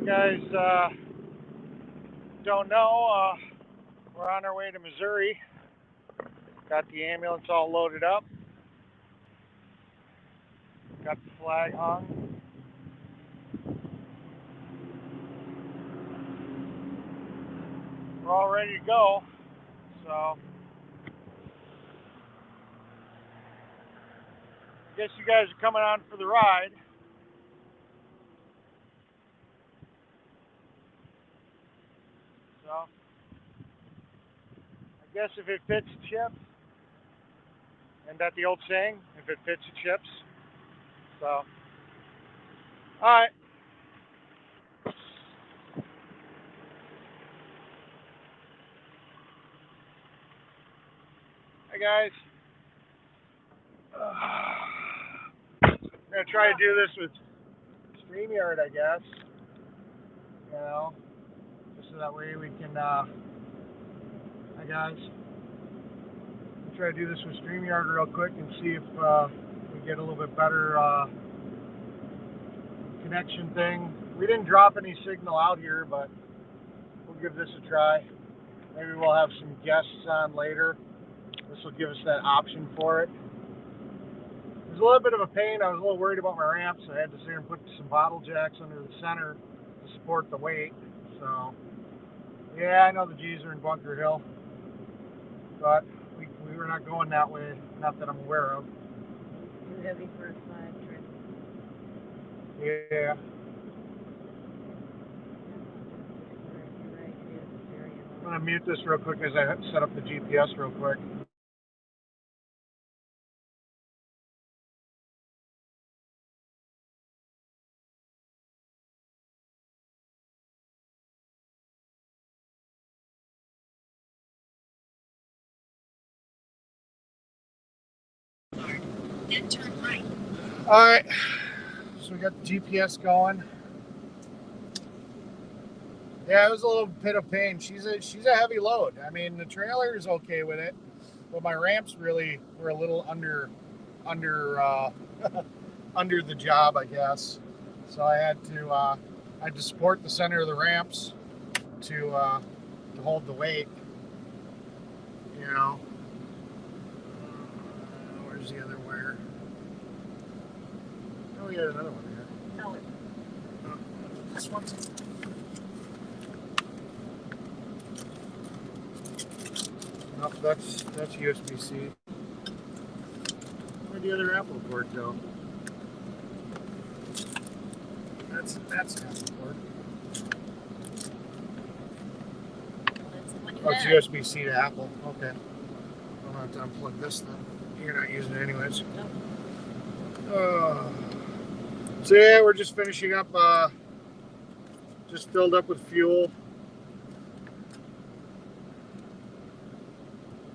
guys don't know, we're on our way to Missouri. Got the ambulance all loaded up. Got the flag hung. We're all ready to go. So, I guess you guys are coming on for the ride. So, I guess if it fits, it chips. Isn't that the old saying? If it fits, it chips. So, alright. Hi guys. I'm going to try to do this with StreamYard, I guess. You know, just so that way we can, hi guys. I'll try to do this with StreamYard real quick and see if we get a little bit better connection thing. We didn't drop any signal out here, but we'll give this a try. Maybe we'll have some guests on later. This will give us that option for it. It was a little bit of a pain. I was a little worried about my ramp, so I had to sit here and put some bottle jacks under the center to support the weight. So, yeah, I know the G's are in Bunker Hill, but we were not going that way, not that I'm aware of. Too heavy for a 5 trip. Yeah. I'm going to mute this real quick as I set up the GPS real quick. Then turn right. All right, so we got the GPS going. Yeah, it was a little bit of pain. She's a heavy load. I mean, the trailer is okay with it, but my ramps really were a little under under the job, I guess. So I had to support the center of the ramps to hold the weight. You know. Where's the other wire? Oh, we got another one here. Oh, This one. Nope, that's USB-C. Where'd the other Apple cord go? That's an Apple cord. Oh, it's USB-C to Apple. Okay. I'll have to unplug this then. You're not using it anyways. no. So yeah, we're just finishing up. Just filled up with fuel.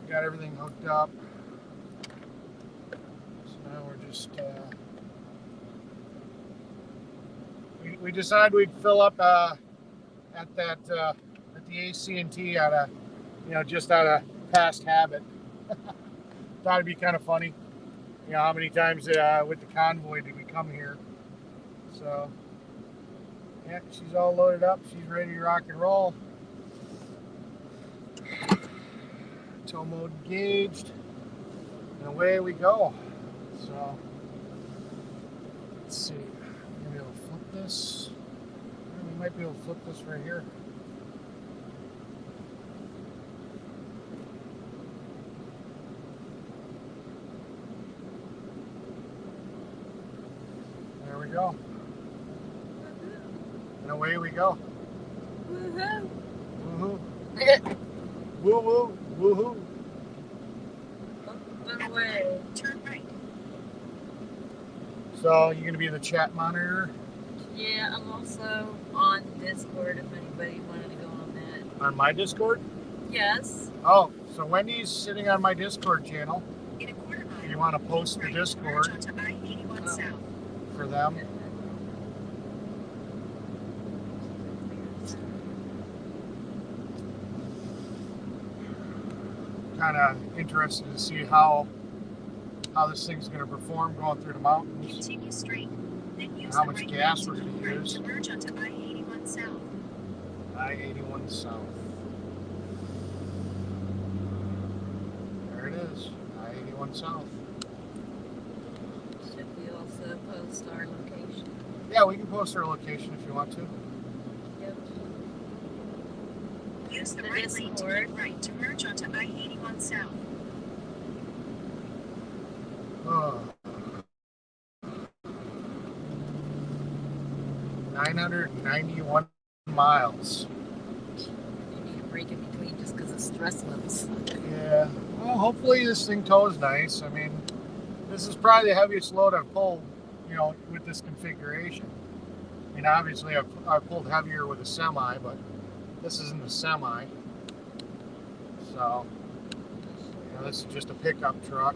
Got everything hooked up. So now we're just. We decided we'd fill up at the AC&T out of, just out of past habit. Thought it'd be kind of funny, how many times with the convoy did we come here. So, yeah, she's all loaded up. She's ready to rock and roll. Tow mode engaged. And away we go. So, let's see. Maybe I'll flip this. We might be able to flip this right here. There we go. And away we go. Woohoo! Woohoo! Woo woo! Woohoo! Up and away. Turn right. So you're gonna be the chat monitor? Yeah, I'm also on Discord if anybody wanted to go on that. On my Discord? Yes. Oh, so Wendy's sitting on my Discord channel. In a quarter mile. If you want to post the Discord Onto I-81 south. for them. Kind of interested to see how this thing's going to perform going through the mountains. Continue straight. Then use How the much right gas lane we're going to use. to merge onto I-81 I-81 south. I-81 south. There it is. I-81 south. Should we also post our location? Yeah, we can post our location if you want to. Yep. Use the The right lane to Discord. keep right to merge onto I-81 south. Oh. 991 miles. You need a break in between just because of stress levels. Yeah. Well, hopefully this thing tows nice. I mean, this is probably the heaviest load I've pulled, you know, with this configuration. I mean, obviously I've pulled heavier with a semi, but this isn't a semi. So, you know, this is just a pickup truck.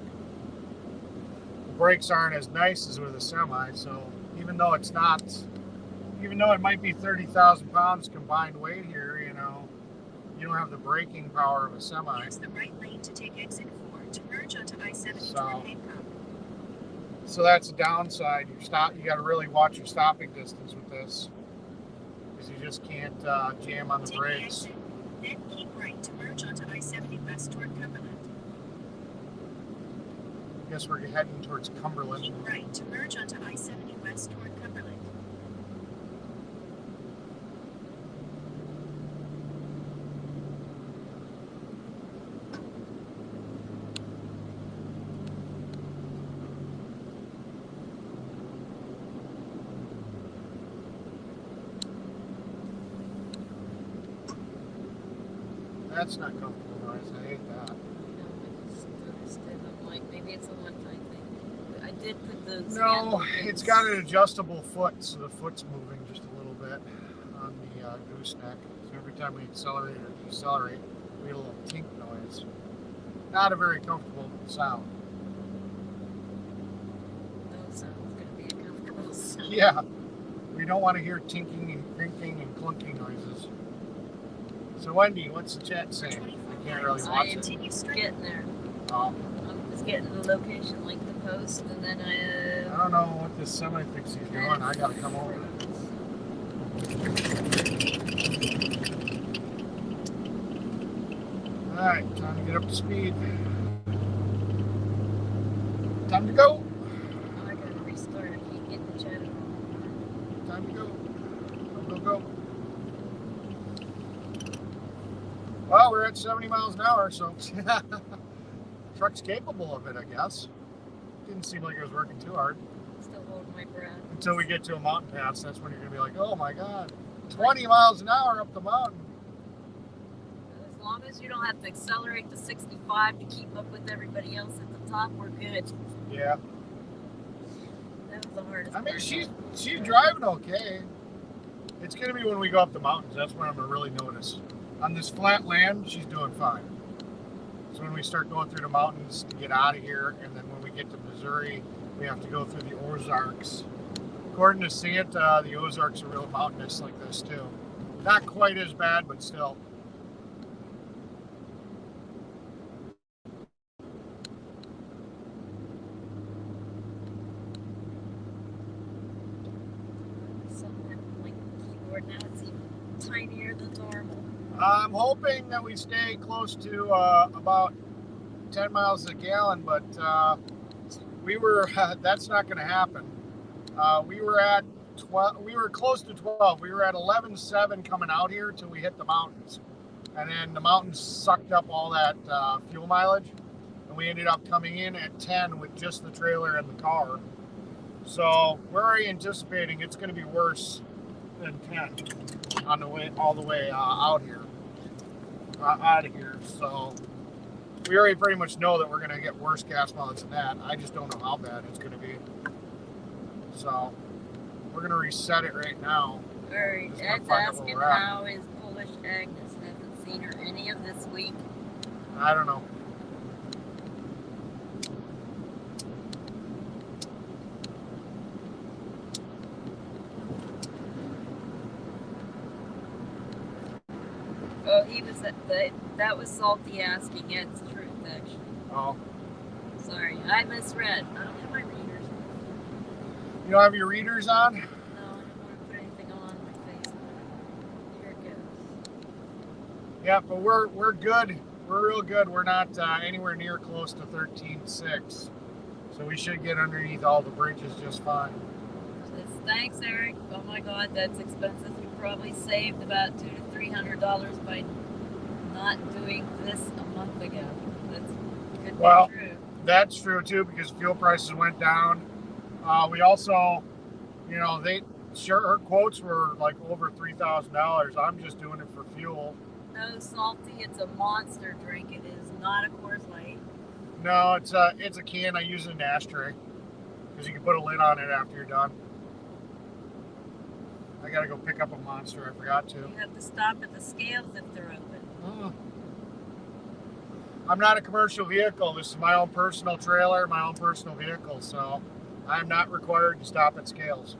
The brakes aren't as nice as with a semi, so even though it's not, even though it might be 30,000 pounds combined weight here, you know, you don't have the braking power of a semi. Use the right lane to take exit 4 to merge onto I-70 So- toward Hancock. So that's a downside. You got to really watch your stopping distance with this, because you just can't jam on the Take the brakes. exit, then keep right to merge onto I-70 west toward Cumberland. I guess we're heading towards Cumberland. Keep right to merge onto I-70 west toward Cumberland. That's not comfortable noise. I hate that. I just noticed it. I'm like, maybe it's a one-time thing. I did put those. No, handle it's things- got an adjustable foot, so the foot's moving just a little bit on the gooseneck. So every time we accelerate or decelerate, we get a little tink noise. Not a very comfortable sound. No sound's gonna be a comfortable sound. Yeah, we don't want to hear tinking and crinking and clunking noises. So Wendy, what's the chat saying? I can't really watch it. Continue straight. Getting there. Oh, I'm just getting the location link to post, and then I don't know what this semi thinks he's doing. I gotta come over. Alright, time to get up to speed. Time to go. I gotta restart. I keep getting the chat wrong. Time to go. Go, go, go. Well, we're at 70 miles an hour, so truck's capable of it, I guess. Didn't seem like it was working too hard. Still holding my breath. Until we get to a mountain pass, that's when you're gonna be like, oh my god, 20 miles an hour up the mountain. As long as you don't have to accelerate to 65 to keep up with everybody else at the top, we're good. Yeah. That was the hardest I mean, part. she's driving okay. It's gonna be when we go up the mountains, that's when I'm gonna really notice. On this flat land, she's doing fine. So when we start going through the mountains to get out of here, and then when we get to Missouri, we have to go through the Ozarks. According to Santa, the Ozarks are real mountainous like this too. Not quite as bad, but still. Something like the keyboard now, it's even tinier than normal. I'm hoping that we stay close to about 10 miles a gallon, but we were that's not going to happen. We were at 12. We were close to 12. We were at 11.7 coming out here till we hit the mountains, and then the mountains sucked up all that fuel mileage, and we ended up coming in at 10 with just the trailer and the car. So we're already anticipating it's going to be worse than 10 on the way all the way out here. Out of here, so we already pretty much know that we're going to get worse gas mileage than that. I just don't know how bad it's going to be. So we're going to reset it right now. Alright, Just gonna Ed's find out where asking we're at. how is Polish Agnes. Haven't seen her any of this week. I don't know. Oh, he was that was Salty asking Ed's truth, actually. Oh, Sorry, I misread. I don't have my readers. you don't have your readers on? No, I don't want to put anything on my face. Yeah, but we're good. We're real good. We're not anywhere near close to 13.6, so we should get underneath all the bridges just fine. Thanks, Eric. Oh my God, that's expensive. You probably saved about $200 to $300 by not doing this a month ago. That's could be true. That's true too, because fuel prices went down. We also, you know, her quotes were like over $3,000. I'm just doing it for fuel. No, Salty, it's a monster drink. It is not a Coors Light. No, it's a can. I use it in an ashtray because you can put a lid on it after you're done. I gotta go pick up a Monster. I forgot to. You have to stop at the scales if they're open. I'm not a commercial vehicle. This is my own personal trailer, my own personal vehicle, so I'm not required to stop at scales.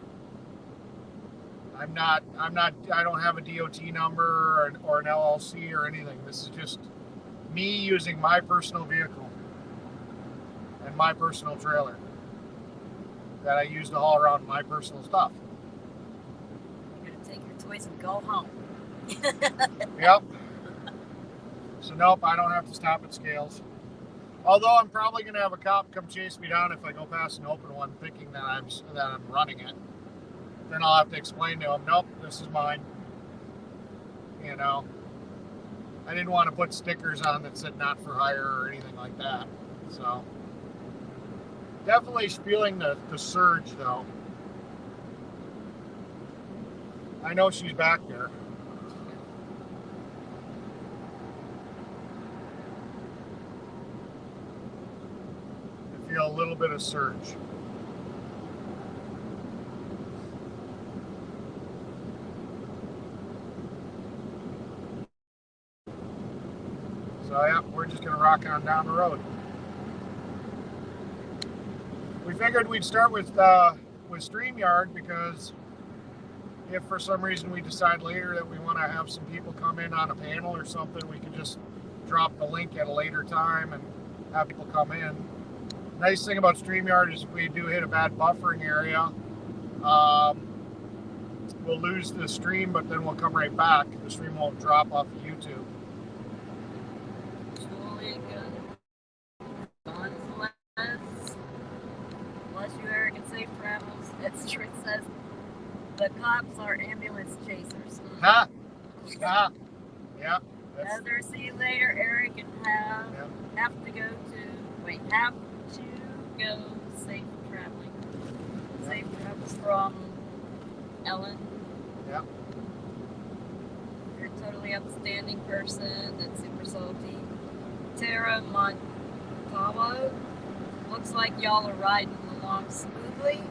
I don't have a DOT number or an LLC or anything. This is just me using my personal vehicle and my personal trailer that I use to haul around my personal stuff. You're gonna take your toys and go home. Yep. So nope, I don't have to stop at scales. Although I'm probably gonna have a cop come chase me down if I go past an open one, thinking that I'm running it. Then I'll have to explain to him, nope, this is mine. You know, I didn't want to put stickers on that said not for hire or anything like that. So definitely feeling the surge though. I know she's back there. I feel a little bit of surge. So yeah, we're just gonna rock on down the road. We figured we'd start with StreamYard because if for some reason we decide later that we want to have some people come in on a panel or something, we can just drop the link at a later time and have people come in. Nice thing about StreamYard is if we do hit a bad buffering area, we'll lose the stream, but then we'll come right back. The stream won't drop off of YouTube. Bless you, Eric, and safe travels. It's true. It says the cops are ambulance chasers. Ha! Ha! Yeah. Heather, see you later, Eric, and have to go safe traveling. Safe travels from Ellen. Yep. You're a totally upstanding person. That's super salty. Tara Montalvo. Looks like y'all are riding along smoothly.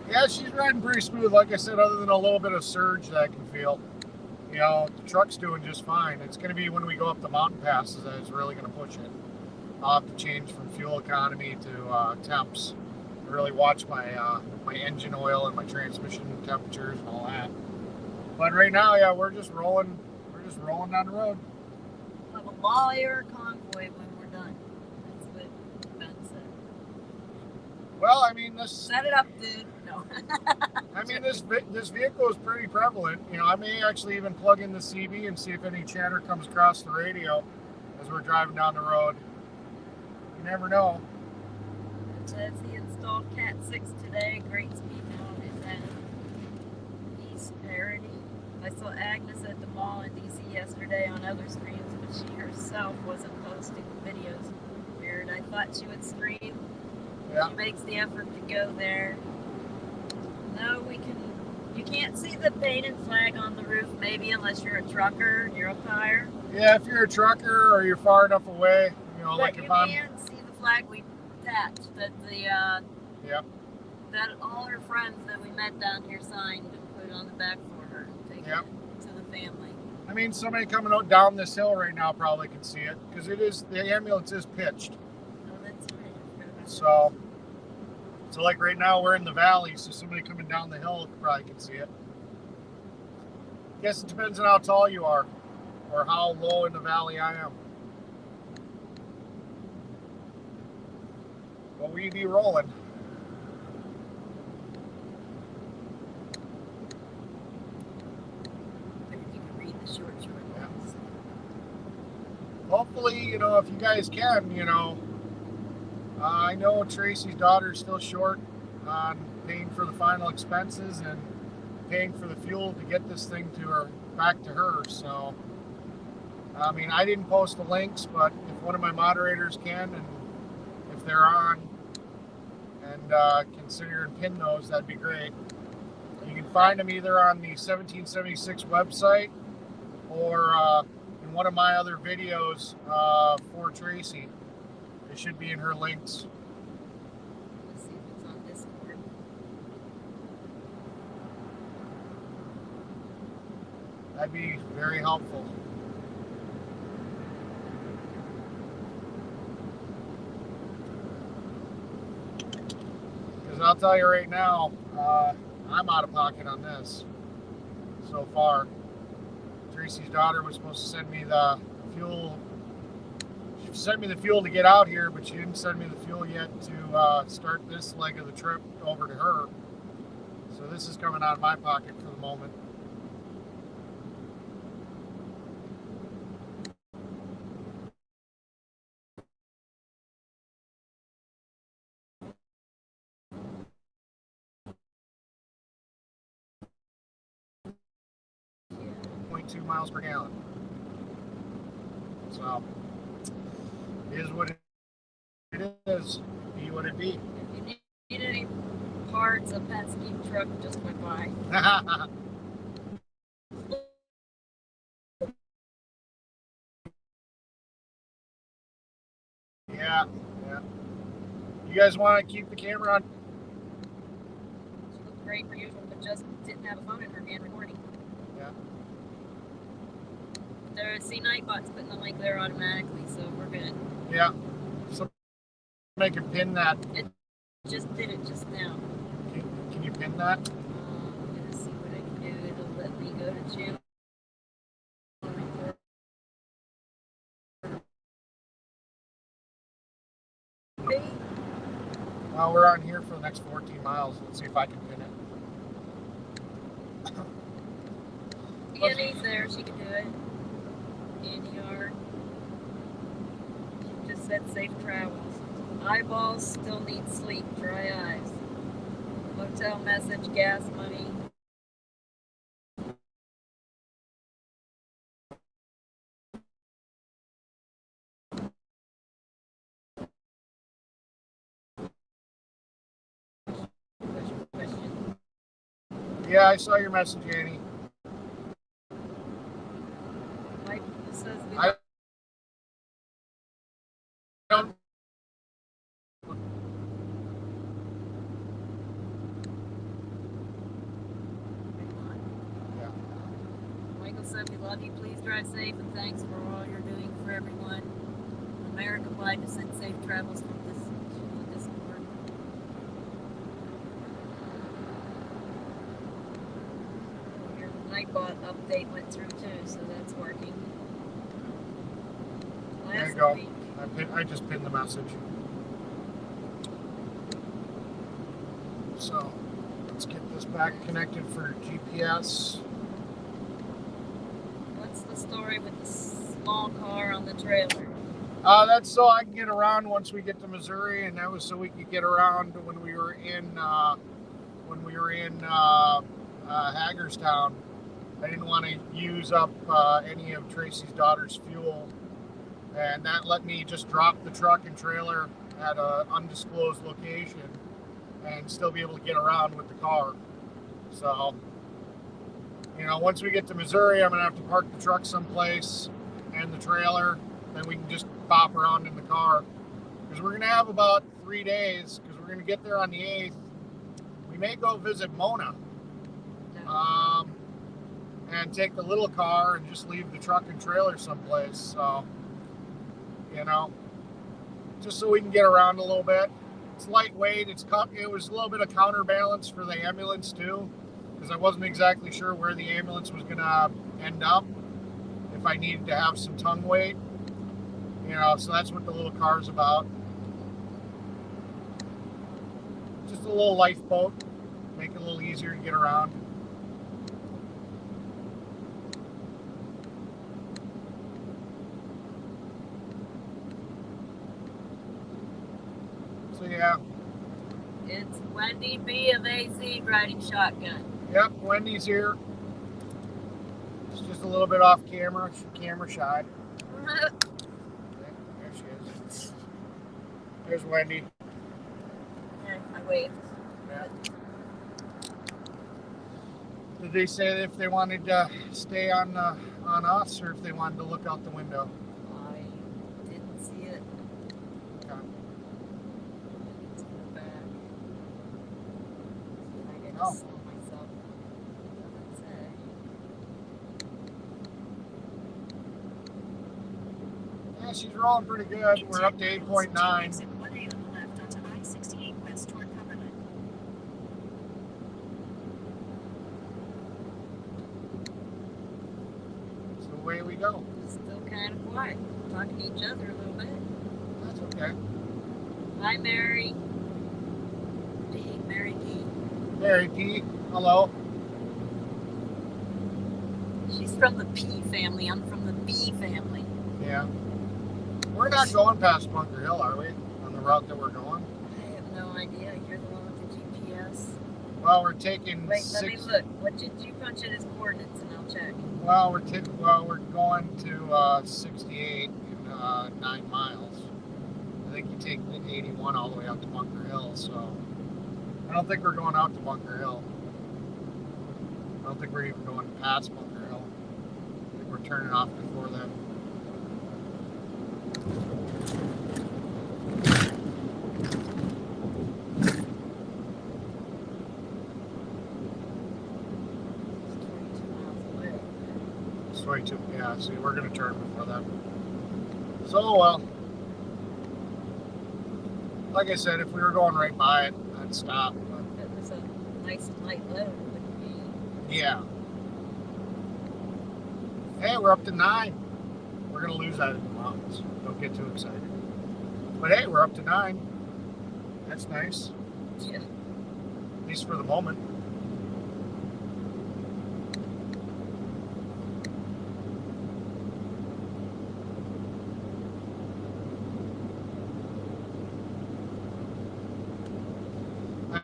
Yeah, she's riding pretty smooth. Like I said, other than a little bit of surge that I can feel. You know, the truck's doing just fine. It's going to be when we go up the mountain passes that it's really going to push it. I'll have to change from fuel economy to temps. Really watch my my engine oil and my transmission temperatures and all that. But right now, yeah, we're just rolling. We're just rolling down the road. We'll have a lawyer convoy when we're done. That's what Ben said. Well, I mean, set it up, dude. No. I mean, this vehicle is pretty prevalent. You know, I may actually even plug in the CB and see if any chatter comes across the radio as we're driving down the road. You never know. It says he installed Cat 6 today. Great speed now is at East Parity. I saw Agnes at the mall in DC yesterday on other streams, but she herself wasn't posting videos. Weird. I thought she would stream. Yeah. She makes the effort to go there. No, you can't see the painted flag on the roof, maybe unless you're a trucker, you're up higher. Yeah, if you're a trucker or you're far enough away, you know, but like you if I'm... can see the flag we attached that that all her friends that we met down here signed and put on the back for her and take it to the family. I mean, somebody coming down this hill right now probably can see it because the ambulance is pitched. Oh, that's right. So like right now we're in the valley, so somebody coming down the hill probably can see it. Guess it depends on how tall you are or how low in the valley I am. But we be rolling. But if you can read the short ones. hopefully, you know, if you guys can, you know, I know Tracy's daughter is still short on paying for the final expenses and paying for the fuel to get this thing to her, back to her. So, I mean, I didn't post the links, but if one of my moderators can, and if they're on, and consider and pin those, that'd be great. You can find them either on the 1776 website or in one of my other videos for Tracy. It should be in her links. Let's see if it's on Discord. That'd be very helpful. Because I'll tell you right now, I'm out of pocket on this so far. Tracy's daughter was supposed to send me the fuel. She sent me the fuel to get out here, but she didn't send me the fuel yet to start this leg of the trip over to her. So this is coming out of my pocket for the moment. Yeah. 0.2 miles per gallon. So it is what it is. Be what it be. If you need any parts, a Penske truck just went by. Yeah. You guys want to keep the camera on? She looked great per usual, but just didn't have a phone in her hand recording. Yeah. See, Nightbot's putting the link there automatically, so we're good. Yeah. So make a pin that. It just did it just now. Can you pin that? I'm gonna see what I can do. It'll let me go to channel. Well, we're on here for the next 14 miles. Let's see if I can pin it. Annie's there, she can do it. Annie R. She just said safe travels. Eyeballs still need sleep, dry eyes. Hotel message, gas money. Question. Yeah, I saw your message, Annie. Mike says we I don't. Yeah. Michael said we love you. Please drive safe and thanks for all you're doing for everyone. America applied to send safe travels from this Discord. Your Nightbot update went through too, so that's working. There you Last go. week, I just pinned the message. So let's get this back connected for GPS. what's the story with the small car on the trailer? That's so I can get around once we get to Missouri, and that was so we could get around when we were in Hagerstown. I didn't want to use up any of Tracy's daughter's fuel, and that let me just drop the truck and trailer at an undisclosed location and still be able to get around with the car. So, you know, once we get to Missouri, I'm gonna have to park the truck someplace and the trailer, then we can just pop around in the car, because we're gonna have about 3 days, because we're gonna get there on the 8th. We may go visit Mona, and take the little car and just leave the truck and trailer someplace. So, you know, just so we can get around a little bit. It's lightweight. It was a little bit of counterbalance for the ambulance too, because I wasn't exactly sure where the ambulance was gonna end up if I needed to have some tongue weight. You know, so that's what the little car's about. Just a little lifeboat, make it a little easier to get around. Yeah. It's Wendy B of AC riding shotgun. Yep, Wendy's here. She's just a little bit off camera. She's camera shy. There she is. There's Wendy. Yeah, I waved. Yeah. Did they say if they wanted to stay on us or if they wanted to look out the window? I didn't see it. Okay. Let's go back. I gotta Oh. sell myself. Let's say. Yeah, she's rolling pretty good. We're up to 8.9. Exit 1A on the left onto I-68 west toward Cumberland. It's the way we go. Still kind of quiet. Talking to each other a little bit. That's okay. Hi, Mary. D. Mary D. Mary P. Hello. She's from the P family. I'm from the B family. Yeah. We're not going past Bunker Hill, are we? On the route that we're going? I have no idea. You're the one with the GPS. Well, we're taking Wait, let me look. What did you punch in as coordinates and I'll check. Well, we're going to 68 in 9 miles. I think you take the 81 all the way out to Bunker Hill, so I don't think we're going out to Bunker Hill. I don't think we're even going past Bunker Hill. I think we're turning off before then. It's 22 miles away. It's 22. Yeah, see, we're going to turn before then. So, like I said, if we were going right by it, I'd stop. But It was a nice light load. It wouldn't be. yeah. Hey, we're up to 9. We're going to lose that in the mountains. Don't get too excited. But hey, we're up to 9. That's nice. Yeah. At least for the moment.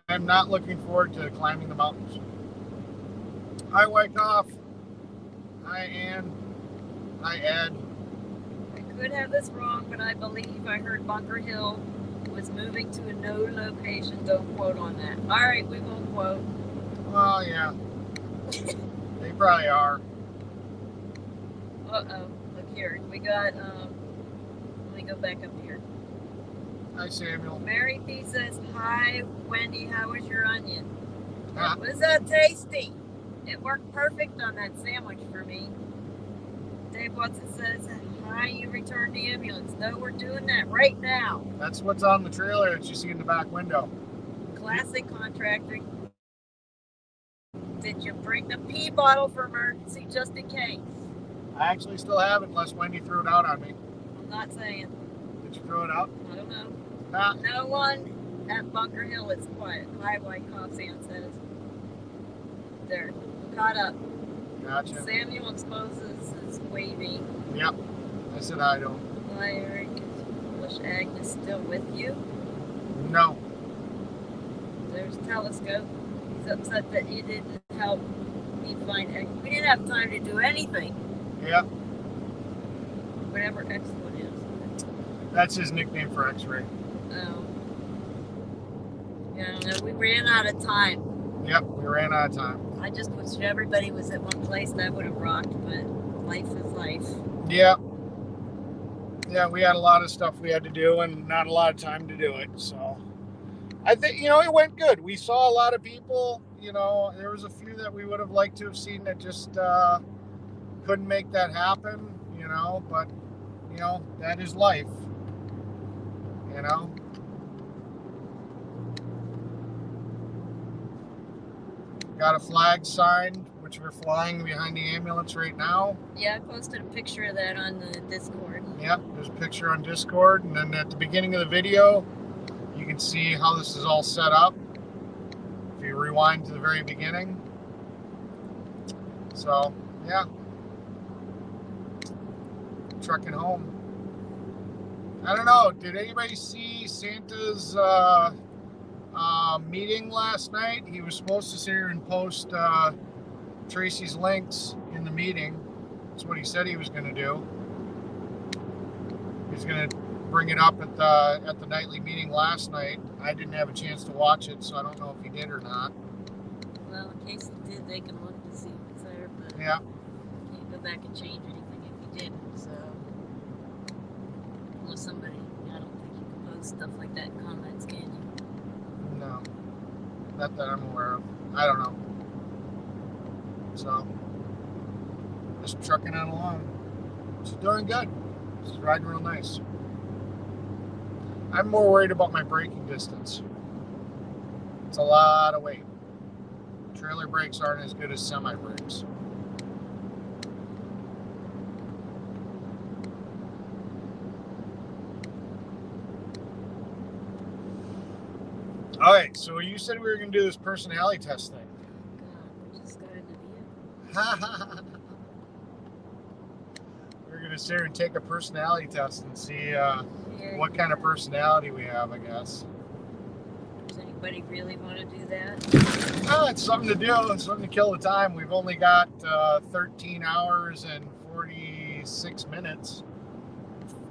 I'm not looking forward to climbing the mountains. Hi, Wyckoff. Hi, Ann. Hi, Ed. I could have this wrong, but I believe I heard Bunker Hill was moving to a no location. Don't quote on that. All right, we won't quote. Well, yeah. They probably are. Uh-oh. Look here. We got, let me go back up here. Hi, Samuel. Mary P says, hi, Wendy, how was your onion? Ah, Was that tasty? It worked perfect on that sandwich for me. Dave Watson says, hi, you returned the ambulance. No, we're doing that right now. that's what's on the trailer that you see in the back window. Classic contractor. Did you bring the pee bottle for emergency just in case? I actually still have it unless Wendy threw it out on me. I'm not saying. Did you throw it out? I don't know. Ah, No one at Bunker Hill is quiet. Hi, White Cough Sam says. They're caught up. gotcha. Samuel exposes is waving. Yep. I said I don't. Hi, Eric. Wish Agnes still with you. No. There's Telescope. He's upset that you didn't help me find X. We didn't have time to do anything. Yep. Whatever X1 is. That's his nickname for X-ray. Oh. Yeah, I don't know. We ran out of time. Yep. We ran out of time. I just wish everybody was at one place. That would have rocked, but life is life. Yep. Yeah, we had a lot of stuff we had to do and not a lot of time to do it. So I think, it went good. We saw a lot of people. There was a few that we would have liked to have seen that just couldn't make that happen, but, that is life, Got a flag signed, which we're flying behind the ambulance right now. Yeah, I posted a picture of that on the Discord. Yep, there's a picture on Discord. And then at the beginning of the video, you can see how this is all set up. If you rewind to the very beginning. So, yeah. Trucking home. I don't know. Did anybody see Santa's meeting last night? He was supposed to sit here and post Tracy's links in the meeting. That's what he said he was going to do. He's going to bring it up at the nightly meeting last night. I didn't have a chance to watch it, so I don't know if he did or not. Well, in case he did, they can look to see if it's there, but Yeah. can't go back and change anything if he didn't, so. Unless somebody, I don't think you can post stuff like that in comments, can you? No. Not that I'm aware of. I don't know. So, just trucking on along. She's doing good. She's riding real nice. I'm more worried about my braking distance. It's a lot of weight. Trailer brakes aren't as good as semi brakes. All right, so you said we were going to do this personality test thing. God, we just got into the We're going to sit here and take a personality test and see what kind of yeah. personality we have, I guess. Does anybody really want to do that? Oh, it's something to do. It's something to kill the time. We've only got 13 hours and 46 minutes.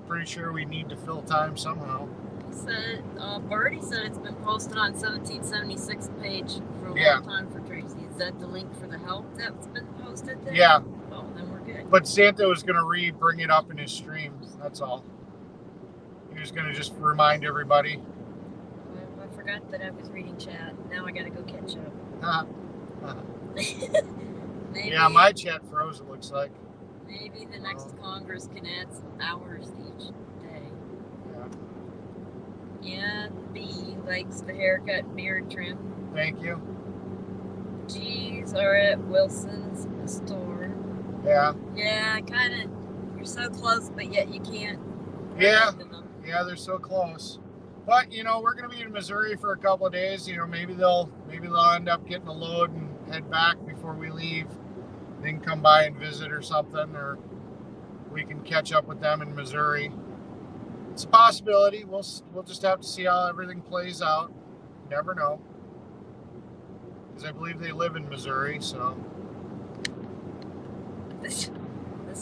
Pretty sure we need to fill time somehow. He said, Birdie said it's been posted on 1776 page for a Yeah. long time for Tracy. Is that the link for the help that's been posted there? Yeah, Oh, then we're good. but Santa was going to bring it up in his stream. That's all. He was going to just remind everybody. I forgot that I was reading chat. Now I gotta go catch up. Maybe, Yeah, my chat froze, it looks like. maybe the next Congress can add some hours each day. Yeah. Yeah, B likes the haircut beard trim. Thank you. G's are at Wilson's store. Yeah. Yeah, kind of. You're so close, but yet you can't. Yeah. Them. Yeah, they're so close. But you know, we're gonna be in Missouri for a couple of days. You know, maybe they'll end up getting a load and head back before we leave. They can come by and visit or something, or we can catch up with them in Missouri. It's a possibility. We'll just have to see how everything plays out. Never know, because I believe they live in Missouri. So This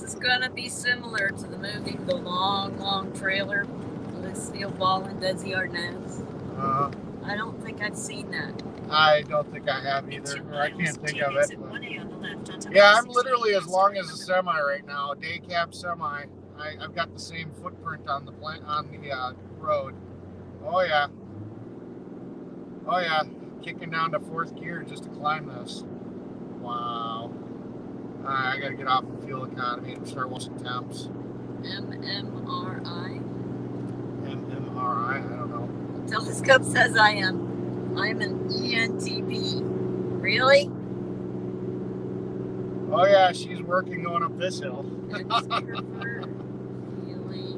is gonna be similar to the movie The Long Trailer. Lucille Ball and Desi Arnaz. I don't think I've seen that. I don't think I have either. Or I can't think of it. Yeah, I'm literally as long as a semi right now, a day cab semi. I've got the same footprint on the road. Oh yeah. Oh yeah. Kicking down to 4th gear just to climb this. Wow. I gotta get off the fuel economy and start watching temps. MMRI. MMRI, I don't know. Telescope says I'm an ENTP. Really? Oh yeah, she's working going up this hill. Really?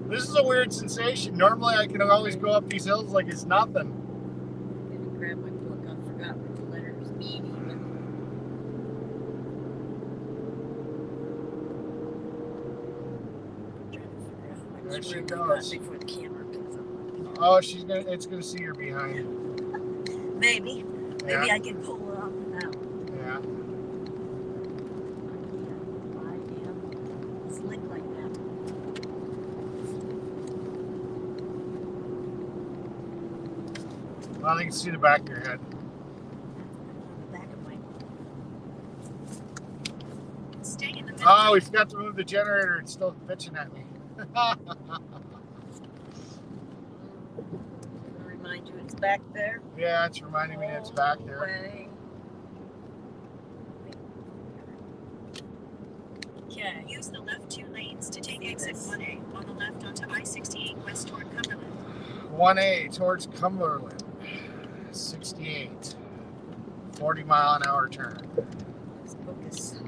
This is a weird sensation. Normally I can always go up these hills like it's nothing. I'm gonna grab my book. I forgot what the letters mean even. There she goes. Before the camera picks up. Oh, it's gonna see her behind. Maybe. Yeah. Maybe I can pull it off now. Yeah. I am slick like that. Well, they can see the back of your head. The back of my. Stay in the middle. Oh, we forgot to move the generator. It's still bitching at me. Remind you it's back there. Yeah, it's reminding me it's back there. Way. Okay. Use the left 2 lanes to take exit 1A on the left onto I-68 west toward Cumberland. 1A towards Cumberland. 68. 40-mile-an-hour turn. This book is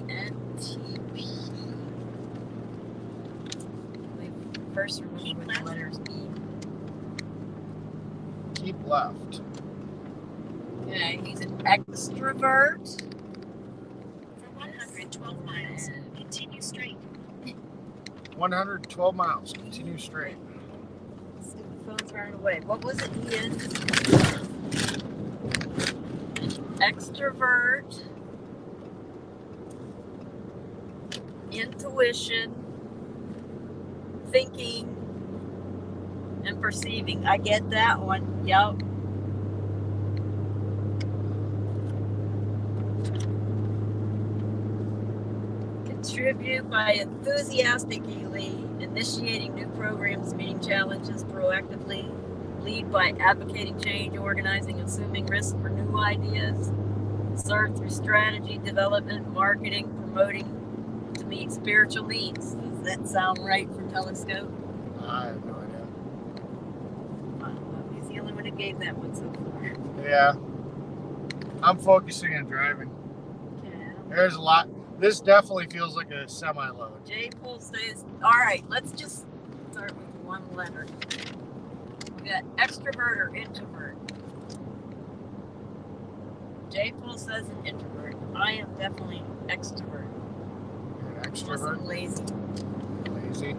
ENTP. First remember what the letters mean. Keep left. Okay, he's an extrovert. For 112 miles, continue straight. 112 miles. Continue straight. Stupid phone's running away. What was it, Ian? Extrovert, intuition, thinking, and perceiving. I get that one. Yep. Contribute by enthusiastically initiating new programs, meeting challenges proactively. Lead by advocating change, organizing, assuming risk for new ideas. Serve through strategy, development, marketing, promoting to meet spiritual needs. Does that sound right for Telescope? I have no idea. He's the only one who gave that one so far. Yeah. I'm focusing on driving. Yeah. There's a lot. This definitely feels like a semi-load. J. Pool says, all right, let's just start with one letter. We got extrovert or introvert. J. Pool says an introvert. I am definitely extrovert. You're an Unless extrovert. I'm lazy. Lazy.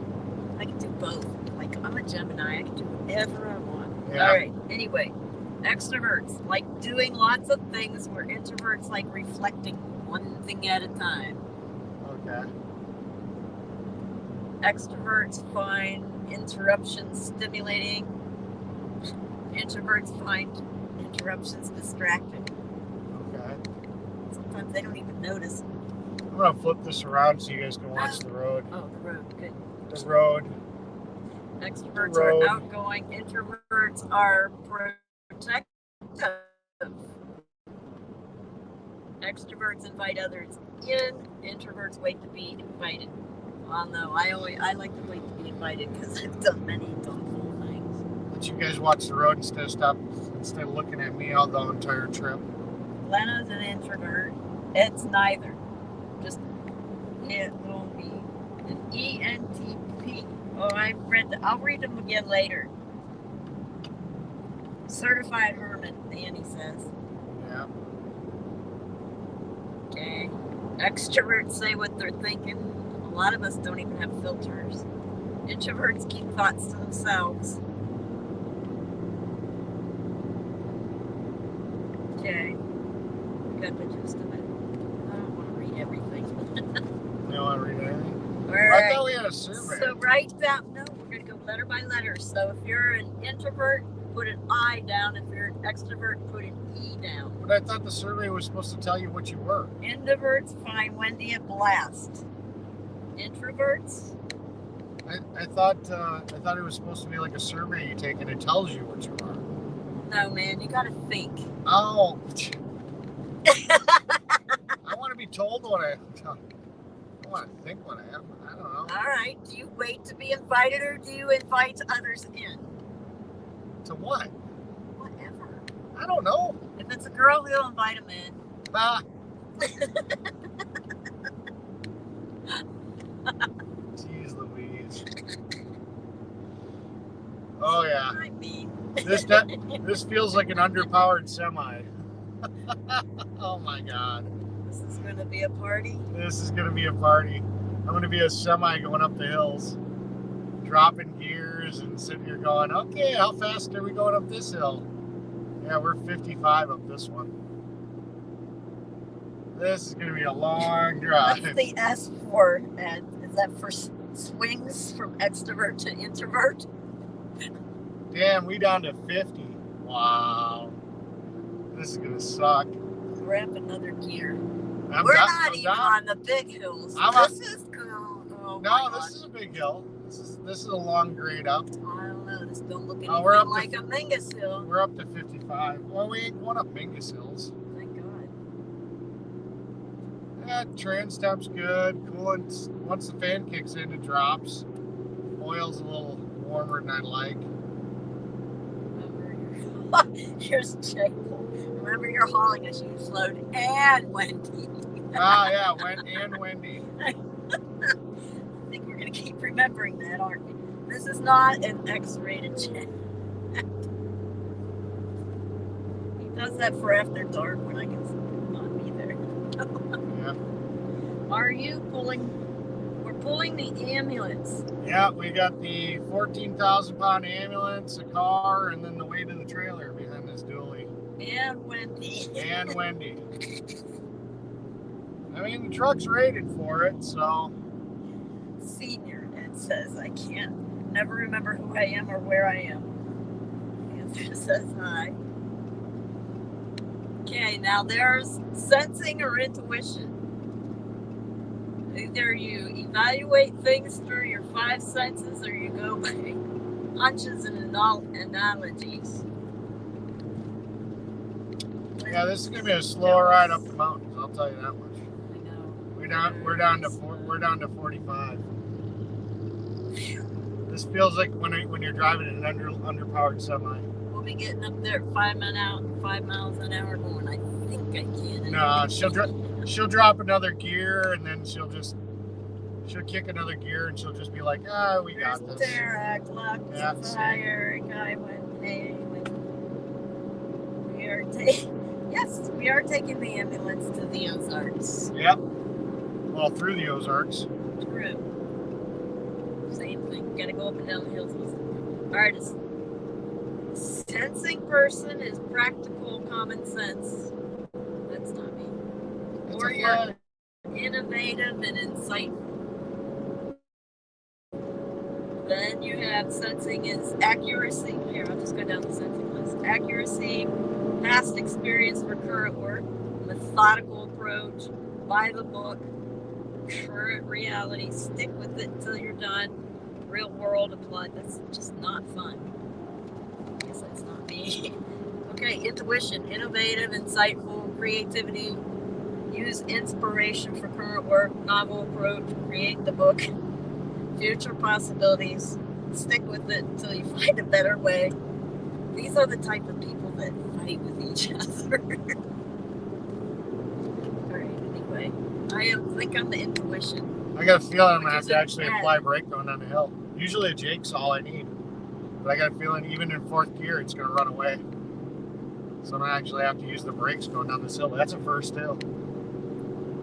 I can do both. Like, I'm a Gemini. I can do whatever I want. Yeah. All right. Anyway, extroverts like doing lots of things, where introverts like reflecting one thing at a time. Okay. Extroverts find interruptions stimulating. Introverts find interruptions distracting. Okay. Sometimes they don't even notice. I'm gonna flip this around so you guys can watch the road. Oh, the road. Good. The road. Extroverts Road. are outgoing. Introverts are protective. Extroverts invite others in. Introverts wait to be invited. Well, no, I like to wait to be invited because I've done many dumb fool things. Let you guys watch the road instead of looking at me all the entire trip. Lena's an introvert. It's neither. Just it will be an ENTP. Oh, I'll read them again later. Certified hermit, Danny says. Yeah. Okay. Extroverts say what they're thinking. A lot of us don't even have filters. Introverts keep thoughts to themselves. Okay. Got the gist of it. I don't want to read everything. You don't want to read anything? All I right. thought we had a survey. So write down. No, we're going to go letter by letter. So if you're an introvert, put an I down. If you're an extrovert, put an E down. But I thought the survey was supposed to tell you what you were. Introverts find Wendy a blast. Introverts? I thought it was supposed to be like a survey you take and it tells you what you are. No, man, you got to think. Oh. I want to be told what I want to think what I am. I don't know. All right. Do you wait to be invited or do you invite others in? To what? Whatever. I don't know. If it's a girl, he'll invite him in. Ah. Jeez Louise. Oh yeah. I mean. This feels like an underpowered semi. Oh my god. This is going to be a party. This is gonna be a party. I'm gonna be a semi going up the hills, dropping gears and sitting here going, okay, how fast are we going up this hill? Yeah, we're 55 up this one. This is gonna be a long drive. What's the S for? And is that for swings from extrovert to introvert? Damn, we down to 50. Wow. This is gonna suck. Grab another gear. I'm We're down- not I'm even down. on the big hills. This is cool. Oh my No, God. this is a big hill. This is a long grade up. I don't know. This don't look Oh, we're anything up like a Mingus Hill. We're up to 55. Well, we ain't going up Mingus Hills. Thank God. Yeah, TransTemp's good. Coolant, once the fan kicks in, it drops. Oil's a little warmer than I like. Here's Jake. Remember, you're hauling a huge load and Wendy. Ah, yeah, Wendy. I think we're going to keep remembering that, aren't we? This is not an X-rated jet. He does that for after dark when I can not be there. Yeah. Are you pulling? We're pulling the ambulance. Yeah, we got the 14,000-pound ambulance, a car, and then the weight of the trailer behind this dually. And Wendy. And Wendy. I mean, the truck's rated for it, so. Senior, it says I can't never remember who I am or where I am. Answer says hi. Okay, now there's sensing or intuition. Either you evaluate things through your 5 senses or you go by hunches and analogies. Yeah, this is gonna be a slower ride up the mountains. I'll tell you that much. I know. We're down to 45. This feels like when you're driving an underpowered semi. We'll be getting up there at 5 miles an hour going, I think I can. No, she'll drop another gear and then she'll kick another gear and she'll just be like, we got this. Derek, lock, Yeah, fire, guy went, hey, we are taking the ambulance to the Ozarks. Yep. Well, through the Ozarks. True. Same thing. Gotta go up and down the hills. Artist. Sensing person is practical common sense. That's not me. Or you're innovative and insightful. Then you have sensing is accuracy. Here, I'll just go down the sensing list. Accuracy, past experience for current work, methodical approach, by the book, current reality, stick with it until you're done, real world applied. That's just not fun. I guess that's not me. Okay, intuition, innovative, insightful, creativity, use inspiration for current work, novel approach, create the book, future possibilities, stick with it until you find a better way. These are the type of people that fight with each other. Alright, anyway, I think I'm the intuition. I got a feeling I'm gonna have to actually apply brake going down the hill. Usually a Jake's all I need, but I got a feeling even in 4th gear it's gonna run away. So I'm gonna actually have to use the brakes going down this hill. That's a first hill.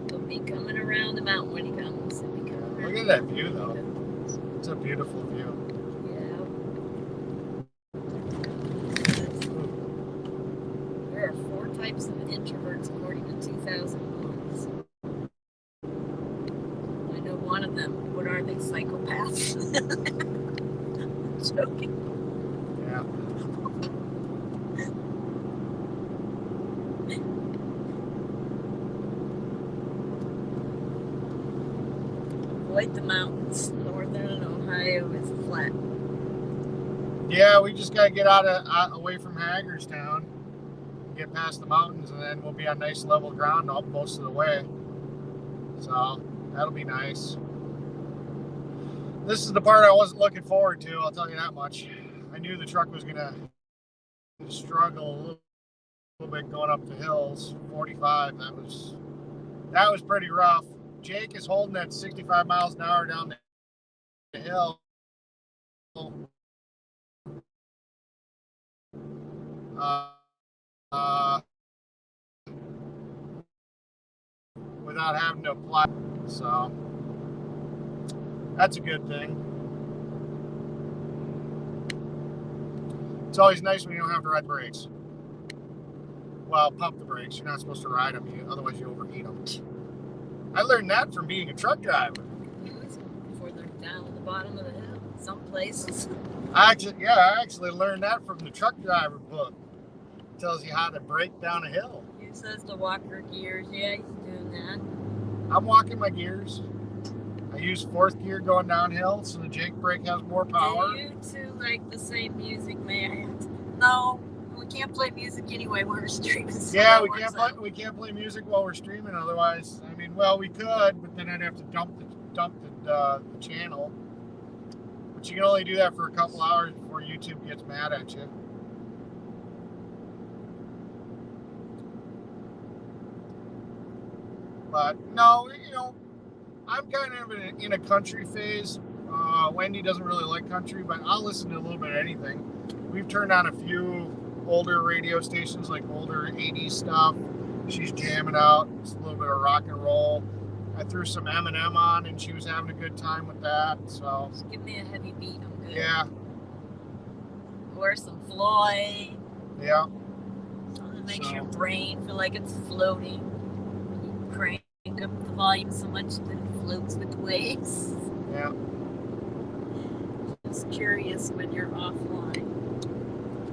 He'll be coming around the mountain when he comes. Look at that view though. It's a beautiful view. Yeah. There are 4 types of introverts according to 2001. I know one of them. What are they? Psychopaths? I'm joking. Yeah. Avoid the mountains. Northern Ohio is flat. Yeah, we just gotta get away from Hagerstown, get past the mountains, and then we'll be on nice level ground all most of the way. So that'll be nice. This is the part I wasn't looking forward to, I'll tell you that much. I knew the truck was gonna struggle a little bit going up the hills. 45, that was pretty rough. Jake is holding at 65 miles an hour down the hill. Without having to apply, so that's a good thing. It's always nice when you don't have to ride brakes. Well, pump the brakes. You're not supposed to ride them, otherwise you overheat them. I learned that from being a truck driver. Before they're down at the bottom of the hill, some places. I actually learned that from the truck driver book. It tells you how to brake down a hill. You says to walk your gears. Yeah, he's doing that. I'm walking my gears. I use 4th gear going downhill, so the Jake brake has more power. Do you two like the same music, man? No, we can't play music anyway when we're streaming. Yeah, we can't play music while we're streaming. Otherwise, I mean, well, we could, but then I'd have to dump the channel. But you can only do that for a couple hours before YouTube gets mad at you. But no, I'm kind of in a country phase. Wendy doesn't really like country, but I'll listen to a little bit of anything. We've turned on a few older radio stations, like older 80s stuff. She's jamming out. It's a little bit of rock and roll. I threw some M&M on, and she was having a good time with that. So Just give me a heavy beat. I'm good. yeah, Or some Floyd. yeah. Something that makes So- your brain feel like it's floating. You crank up the volume so much that it floats with the waves. Yeah. Just curious when you're offline.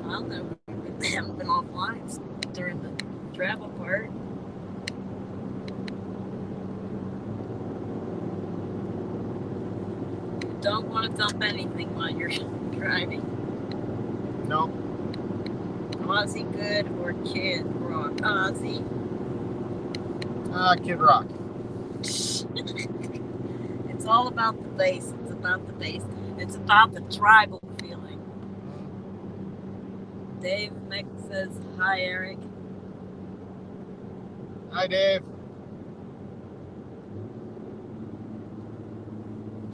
I don't know. They haven't been offline during the travel part. You don't want to dump anything while you're driving. No. Aussie good or Kid Rock? Aussie. Kid Rock. It's all about the bass. It's about the bass. It's about the tribal feeling. Dave Mick says, hi, Eric. Hi, Dave.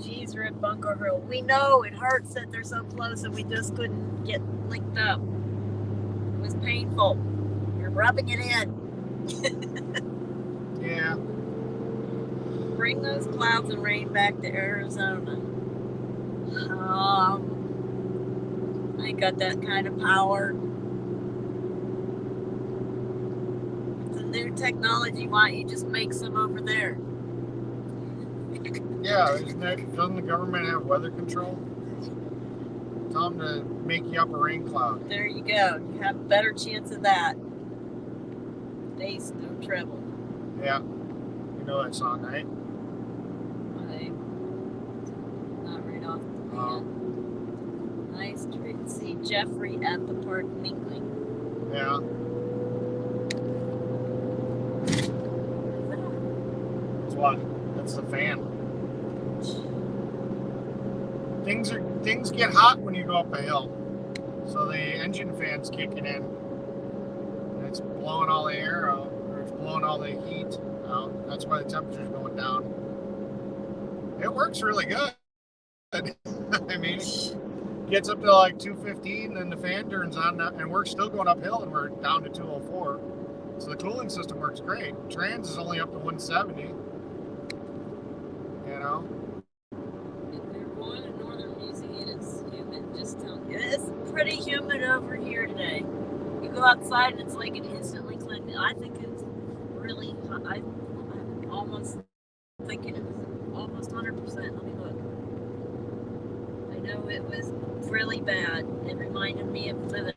Geez, we're at Bunker Hill. We know it hurts that they're so close and we just couldn't get linked up. It was painful. You're rubbing it in. Yeah. Bring those clouds and rain back to Arizona. I ain't got that kind of power. It's a new technology. Why don't you just make some over there? Yeah, doesn't the government have weather control? Tell them to make you up a rain cloud. There you go. You have a better chance of that. Bass, no treble. Yeah. You know that song, right? Not right off the Oh. hand. Nice to see Jeffrey at the park mingling. Yeah. That's what? That's the fan. Things get hot when you go up a hill. So the engine fan's kicking in. And it's blowing all the air out, or it's blowing all the heat out. That's why the temperature's going down. It works really good. I mean, it gets up to like 215, then the fan turns on, and we're still going uphill, and we're down to 204. So the cooling system works great. Trans is only up to 170. You know? If you're going to northern Museum and it's humid, just tell me. It's pretty humid over here today. You go outside and it's like it instantly clean. I think it's really hot. I'm almost thinking it was almost 100%. Let me look. I know it was really bad. It reminded me of living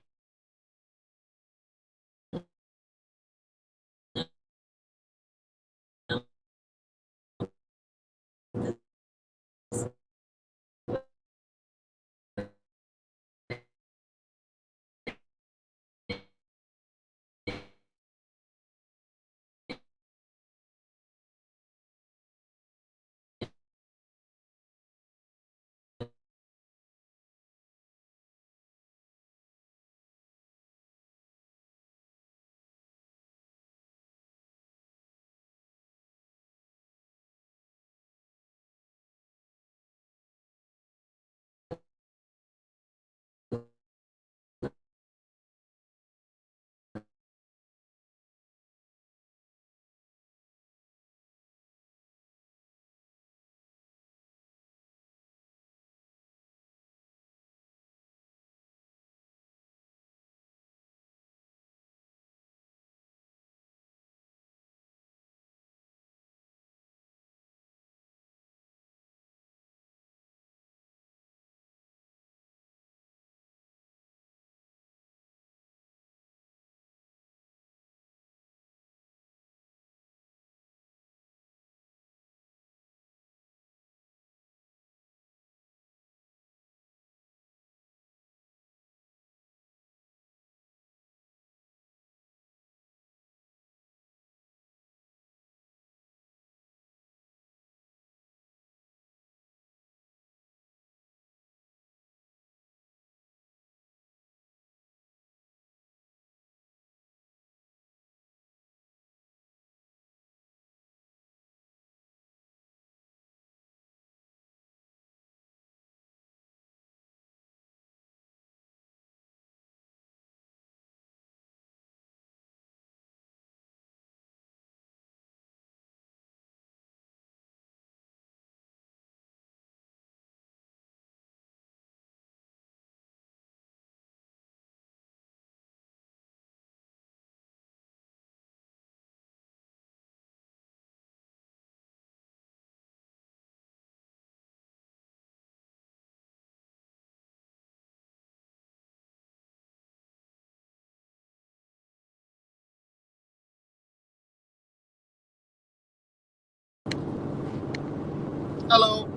Hello.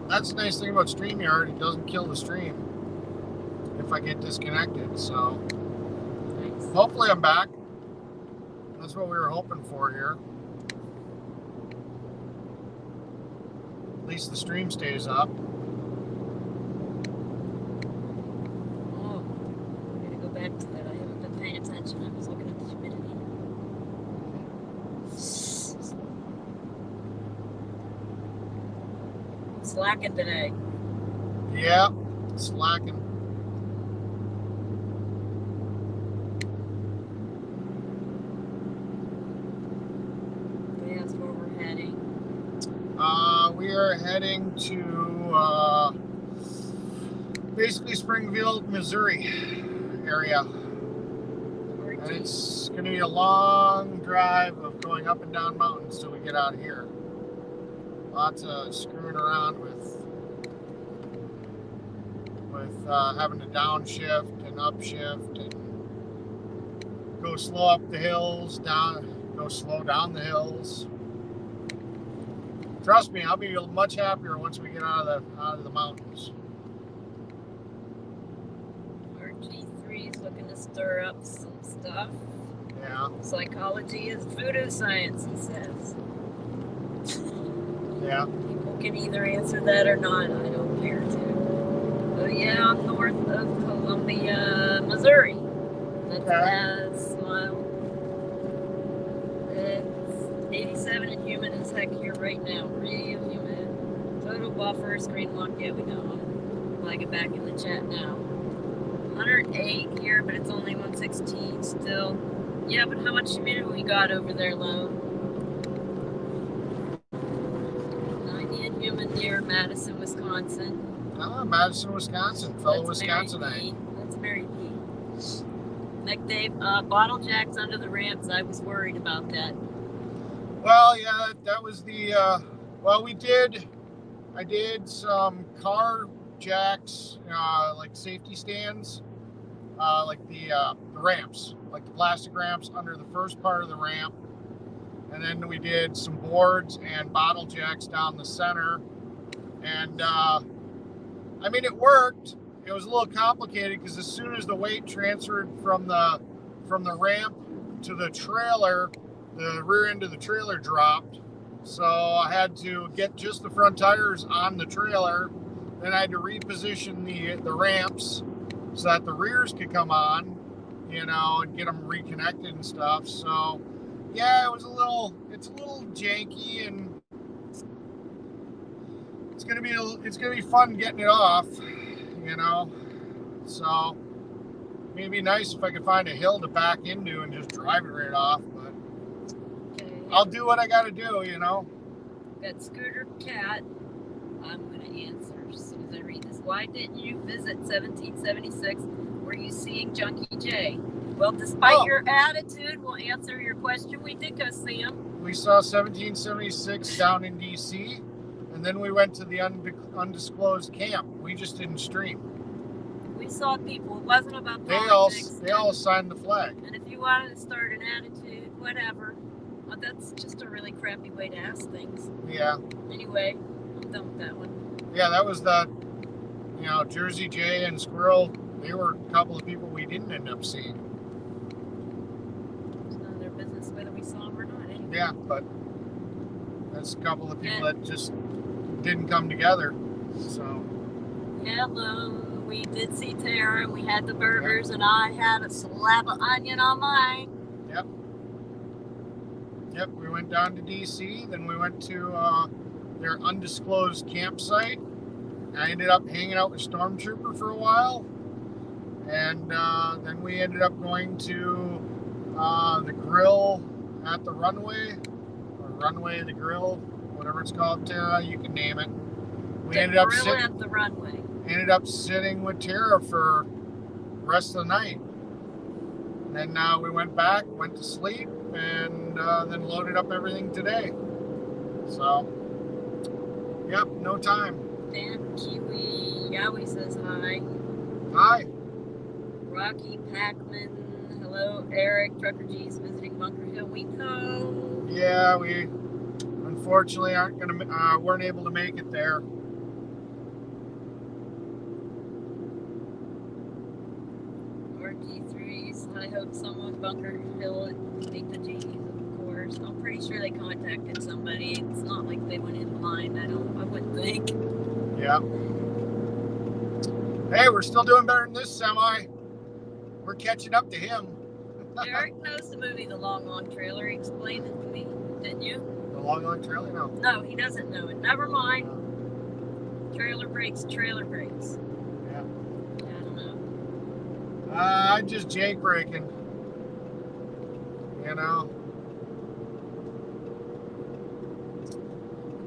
That's the nice thing about StreamYard. It doesn't kill the stream if I get disconnected. So Nice. hopefully I'm back. That's what we were hoping for here. At least the stream stays up. Oh, I'm gonna go back to that. I haven't been paying attention. I was looking at the humidity. Slacking today. Yeah, slacking. They asked where we're heading. We are heading to basically Springfield, Missouri area. And it's going to be a long drive of going up and down mountains till we get out of here. Lots of screwing around with having to downshift and upshift and go slow up the hills, go slow down the hills. Trust me, I'll be much happier once we get out of the mountains. Our G3 is looking to stir up some stuff. Yeah. Psychology is voodoo science, he says. Yeah. People can either answer that or not. I don't care to. So yeah, I'm north of Columbia, Missouri. That's as well. It's 87 and humid as heck here right now. Real humid. Total buffer, screen lock. Yeah, we know. I'm flagging back in the chat now. 108 here, but it's only 116 still. Yeah, but how much humidity we got over there, Lo? 90 and humid near Madison, Wisconsin. Madison, Wisconsin. Fellow Wisconsinite. That's Mary P. Like Dave, bottle jacks under the ramps. I was worried about that. Well, yeah, that was the, I did some car jacks, like safety stands, like the ramps, like the plastic ramps under the first part of the ramp. And then we did some boards and bottle jacks down the center. And, I mean, it worked. It was a little complicated because as soon as the weight transferred from the ramp to the trailer, the rear end of the trailer dropped. So I had to get just the front tires on the trailer. Then I had to reposition the ramps so that the rears could come on, and get them reconnected and stuff. So yeah, it's a little janky, and it's gonna be fun getting it off, So it'd be nice if I could find a hill to back into and just drive it right off, but Okay. I'll do what I gotta do, Got Scooter Cat. I'm gonna answer as soon as I read this. Why didn't you visit 1776? Were you seeing Junkie J? Well, despite your attitude, we'll answer your question. We did go see him. We saw 1776 down in DC, and then we went to the undisclosed camp. We just didn't stream. We saw people. It wasn't about They politics. all signed the flag. And if you wanted to start an attitude, whatever. Well, that's just a really crappy way to ask things. Yeah. Anyway, I'm done with that one. Yeah, that was the, Jersey Jay and Squirrel. They were a couple of people we didn't end up seeing. It's none of their business whether we saw them or not. Anyway. Yeah, but that's a couple of people that just didn't come together. So. Hello. We did see Tara, and we had the burgers, and I had a slab of onion on mine. Yep, we went down to DC, then we went to their undisclosed campsite. I ended up hanging out with Stormtrooper for a while, and then we ended up going to the grill at the runway, or runway the grill, whatever it's called, Tara, you can name it. We ended up sitting at the runway. Ended up sitting with Tara for the rest of the night. And then we went back, went to sleep, and then loaded up everything today. So, yep, no time. Dan Kiwi Yowie says hi. Hi. Rocky Packman, hello. Eric, Trucker G's visiting Bunker Hill. We know. Yeah, unfortunately weren't able to make it there. RG3s. I hope someone Bunker Hill it. Meet the G's, of course. I'm pretty sure they contacted somebody. It's not like they went in blind. I wouldn't think. Yeah. Hey, we're still doing better than this semi. We're catching up to him. Derek knows the movie The Long Long Trailer. He explained it to me, didn't you? The Long Long Trailer? No. No, he doesn't know it. Never mind. Trailer brakes, trailer brakes. Yeah. I don't know. I'm just jake braking. You know.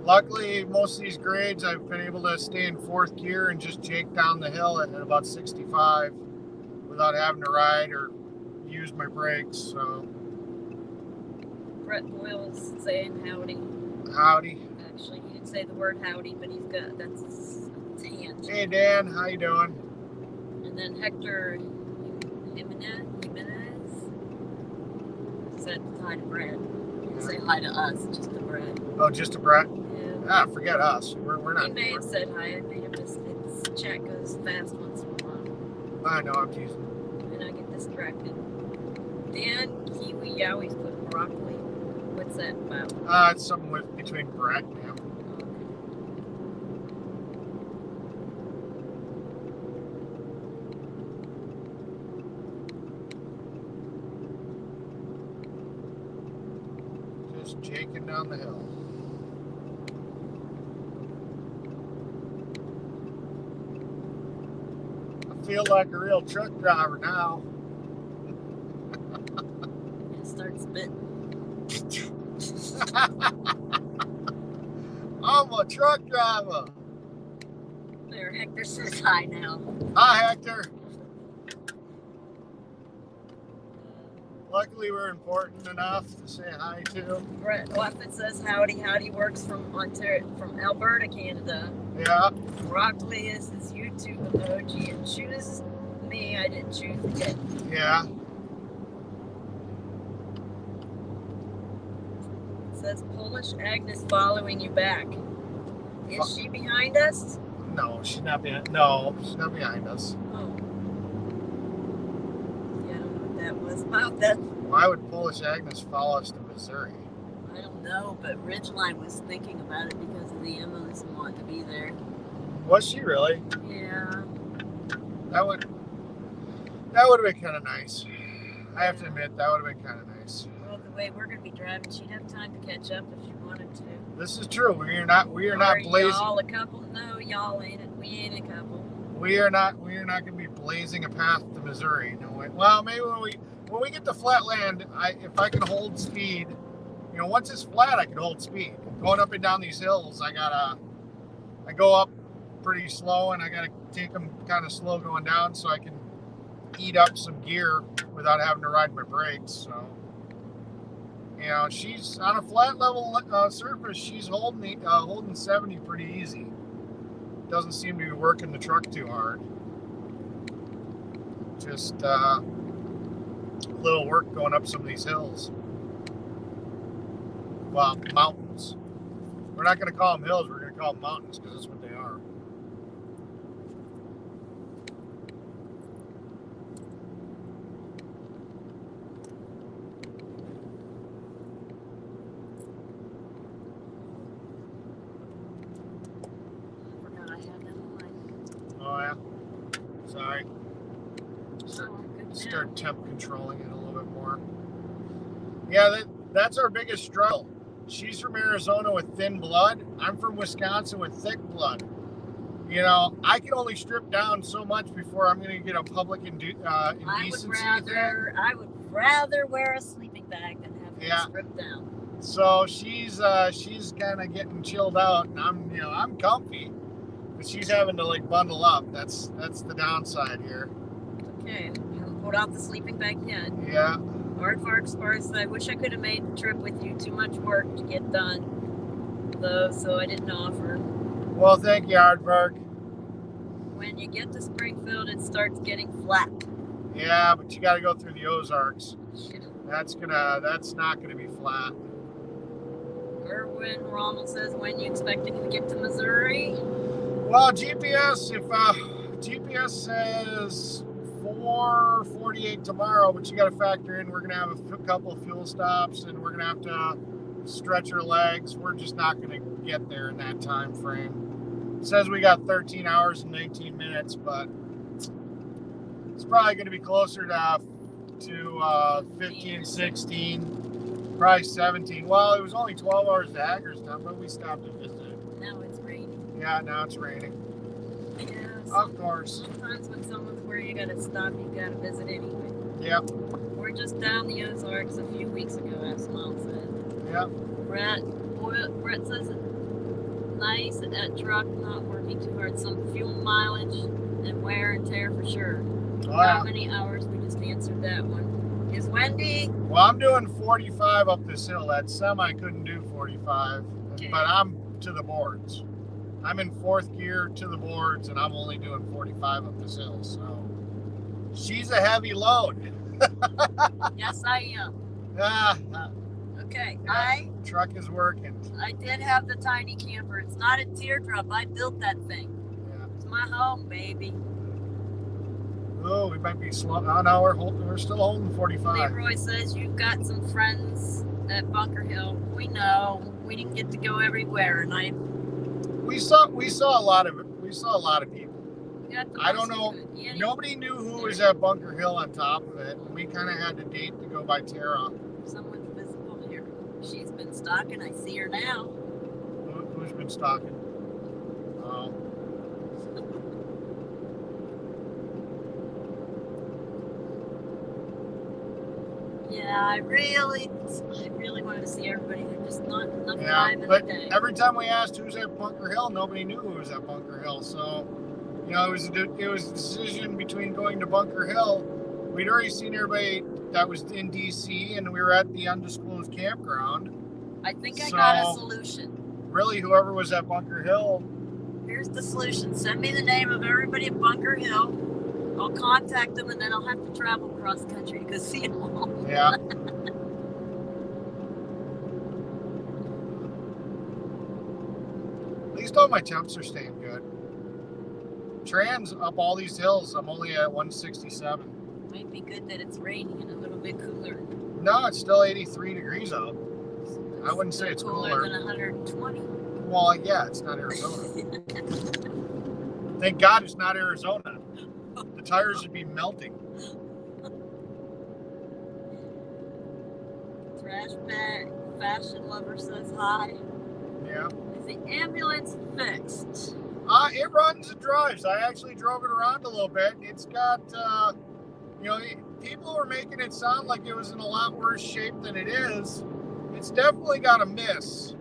Luckily, most of these grades I've been able to stay in fourth gear and just jake down the hill at about 65 without having to ride or use my brakes. So. Brett Boyle's saying howdy. Howdy. Actually, he didn't say the word howdy, but he's got that's his hand. Hey Dan, how you doing? And then Hector Jimenez said hi to Brett. He didn't say hi to us, just to Brett. Oh, just to Brett? Yeah. Ah, forget us. We're not. He may have said hi. I may have just his chat goes fast once in a while. I know, I'm teasing. And I get distracted. Dan Kiwi Yowies put broccoli. What's that about? It's something with between Brett and him. Just jaking down the hill. I feel like a real truck driver now. Start spitting. I'm a truck driver. There, Hector says hi now. Hi, Hector. Luckily, we're important enough to say hi to. Brett Waffet says howdy. Howdy works from Alberta, Canada. Yeah. Broccoli is his YouTube emoji, and choose me. I didn't choose it. Yeah. It says Polish Agnes following you back. Is she behind us? No, she's not behind. No, she's not behind us. Oh. Yeah, I don't know what that was about. That. Why would Polish Agnes follow us to Missouri? I don't know, but Ridgeline was thinking about it because of the Emmons wanting to be there. Was she really? Yeah. That would have been kind of nice. I have to admit, that would have been kind of nice. Well, the way we're going to be driving, she'd have time to catch up if she wanted to. This is true. We are not blazing. Y'all a couple? No, y'all ain't it. We ain't a couple. We are not going to be blazing a path to Missouri. No way. Well, maybe when we get to flat land, if I can hold speed, once it's flat, I can hold speed. Going up and down these hills, I go up pretty slow, and I gotta take them kind of slow going down so I can eat up some gear without having to ride my brakes. So, she's on a flat level surface. She's holding 70 pretty easy. Doesn't seem to be working the truck too hard. Just a little work going up some of these hills. Well, mountains. We're not going to call them hills. We're going to call them mountains because that's what they are. I forgot I had that on. Oh, yeah? Sorry. Good Start temp controlling it a little bit more. Yeah, that's our biggest struggle. She's from Arizona with thin blood. I'm from Wisconsin with thick blood. I can only strip down so much before I'm going to get a public indecency. I would rather wear a sleeping bag than have to strip down. So she's kind of getting chilled out, and I'm comfy, but she's having to bundle up. That's the downside here. Okay, you haven't pulled out the sleeping bag yet. Yeah. Aardvark Spars, I wish I could have made the trip with you. Too much work to get done, though, so I didn't offer. Well, thank you, Aardvark. When you get to Springfield, it starts getting flat. Yeah, but you got to go through the Ozarks. Shit. That's not gonna be flat. Erwin Rommel says, when you expecting to get to Missouri? Well, GPS, if GPS says 4:48 tomorrow, but you got to factor in we're going to have a couple of fuel stops and we're going to have to stretch our legs. We're just not going to get there in that time frame. It says we got 13 hours and 19 minutes, but it's probably going to be closer to 15, 16, probably 17. Well, it was only 12 hours to Hagerstown, but we stopped to visit. Now it's raining. Yeah, now it's raining. Yeah, Of course. sometimes when someone's where you gotta stop, you gotta visit anyway. Yep. We're just down the Ozarks a few weeks ago, as Mom said. Yep. Brett says nice at truck, not working too hard. Some fuel mileage and wear and tear for sure. Oh, How yeah. many hours? We just answered that one. Is Wendy? Well, I'm doing 45 up this hill. That semi couldn't do 45, Okay. but I'm to the boards. I'm in fourth gear to the boards, and I'm only doing 45 up this hill. So she's a heavy load. Yes, I am. Ah, Okay, yeah, truck is working. I did have the tiny camper. It's not a teardrop. I built that thing. Yeah. It's my home, baby. Oh, we might be slow. Oh, no, we're still holding 45. Leroy says you've got some friends at Bunker Hill. We know. We didn't get to go everywhere, and We saw a lot of people. I don't know. Yeah, Nobody knew who was at Bunker Hill on top of it. We kind of had to date to go by Tara. someone's visible here. She's been stalking. I see her now. Who's been stalking? Oh. Yeah, I really wanted to see everybody. There's just not enough Yeah, time in but the day. every time we asked who's at Bunker Hill, nobody knew who was at Bunker Hill. So, you know, it was a decision between going to Bunker Hill. We'd already seen everybody that was in DC, and we were at the undisclosed campground. I think I got a So- solution. Really, whoever was at Bunker Hill, Here's the solution. Send me the name of everybody at Bunker Hill. I'll contact them, and then I'll have to travel cross country to go see them all. yeah. At least all my temps are staying good. Trans up all these hills, I'm only at 167. Might be good that it's raining and a little bit cooler. No, it's still 83 degrees out. I wouldn't say it's cooler cooler. than 120. Well, yeah, it's not Arizona. Thank God it's not Arizona. The tires would be melting. Trash bag fashion lover says hi. Yeah. Is the ambulance fixed? It runs and drives. I actually drove it around a little bit. It's got, people were making it sound like it was in a lot worse shape than it is. It's definitely got a miss.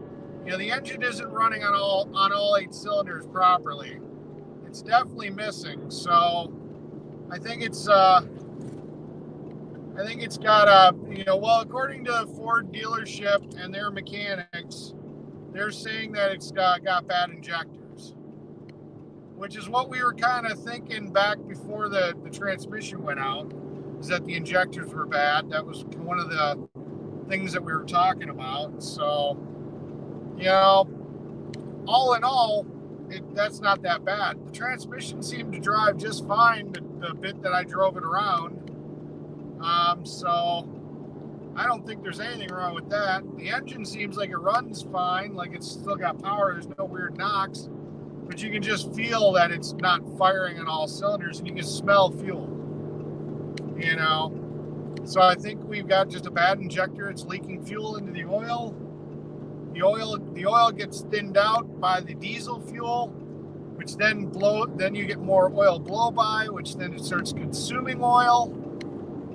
You know, the engine isn't running on all 8 cylinders properly. It's definitely missing. So I think it's got a, well, according to Ford dealership and their mechanics, they're saying that it's got bad injectors, which is what we were kind of thinking back before the transmission went out, is that the injectors were bad. That was one of the things that we were talking about. So, all in all, that's not that bad. The transmission seemed to drive just fine the bit that I drove it around. So I don't think there's anything wrong with that. The engine seems like it runs fine, like it's still got power. There's no weird knocks, but you can just feel that it's not firing on all cylinders, and you can smell fuel. So I think we've got just a bad injector. It's leaking fuel into the oil. The oil gets thinned out by the diesel fuel, which then you get more oil blow by, which then it starts consuming oil.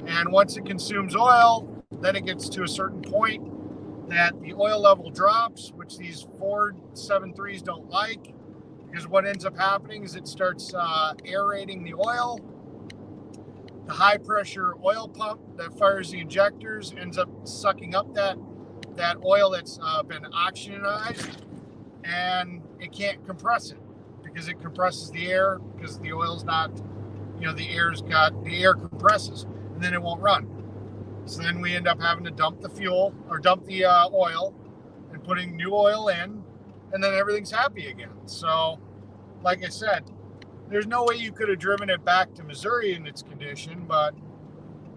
And once it consumes oil, then it gets to a certain point that the oil level drops, which these Ford 7.3s don't like, because what ends up happening is it starts aerating the oil. The high pressure oil pump that fires the injectors ends up sucking up that oil that's been oxygenized, and it can't compress it because it compresses the air, because the oil's not, the air compresses, and then it won't run. So then we end up having to dump the fuel or dump the oil and putting new oil in, and then everything's happy again. So, like I said, there's no way you could have driven it back to Missouri in its condition, but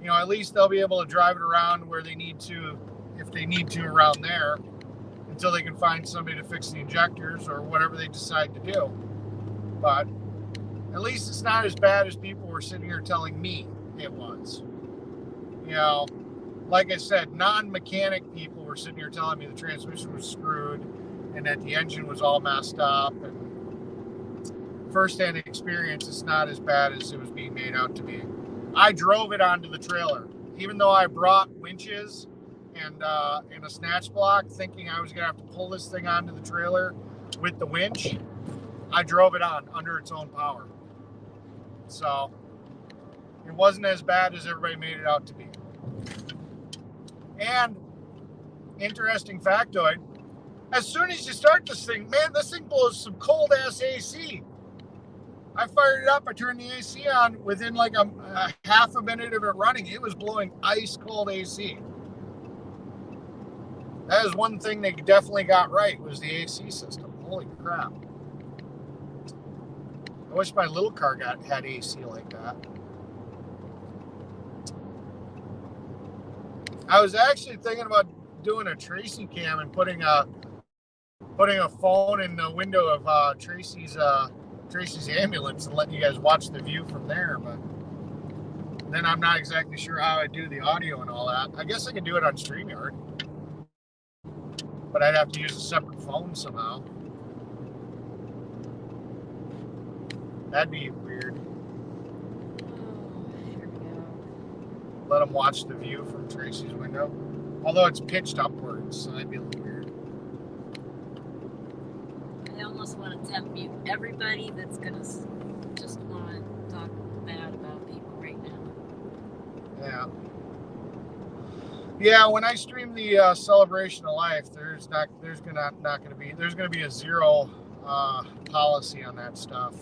you know, at least they'll be able to drive it around where they need to, if they need to, around there, until they can find somebody to fix the injectors or whatever they decide to do. But at least it's not as bad as people were sitting here telling me it was. You know, like I said, non-mechanic people were sitting here telling me the transmission was screwed and that the engine was all messed up. And first-hand experience, it's not as bad as it was being made out to be. I drove it onto the trailer, even though I brought winches and a snatch block, thinking I was gonna have to pull this thing onto the trailer with the winch. I drove it on under its own power. So it wasn't as bad as everybody made it out to be. And interesting factoid, as soon as you start this thing, man, this thing blows some cold ass AC. I fired it up, I turned the AC on, within like a half a minute of it running, it was blowing ice cold AC. That is one thing they definitely got right, was the AC system. Holy crap. I wish my little car had AC like that. I was actually thinking about doing a Tracy cam and putting a phone in the window of Tracy's ambulance and letting you guys watch the view from there, but then I'm not exactly sure how I do the audio and all that. I guess I could do it on StreamYard, but I'd have to use a separate phone somehow. That'd be weird. Oh, here we go. Let them watch the view from Tracy's window. Although it's pitched upwards, so that'd be a little weird. I almost want to temp mute everybody that's gonna just want to talk bad about people right now. Yeah. Yeah, when I stream the celebration of life, there's gonna be a zero policy on that stuff.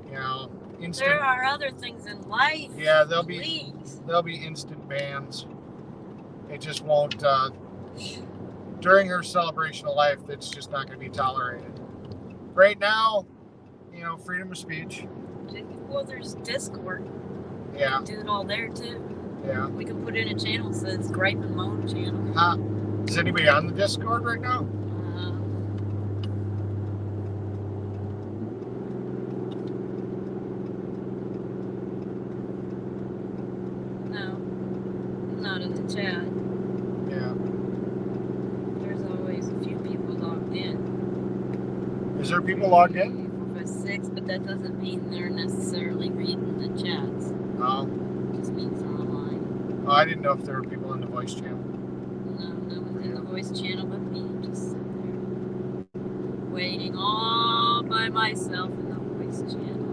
You know, instant. There are other things in life. Yeah, there'll please. be instant bans. It just won't. During her celebration of life, it's just not going to be tolerated. Right now, you know, freedom of speech. Well, there's Discord. Yeah. We can do it all there too. Yeah. We can put in a channel that says Gripe and Moan channel. Is anybody on the Discord right now? No. Not in the chat. Yeah. There's always a few people logged in. Is there people logged in? 4, 5, 6, but that doesn't mean they're necessarily reading the chats. Oh. It just means they're online. Oh, I didn't know if there were people in the voice channel. No one's in the voice channel but me. I'm just sitting there waiting all by myself in the voice channel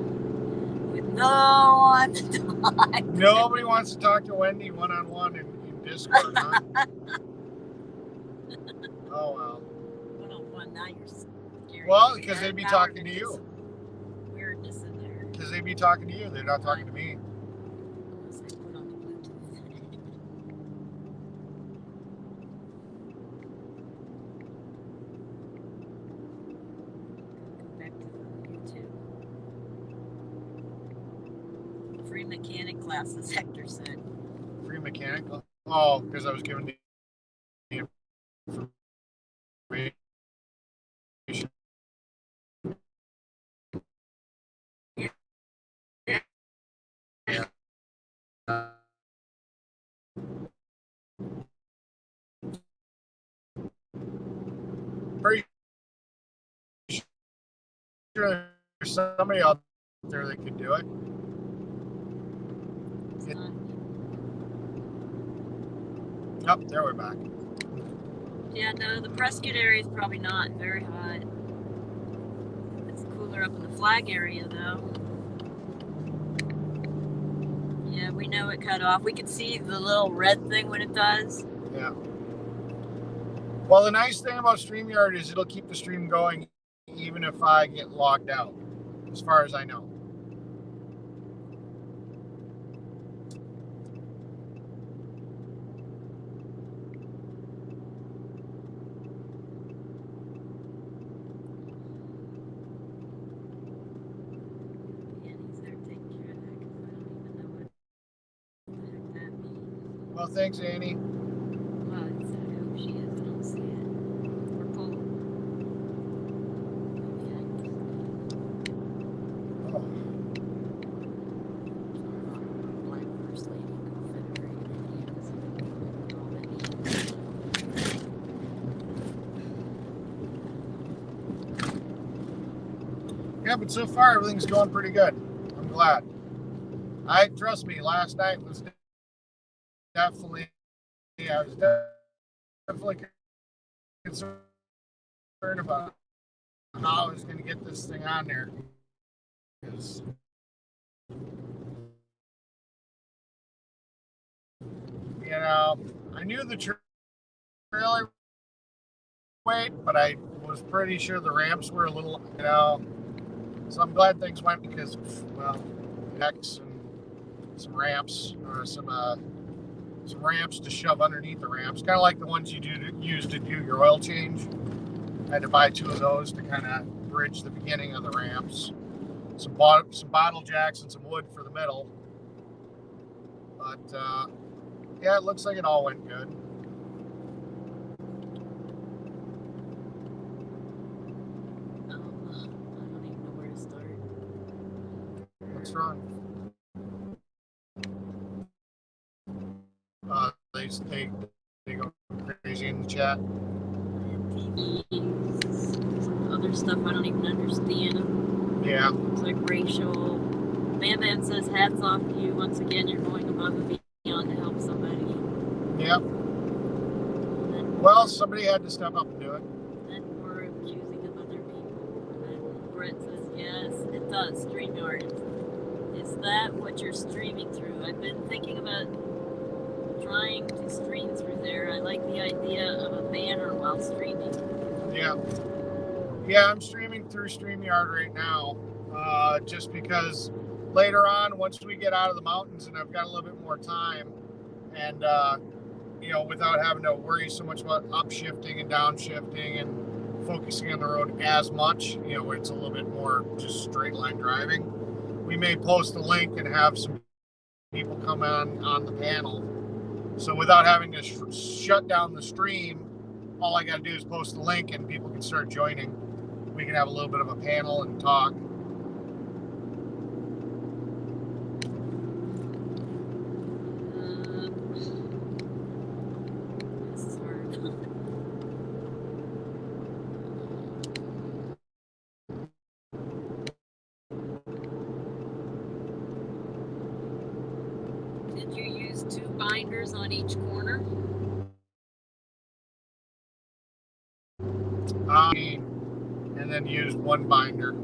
with no one to talk. Nobody wants to talk to Wendy one-on-one in Discord, huh? Oh, well. One-on-one, now you're scaring Well, me. because they'd be Now talking we're to you. gonna get some weirdness in there. Because they'd be talking to you. They're not talking to me. Unless I put on the Bluetooth. Go back to YouTube. Free mechanic classes, Hector said. Free mechanical? Oh, because I was given the information. Yeah. Pretty sure there's somebody out there that could do it. It's not. Oh, there we're back. Yeah, no, the Prescott area is probably not very hot. It's cooler up in the Flag area, though. Yeah, we know it cut off. We can see the little red thing when it does. Yeah. Well, the nice thing about StreamYard is it'll keep the stream going even if I get logged out, as far as I know. Well, thanks, Annie. Well, I hope she is. I don't see it. We're full. Oh. Black First Lady, Confederate Indians, all that Yeah, but so far everything's going pretty good. I'm glad. Trust me, last night was definitely, I was definitely concerned about how I was going to get this thing on there. Because, you know, I knew the trailer weight, but I was pretty sure the ramps were a little, you know. So I'm glad things went because, well, decks and some ramps, or some ramps to shove underneath the ramps, kind of like the ones you use to do your oil change. I had to buy 2 of those to kind of bridge the beginning of the ramps. Some bottle jacks and some wood for the middle. But yeah, it looks like it all went good. I don't even know where to start. What's wrong? They go crazy in the chat. TV, some other stuff I don't even understand. Yeah. It's like racial. Man says, hats off to you. Once again, you're going above and beyond to help somebody. Yep. Well, somebody had to step up and do it. And we're accusing of other people. And then Brett says, yes, it does. StreamYard. Is that what you're streaming through? I've been thinking about trying to stream through there. I like the idea of a banner while streaming. Yeah. Yeah, I'm streaming through StreamYard right now. Just because later on, once we get out of the mountains and I've got a little bit more time, and you know, without having to worry so much about upshifting and downshifting and focusing on the road as much, you know, where it's a little bit more just straight line driving, we may post a link and have some people come on the panel. So without having to shut down the stream, all I got to do is post the link and people can start joining. We can have a little bit of a panel and talk. This is hard. Did you use 2 binders on each corner? And then use 1 binder.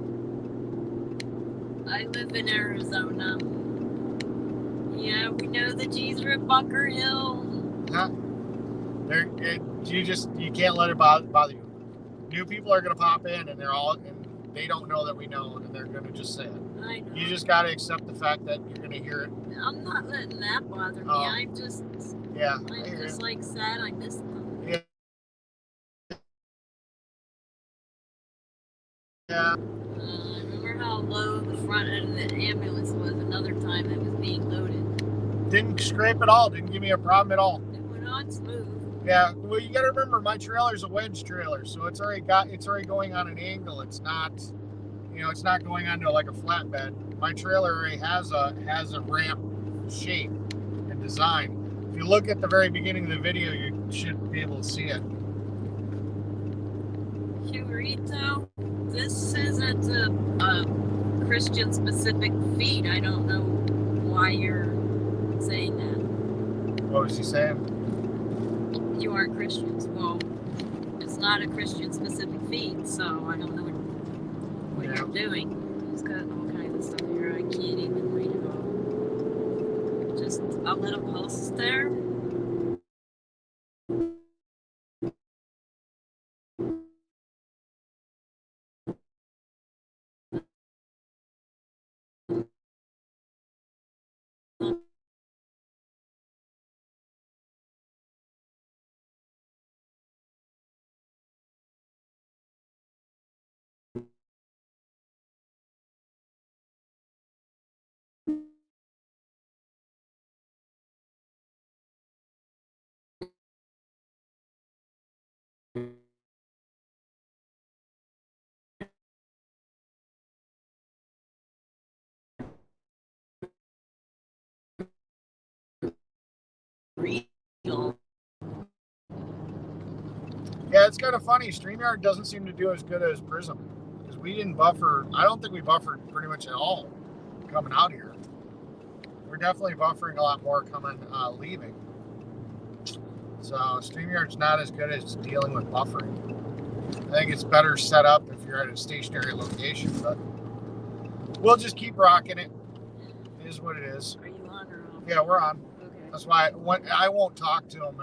I live in Arizona. Yeah, we know the G's are at Bunker Hill. Huh? You can't let it bother you. New people are gonna pop in and they don't know that we know, and they're gonna just say it. I know. You just gotta accept the fact that you're gonna hear it. I'm not letting that bother me. I'm just like sad I missed them. Yeah. Yeah. Remember how low the front end of the ambulance was another time it was being loaded? Didn't scrape at all. Didn't give me a problem at all. It went on smooth. Yeah. Well, you got to remember, my trailer's a wedge trailer, so it's already going on an angle. It's not, it's not going onto like a flatbed. My trailer already has a ramp shape and design. If you look at the very beginning of the video, you should be able to see it. Huerito, this isn't a Christian-specific feed. I don't know why you're saying that. What was he saying? You aren't Christians. Well, it's not a Christian-specific feed, so I don't know what you're doing. It's got all kinds of stuff here. I can't even read it all. Just a little post there. real. Yeah, it's kind of funny. StreamYard doesn't seem to do as good as Prism. Because we didn't buffer. I don't think we buffered pretty much at all coming out here. We're definitely buffering a lot more coming leaving. So StreamYard's not as good as dealing with buffering. I think it's better set up if you're at a stationary location, but we'll just keep rocking it. It is what it is. Are you on or off? Yeah, we're on. Okay. That's why I won't talk to them.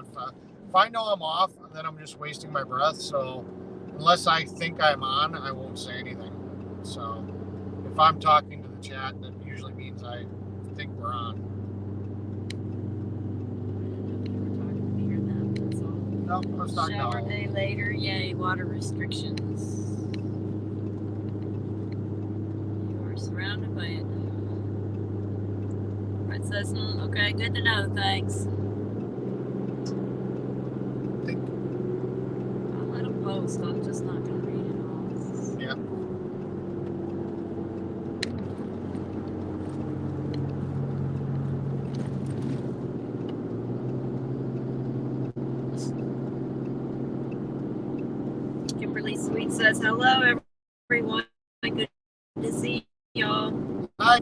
If I know I'm off, then I'm just wasting my breath. So unless I think I'm on, I won't say anything. So if I'm talking to the chat, that usually means I think we're on. No, I was talking Shower to day later, yay, water restrictions. You are surrounded by it. Brett says, okay, good to know, thanks. I'll let him post, I'm just not going to read it all. Yeah. Kimberly Sweet says, hello, everyone. Good to see y'all. Hi.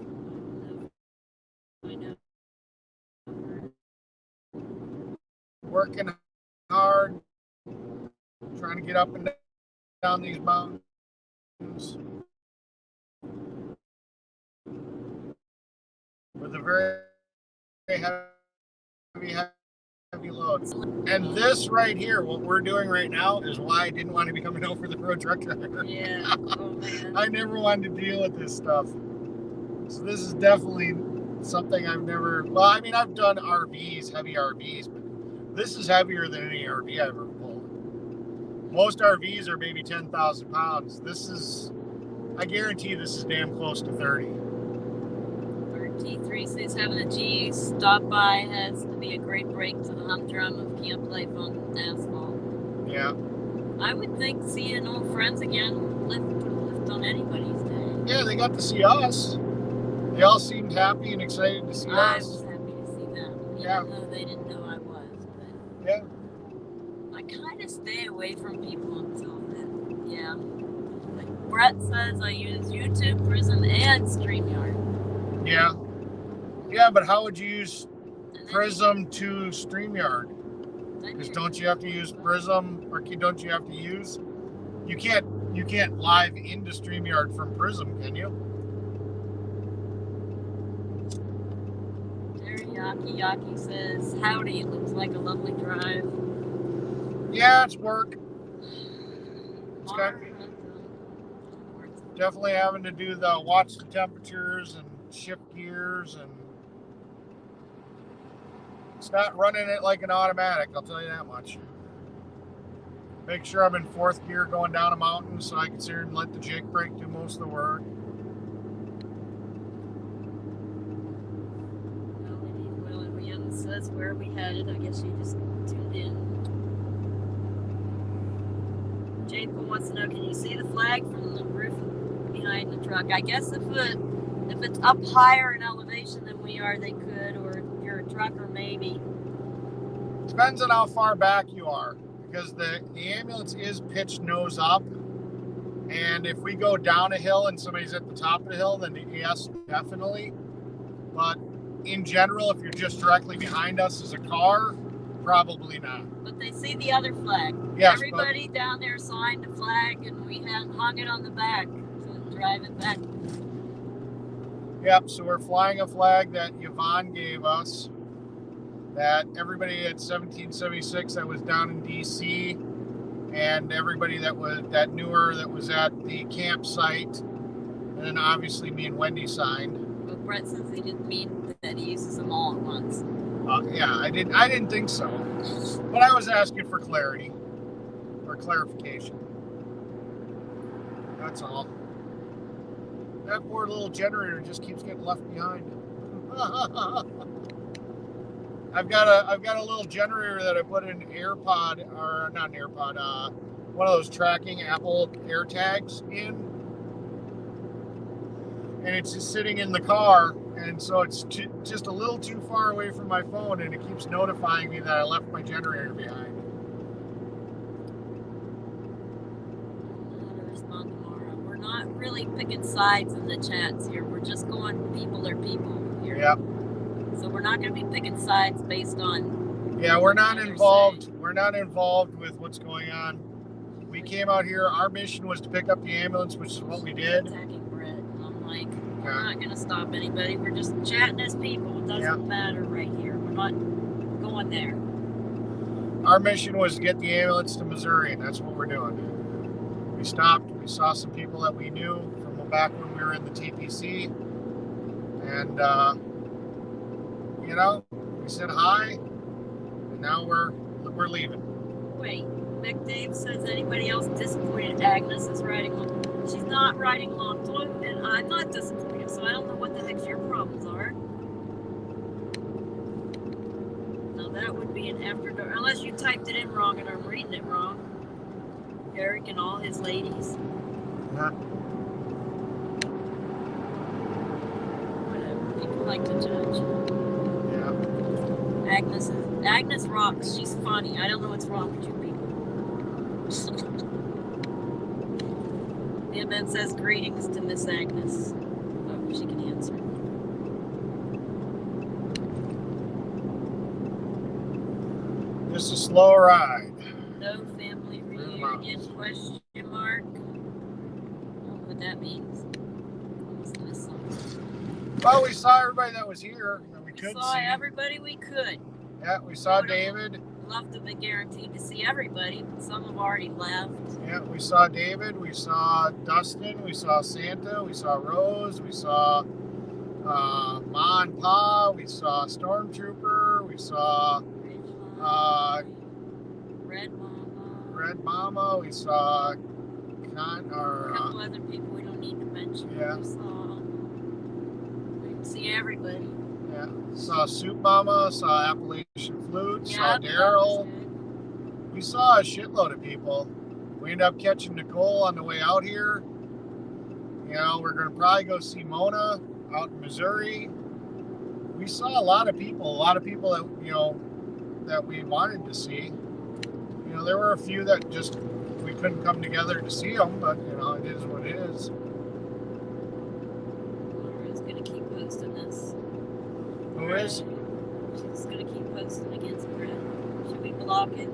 I know. Working hard, trying to get up and down these mountains. With a very heavy load. And this right here, what we're doing right now, is why I didn't want to be coming over the road truck driver. Yeah. Oh, man. I never wanted to deal with this stuff. So this is definitely something I've never, well, I mean, I've done RVs, heavy RVs, but this is heavier than any RV I've ever pulled. Most RVs are maybe 10,000 pounds. This is, I guarantee this is damn close to 30. T3 says having a G stop by has to be a great break to the humdrum of camp life on asphalt. Yeah. I would think seeing old friends again lift on anybody's day. Yeah, they got to see us. They all seemed happy and excited to see I us. was happy to see them, Yeah. even though they didn't know I was. But Yeah. I kind of stay away from people until then. Yeah. Like Brett says, I use YouTube, Prism, and StreamYard. Yeah. Yeah, but how would you use Prism to StreamYard? Because don't you have to use Prism, or don't you have to use? You can't live into StreamYard from Prism, can you? Yaki says, howdy, it looks like a lovely drive. Yeah, it's work. It's got, definitely having to do the watch the temperatures and shift gears, and it's not running it like an automatic, I'll tell you that much. Make sure I'm in fourth gear going down a mountain so I can sit here and let the Jake brake do most of the work. Says where we headed. I guess you just tuned in. Jade wants to know, can you see the flag from the roof behind the truck? I guess if it's up higher in elevation than we are, they could, or if you're a trucker, maybe. Depends on how far back you are, because the ambulance is pitched nose up, and if we go down a hill and somebody's at the top of the hill, then yes, definitely. But in general, if you're just directly behind us as a car, probably not. But they see the other flag. Yes, everybody down there signed the flag, and we hung it on the back to drive it back. Yep, so we're flying a flag that Yvonne gave us, that everybody at 1776 that was down in DC, and everybody that knew her that was at the campsite, and then obviously me and Wendy signed. But Brett says he didn't mean that he uses them all at once. Yeah, I didn't think so. But I was asking for clarity, or clarification. That's all. That poor little generator just keeps getting left behind. I've got a little generator that I put in AirPod, or not an AirPod, one of those tracking Apple AirTags in. And it's just sitting in the car, and so it's just a little too far away from my phone, and it keeps notifying me that I left my generator behind. I'll respond tomorrow. We're not really picking sides in the chats here. We're just going people are people here. Yep. So we're not going to be picking sides based on. Yeah, we're not involved. We're not involved with what's going on. We came out here. Our mission was to pick up the ambulance, which is what we did. Attacking Brett. And I'm like, we're not going to stop anybody. We're just chatting as people. It doesn't matter right here. We're not going there. Our mission was to get the ambulance to Missouri, and that's what we're doing. We stopped. We saw some people that we knew from back when we were in the TPC, and you know, we said hi, and now we're leaving. Wait, Mick Dave says anybody else disappointed Agnes is riding along? She's not riding along, and I'm not disappointed, so I don't know what the heck your problems are. Now that would be an after dark, unless you typed it in wrong and I'm reading it wrong. Eric and all his ladies. Yeah. Whatever, people like to judge. Yeah. Agnes rocks. She's funny. I don't know what's wrong with you people. The event says greetings to Miss Agnes. Oh, she can answer. Just a slow ride. No family reunion, question mark. I don't know what that means. What's this song? Well, we saw everybody that was here, and we could saw see. everybody we could. Yeah, we saw David. Love to be guaranteed to see everybody, but some have already left. Yeah, we saw David. We saw Dustin. We saw Santa. We saw Rose. We saw Ma and Pa. We saw Stormtrooper. We saw Red Mama. We saw a couple other people we don't need to mention. Yeah. We can see everybody. Yeah. Saw Soup Mama. Saw Appalachian Flute. Yeah, saw Daryl. We saw a shitload of people. We ended up catching Nicole on the way out here. You know, we're going to probably go see Mona out in Missouri. We saw a lot of people that, you know, that we wanted to see. You know, there were a few that just, we couldn't come together to see them, but, you know, it is what it is. Laura's going to keep posting this. Who is? She's going to keep posting against Brett. Should we block it?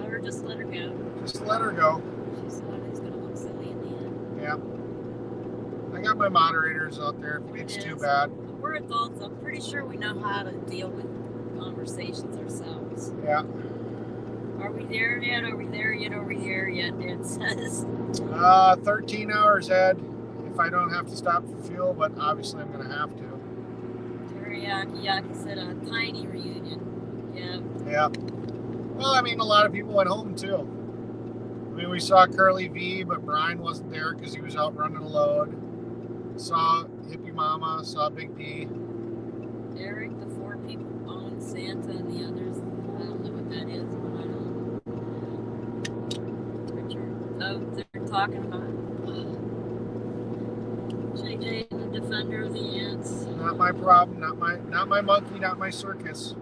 Or just let her go. Just let her go. She's the one who's going to look silly in the end. Yeah. I got my moderators out there if it's too bad. We're adults. I'm pretty sure we know how to deal with conversations ourselves. Yeah. Are we there yet? Are we there yet? Are we there yet? It says. 13 hours, Ed. If I don't have to stop for fuel, but obviously I'm going to have to. Teriyaki said a tiny reunion. Yeah. Yeah. Well, I mean, a lot of people went home too. I mean, we saw Curly V, but Brian wasn't there because he was out running a load. Saw Hippie Mama, saw Big D. Eric, the 4 people own Santa and the others. I don't know what that is, but I don't. Richard. Oh, they're talking about JJ, the defender of the ants. Not my problem. Not my monkey. Not my circus.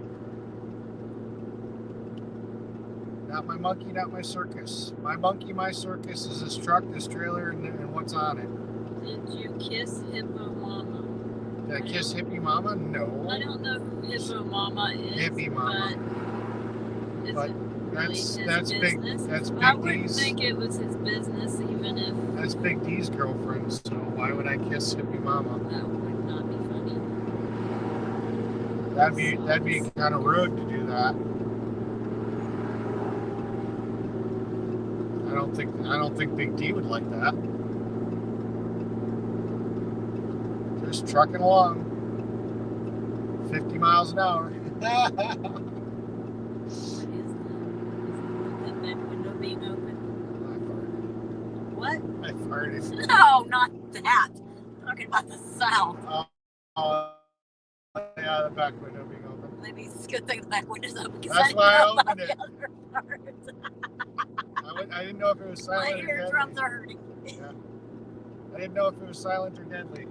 Not my monkey, not my circus. My monkey, my circus is this truck, this trailer, and what's on it. Did you kiss Hippo Mama? Did I kiss Hippie Mama? No. I don't know who Hippo Mama is. Hippie Mama. But is it really his that's business? That's Big I wouldn't D's. think it was his business, even if. That's Big D's girlfriend. So why would I kiss Hippie Mama? That would not be funny. That'd be kind of rude to do that. I don't think Big D would like that. Just trucking along. 50 miles an hour. What is that back window being open? What? I farted. No, not that. I'm talking about the sound. Yeah, the back window being open. Maybe it's a good thing the back window's open. That's why I opened it. I didn't know if it was silent My or deadly. eardrums are hurting. Yeah. I didn't know if it was silent or deadly.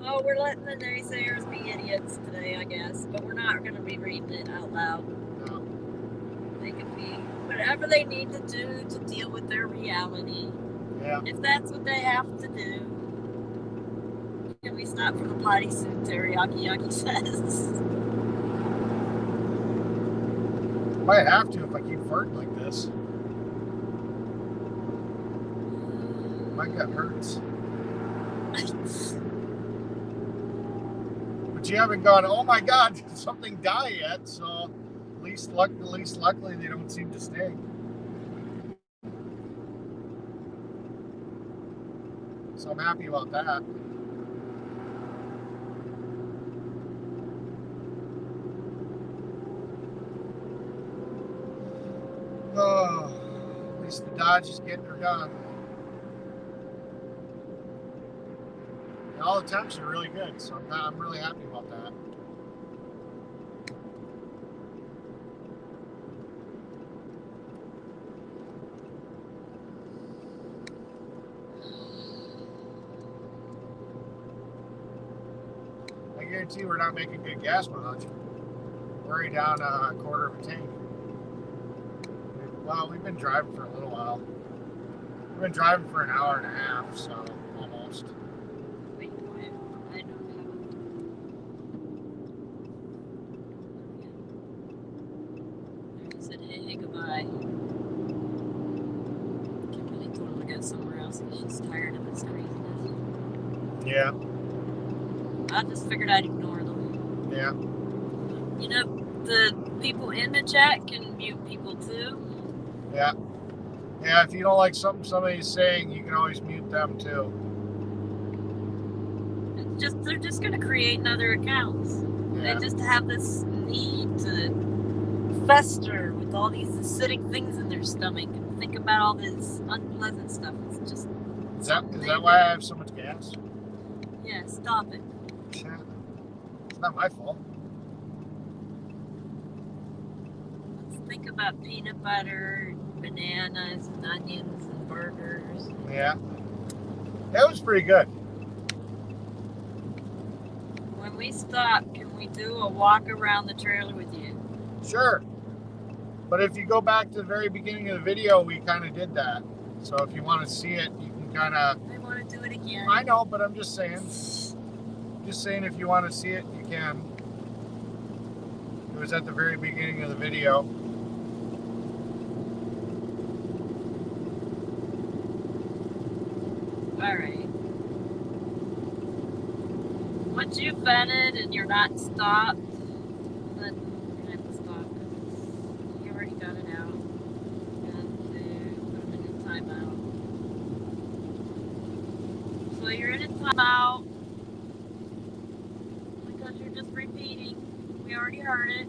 Well, we're letting the naysayers be idiots today, I guess, but we're not going to be reading it out loud. No. They can be whatever they need to do to deal with their reality. Yeah. If that's what they have to do. Can we stop for the potty soon, Teriyaki says. Might have to if I keep farting like this. My gut hurts. But you haven't gone, oh my God, did something die yet? So at least luckily they don't seem to sting. So I'm happy about that. Oh, at least the Dodge is getting her done. And all the temps are really good, so I'm really happy about that. I guarantee we're not making good gas mileage. We're already down a quarter of a tank. Well, we've been driving for a little while. We've been driving for an hour and a half, so almost. Wait, I don't have it. He said, hey, goodbye. Kimberly told him to go somewhere else because she's tired of this craziness. Yeah. I just figured I'd ignore them. Yeah. You know, the people in the chat can mute people too. Yeah. Yeah, if you don't like something somebody's saying, you can always mute them too. They're just gonna create another accounts. Yeah. They just have this need to fester with all these acidic things in their stomach and think about all this unpleasant stuff. It's just Is that why I have so much gas? yeah, stop it. Yeah. It's not my fault. Let's think about peanut butter, bananas, and onions and burgers. Yeah. That was pretty good. When we stop, can we do a walk around the trailer with you? Sure. But if you go back to the very beginning of the video, we kind of did that. So if you want to see it, you can kind of... I want to do it again. I know, but I'm just saying. Just saying if you want to see it, you can. It was at the very beginning of the video. Alright. Once you've vetted and you're not stopped, then you're going to have to stop because you already got it out. And to put them in timeout. So you're in a timeout because you're just repeating. We already heard it.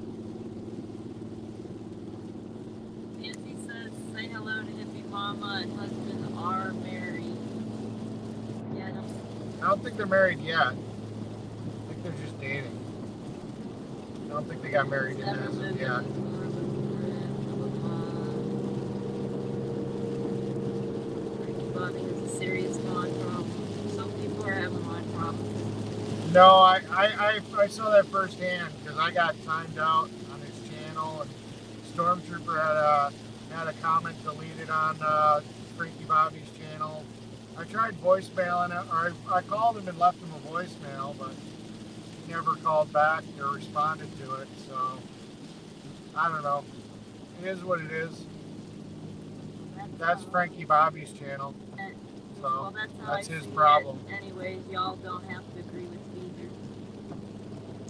Nancy says, say hello to Hippie Mama and husband are married. Yeah, I don't think they're married yet. I think they're just dating. I don't think they got married in as of yet. Bobby has a serious mind problem. Some people are having mind problems. No, I saw that firsthand because I got timed out on his channel, and Stormtrooper had a comment deleted on Frankie Bobby's channel. I tried voicemailing it, or I called him and left him a voicemail, but he never called back or responded to it. So I don't know. It is what it is. That's Frankie Bobby's channel. So well, that's his problem. Anyways, y'all don't have to agree with me either.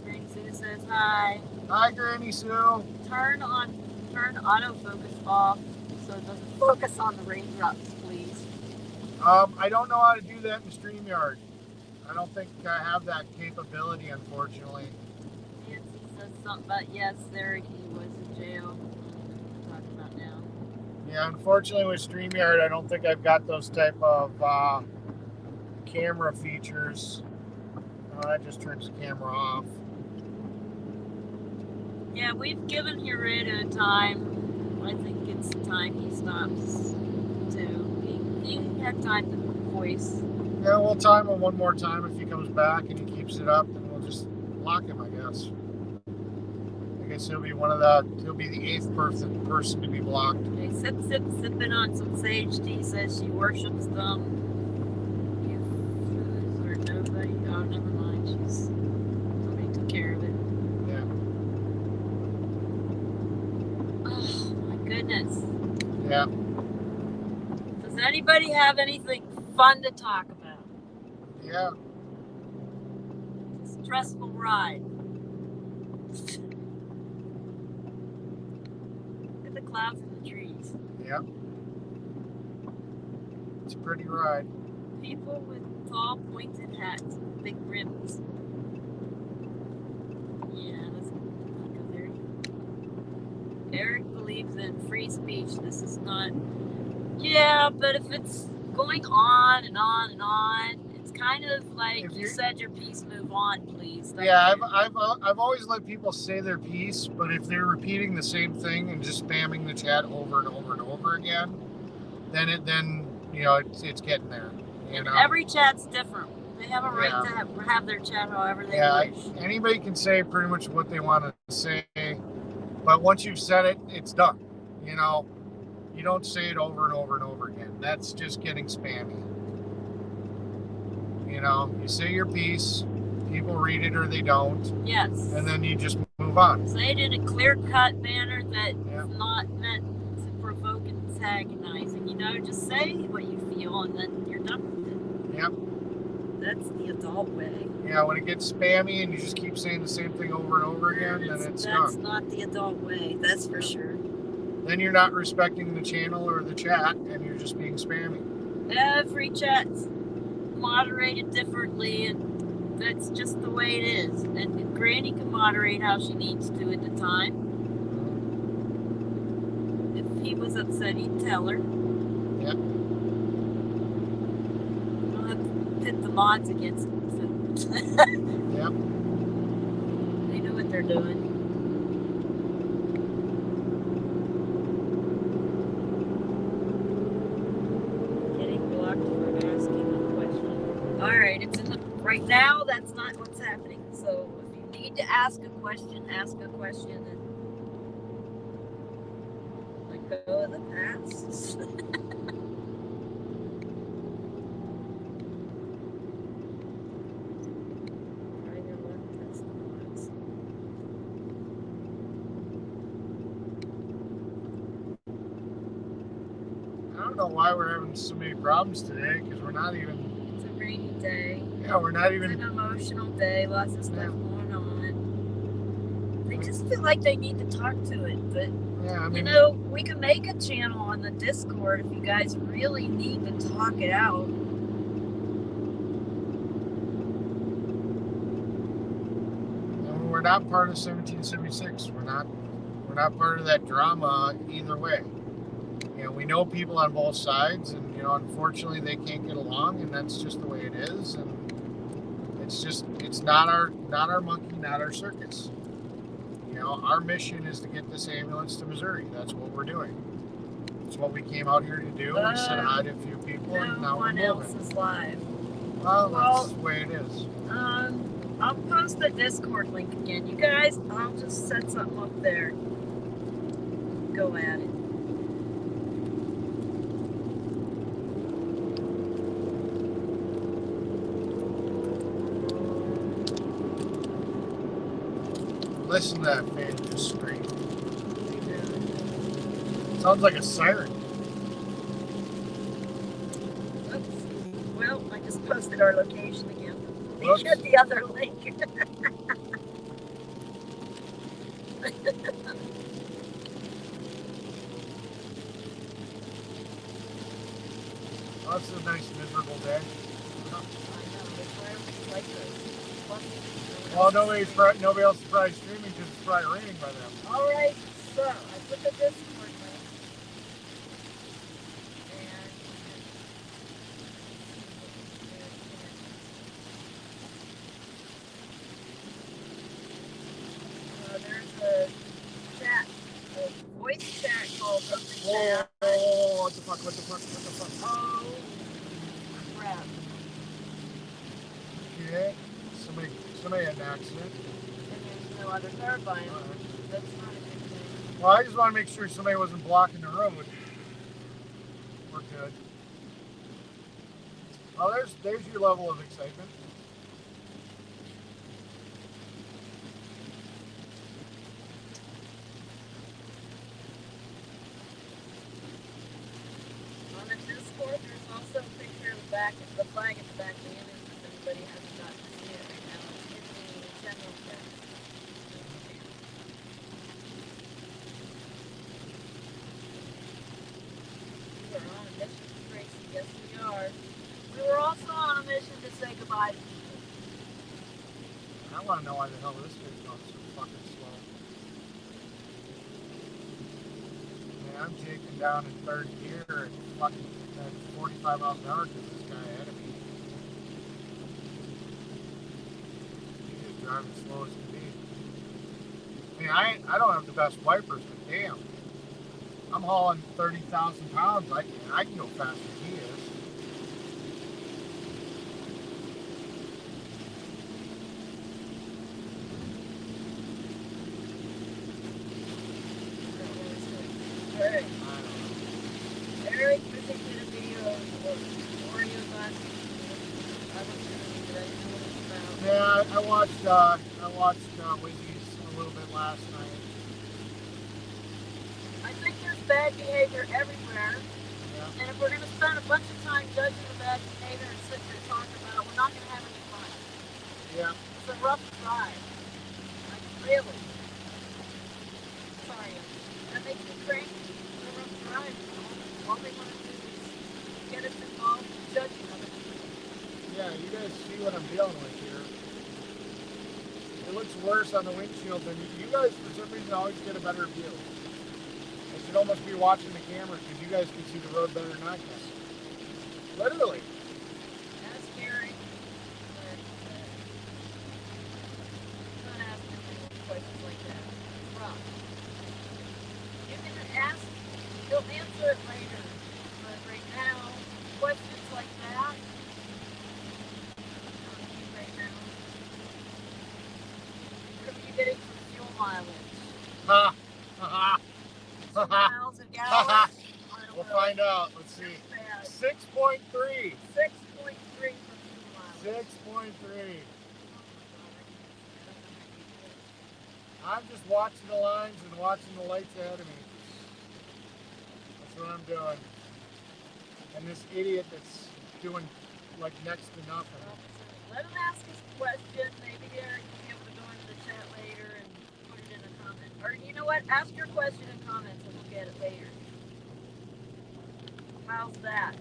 Granny Sue says hi. Hi, Granny Sue. Turn autofocus off so it doesn't focus on the raindrops, please. I don't know how to do that in StreamYard. I don't think I have that capability, unfortunately. Nancy says something about, yes, Eric, he was in jail. What we're talking about now. Yeah, unfortunately with StreamYard, I don't think I've got those type of camera features. That just turns the camera off. Yeah, we've given Heredo time. I think it's time he stops too. He had time to voice. Yeah, we'll time him one more time. If he comes back and he keeps it up, then we'll just block him, I guess. I guess he'll be he'll be the 8th person to be blocked. Okay, sipping on some sage tea, says she worships them. Or nobody. Oh, never mind. Somebody took care of it. Yeah. Oh, my goodness. Yeah. Does anybody have anything fun to talk about? Yeah. Stressful ride. Look at the clouds and the trees. Yep. It's a pretty ride. People with tall pointed hats with big rims. Yeah, let's go there. Eric believes in free speech. This is not. Yeah, but if it's going on and on and on, it's kind of like If you you- said your piece, move on, please. Thank Yeah, you. I've always let people say their piece, but if they're repeating the same thing and just spamming the chat over and over and over again, then you know it's getting there. You know. Every chat's different. They have a right Yeah. to have their chat however they Yeah, wish. anybody can say pretty much what they want to say, but once you've said it, it's done. You know, you don't say it over and over and over again. That's just getting spammy. You know, you say your piece, people read it or they don't, Yes. and then you just move on. Say it in a clear-cut manner that's Yeah. not meant to provoke antagonizing. You know, just say what you feel and then you're done with it. Yep. That's the adult way. Yeah, when it gets spammy and you just keep saying the same thing over and over again, then it's That's done. not the adult way, that's for sure. Then you're not respecting the channel or the chat, and you're just being spammy. Every chat's moderated differently, and that's just the way it is. And Granny can moderate how she needs to at the time. If he was upset, he'd tell her. Yep. You don't have to pit the mods against him. So. Yep. They know what they're doing. Getting blocked for asking a question. Alright, it's in the right now that's not what's happening. So if you need to ask a question and let go of the past. I don't know why we're having so many problems today, because we're not even. It's a rainy day. Yeah, we're not It's even. an emotional day, lots of stuff going on. They just feel like they need to talk to it, but Yeah, I mean. you know, we can make a channel on the Discord if you guys really need to talk it out. We're not part of 1776. We're not part of that drama either way. You know, we know people on both sides, and you know, unfortunately, they can't get along, and that's just the way it is. And it's not our monkey, not our circus. You know, our mission is to get this ambulance to Missouri. That's what we're doing. It's what we came out here to do. We said hi to a few people, and No now we're one else moving. is live. Well, that's the way it is. I'll post the Discord link again. You guys, I'll just set something up there. Go at it. Listen to that fan just scream. Sounds like a siren. Oops. Well, I just posted our location again. Whoops. Get the other link. Oh, it's a nice, miserable day. Well, nobody else is probably streaming because it's probably raining by then. Alright, so I put the Discord link. And there's a chat, a voice chat called Open Chat. Whoa, what the fuck? Oh, crap. Okay. Somebody had an accident. And there's no other car by him. That's not a good thing. Well, I just want to make sure somebody wasn't blocking the road. We're good. Well, there's your level of excitement. On the Discord, there's also a picture of the flag at the back of the image if anybody hasn't gotten to see it right now. It's in the general text. We are on a mission, Tracy. Yes, we are. We were also on a mission to say goodbye to people. I want to know why the hell this thing's going so fucking slow. Man, I'm taking down in third gear at fucking at 45 miles an hour because this guy ahead of me. He's just driving as slow as can be. I mean, I don't have the best wipers, but damn. I'm hauling 30,000 pounds. I can go faster than he is. Alright. Eric, I think did a video of Oreos last week. I was going to read it. Yeah, I watched Wiggy's a little bit last night. I think there's bad behavior everywhere. Yeah. And if we're going to spend a bunch of time judging the bad behavior and sitting there talking about it, we're not going to have any fun. Yeah. It's a rough drive. Like, really. Sorry. That makes me crazy. It's a rough drive. All they want to do is get us involved in judging other people. Yeah, you guys see what I'm dealing with here. It looks worse on the windshield than you guys, for some reason, always get a better view. I should almost be watching the camera because you guys can see the road better than I can. Literally. That's scary. But, not asking questions like that. It's rough. You can ask, you'll answer it later. But right now, questions like that, right now. What are you getting for fuel mileage? Ha! Ha ha! 2 miles a gallon? We'll find out. Let's see. 6.3. 6.3 for fuel mileage. 6.3. I'm just watching the lines and watching the lights ahead of me. That's what I'm doing. And this idiot that's doing like next to nothing. Let him ask his question. Maybe Eric will be able to go into the chat later and put it in a comment. Or you know what? Ask your question in comments and we'll get it later. How's that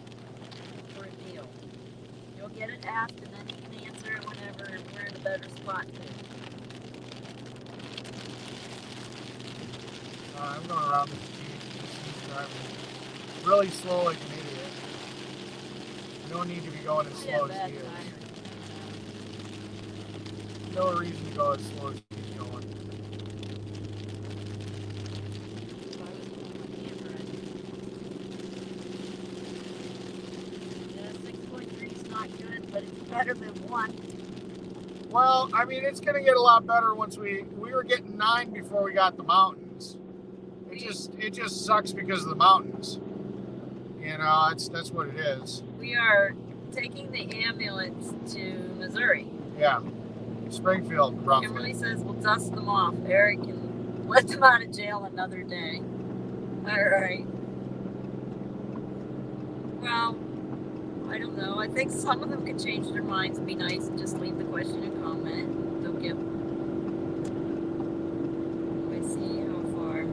for a deal? You'll get it asked and then you can answer it whenever we're in a better spot to. I'm going around this Jeep. He's driving really slow like an idiot. No need to be going as slow as he is. No reason to go as slow as he's going. Yeah, 6.3 is not good, but it's better than 1. Well, I mean, it's going to get a lot better once we were getting 9 before we got the mountains. It just sucks because of the mountains. You know, that's what it is. We are taking the ambulance to Missouri. Yeah. Springfield, roughly. Kimberly says we'll dust them off. Eric can let them out of jail another day. Alright. Well, I don't know. I think some of them could change their minds and be nice and just leave the question and comment. They'll give. Let's see how far.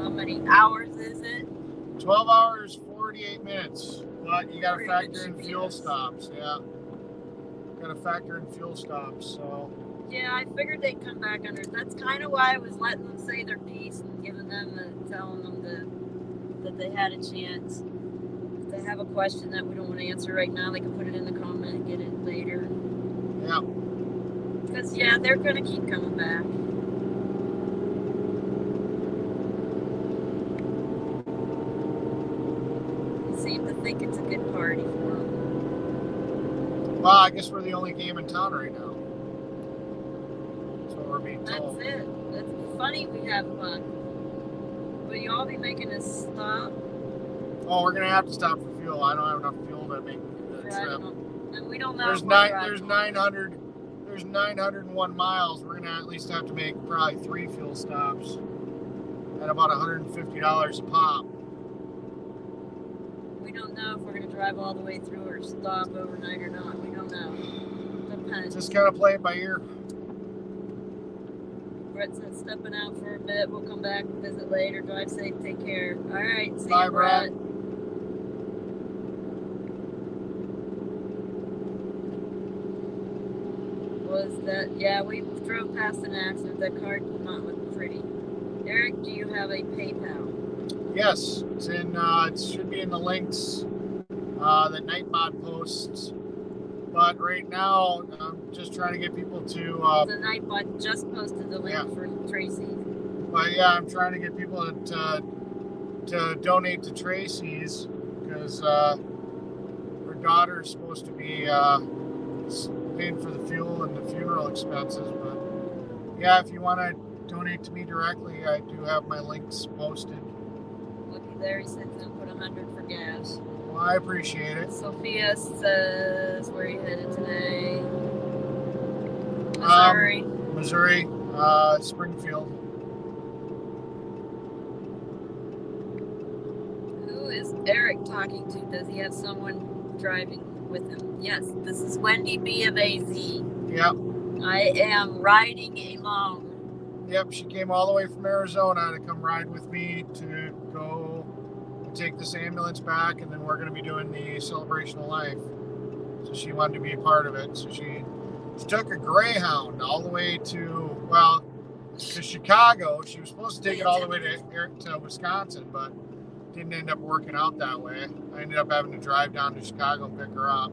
How many hours is it? 12 hours, 48 minutes. But you got to factor in fuel stops. Yeah. Got to factor in fuel stops. So. Yeah, I figured they'd come back under. That's kind of why I was letting them say their piece and giving them, telling them that they had a chance. If they have a question that we don't want to answer right now, they can put it in the comment and get it later. Yeah. Because, yeah, they're going to keep coming back. They seem to think it's a good party for them. Well, I guess we're the only game in town right now. That's what we're being told. That's it. That's funny we have fun. Will you all be making a stop? Oh, we're gonna have to stop for fuel. I don't have enough fuel to make the trip. And we don't know. There's 901 miles. We're gonna at least have to make probably 3 fuel stops at about $150 a pop. We don't know if we're gonna drive all the way through or stop overnight or not. We don't know. Depends. Just kind of play it by ear. Brett said stepping out for a bit. We'll come back and visit later. Drive safe. Take care. All right. See Bye, you, Brett. Was that? Yeah, we drove past an accident. That car did not look pretty. Eric, do you have a PayPal? Yes, it's in. It should be in the links that Nightbot posts. But right now, I'm just trying to get people to. The Nightbot just posted the link for Tracy. But yeah, I'm trying to get people to donate to Tracy's because her daughter is supposed to be paying for the fuel and the funeral expenses. But yeah, if you want to donate to me directly, I do have my links posted. Looky there, he said he's gonna put 100 for gas. Well, I appreciate it. Sophia says, where are you headed today? Missouri. Missouri, Springfield. Who is Eric talking to? Does he have someone driving with him? Yes, this is Wendy B of AZ. Yep. I am riding along. Yep, she came all the way from Arizona to come ride with me to go take this ambulance back, and then we're going to be doing the celebration of life. So she wanted to be a part of it. So she took a Greyhound all the way to Chicago. She was supposed to take it all the way to Wisconsin, but didn't end up working out that way. I ended up having to drive down to Chicago and pick her up.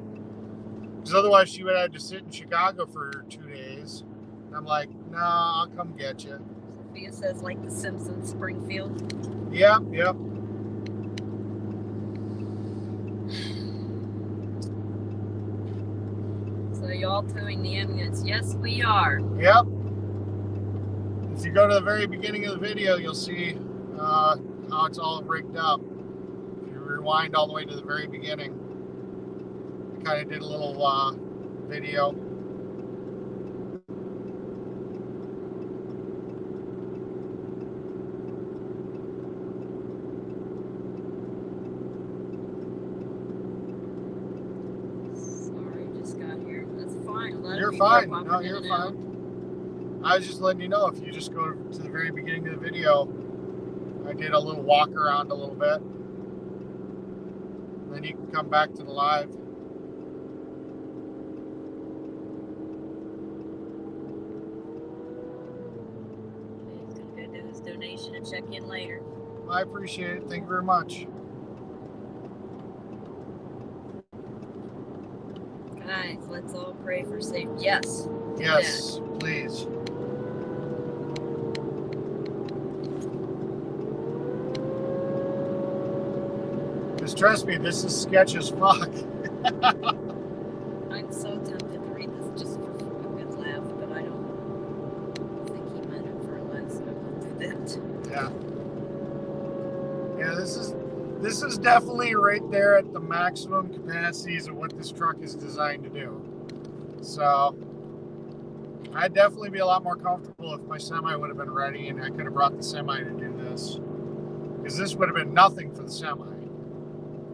Because otherwise she would have had to sit in Chicago for 2 days. And I'm like, no, I'll come get you. Sophia says, like the Simpsons, Springfield. Yep. So y'all towing the ambulance? Yes, we are. Yep. If you go to the very beginning of the video, you'll see how it's all rigged up. If you rewind all the way to the very beginning, I kind of did a little video. You're fine. No, you're fine. I was just letting you know, if you just go to the very beginning of the video, I did a little walk around a little bit. Then you can come back to the live. Okay, he's going to go do his donation and check in later. I appreciate it. Thank you very much. Guys, let's all pray for safe. Yes. Yes, please. Because trust me, this is sketch as fuck. I'm so tempted to read this just for a good laugh, but I don't think he meant it for a laugh, so I won't do that. Yeah, this is definitely right there at the maximum capacities of what this truck is designed to do. So I'd definitely be a lot more comfortable if my semi would have been ready and I could have brought the semi to do this. Because this would have been nothing for the semi.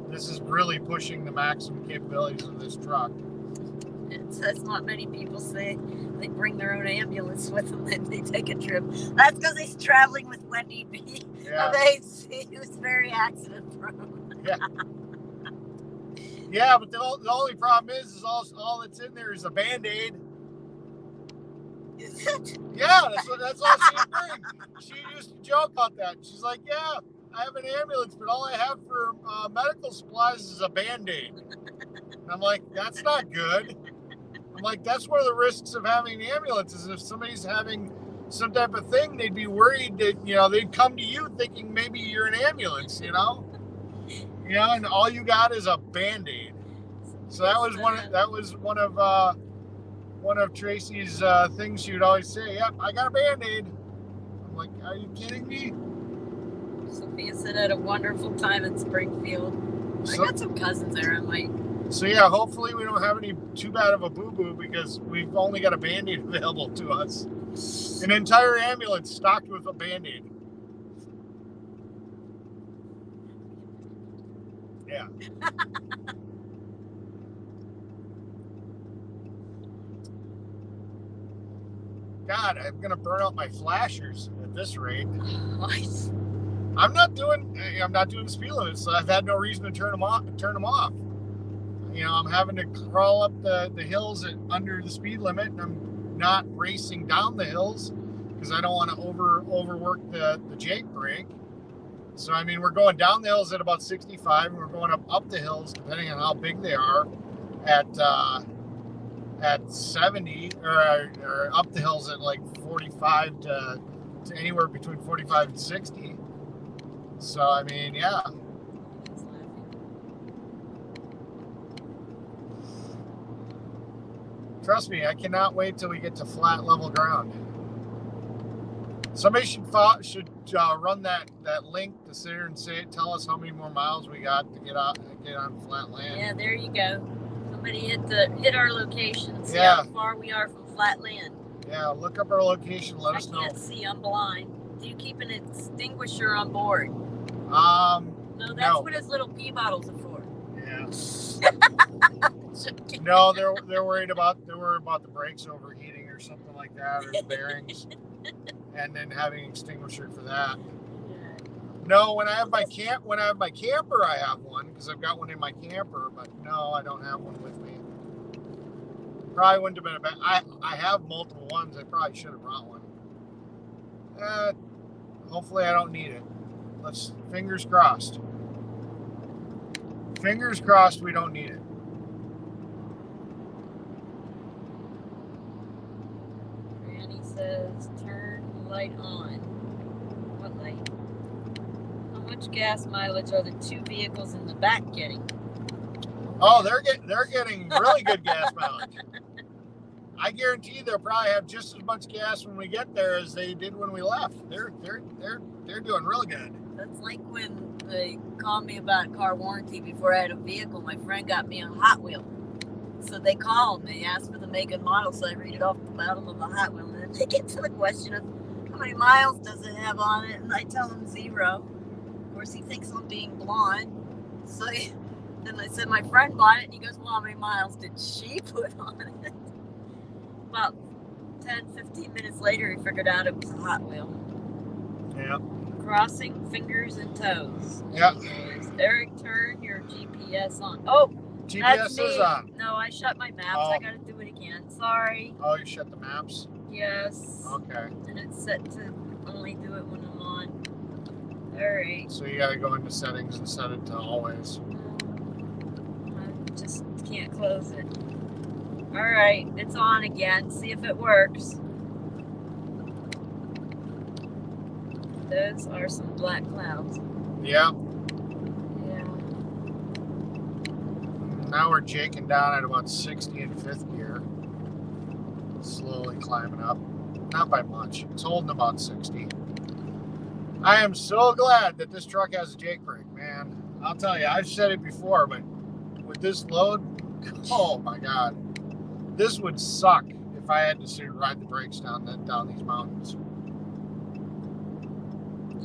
This is really pushing the maximum capabilities of this truck. It says not many people say they bring their own ambulance with them and they take a trip. That's because he's traveling with Wendy B. Yeah. Of AZ, who's very accident prone. Yeah. Yeah, but the only problem is all that's in there is a Band-Aid. Is it? Yeah, that's all she'd bring. She used to joke about that. She's like, yeah, I have an ambulance, but all I have for medical supplies is a Band-Aid. And I'm like, that's not good. I'm like, that's one of the risks of having an ambulance is if somebody's having some type of thing, they'd be worried that, they'd come to you thinking maybe you're an ambulance, and all you got is a Band-Aid. So that was one of Tracy's things she would always say. Yep, I got a Band-Aid. I'm like, are you kidding me? Sophia said had a wonderful time in Springfield. I got some cousins there. I'm like, so yeah, hopefully we don't have any too bad of a boo-boo because we've only got a Band-Aid available to us. An entire ambulance stocked with a Band-Aid. Yeah. God, I'm gonna burn out my flashers at this rate. what? I'm not doing the speed limit, so I've had no reason to turn them off. You know, I'm having to crawl up the hills under the speed limit, and I'm not racing down the hills because I don't want to overwork the Jake brake. So I mean, we're going down the hills at about 65, and we're going up the hills depending on how big they are at 70, or up the hills at like 45 to anywhere between 45 and 60. So I mean, yeah. Trust me, I cannot wait till we get to flat level ground. Somebody should run that link to sit here and tell us how many more miles we got to get on flat land. Yeah, there you go. Somebody hit our location. See Yeah. how far we are from flat land. Yeah, look up our location. Let us know. I can't see. I'm blind. Do you keep an extinguisher on board? No, that's what his little pee bottles are for. Yeah. No, they're worried about the brakes overheating or something like that, or the bearings, and then having an extinguisher for that. No, when I have my camper, I have one because I've got one in my camper. But no, I don't have one with me. Probably wouldn't have been a bad. I have multiple ones. I probably should have brought one. Hopefully, I don't need it. Fingers crossed. Fingers crossed we don't need it. Granny says turn light on. What light? How much gas mileage are the two vehicles in the back getting? Oh, they're getting really good gas mileage. I guarantee they'll probably have just as much gas when we get there as they did when we left. They're doing really good. That's like when they called me about car warranty before I had a vehicle. My friend got me a Hot Wheel. So they called and they asked for the make and model, so I read it off the bottom of the Hot Wheel. And then they get to the question of how many miles does it have on it, and I tell him 0. Of course, he thinks I'm being blonde. So then I said my friend bought it, and he goes, well, how many miles did she put on it? About 10, 15 minutes later, he figured out it was a Hot Wheel. Yeah. Crossing fingers and toes. Yeah. Eric, turn your GPS on. Oh, GPS is on. No, I shut my maps. Oh. I gotta do it again. Sorry. Oh, you shut the maps? Yes. Okay. And it's set to only do it when I'm on. Alright. So you gotta go into settings and set it to always. I just can't close it. Alright, it's on again. See if it works. Those are some black clouds. Yeah. Yeah. Now we're jaking down at about 60 in 5th gear. Slowly climbing up. Not by much. It's holding about 60. I am so glad that this truck has a jake brake, man. I'll tell you, I've said it before, but with this load, oh my God. This would suck if I had to sit and ride the brakes down these mountains.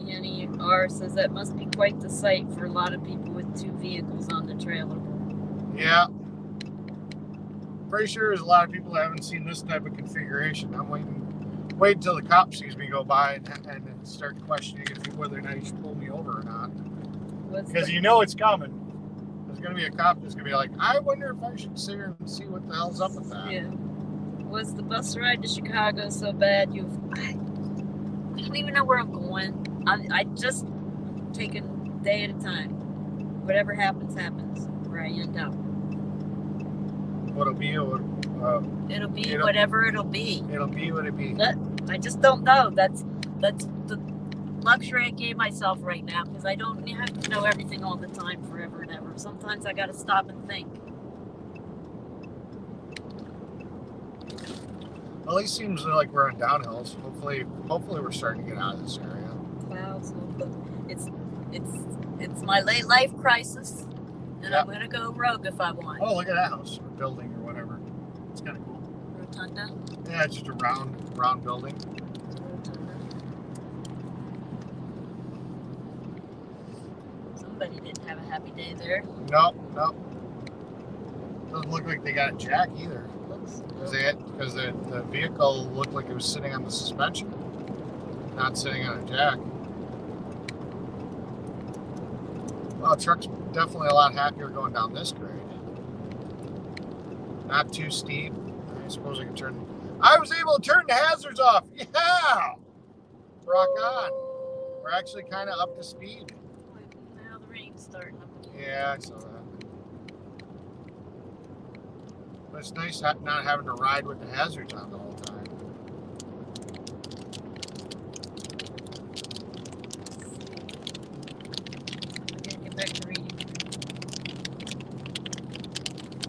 Annie R says that must be quite the sight for a lot of people with 2 vehicles on the trailer. Yeah. Pretty sure there's a lot of people that haven't seen this type of configuration. I'm waiting until the cop sees me go by and then start questioning whether or not he should pull me over or not. Because you know it's coming. There's going to be a cop that's going to be like, I wonder if I should sit here and see what the hell's up with that. Yeah. Was the bus ride to Chicago so bad? I don't even know where I'm going. I just taking a day at a time. Whatever happens, happens. Where I end up. What'll be? It'll be whatever it'll be. It'll be what it be. I just don't know. That's the luxury I gave myself right now because I don't have to know everything all the time, forever and ever. Sometimes I got to stop and think. At least seems like we're on downhills. Hopefully we're starting to get out of this area. Clouds, but it's my late life crisis, and Yep. I'm gonna go rogue if I want. Oh, look at that house or building or whatever. It's kind of cool. Rotunda. Yeah, it's just a round building. Rotunda. Somebody didn't have a happy day there. Nope. Doesn't look like they got a jack either. Looks. Because the vehicle looked like it was sitting on the suspension, not sitting on a jack. Well, the truck's definitely a lot happier going down this grade. Not too steep. I suppose I can turn. I was able to turn the hazards off. Yeah! Rock on. We're actually kind of up to speed. Now the rain's starting up again. Yeah, I saw that. But it's nice not having to ride with the hazards on the whole time. I'm gonna get back to reading.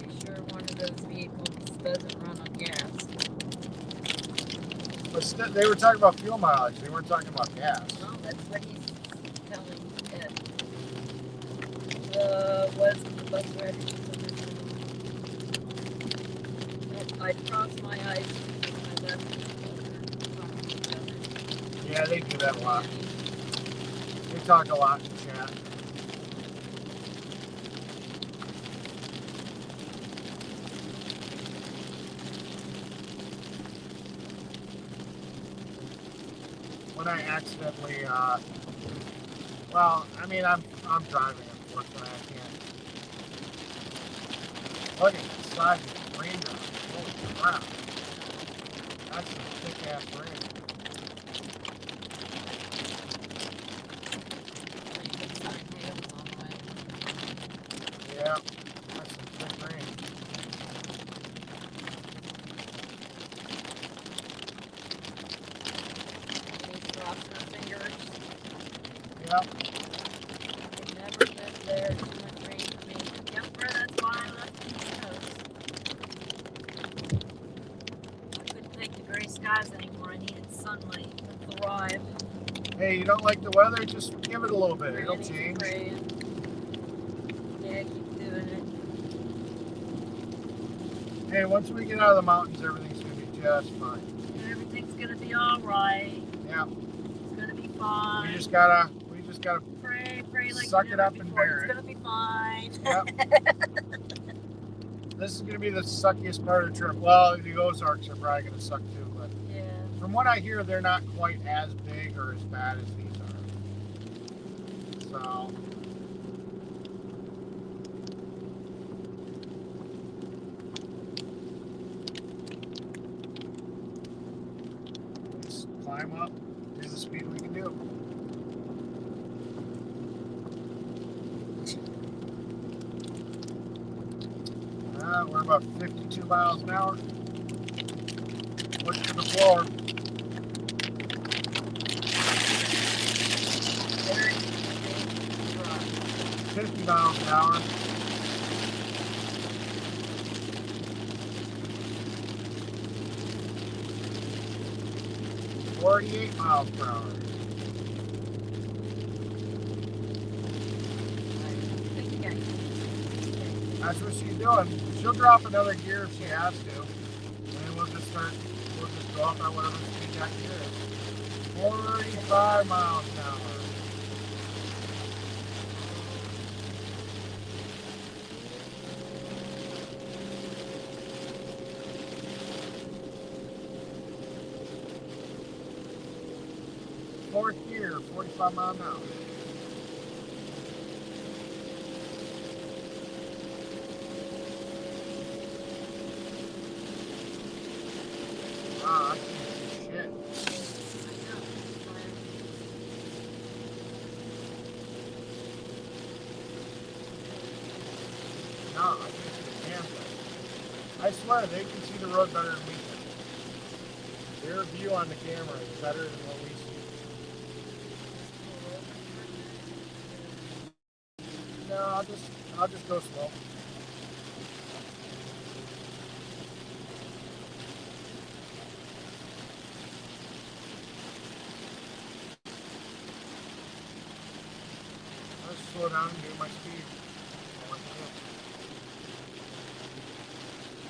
Be sure one of those vehicles doesn't run on gas. But they were talking about fuel mileage. They weren't talking about gas. Well, that's what he's telling Ed. Was the bus ready? I crossed my eyes when I left. Yeah, they do that a lot. They talk a lot in chat. When I accidentally, well, I mean, I'm driving, unfortunately, I can't. Look at the size of the raindrops. Holy crap. That's some thick ass rain. Yeah, that's some thick rain. Crossing our fingers. Yep. It never been there. Too much rain for me. Yep, that's why I left the East Coast. I couldn't take the gray skies anymore. I needed sunlight to thrive. Hey, you don't like the weather? Just give it a little bit. It'll Praying, change. praying. Yeah, keep doing it. Hey, once we get out of the mountains, everything's gonna be just fine. Everything's gonna be alright. Yeah. It's gonna be fine. We just gotta pray like suck never it up and before. bear It's it. gonna be fine. Yep. This is gonna be the suckiest part of the trip. Well, the Ozarks are probably gonna suck too, but Yeah. from what I hear, they're not quite as big or as bad as these are. So let's climb up, do the speed we can do. We're about 52 miles an hour. Push to the floor. Very dry. 50 miles an hour. $48 miles per hour. That's what she's doing. She'll drop another gear if she has to. And then we'll just go up at whatever speed that gear is. 45 miles an hour. Fourth gear, 45 miles an hour. Wow, I can't see shit. No, I can't see the damn thing. I swear, they can see the road better than we can. Their view on the camera is better than what we see. No, I'll just go slow. slow down and do my speed. I want to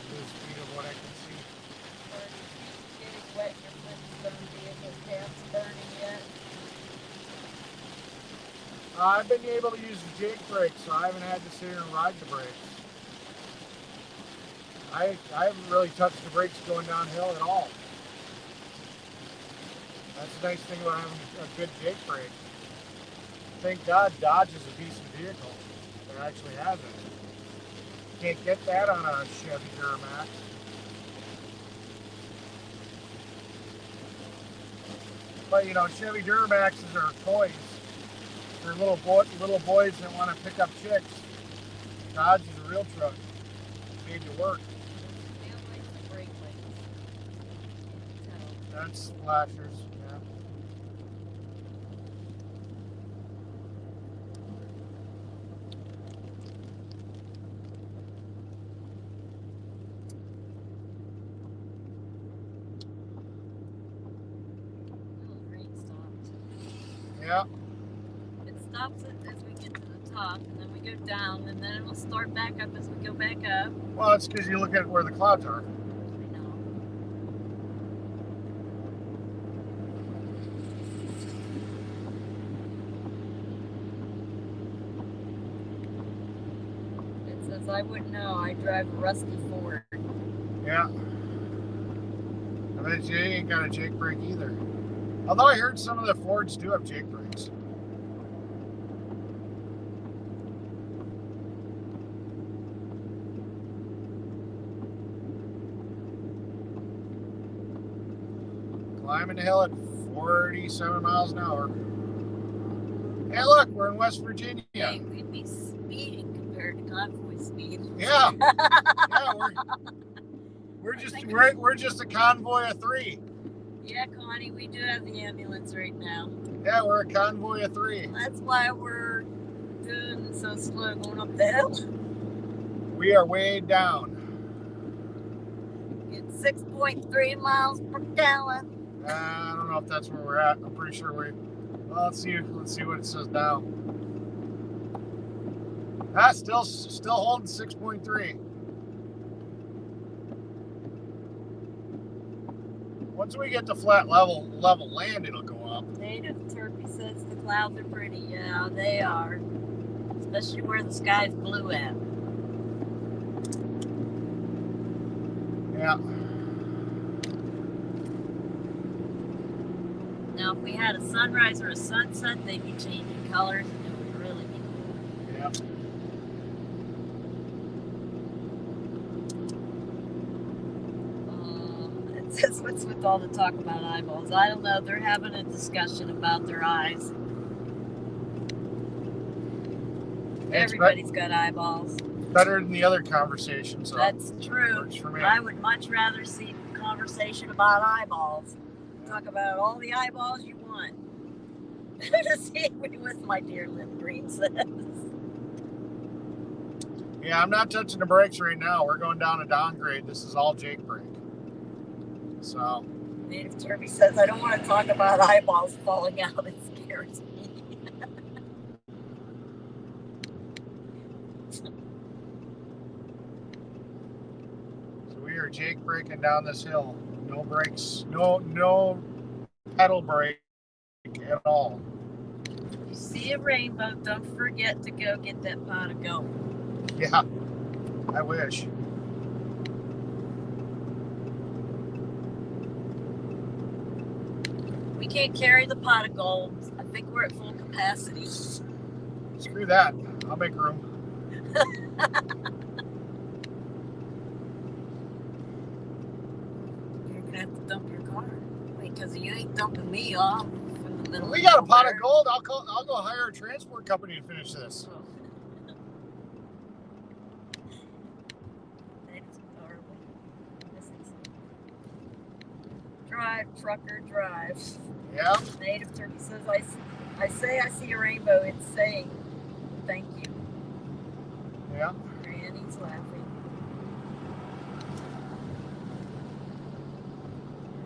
do the speed of what I can see. Or getting wet, your Flintstone vehicle camp's burning yet. I've been able to use the Jake brake, so I haven't had to sit here and ride the brakes. I haven't really touched the brakes going downhill at all. That's the nice thing about having a good Jake brake. Thank God Dodge is a decent vehicle that actually has it. Can't get that on a Chevy Duramax. But you know, Chevy Duramaxes are toys. They're little boys that want to pick up chicks. Dodge is a real truck. Made to work. That's flashers, yeah. Yeah. It stops it as we get to the top, and then we go down, and then it'll start back up as we go back up. Well, it's because you look at where the clouds are. I know. It says I wouldn't know. I drive a rusty Ford. Yeah. I bet you ain't got a Jake brake either. Although I heard some of the Fords do have Jake brakes. Climbing the hill at 47 miles an hour. Hey, look, we're in West Virginia. Hey, we'd be speeding compared to convoy speed. Yeah, yeah, we're just a convoy of 3. Yeah, Connie, we do have the ambulance right now. Yeah, we're a convoy of 3. That's why we're doing so slow going up the hill. We are way down. It's 6.3 miles per gallon. I don't know if that's where we're at. I'm pretty sure we. Well, let's see what it says now. That's still holding 6.3. Once we get to flat level land, it'll go up. Native Turkey says the clouds are pretty. Yeah, they are. Especially where the sky's blue at. Yeah. Now, if we had a sunrise or a sunset, they'd be changing colors, and it would really be cool. Yeah. It says, what's with all the talk about eyeballs? I don't know. They're having a discussion about their eyes. Everybody's got eyeballs. Better than the other conversation, so that's true. Works for me. I would much rather see a conversation about eyeballs. Talk about all the eyeballs you want. To see what my dear Lynn Green says. Yeah, I'm not touching the brakes right now. We're going down a downgrade. This is all Jake brake. So. Native Turkey says, I don't want to talk about eyeballs falling out. It scares me. So we are Jake braking down this hill. No brakes, no pedal brake at all. You see a rainbow, don't forget to go get that pot of gold. Yeah, I wish. We can't carry the pot of gold. I think we're at full capacity. Screw that. I'll make room. You're gonna have to dump your car. Wait, because you ain't dumping me off from the middle. We got a pot of gold. I'll go hire a transport company to finish this. Oh. That is horrible. Drive, trucker, drive. Yeah. Native Turkey says, I say I see a rainbow. It's saying thank you. Yeah. Granny's laughing.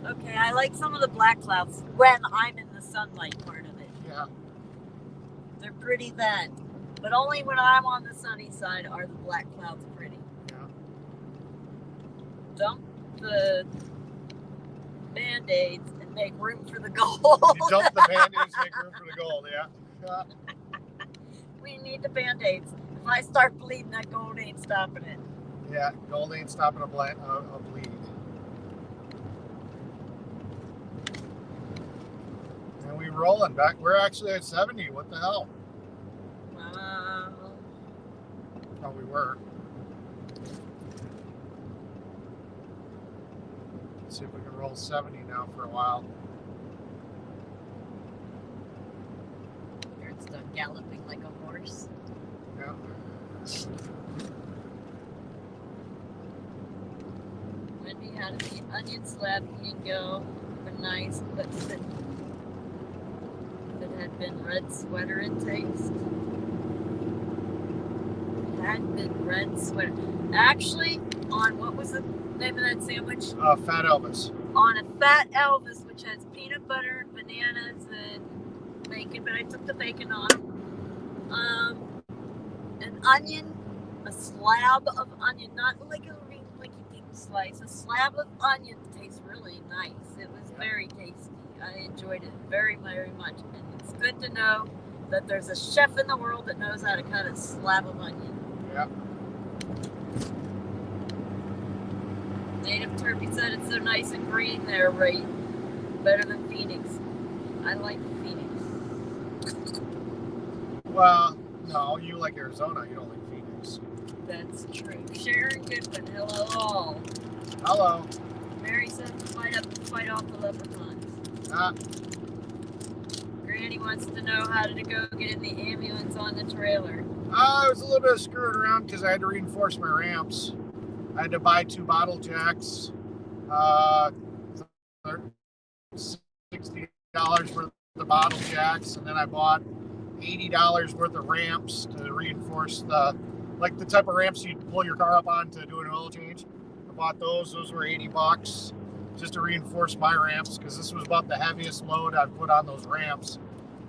Okay, I like some of the black clouds when I'm in the sunlight part of it. Yeah. They're pretty then. But only when I'm on the sunny side are the black clouds pretty. Yeah. Dump the Band-Aids and make room for the gold. You dump the Band-Aids, make room for the gold, yeah. We need the Band-Aids. If I start bleeding, that gold ain't stopping it. Yeah, gold ain't stopping a bleed. And we rolling back. We're actually at 70. What the hell? Wow. Oh, we were. Let's see if we can roll 70 now for a while. You're stuck galloping like a horse. Yeah. Wendy had the onion slab eating go. Been nice, but if it had been red sweater in taste. It had been red sweater. Actually, on what was the name of that sandwich? Fat Elvis. On a Fat Elvis, which has peanut butter, bananas, and bacon, but I took the bacon off. An onion, a slab of onion, not like a really deep slice, a slab of onion tastes really nice. It was very tasty. I enjoyed it very, very much. And it's good to know that there's a chef in the world that knows how to cut a slab of onion. Yeah. Native Turkey said it's so nice and green there, right? Better than Phoenix. I like Phoenix. Well, no, you like Arizona. You don't like Phoenix. That's true. Sharon Goodwin, hello all. Hello. Mary says to fight off the leprechauns. Granny wants to know how to go get in the ambulance on the trailer. I was a little bit screwing around because I had to reinforce my ramps. I had to buy 2 bottle jacks, $60 worth of bottle jacks, and then I bought $80 worth of ramps to reinforce the type of ramps you'd pull your car up on to do an oil change. I bought those. Those were $80 just to reinforce my ramps because this was about the heaviest load I've put on those ramps,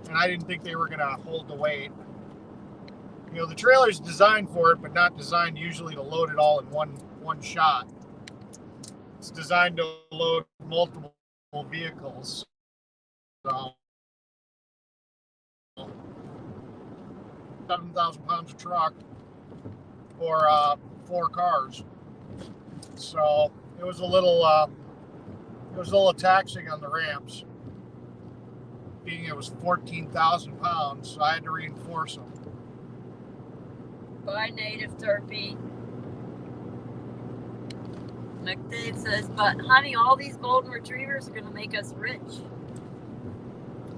and I didn't think they were going to hold the weight. You know, the trailer's designed for it, but not designed usually to load it all in one shot. It's designed to load multiple vehicles. So 7,000 pounds of truck or 4 cars. So it was a little taxing on the ramps. Being it was 14,000 pounds, so I had to reinforce them. Bye, Native Turkey. McDave says, but honey, all these golden retrievers are going to make us rich.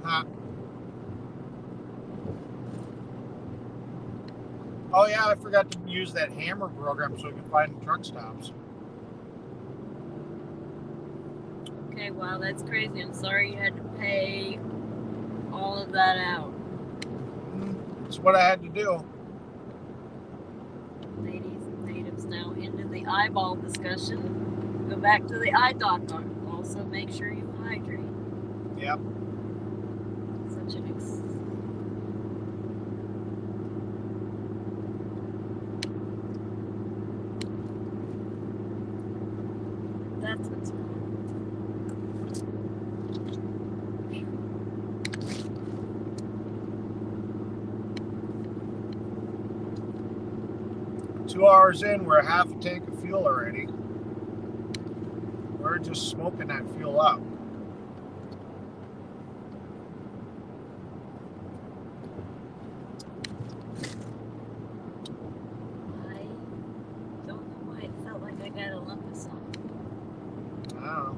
Huh. Oh yeah, I forgot to use that hammer program so we can find the truck stops. Okay, wow, that's crazy. I'm sorry you had to pay all of that out. It's what I had to do. Natives now into the eyeball discussion. Go back to the eye doctor. Also make sure you hydrate. Yep. Such an that's what's wrong. 2 hours in, we're half a tank of fuel already. We're just smoking that fuel up. I don't know why it felt like I got a lump of something. I don't know.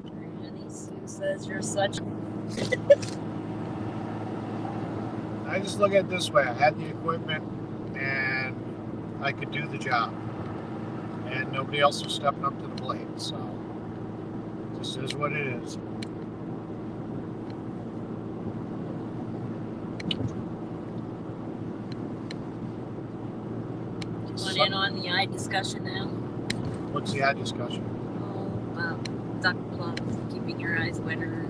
Granny Sue says you're such. I just look at it this way. I had the equipment and I could do the job. And nobody else was stepping up to the plate. So this is what it is. in on the eye discussion now? What's the eye discussion? Oh, about duck plugs, keeping your eyes wetter.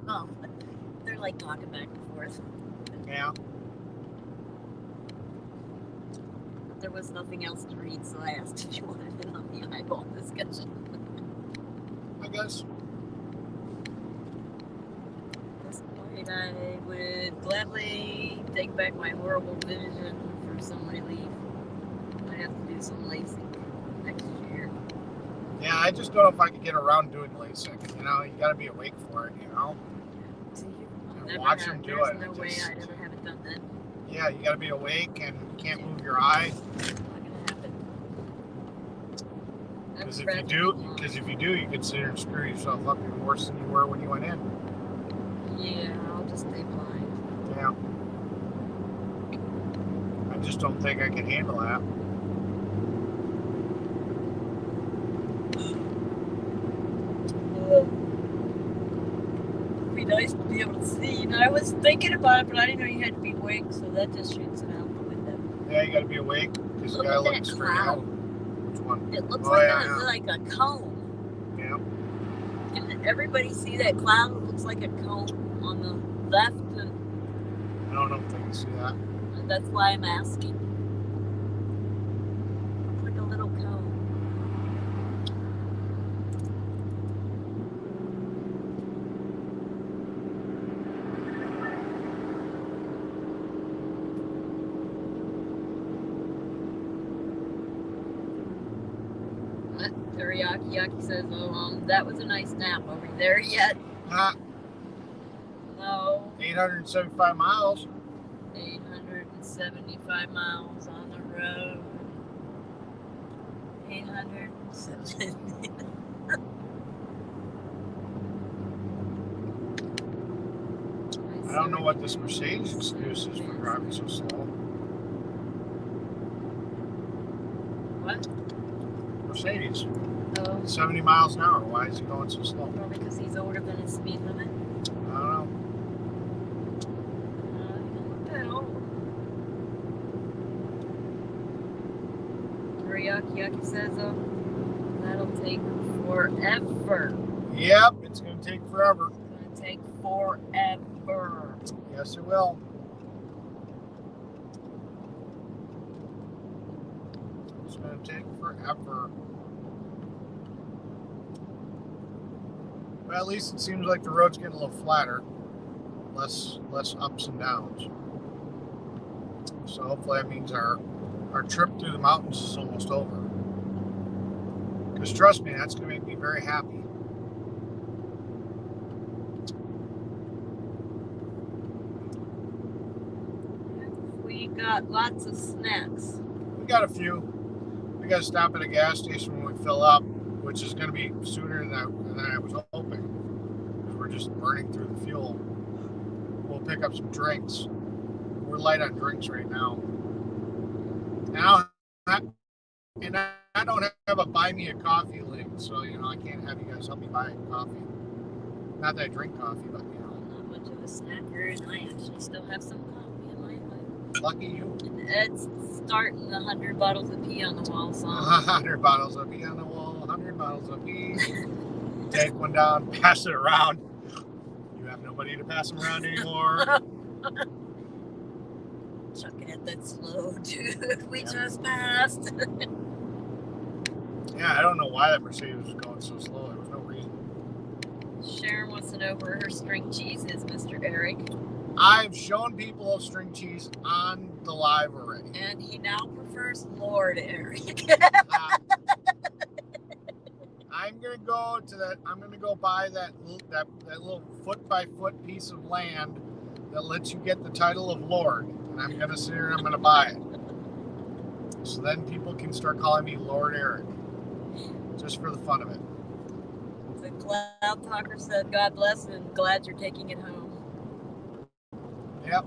Oh, they're like talking back and forth. Yeah. There was nothing else to read, so I asked if you wanted in on the eyeball discussion. I guess. At this point, I would gladly take back my horrible vision for some relief. I have to do some LASIK next year. Yeah, I just don't know if I could get around doing LASIK. You know, you got to be awake for it, you know? And watch them do it. There's no way I'd ever have it done then. Yeah, you got to be awake and you can't move your eye. Not gonna happen. Because if you do, you could sit here and screw yourself up even worse than you were when you went in. Yeah, I'll just stay blind. Yeah. I just don't think I can handle that. It'd be nice to be able to see. And I was thinking about it, but I didn't know you had to be awake, so that just shoots it out the window. Yeah, you got to be awake because you got to look straight ahead. Which one? It looks Oh, like, yeah, like a cone. Yeah. Can everybody see that cloud? It looks like a cone on the left. I don't know if they can see that. That's why I'm asking. Looks like a little cone. Teriyaki says, oh, that was a nice nap. Are we there yet? No. 875 miles. 875 miles on the road. 870. I don't know what this Mercedes excuse is for driving so slow. What? Mercedes. Oh. 70 miles an hour. Why is he going so slow? Probably because he's older than his speed limit. I don't know. He don't look that old. Teriyaki says, that'll take forever. Yep, it's going to take forever. It's going to take forever. Yes, it will. It's going to take forever. Well, at least it seems like the road's getting a little flatter. Less ups and downs. So hopefully that means our trip through the mountains is almost over. Because trust me, that's going to make me very happy. We got lots of snacks. We got a few. We got to stop at a gas station when we fill up, which is going to be sooner than I was hoping. Because we're just burning through the fuel. We'll pick up some drinks. We're light on drinks right now. And I don't have a buy me a coffee link, so I can't have you guys help me buy coffee. Not that I drink coffee, but I'm not much of a snacker, and I actually still have some coffee in my life. Lucky you. And Ed's starting the 100 bottles of pee on the wall song. 100 bottles of pee on the wall. 100 bottles of pee. Take one down, pass it around. You have nobody to pass them around anymore. Chucking it that slow, dude. We just passed. Yeah, I don't know why that Mercedes was going so slow. There was no reason. Sharon wants to know where her string cheese is, Mr. Eric. I've shown people string cheese on the live already. And he now prefers Lord Eric. I'm gonna go to that. I'm gonna go buy that little foot by foot piece of land that lets you get the title of Lord. And I'm gonna sit here and I'm gonna buy it. So then people can start calling me Lord Eric, just for the fun of it. The Cloud Talker said, God bless and glad you're taking it home. Yep.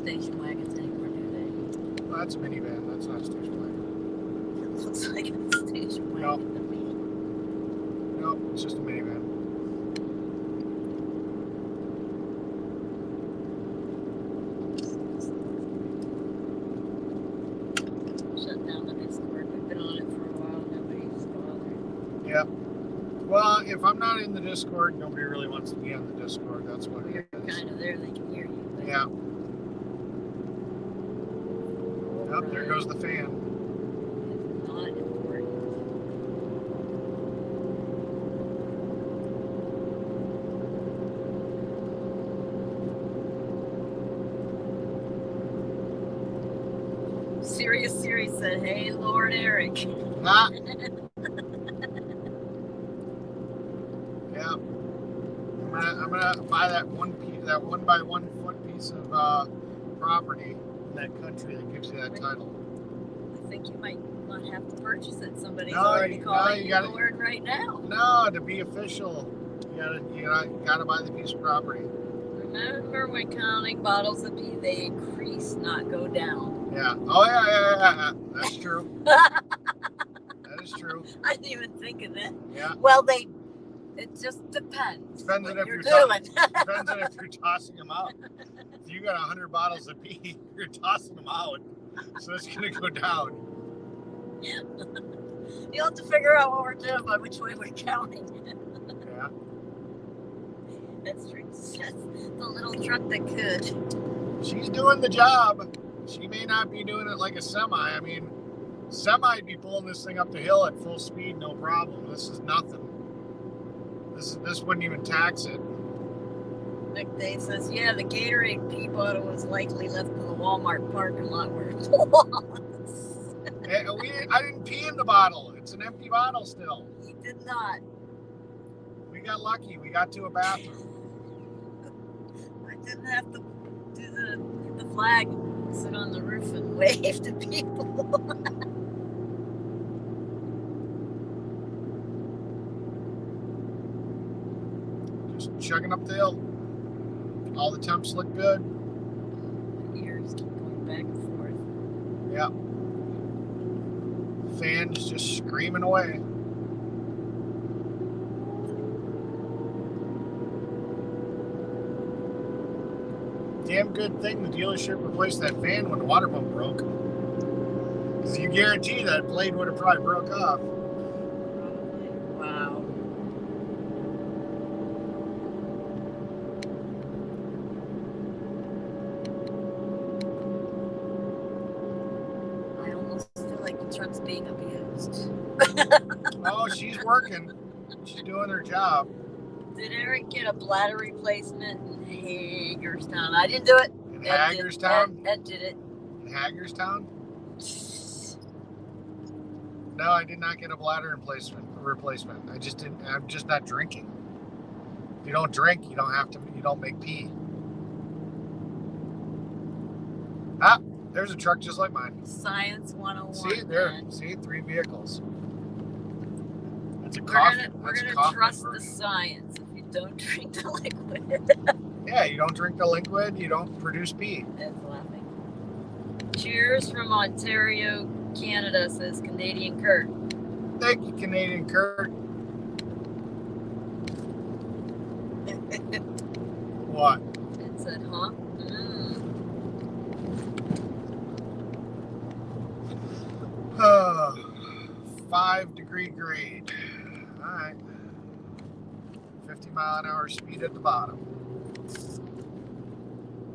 station wagons anymore, do Well, that's a minivan. That's not a station wagon. they? It looks like a station wagon to me. Nope, it's just a minivan. Shut down the Discord. We've been on it for a while. Nobody's bothered. Yep. Well, if I'm not in the Discord, nobody really wants to be on the Discord. That's what You're it is. kind of there. They can hear you. But Yeah. Yep, there goes the fan. It's not important. Serious Siri said, "Hey, Lord Eric." Ah. Yeah. I'm gonna buy that one by 1 foot piece of property in that country that gives you that title. I think you might not have to purchase it. Somebody's No, already you calling you gotta- Lord right now. No, to be official, you gotta buy the piece of property. Remember when counting bottles of pee, they increase, not go down. Yeah. Oh yeah. That's true. That is true. I didn't even think of that. Yeah. Well, it just depends. Depends what on if you're you're doing. Depends on if you're tossing them out. If you got 100 bottles of pee, you're tossing them out, so it's gonna go down. You'll have to figure out what we're doing by which way we're counting. Yeah. That's true. That's the little truck that could. She's doing the job. She may not be doing it like a semi. I mean, semi'd be pulling this thing up the hill at full speed, no problem. This is nothing. This wouldn't even tax it. Nick Day says, "Yeah, the Gatorade pee bottle was likely left in the Walmart parking lot where it belongs." I didn't pee in the bottle. It's an empty bottle still. He did not. We got lucky. We got to a bathroom. I didn't have to do the flag, sit on the roof and wave to people. Just chugging up the hill. All the temps look good. Ears keep going back and forth. Yep. Fan's just screaming away. Damn good thing the dealership replaced that fan when the water pump broke. Because you guarantee that blade would have probably broke off. Wow. I almost feel like the truck's being abused. Oh, she's working. She's doing her job. Did Eric get a bladder replacement in Hagerstown? I didn't do it. In Ed Hagerstown? Ed did it. In Hagerstown? No, I did not get a bladder replacement. I just didn't. I'm just not drinking. If you don't drink, you don't make pee. Ah, there's a truck just like mine. Science 101. See there? Man. See, 3 vehicles. That's a We're coffee. gonna trust the science. If you don't drink the liquid. Yeah, you don't drink the liquid, you don't produce pee. Ed's laughing. Cheers from Ontario, Canada, says Canadian Kurt. Thank you, Canadian Kurt. What? It said, huh? Mm. 5-degree grade. Alright. 50-mile-an-hour speed at the bottom.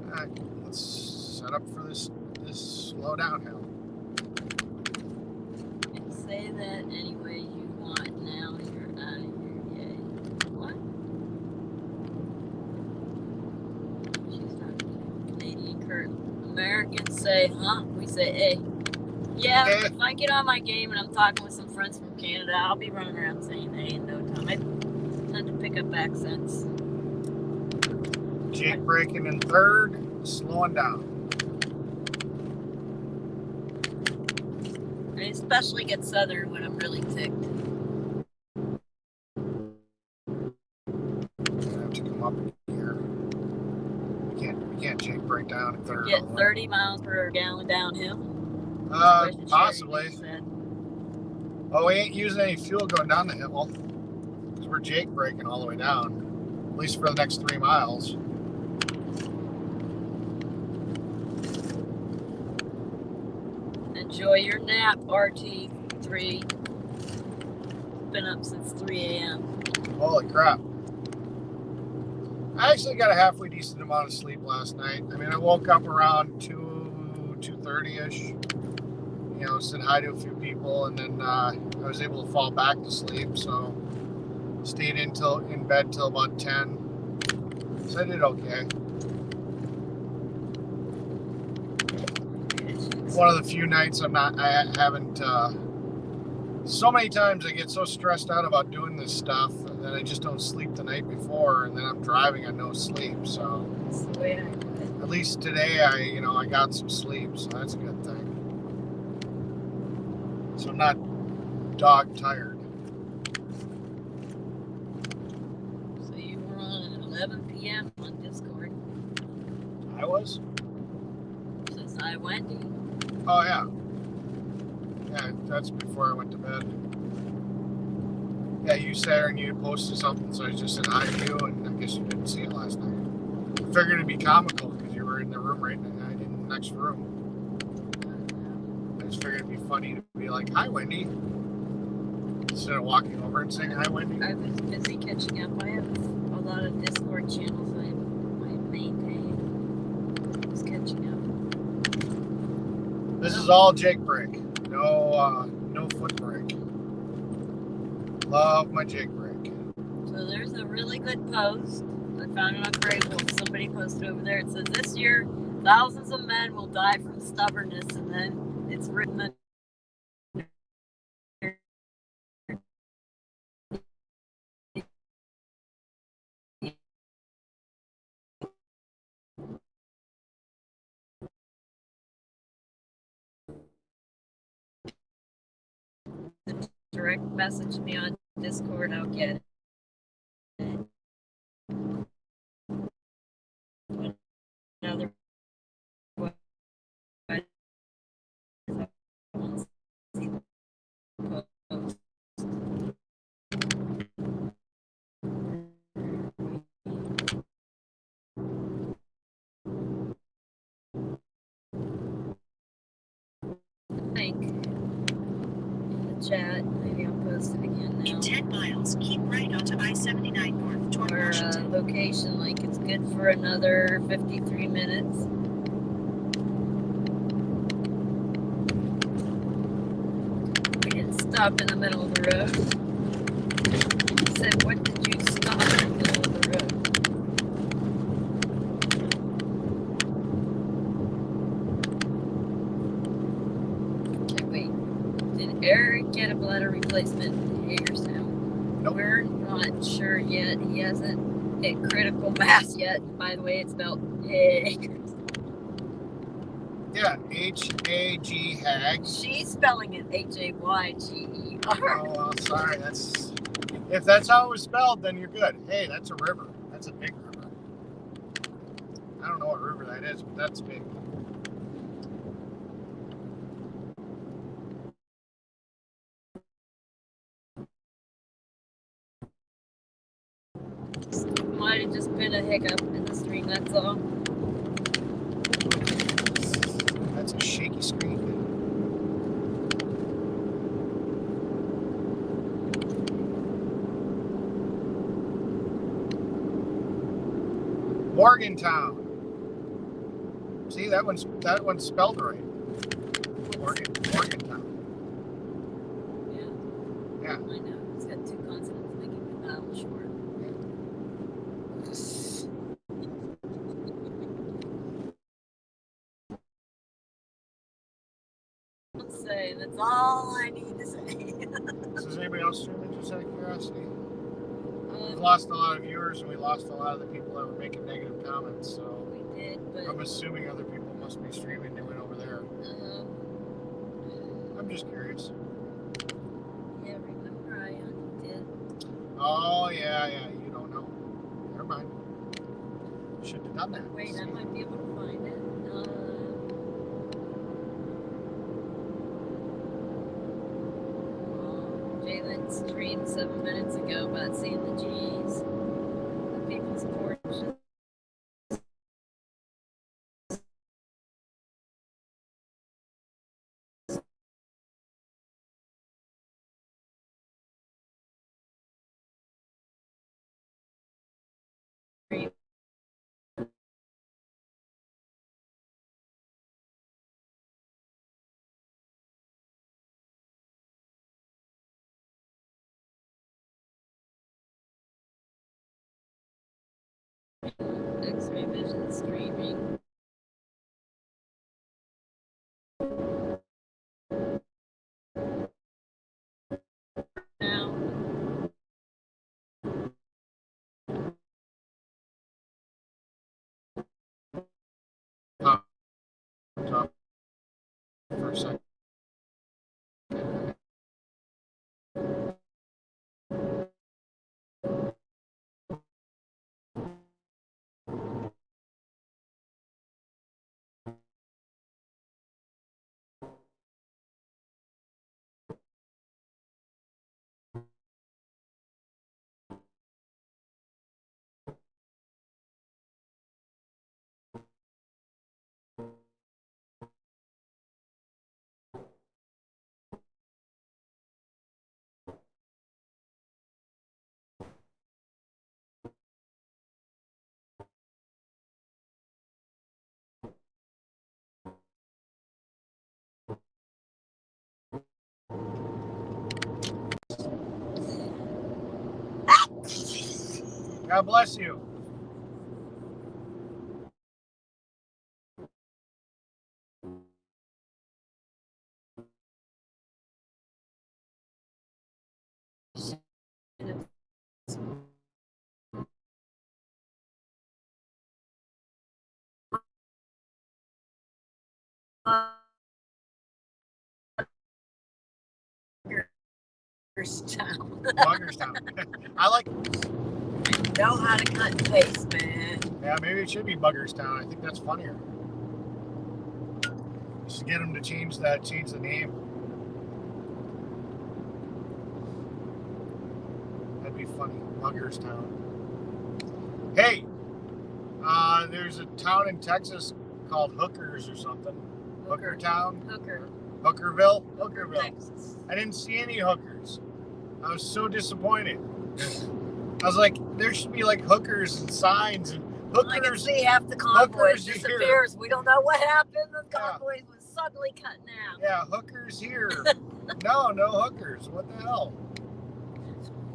Alright, let's set up for this slow downhill. Say that any way you want. Now you're out of here. Yay. What? She's not Canadian Kurt. Americans say, huh? We say, eh. Yeah, Eh. if I get on my game and I'm talking with some friends from Canada, I'll be running around saying eh in no time. I tend to pick up accents. Jake braking in third, slowing down. I especially get southern when I'm really ticked. I have to come up here. We can't Jake brake down in third. Get all the way. 30 miles per gallon downhill. Possibly. Well, we ain't using any fuel going down the hill because we're Jake braking all the way down, at least for the next 3 miles. Enjoy your nap, RT3. Been up since 3 a.m. Holy crap. I actually got a halfway decent amount of sleep last night. I mean, I woke up around 2:30ish, you know, said hi to a few people, and then I was able to fall back to sleep, so stayed in bed till about 10. So I did okay. One of the few nights I haven't, so many times I get so stressed out about doing this stuff that I just don't sleep the night before, and then I'm driving on no sleep. So That's the way I do it. at least today I got some sleep, so that's a good thing. So I'm not dog tired. So you were on at 11 p.m. on Discord. I was? Says hi, Wendy. Oh yeah. Yeah, that's before I went to bed. Yeah, you sat there and you posted something, so I just said hi to you, and I guess you didn't see it last night. I figured it'd be comical because you were in the room right now, in the next room. I just figured it'd be funny to be like, hi, Wendy. Instead of walking over and saying hi, Wendy. I was busy catching up. I have a lot of Discord channels I maintain. Just catching up. This is all Jake brake. No foot brake. Love my Jake brake. So there's a really good post. I found it on Facebook. Somebody posted over there. It says, this year, thousands of men will die from stubbornness. And then it's written that direct message me on Discord. I'll get it. Another link in the chat. Maybe I'll post it again now. In 10 miles, keep right onto I-79 north toward Our Washington. location link. It's good for another 53 minutes. We didn't stop in the middle of the road. He said, what did you stop in the middle of the road? Okay, wait. Did Eric get a bladder replacement? Hear your sound. Nope. We're not sure yet. He hasn't hit critical mass yet. By the way, it's spelled Hag. Yeah, H-A-G Hag. She's spelling it Hayger. Oh, well, sorry. If that's how it was spelled, then you're good. Hey, that's a river. That's a big river. I don't know what river that is, but that's big. Might have just been a hiccup in the stream, that's all. That's a shaky screen. Morgantown. See, that one's spelled right. Morgantown. Yeah. Yeah. I know. It's got two consonants making the vowel short. Say that's all I need to say. So is anybody else streaming, just out of curiosity? We've Um, lost a lot of viewers, and we lost a lot of the people that were making negative comments, so we did, but I'm assuming other people must be streaming. They went over there. I'm just curious. Yeah, remember I undid. Oh, yeah, you don't know. Never mind. Should have done that. Wait, I might be able to find it. that stream 7 minutes ago about seeing the G's, the people's porches. X-ray vision streaming. Now, Talk for a second. God bless you. Buggerstown. Buggerstown. I like. Know how to cut and paste, man. Yeah, maybe it should be Buggerstown. I think that's funnier. Just get them to change the name. That'd be funny. Buggerstown. Hey, there's a town in Texas called Hookers or something. Hookertown? Hookerville? Hookerville. Texas. I didn't see any hookers. I was so disappointed. I was like, there should be like hookers and signs and hookers. I can see half the convoy disappears. We don't know what happened. The convoy was suddenly cut now. Yeah, hookers here. No hookers. What the hell?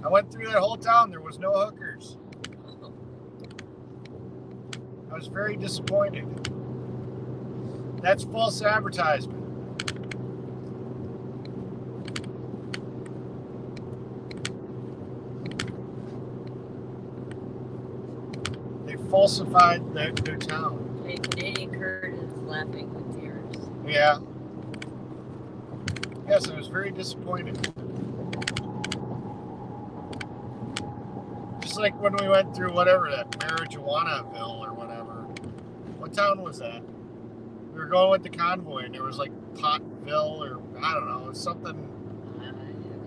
I went through that whole town. There was no hookers. I was very disappointed. That's false advertisement. They falsified their town. Okay, Canadian Kurt is laughing with tears. Yeah. Yes, I was very disappointed. Just like when we went through whatever, that Marijuanaville or whatever. What town was that? We were going with the convoy and there was like Potville or I don't know, something. I have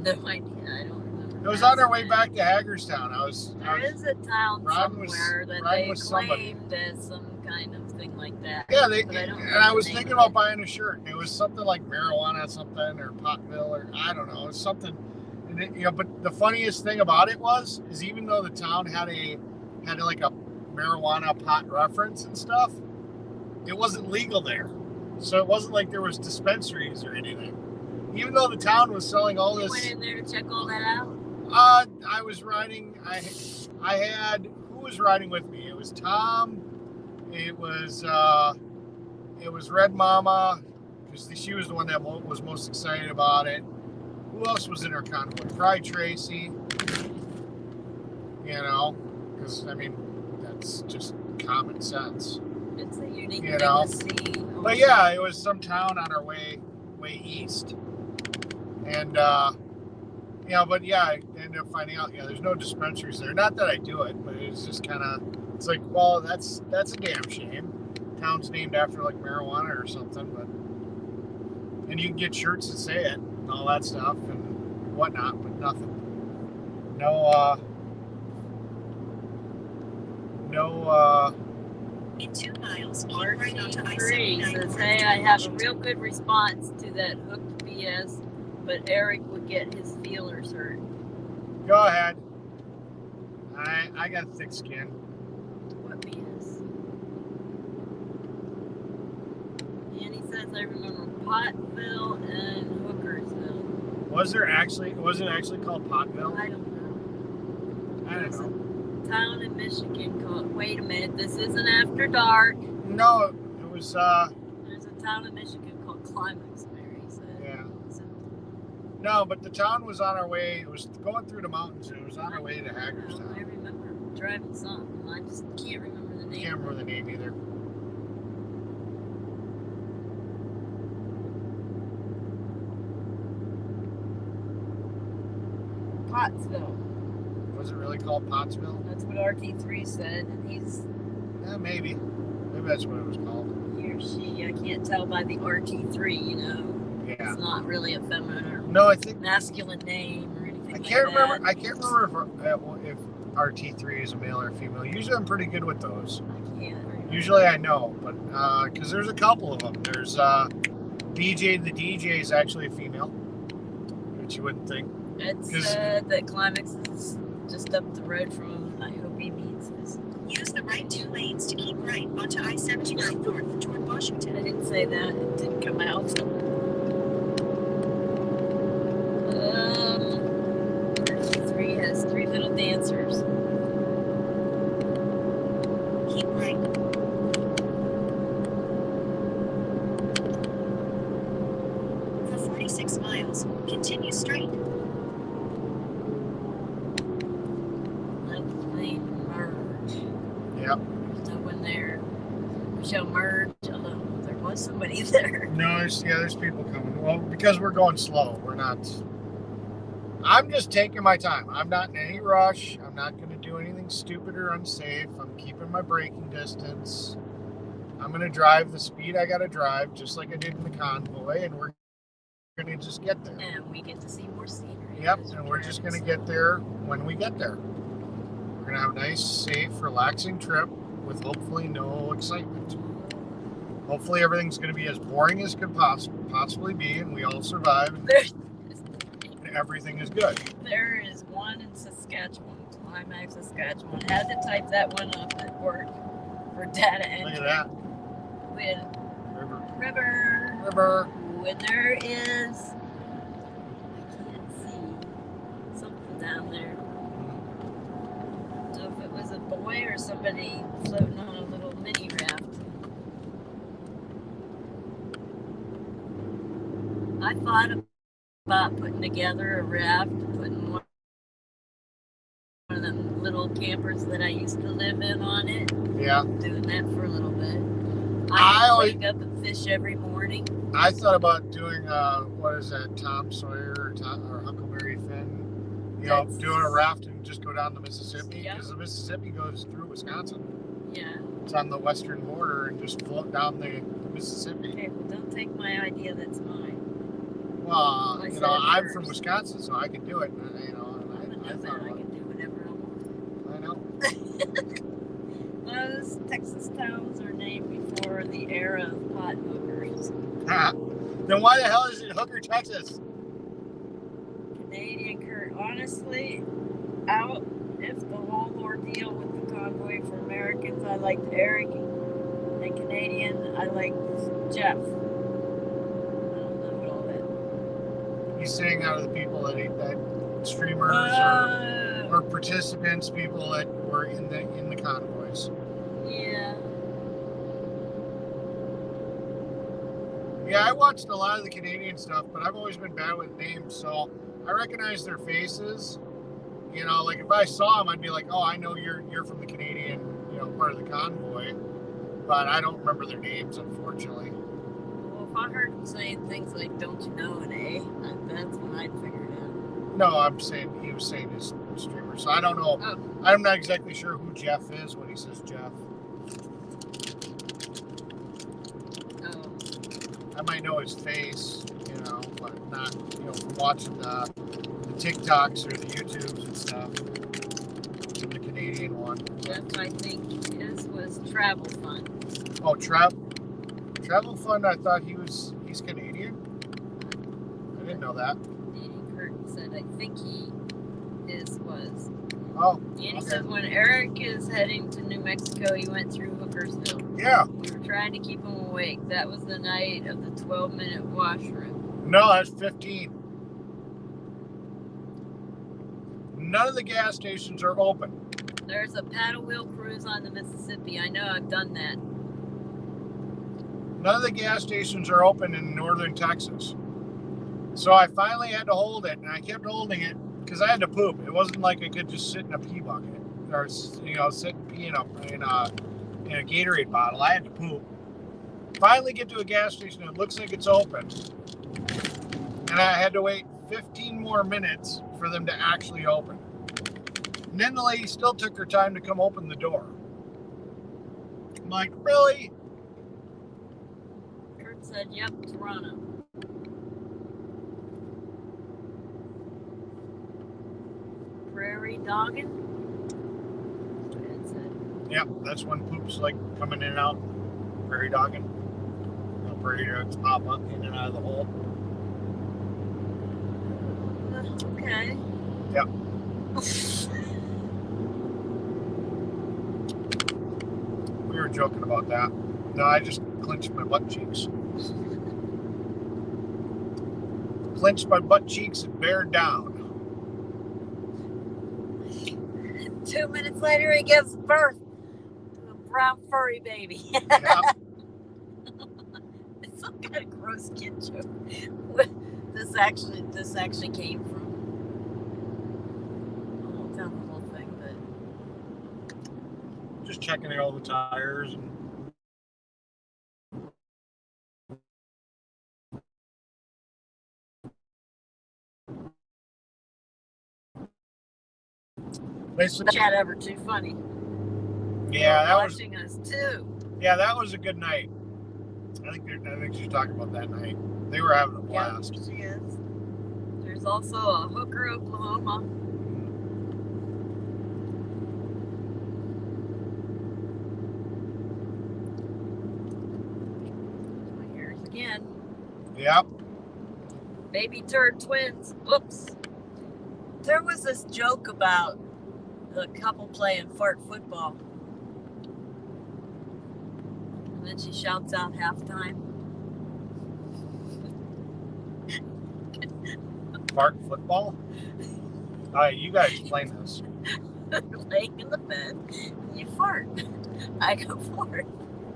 no idea. I don't remember. It was on our way back to Hagerstown. There is a town somewhere that they claimed as some kind of thing like that. Yeah, I was thinking about buying a shirt. It was something like marijuana something or Potville or I don't know, something. And it, but the funniest thing about it is even though the town had like a marijuana pot reference and stuff, it wasn't legal there. So it wasn't like there was dispensaries or anything. Even though the town was selling all this. You went in there to check all that out? I was riding. I had who was riding with me? It was Tom. It was Red Mama, because she was the one that was most excited about it. Who else was in our convoy? Probably Tracy. You know, because I mean that's just common sense. It's a unique thing to see. But yeah, it was some town on our way east, and but yeah, I ended up finding out there's no dispensaries there. Not that I do it, but it was just kind of it's like, well, that's a damn shame. Town's named after like marijuana or something, and you can get shirts that say it and all that stuff, and whatnot, but nothing. In 2 miles, keep right onto RT3 I-79. says, hey, I have a real good response to that hooked BS, but Eric would get his feelers hurt. Go ahead. I got thick skin. What BS? And he says, I remember Pottville and Hookersville. Was it actually called Pottville? I don't know. I don't know. Town in Michigan called. Wait a minute, this isn't after dark. No, it was. There's a town in Michigan called Climax, Mary said. Yeah. So, No, but the town was on our way. It was going through the mountains, and it was on our way to I Hagerstown. remember driving something. I just can't remember the name. Can't remember the name either. Pottsville. Was it really called Pottsville? That's what RT3 said, and he's Yeah, maybe. Maybe that's what it was called. he or she. I can't tell by the RT3. You know, Yeah. it's not really a feminine or No, I think masculine name or anything. I can't like remember. That. I can't remember if RT3 is a male or a female. Usually, I'm pretty good with those. I can't remember. Usually, I know, but because there's a couple of them. There's DJ. The DJ is actually a female, which you wouldn't think. It's 'Cause- the Climax is just up the road from him. I hope he meets us. Use the right 2 lanes to keep right onto I-79 north toward Washington. I didn't say that. It didn't come out. RT3 has 3 little dancers. Keep right. For 46 miles, continue straight. Left lane merge. Yep. There's no one there. We shall merge. Although there was somebody there. No, there's people coming. Well, because we're going slow. We're not. I'm just taking my time. I'm not in any rush. I'm not going to do anything stupid or unsafe. I'm keeping my braking distance. I'm going to drive the speed I got to drive, just like I did in the convoy, and we're going to just get there. And we get to see more scenery. Yep, as and we're just going to driving get there when we get there. We're going to have a nice, safe, relaxing trip with hopefully no excitement. Hopefully everything's going to be as boring as could possibly be, and we all survive, and everything is good. There is one in Saskatchewan, Climax, Saskatchewan. Had to type that one up at work for data entry. Look at that. With River. river. When there is, I can't see, something down there. I don't know if it was a boy or somebody floating on a little mini raft. I thought about putting together a raft, putting one of them little campers that I used to live in on it, Yeah. doing that for a little bit. I I always- wake up and fish every morning. I thought about doing what is that, Tom Sawyer or Huckleberry Finn? You know, That's- doing a raft and just go down the Mississippi, Yeah. because the Mississippi goes through Wisconsin. Yeah. It's on the western border, and just float down the Mississippi. Okay, well, don't take my idea. That's mine. Well, I you said know, it I'm first. from Wisconsin, so I can do it. You know, I'm a and I nomad. thought I about can do whatever I want. it. I know. Those Texas towns are named before the era of pot hookers. Then why the hell is it Hooker, Texas? Canadian Kurt, honestly, out if the whole ordeal with the convoy for Americans, I liked Eric, and Canadian, I liked Jeff. I don't know what all that. He's saying out of the people that streamers or participants, people that were in the convoys. Yeah. Yeah, I watched a lot of the Canadian stuff, but I've always been bad with names, so I recognize their faces. You know, like if I saw them, I'd be like, "Oh, I know you're from the Canadian, part of the convoy," but I don't remember their names, unfortunately. Well, if I heard him saying things like, "Don't you know an A?" That's when I'd figure it out. No, he was saying his streamer, so I don't know. Oh. I'm not exactly sure who Jeff is when he says Jeff. Oh. I might know his face, but not, from watching the TikToks or the YouTubes and stuff. To the Canadian one. Jeff, I think his was Travel Fund. Oh, Travel Fund. I thought he's Canadian. I didn't know that. Danny Curtin said, I think his was. Oh. Danny Okay. said when Eric is heading to New Mexico, he went through Hookersville. Yeah. We were trying to keep him awake. That was the night of the 12-minute washroom. No, that's 15. None of the gas stations are open. There's a paddle wheel cruise on the Mississippi. I know, I've done that. None of the gas stations are open in northern Texas. So I finally had to hold it, and I kept holding it because I had to poop. It wasn't like I could just sit in a pee bucket or, sit and pee in a Gatorade bottle. I had to poop. Finally get to a gas station, it looks like it's open. And I had to wait 15 more minutes for them to actually open. And then the lady still took her time to come open the door. I'm like, really? Kurt said, yep, Toronto. Prairie dogging? It said. Yep, that's when poop's like coming in and out. Prairie dogging. No prairie dogs pop up in and out of the hole. Okay. Yep. We were joking about that. No, I just clenched my butt cheeks. Clenched my butt cheeks and bared down. 2 minutes later, he gives birth to a brown furry baby. Yeah. It's some kind of gross kid joke. This actually came from. I won't tell the whole thing, but Just checking out all the tires and basically, chat ever too funny. yeah, that was Watching us too. that was a good night. I think she's talking about that night. They were having a blast. Yeah, she is. There's also a Hooker, Oklahoma. My ears again. Yep. Baby turd twins. Oops. There was this joke about the couple playing fart football. And then she shouts out halftime. Fart football? All right, you guys explain this. Laying in the bed, you fart. I go fart.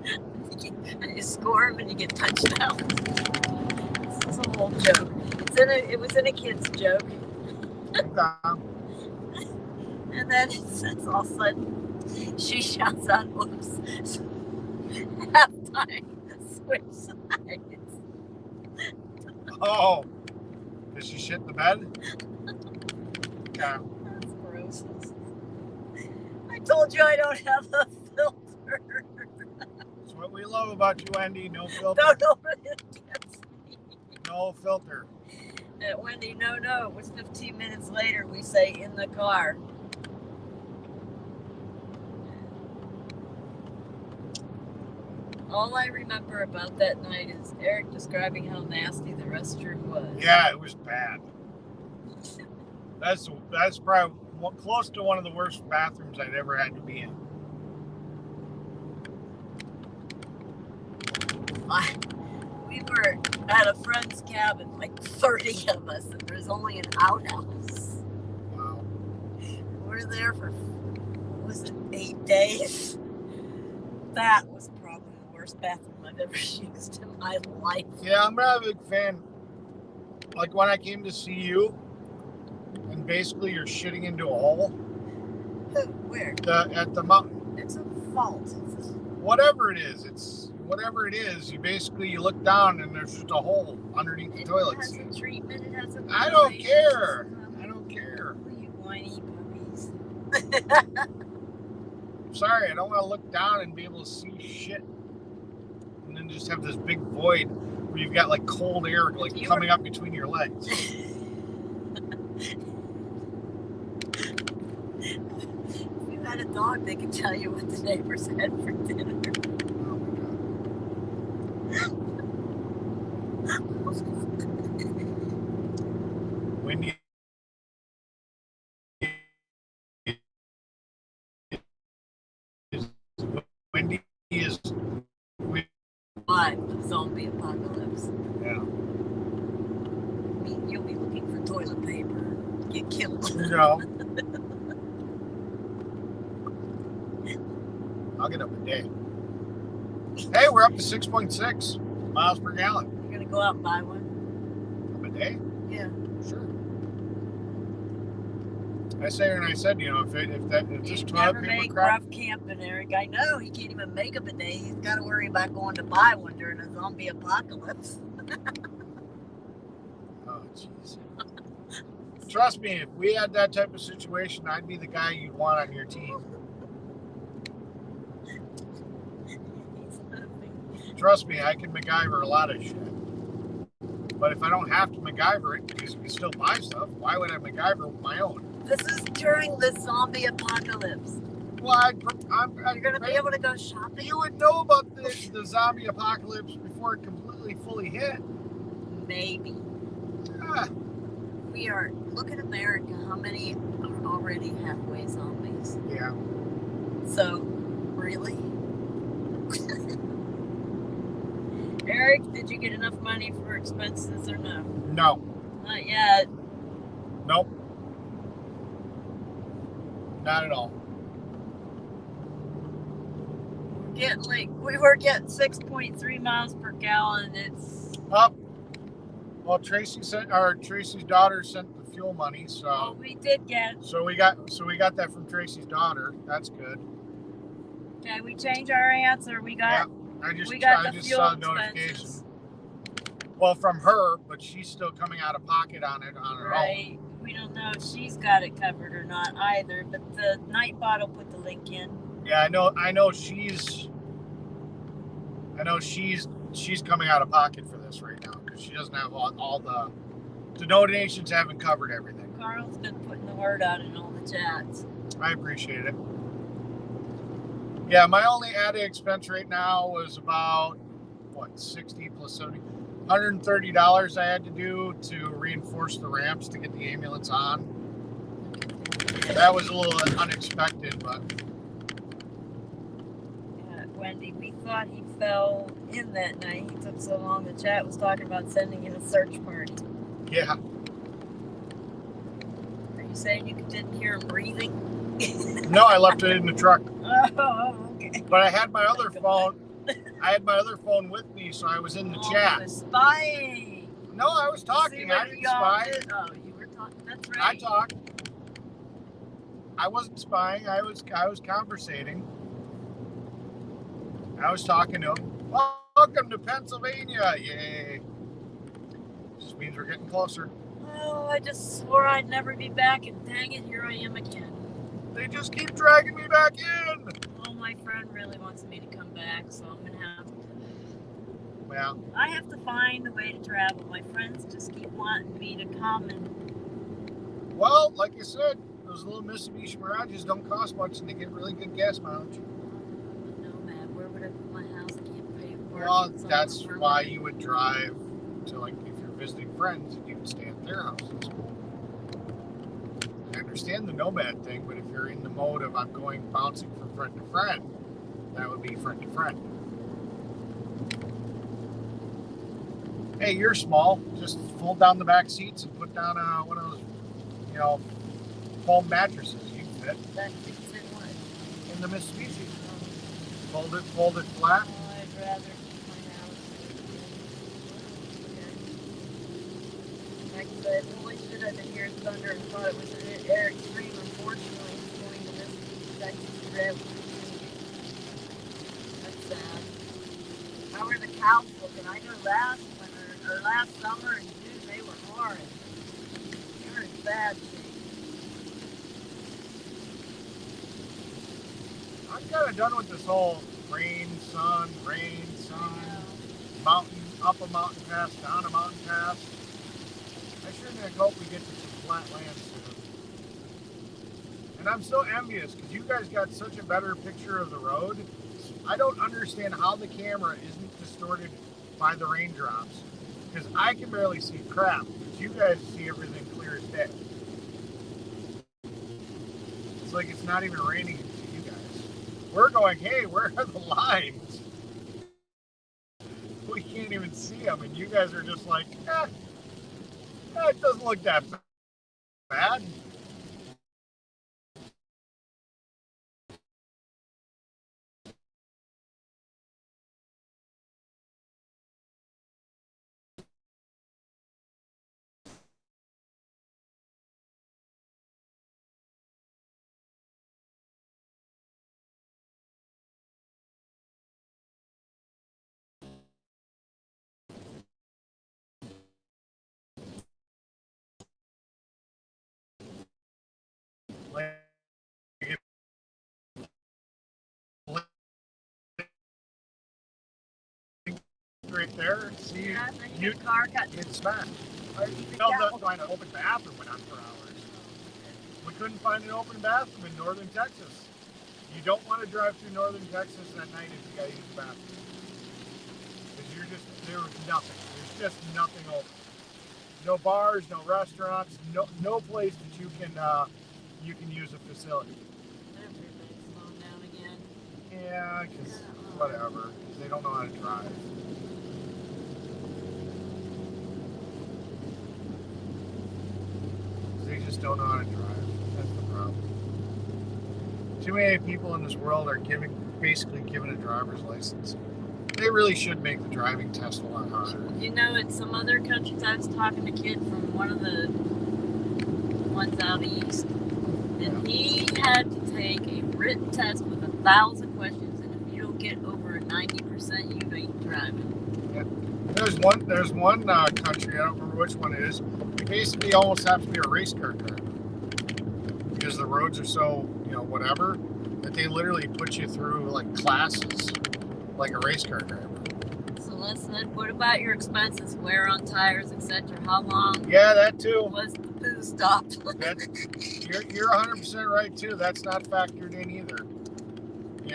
And you score them and you get touchdowns. This is a whole joke. It was in a kid's joke. And then it's all of a sudden she shouts out, "Oops!" Halftime, switch sides. Oh, did she shit in the bed? Yeah. That's gross. I told you I don't have a filter. That's what we love about you, Wendy. No filter. Don't open it against me. No filter. At Wendy, no, it was 15 minutes later, we say in the car. All I remember about that night is Eric describing how nasty the restroom was. Yeah, it was bad. That's probably close to one of the worst bathrooms I'd ever had to be in. We were at a friend's cabin, like 30 of us, and there's only an outhouse. Wow. We're there for, what was it, 8 days? That was probably the worst bathroom I've ever used in my life. Yeah, I'm not a big fan. Like when I came to see you, and basically you're shitting into a hole. Where? At the mountain. It's a fault. Whatever it is, you look down and there's just a hole underneath the toilets. It has a treatment. It has a. I don't care. You whiny puppies. Sorry, I don't want to look down and be able to see shit, and then just have this big void where you've got like cold air like coming up between your legs. If you had a dog, they could tell you what the neighbors had for dinner. Oh my God. Wendy is Live the zombie apocalypse. Yeah. I mean, you'll be looking for toilet paper, get killed. No. I'll get up a day. Hey, we're up to 6.6 miles per gallon. You're gonna go out and buy one? Up a day? Yeah. Sure. I say, and I said, you know, if this toilet Never paper make crap, rough camping, Eric. I know he can't even make a bidet. He's got to worry about going to buy one during a zombie apocalypse. oh jeez. Trust me, if we had that type of situation, I'd be the guy you'd want on your team. He's laughing. Trust me, I can MacGyver a lot of shit. But if I don't have to MacGyver it, because you can still buy stuff, why would I MacGyver my own? This is during the zombie apocalypse. Well, You're going to be able to go shopping? You would know about the zombie apocalypse before it completely fully hit. Maybe. Ah, We are, look at America, how many are already halfway zombies? yeah. So, really? Eric, did you get enough money for expenses or no? No. Not yet. Nope. Not at all. We were getting 6.3 miles per gallon. It's Up. Well, Tracy's daughter sent the fuel money, so we did get. so we got that from Tracy's daughter. That's good. Okay, we changed our answer. We got. Yeah, I the just fuel saw the notification. expenses. Well, from her, but she's still coming out of pocket on it on her own. Right. We don't know if she's got it covered or not either. But the Nightbot will put the link in. Yeah, I know she's coming out of pocket for this right now because she doesn't have all the donations haven't covered everything. Carl's been putting the word out in all the chats. I appreciate it. Yeah, my only added expense right now was about 60 plus 70, $130 I had to do to reinforce the ramps to get the ambulance on. That was a little unexpected, but Wendy, we thought he fell in that night. He took so long. The chat was talking about sending in a search party. yeah. Are you saying you didn't hear him breathing? No, I left it in the truck. Oh, okay. But I had my other phone. I had my other phone with me, so I was in the chat. You were spying. No, I was talking. I didn't spy. Oh, you were talking. That's right. I talked. I wasn't spying. I was conversating. I was talking to him. Welcome to Pennsylvania. Yay. Just means we're getting closer. Oh, I just swore I'd never be back, and dang it, here I am again. They just keep dragging me back in. Oh, my friend really wants me to come back, so I'm going to have to. Well, I have to find a way to travel. My friends just keep wanting me to come and. well, like I said, those little Mitsubishi Mirages don't cost much, and they get really good gas mileage. No, man, where would I put my house? I can't pay for it. Well, that's why you would drive to, like, if you're visiting friends, you would stay at their houses. I understand the nomad thing, but if you're in the mode of I'm going bouncing from friend to friend, that would be friend to friend. Hey, you're small. Just fold down the back seats and put down one of those, foam mattresses. You can fit That fits in what? in the Mitsubishi. Fold it flat. Oh, I'd rather keep my house. Okay. Like I said, holy shit, I've been hearing thunder and thought it was an Eric's dream. Unfortunately, he's going to this Texas today. That's sad. How are the cows looking? I know last summer in June they were horrid. They were in bad shape. I'm kind of done with this whole rain, sun, mountain, up a mountain pass, down a mountain pass. I sure hope we get to some flat land soon. And I'm so envious because you guys got such a better picture of the road. I don't understand how the camera isn't distorted by the raindrops, because I can barely see crap, but you guys see everything clear as day. It's like it's not even raining to you guys. We're going, hey, where are the lines? We can't even see them, and you guys are just like, it doesn't look that bad. Like, right there, see, Yeah, the car got get smacked. That's why an open bathroom went on for hours. We couldn't find an open bathroom in northern Texas. You don't want to drive through northern Texas at night if you got to use the bathroom. Because there was nothing. There's just nothing open. No bars, no restaurants, no place that you can use a facility. everything's slowing down again. Yeah, because whatever. They don't know how to drive. They just don't know how to drive. That's the problem. Too many people in this world are basically given a driver's license. They really should make the driving test a lot harder. You know, in some other countries, I was talking to a kid from one of the ones out east, and he had to take a written test with 1,000 questions, and if you don't get over 90%, you ain't driving. Yeah. There's one country, I don't remember which one it is. You basically almost have to be a race car driver because the roads are so, whatever, that they literally put you through like classes like a race car driver. So Les said, what about your expenses, wear on tires, etc.? How long? Yeah, that too. Was the poo stopped? You're 100% right too. That's not factored in either.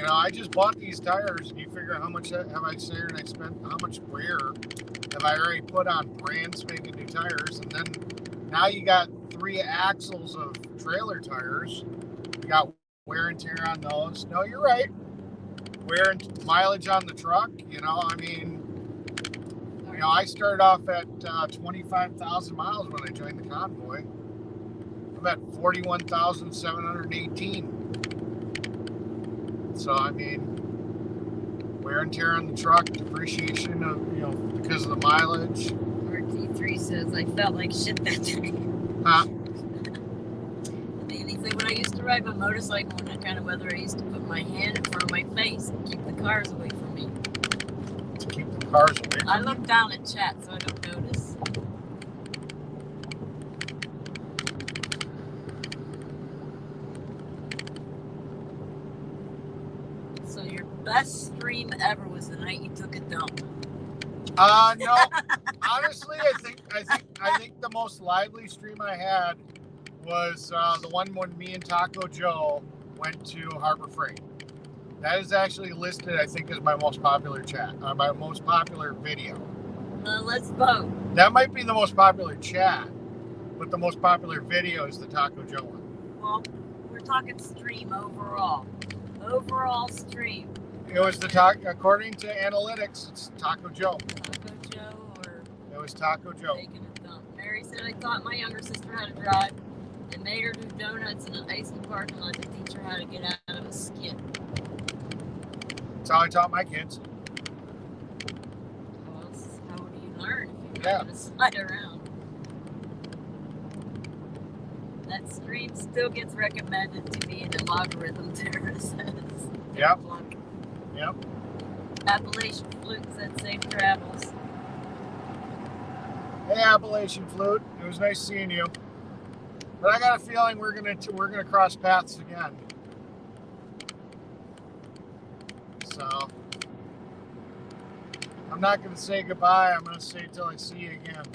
I just bought these tires, and you figure how much have I saved and I spent, how much wear have I already put on brand spanking new tires, and then now you got 3 axles of trailer tires. You got wear and tear on those. No, you're right. Wear and mileage on the truck. I started off at 25,000 miles when I joined the convoy. I'm at 41,718. So, wear and tear on the truck, depreciation of, because of the mileage. RT3 says, I felt like shit that day. Huh? And he said, when I used to ride my motorcycle in that kind of weather, I used to put my hand in front of my face and keep the cars away from me. To keep the cars away from I look down at chat so I don't notice. So your best stream ever was the night you took a dump. No. Honestly, I think the most lively stream I had was the one when me and Taco Joe went to Harbor Freight. That is actually listed, I think, as my most popular my most popular video. Let's vote. That might be the most popular chat, but the most popular video is the Taco Joe one. Well, we're talking stream overall. Overall stream. It was according to analytics, it's Taco Joe. Taco Joe or It was Taco Joe. taking a dump. Mary said, I taught my younger sister how to drive and made her do donuts in an ice parking lot to teach her how to get out of a skid. That's how I taught my kids. Well, how do you learn if you're Yeah. not going to slide around? That stream still gets recommended to be an algorithm terrorist. Yep. Yep. Appalachian Flute said safe travels. Hey, Appalachian Flute. It was nice seeing you. But I got a feeling we're gonna cross paths again. So I'm not gonna say goodbye. I'm gonna say till I see you again,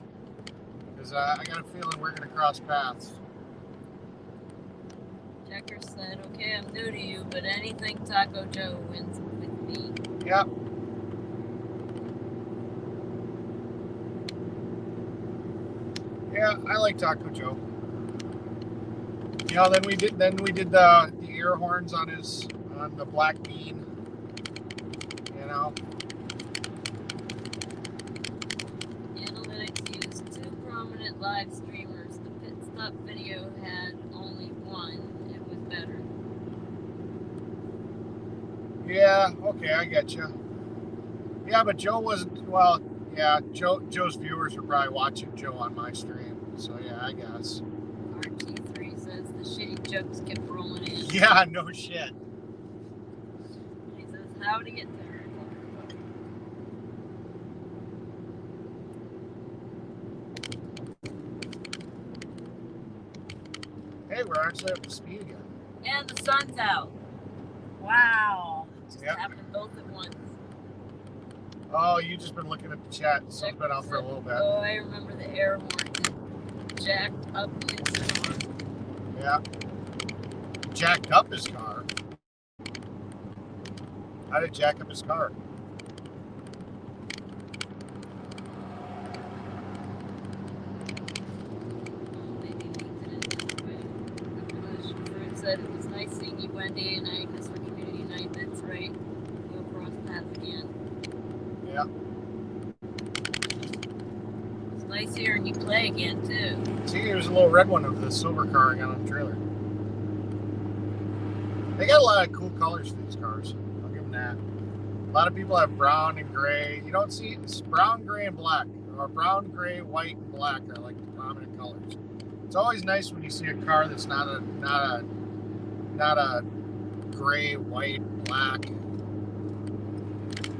because I got a feeling we're gonna cross paths. Checker said, okay, I'm new to you, but anything Taco Joe wins with me. Yep. Yeah, I like Taco Joe. You know, then we did the air horns on the black bean. You know. Analytics used 2 prominent live streamers. The pit stop video had only one. It was better. Yeah, okay, I get you. Yeah, but Joe wasn't, well, yeah, Joe's viewers were probably watching Joe on my stream. So, yeah, I guess. RT3 says the shitty jokes kept rolling in. Yeah, no shit. He says, how to get there. Hey, we're actually up to speed again. And the sun's out. Wow. Just Yep. happened both at once. Oh, you just been looking at the chat. The sun's been out for a little bit. Oh, I remember the air horn jacked up his car. Yeah. Jacked up his car. How did it jack up his car? Said it was nice seeing you, Wendy, and Agnes for community night. That's right. We'll cross paths again. Yeah. It's nice hearing you play again, too. See, there's a little red one of the silver car I got on the trailer. They got a lot of cool colors for these cars. I'll give them that. A lot of people have brown and gray. You don't see it's brown, gray, and black. Or brown, gray, white, and black are like the prominent colors. It's always nice when you see a car that's not a gray, white, black.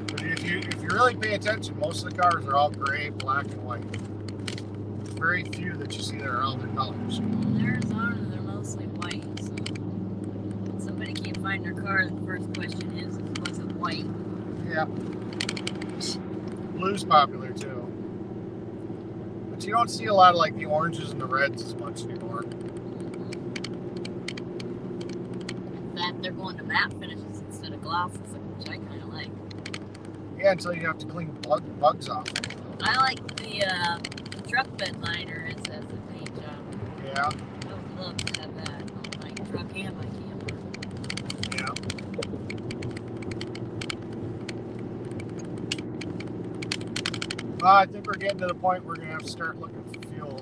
But if you really pay attention, most of the cars are all gray, black, and white. There's very few that you see that are other colors. In Arizona, they're mostly white, so when somebody can't find their car, the first question is, was it white? Yeah. Blue's popular too. But you don't see a lot of like the oranges and the reds as much anymore. That they're going to matte finishes instead of glosses, which I kind of like. Yeah, until you have to clean bugs off. I like the truck bed liner as a paint job. Yeah. I would love to have that on my truck and my camper. Yeah. Well, I think we're getting to the point where we're gonna have to start looking for fuel.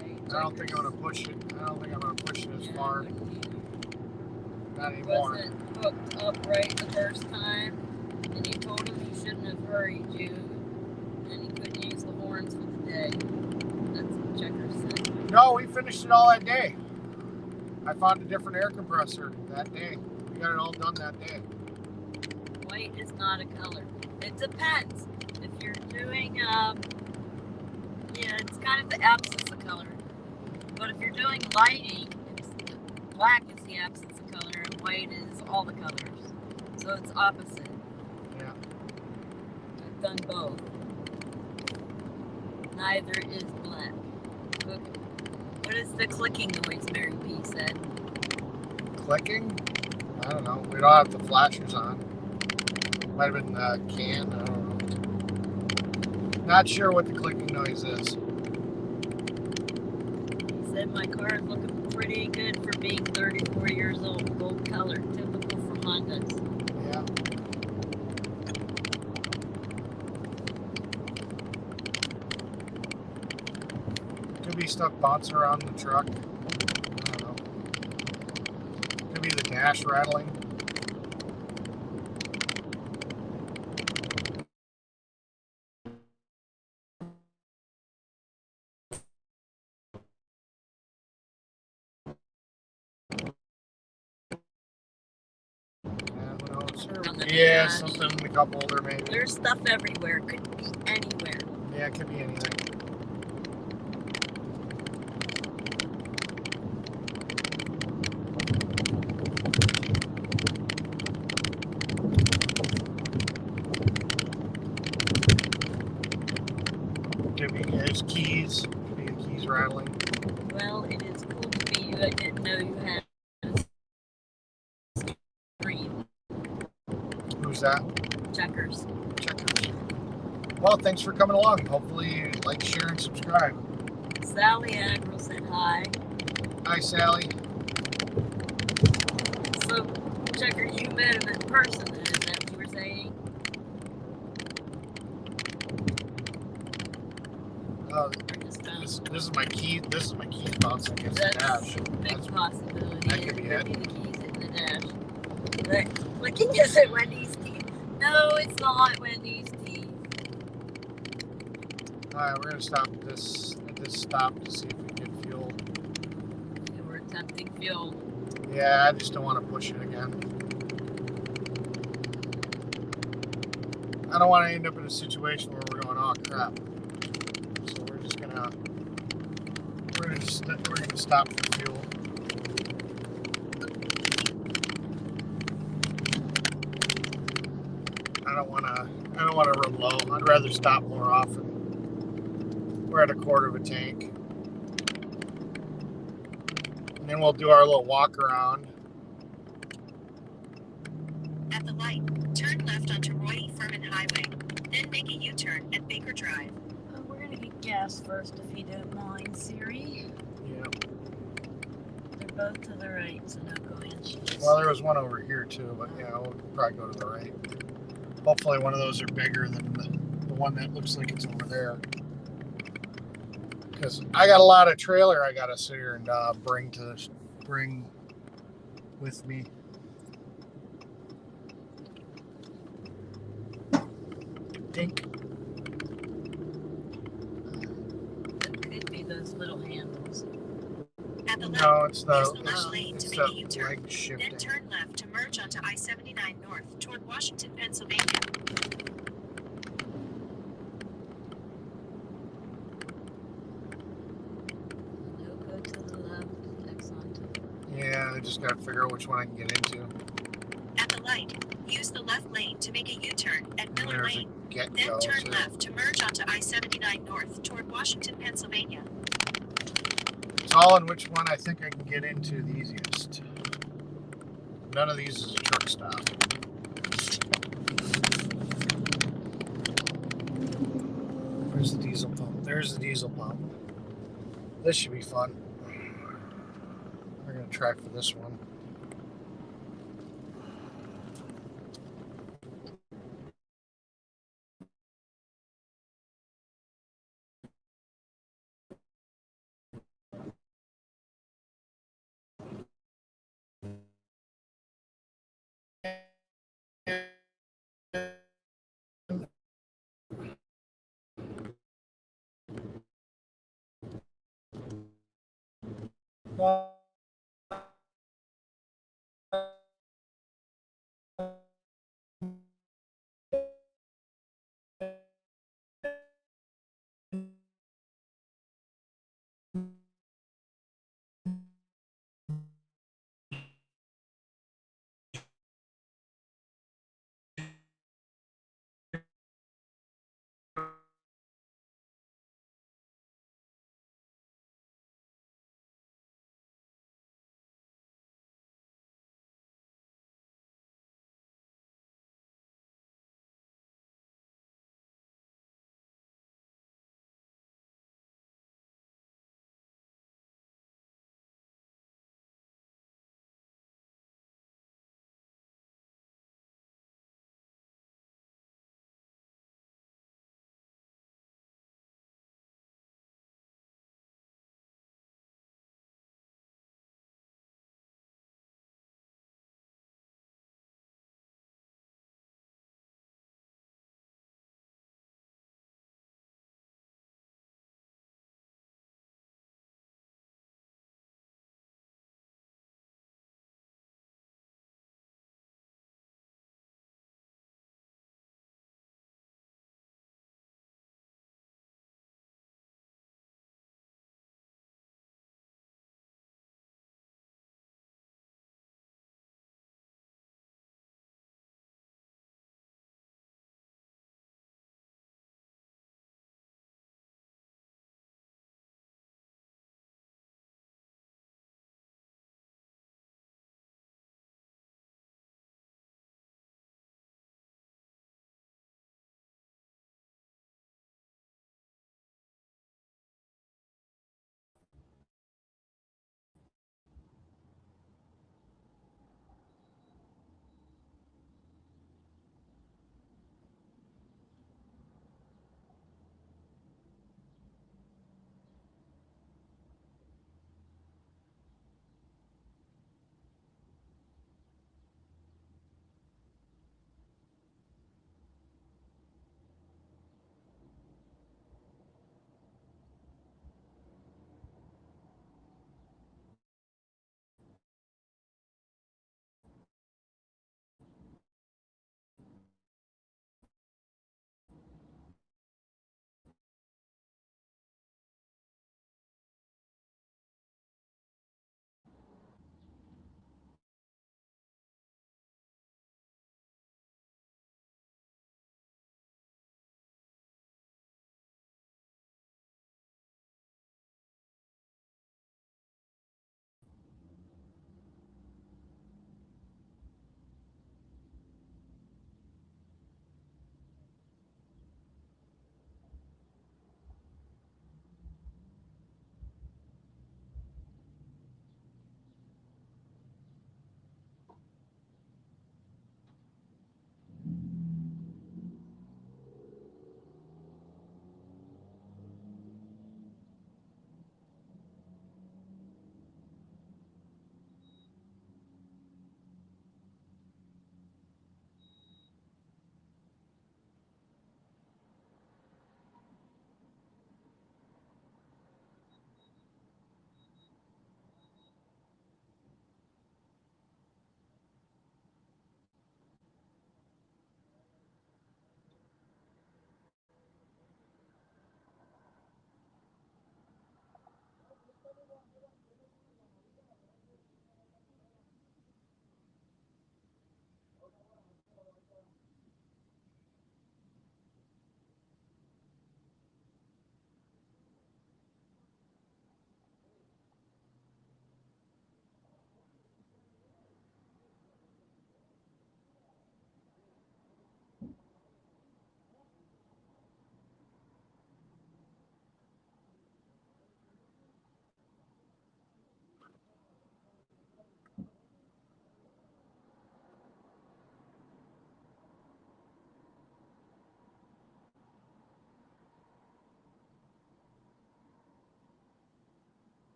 Okay, I don't think I'm gonna push it. I don't think I'm gonna push it as far. Not anymore. Wasn't hooked up right the first time, and you told him he shouldn't have hurried you, and he couldn't use the horns for the day. That's what Checker said. No, we finished it all that day. I found a different air compressor that day. We got it all done that day. White is not a color. It depends. If you're doing, it's kind of the absence of color. But if you're doing lighting, black is the absence of color, and white is all the colors. So it's opposite. Yeah. I've done both. Neither is black. Okay. What is the clicking noise Mary B said? Clicking? I don't know. We don't have the flashers on. Might have been the can. I don't know. Not sure what the clicking noise is. He said my car is looking pretty good for being 34 years old. Gold color, typical for Hondas. Yeah. Could be stuff bouncing around the truck. I don't know. Could be the dash rattling. Yeah, something in the cup holder maybe. There's stuff everywhere. Could be anywhere. Yeah, it could be anything. Could be his keys. Could be the keys rattling. Well, it is cool to meet you. I didn't know you had a that? Checkers. Checkers. Well, thanks for coming along. Hopefully you like, share, and subscribe. Sally Admiral said hi. Hi, Sally. So, Checker, you met him in person, then, is that what you were saying? Oh, Or just phone? this is my key. This is my keys box. I guess the dash. That's a big possibility. That could be Could it. be the keys in the dash. But, looking, is it Wendy's keys? No, it's not Wendy's keys. Alright, we're gonna stop at this stop to see if we can get fuel. And we're attempting fuel. Yeah, I just don't want to push it again. I don't want to end up in a situation where we're going, oh crap. So we're gonna stop for fuel. I don't want to run low. I'd rather stop more often. We're at a quarter of a tank. And then we'll do our little walk around. At the light, turn left onto Roy E. Furman Highway, then make a U-turn at Baker Drive. We're gonna get gas first, if you don't mind, Siri. Yeah. They're both to the right, so no go inches. Well, there was one over here too, but yeah, we'll probably go to the right. Hopefully one of those are bigger than the one that looks like it's over there. Because I got a lot of trailer I gotta sit here and bring with me. Think. It could be those little handles. At the light, No, it's use the the left lane to it's make a the U-turn, leg then shifting. turn left to merge onto I-79 North toward Washington, Pennsylvania. No, go to the left, next on to. Yeah, I just gotta figure out which one I can get into. At the light, use the left lane to make a U-turn at And Miller there's Lane, a get then go turn too. left to merge onto I-79 North toward Washington, Pennsylvania. It's all in which one I think I can get into the easiest. None of these is a truck stop. Where's the diesel pump? There's the diesel pump. This should be fun. We're gonna track for this one.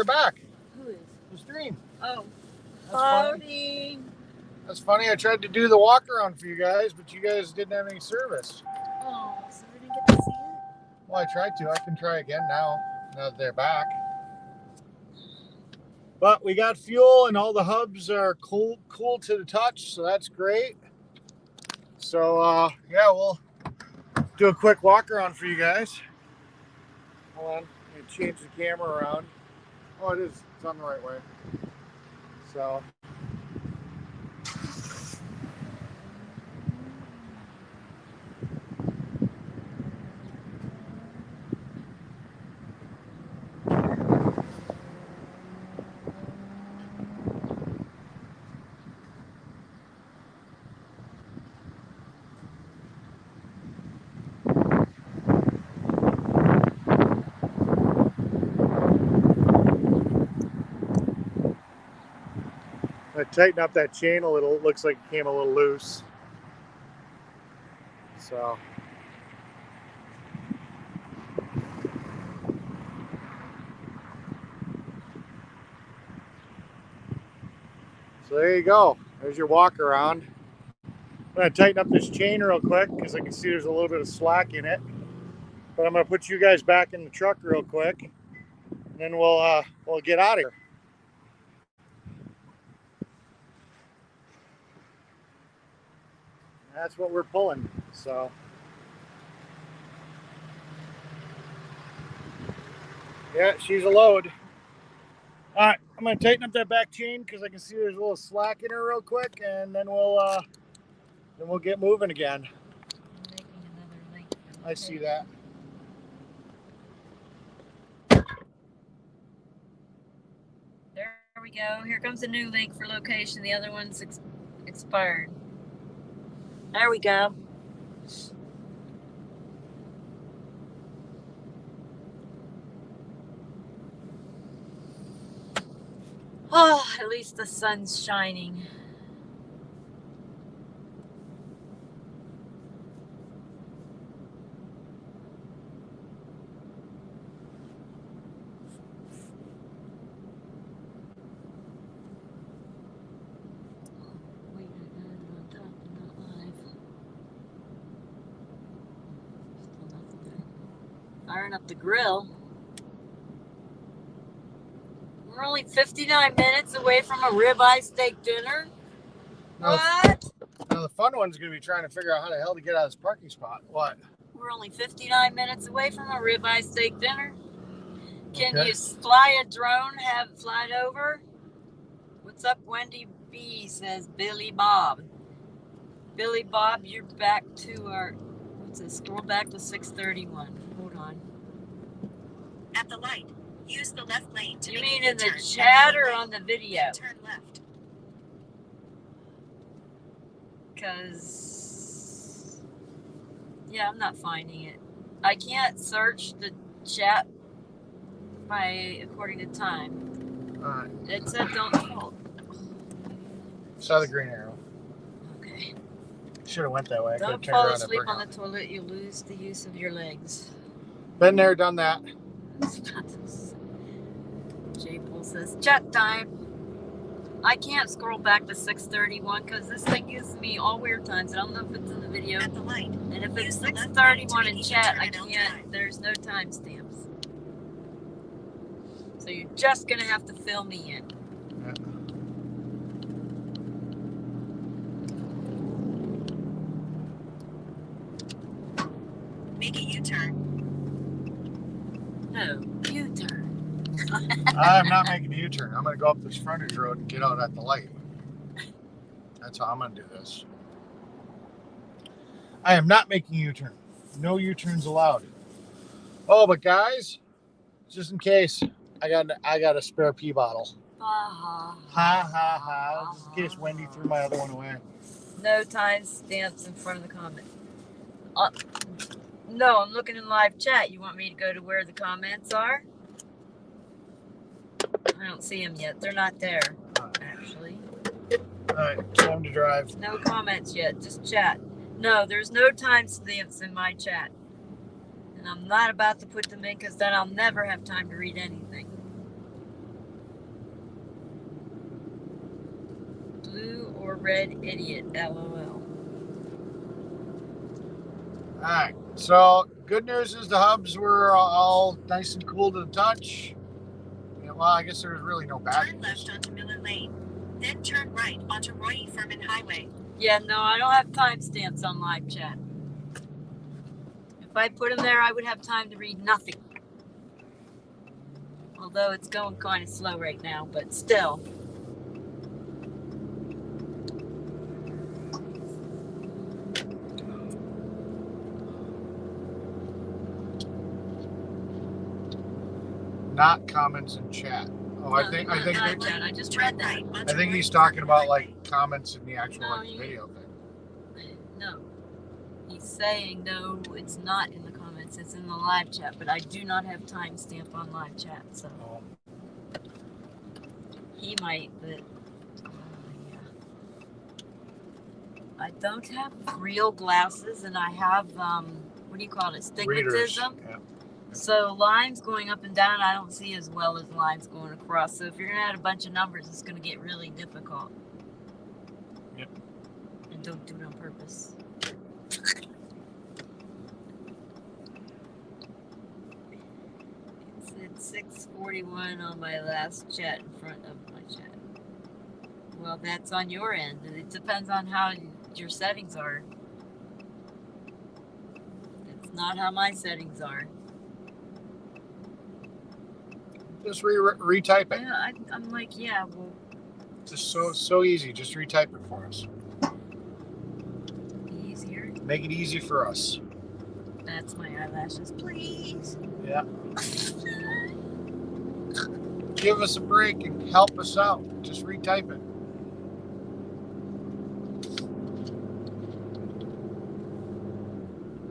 they're back. Who is? The stream. Oh. That's funny. Howdy. That's funny. I tried to do the walk around for you guys, but you guys didn't have any service. Oh, so we didn't get to see it? Well, I tried to. I can try again now that they're back. But we got fuel and all the hubs are cool to the touch, so that's great. So yeah, we'll do a quick walk around for you guys. Hold on, let me change the camera around. Oh, it is. It's on the right way. So. I tighten up that chain a little. It looks like it came a little loose. So there you go. There's your walk around. I'm going to tighten up this chain real quick because I can see there's a little bit of slack in it. But I'm going to put you guys back in the truck real quick, and then we'll get out of here. That's what we're pulling. So yeah, she's a load. All right, I'm going to tighten up that back chain because I can see there's a little slack in her real quick, and then we'll get moving again. Making another link. I see that. There we go. Here comes a new link for location. The other one's expired. There we go. Oh, at least the sun's shining. Wait, I got it on top and not live. Still nothing there. Firing up the grill. We're only 59 minutes away from a ribeye steak dinner. Now, What? now the fun one's going to be trying to figure out how the hell to get out of this parking spot. What? We're only 59 minutes away from a ribeye steak dinner. Can Okay. you fly a drone, have it fly over? What's up, Wendy B, says Billy Bob. Billy Bob, you're back to our, what's it, scroll back to 631. Hold on. At the light, use the left lane to You make mean a in the U-turn. chat or on the video? Turn left. Because, yeah, I'm not finding it. I can't search the chat according to time. All right. It said don't hold. Saw the green arrow. Okay. Should have went that way. I could have Don't turned fall around and asleep burned on out. the toilet. You lose the use of your legs. Been there, done that. J Pool says chat time. I can't scroll back to 631 because this thing gives me all weird times. I don't know if it's in the video. At the light, And if it's use the left 631 lane in to chat, make I a U-turn can't. There's no timestamps. So you're just gonna have to fill me in. Yeah. make a U-turn. No, U-turn. I'm not making a U-turn. I'm going to go up this frontage road and get out at the light. That's how I'm going to do this. I am not making a U-turn. No U-turns allowed. Oh, but guys, just in case, I got a spare pee bottle. Ha Ha ha ha. Just in case Wendy threw my other one away. No timestamps in front of the comment. No, I'm looking in live chat. You want me to go to where the comments are? I don't see them yet. They're not there, actually. All right, time to drive. No comments yet. Just chat. No, there's no timestamps in my chat. And I'm not about to put them in because then I'll never have time to read anything. Blue or red idiot, LOL. All right. So good news is the hubs were all nice and cool to the touch. Yeah, well, I guess there's really no bad Turn news. left onto Miller Lane. Then turn right onto Roy Furman Highway. Yeah, no, I don't have timestamps on live chat. If I put them there, I would have time to read nothing. Although it's going kind of slow right now, but still. Not comments in chat. Oh, No, I think not live chat. I just read that. I think he's talking about like comments in the actual No, like, video thing. No. He's saying no, it's not in the comments, it's in the live chat, but I do not have timestamp on live chat, so Oh. he might, but yeah. I don't have real glasses, and I have what do you call it, stigmatism. Yeah. So lines going up and down, I don't see as well as lines going across. So if you're gonna add a bunch of numbers, it's gonna get really difficult. Yep. And don't do it on purpose. It's 6:41 on my last chat in front of my chat. Well, that's on your end. It depends on how your settings are. It's not how my settings are. Just retype it. Yeah, I'm like, yeah, well, Just so easy. Just retype it for us. easier. Make it easy for us. That's my eyelashes, please. Yeah. Give us a break and help us out. Just retype it.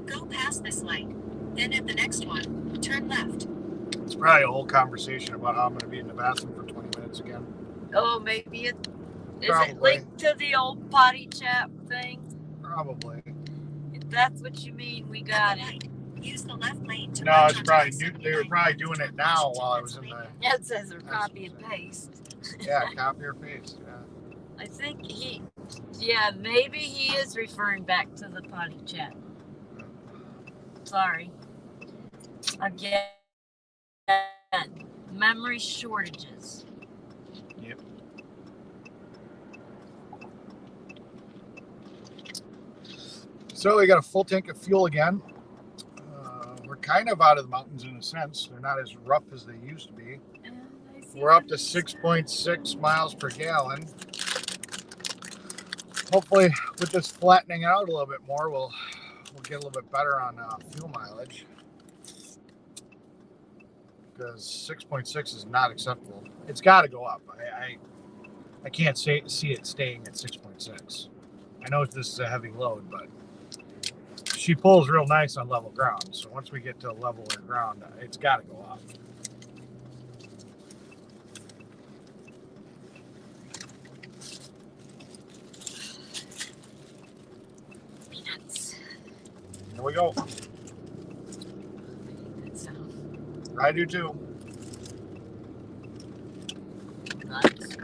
Go past this light. Then at the next one, turn left. It's probably a whole conversation about how I'm going to be in the bathroom for 20 minutes again. Oh, maybe it is Probably. it linked to the old potty chat thing? Probably. If that's what you mean, we got it. Right. Use the left lane to No, merge it's onto probably I-79 they were probably doing it now while I was in the. Yeah, it says or copy and paste. Yeah, copy or paste. Yeah. I think maybe he is referring back to the potty chat. Sorry. Again, memory shortages. Yep. So we got a full tank of fuel again. We're kind of out of the mountains in a sense. They're not as rough as they used to be. We're up to 6.6 miles per gallon. Hopefully, with this flattening out a little bit more, we'll get a little bit better on fuel mileage. Because 6.6 is not acceptable. It's got to go up. I can't see it staying at 6.6. I know this is a heavy load, but she pulls real nice on level ground. So once we get to level ground, it's got to go up. Peanuts. Here we go. Good sound. I do too. Nuts.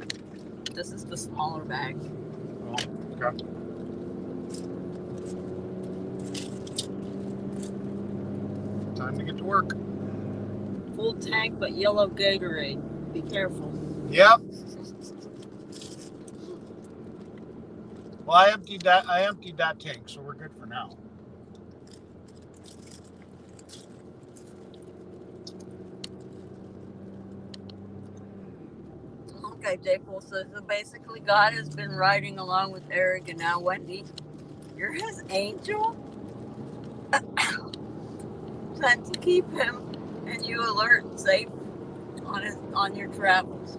This is the smaller bag. Oh, okay. Time to get to work. Full tank, but yellow Gatorade. Be careful. Yep. Well, I emptied that tank, so we're good for now. Okay, Dapple. So basically, God has been riding along with Eric, and now Wendy, you're his angel. Trying to keep him and you alert and safe on your travels.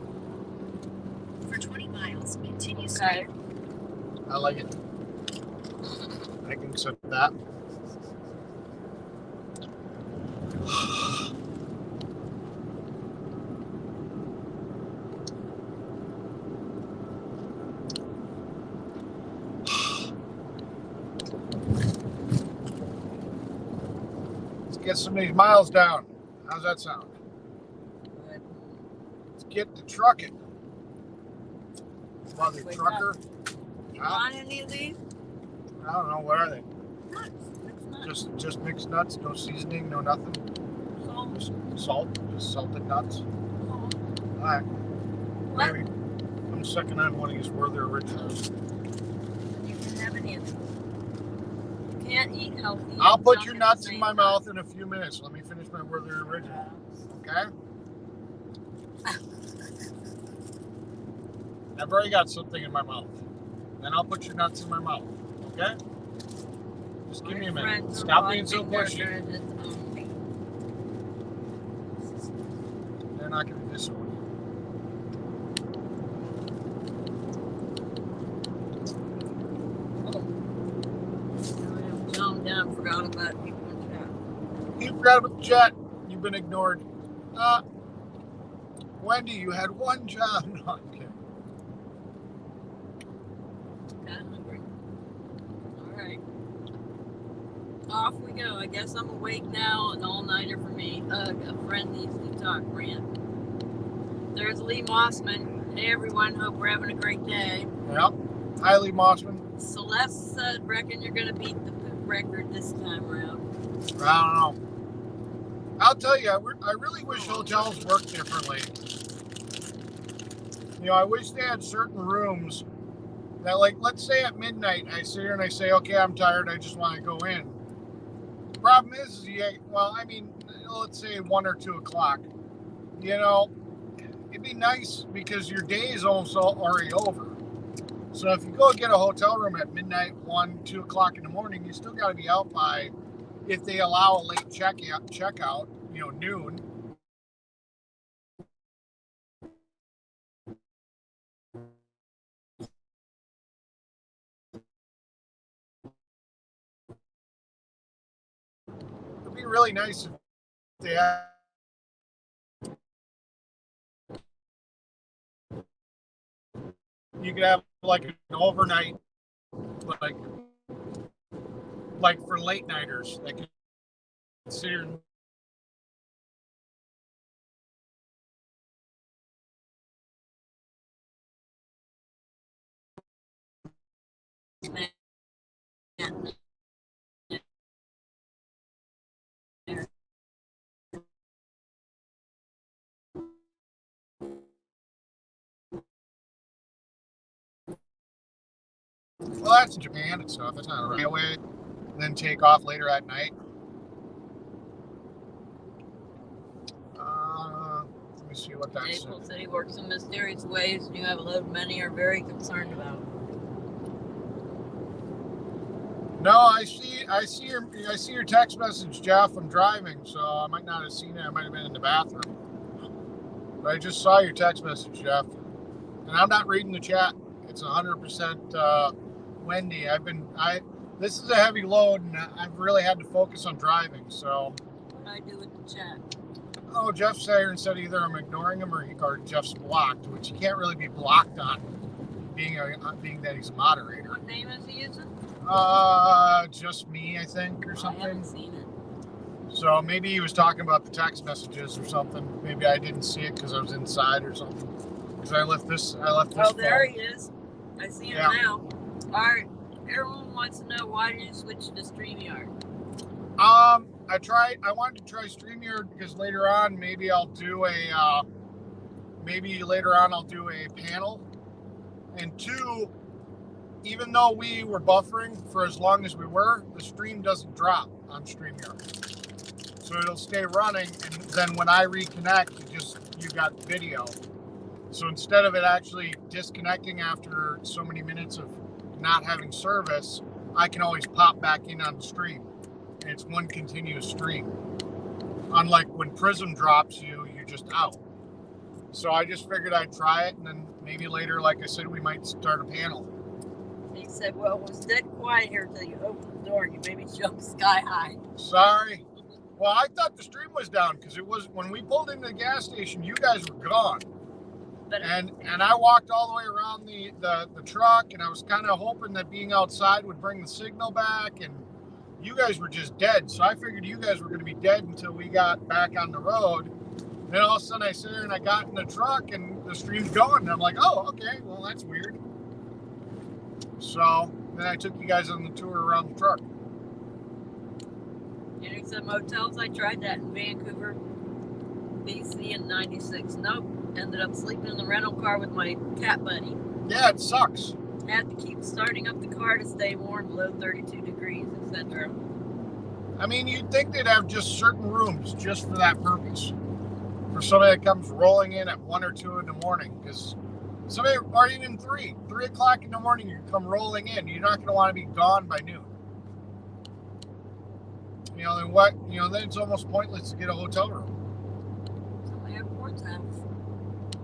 For 20 miles, continue Okay. straight. I like it. I can accept that. Let's get some of these miles down. How's that sound? Good. Let's get to trucking. Well, the trucker. You want any of these? I don't know. What are they? Nuts. Mixed nuts. Just mixed nuts. No seasoning. No nothing. Salt. Just salt. Just salted nuts. Salt. All right. What? Maybe. I'm second on one of these Werther originals. You can have any of them. You can't eat healthy. I'll put junk your at the nuts same in my time. mouth in a few minutes. Let me finish my Werther original. Okay? I've already got something in my mouth. Then I'll put your nuts in my mouth. Okay? Just give me a minute. Stop being so pushy. They're not going to disown you. John down, forgot about people in chat. You forgot about the chat. You've been ignored. Wendy, you had one job. No, I'm kidding. Kind of hungry. Alright. Off we go. I guess I'm awake now. An all-nighter for me. A friend needs to talk, rant. There's Lee Mossman. Hey everyone, hope we're having a great day. Yep. Hi, Lee Mossman. Celeste said, reckon you're going to beat the poop record this time around. I don't know. I'll tell you, I really wish hotels worked differently. You know, I wish they had certain rooms that, like, let's say at midnight, I sit here and I say, okay, I'm tired, I just want to go in. Problem is, let's say 1 or 2 o'clock. You know, it'd be nice because your day is almost already over. So if you go get a hotel room at midnight, 1, 2 o'clock in the morning, you still got to be out by, if they allow a late checkout, you know, noon. It'd be really nice if they had. You could have like an overnight, like for late nighters that can sit here and well, that's in Japan and stuff. That's not a railway. Then take off later at night. Let me see what that's. April said he works in mysterious ways, and you have a load many are very concerned about. No, I see your text message, Jeff. I'm driving, so I might not have seen it. I might have been in the bathroom. But I just saw your text message, Jeff. And I'm not reading the chat. It's 100% Wendy. This is a heavy load, and I've really had to focus on driving. So. What do I do with the chat? Oh, Jeff Sayer said either I'm ignoring him or Jeff's blocked, which he can't really be blocked on, being that he's a moderator. What name is he using? Just me, I think, or something. I haven't seen it. So maybe he was talking about the text messages or something. Maybe I didn't see it because I was inside or something. Because I left this. Oh, there he is. I see him now. All right. Everyone wants to know, why did you switch to StreamYard? I wanted to try StreamYard because later on maybe I'll do a panel. And 2, even though we were buffering for as long as we were, the stream doesn't drop on StreamYard. So it'll stay running, and then when I reconnect, you got video. So instead of it actually disconnecting after so many minutes of not having service, I can always pop back in on the stream. And it's one continuous stream. Unlike when Prism drops you're just out. So I just figured I'd try it, and then maybe later, like I said, we might start a panel. He said, well, it was dead quiet here until you opened the door. You maybe jumped sky high. Sorry. Well, I thought the stream was down because it was when we pulled into the gas station, you guys were gone. And I walked all the way around the truck, and I was kind of hoping that being outside would bring the signal back, and you guys were just dead. So I figured you guys were going to be dead until we got back on the road. Then all of a sudden I sit there and I got in the truck and the stream's going. And I'm like, oh, okay, well, that's weird. So then I took you guys on the tour around the truck. Getting some hotels. I tried that in Vancouver, BC in '96. Nope. Ended up sleeping in the rental car with my cat buddy. Yeah, it sucks. Had to keep starting up the car to stay warm below 32 degrees, etc. I mean, you'd think they'd have just certain rooms just for that purpose. For somebody that comes rolling in at 1 or 2 in the morning. Because somebody, or even 3 o'clock in the morning, you come rolling in. You're not going to want to be gone by noon. You know, then what? You know, then it's almost pointless to get a hotel room. Some airports have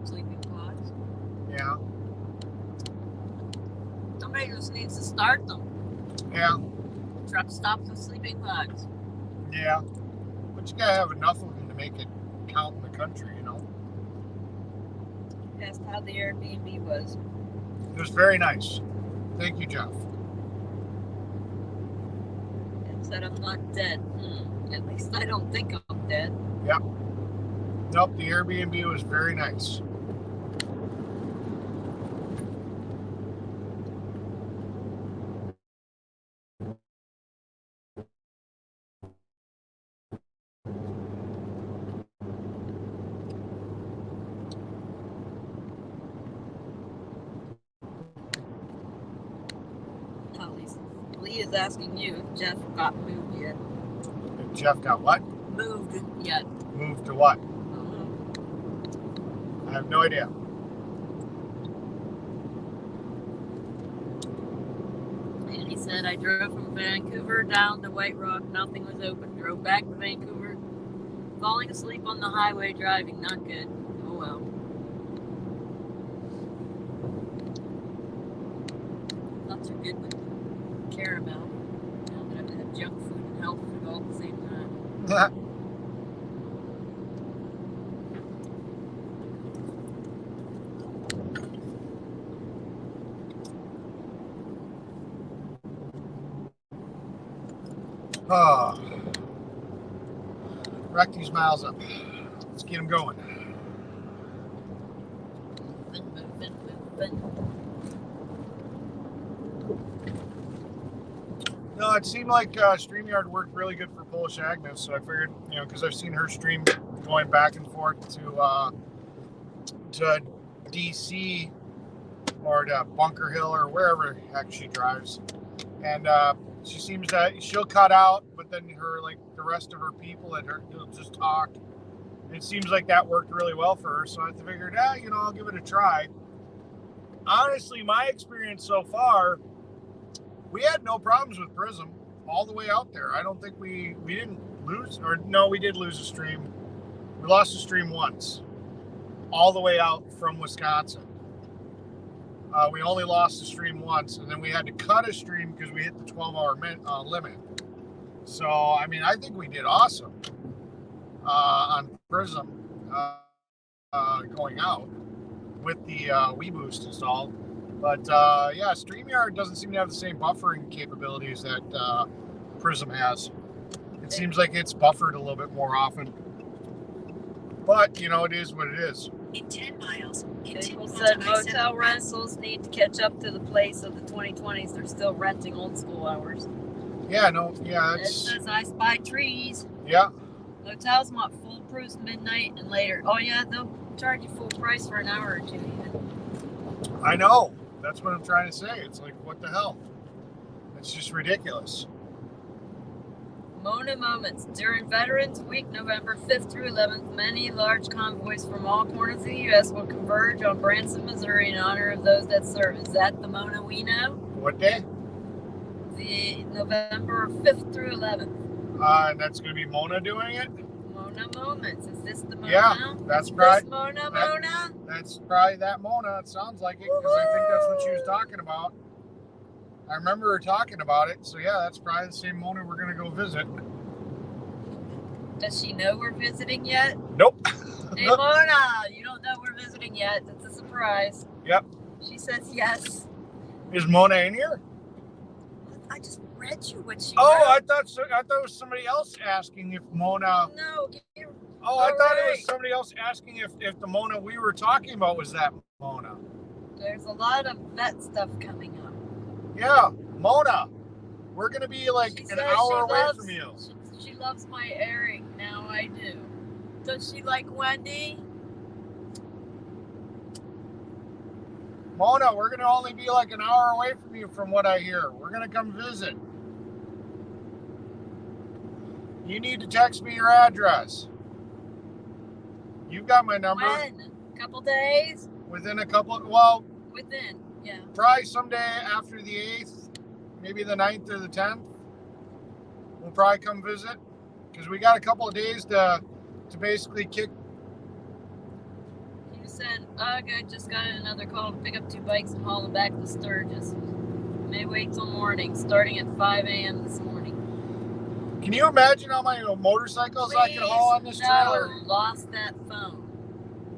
sleeping pods. Yeah. Somebody just needs to start them. Yeah. Truck stops with sleeping pods. Yeah. But you got to have enough of them to make it count in the country, you know. Asked how the Airbnb was. It was very nice. Thank you, Jeff. It said I'm not dead. At least I don't think I'm dead. Yep. Nope, the Airbnb was very nice. Lee is asking you if Jeff got moved yet. If Jeff got what? Moved yet. Moved to what? Uh-huh. I have no idea. And he said, I drove from Vancouver down to White Rock. Nothing was open. Drove back to Vancouver. Falling asleep on the highway driving. Not good. Oh well. Thoughts are good with caramel. Now that I've had junk food and health food all at the same time. Oh. Rack these miles up. Let's get them going. Moving. No, it seemed like StreamYard worked really good for Polish Agnes, so I figured, you know, because I've seen her stream going back and forth to DC or to Bunker Hill or wherever the heck she drives, and she seems that she'll cut out, but then the rest of her people will just talk. And it seems like that worked really well for her, so I figured, you know, I'll give it a try. Honestly, my experience so far, we had no problems with Prism all the way out there. I don't think we didn't lose, or no, we did lose a stream. We lost a stream once, all the way out from Wisconsin. We only lost the stream once, and then we had to cut a stream because we hit the 12-hour limit. So, I mean, I think we did awesome on Prism going out with the Wii Boost installed. But, yeah, StreamYard doesn't seem to have the same buffering capabilities that Prism has. It seems like it's buffered a little bit more often. But, you know, it is what it is. In 10 miles, People said motel rentals need to catch up to the place of the 2020s. They're still renting old school hours. Yeah, no, yeah, It says I spy trees. yeah. Hotels want full proofs midnight and later. Oh yeah, they'll charge you full price for an hour or two even. I know. That's what I'm trying to say. It's like, what the hell? It's just ridiculous. Mona Moments. During Veterans Week, November 5th through 11th, many large convoys from all corners of the U.S. will converge on Branson, Missouri in honor of those that serve. Is that the Mona we know? What day? The November 5th through 11th. And that's going to be Mona doing it? Mona Moments. Is this the Mona? Yeah, that's Is right. this Mona? That's probably that Mona. It sounds like it, because I think that's what she was talking about. I remember her talking about it. So, yeah, that's probably the same Mona we're going to go visit. Does she know we're visiting yet? Nope. Hey, Mona, you don't know we're visiting yet. That's a surprise. Yep. She says yes. Is Mona in here? I just read you what she Oh, wrote. I thought it was somebody else asking if Mona. No. Oh, I thought it was somebody else asking if the Mona we were talking about was that Mona. There's a lot of vet stuff coming up. Yeah, Mona, we're gonna be like She an says hour away from you. She loves my Eric. Now I do. Does she like Wendy? Mona, we're gonna only be like an hour away from you from what I hear. We're gonna come visit. You need to text me your address. You've got my number. When? A couple days? Within a couple, well, Within, yeah. probably someday after the 8th, maybe the 9th or the 10th. We'll probably come visit because we got a couple of days to basically kick. You said, ugh, I just got another call to pick up 2 bikes and haul them back to Sturgis. May wait till morning, starting at 5 a.m. this morning. Can you imagine how many motorcycles I could haul on this trailer? No, lost that phone.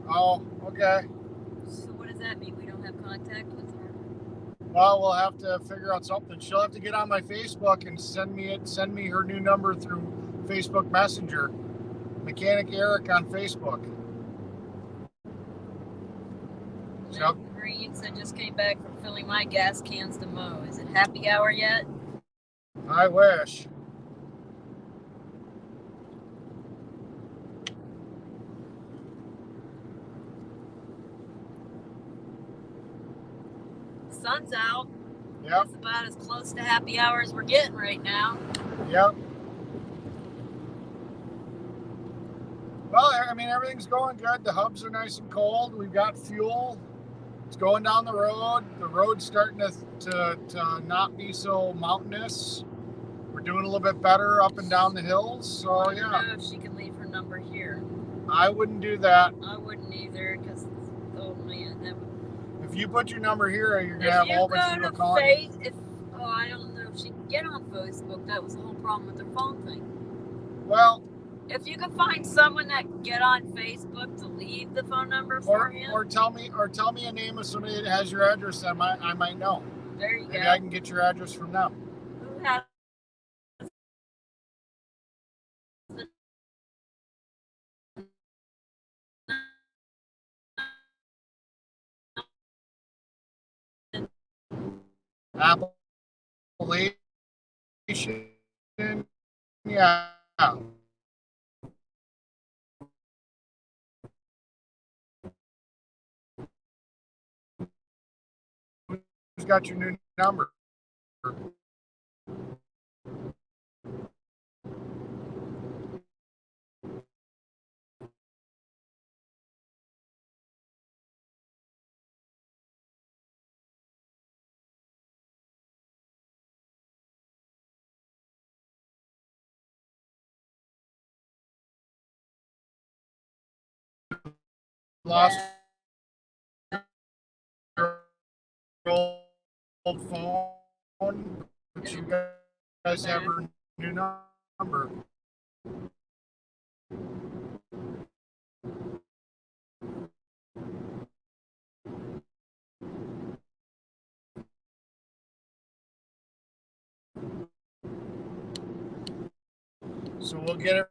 Oh, okay. So what does that mean? We don't have contact with her? Well, we'll have to figure out something. She'll have to get on my Facebook and send me her new number through Facebook Messenger. Mechanic Eric on Facebook. Yep. Greens, I just came back from filling my gas cans to mow. Is it happy hour yet? I wish. Sun's out. Yep. That's about as close to happy hour as we're getting right now. Yep. Well, I mean, everything's going good. The hubs are nice and cold. We've got fuel. It's going down the road. The road's starting to not be so mountainous. We're doing a little bit better up and down the hills. So, yeah. I don't know if she can leave her number here. I wouldn't do that. I wouldn't either, because, oh man, that would... If you put your number here, you're going to have a whole bunch of people calling. I don't know if she can get on Facebook. That was the whole problem with her phone thing. Well, if you can find someone that can get on Facebook to leave the phone number for him, or tell me a name of somebody that has your address that I might know. There you go. Maybe I can get your address from them. Who has Appalachian, yeah. Who's got your new number? Lost your old phone, but you guys have her new number. So we'll get it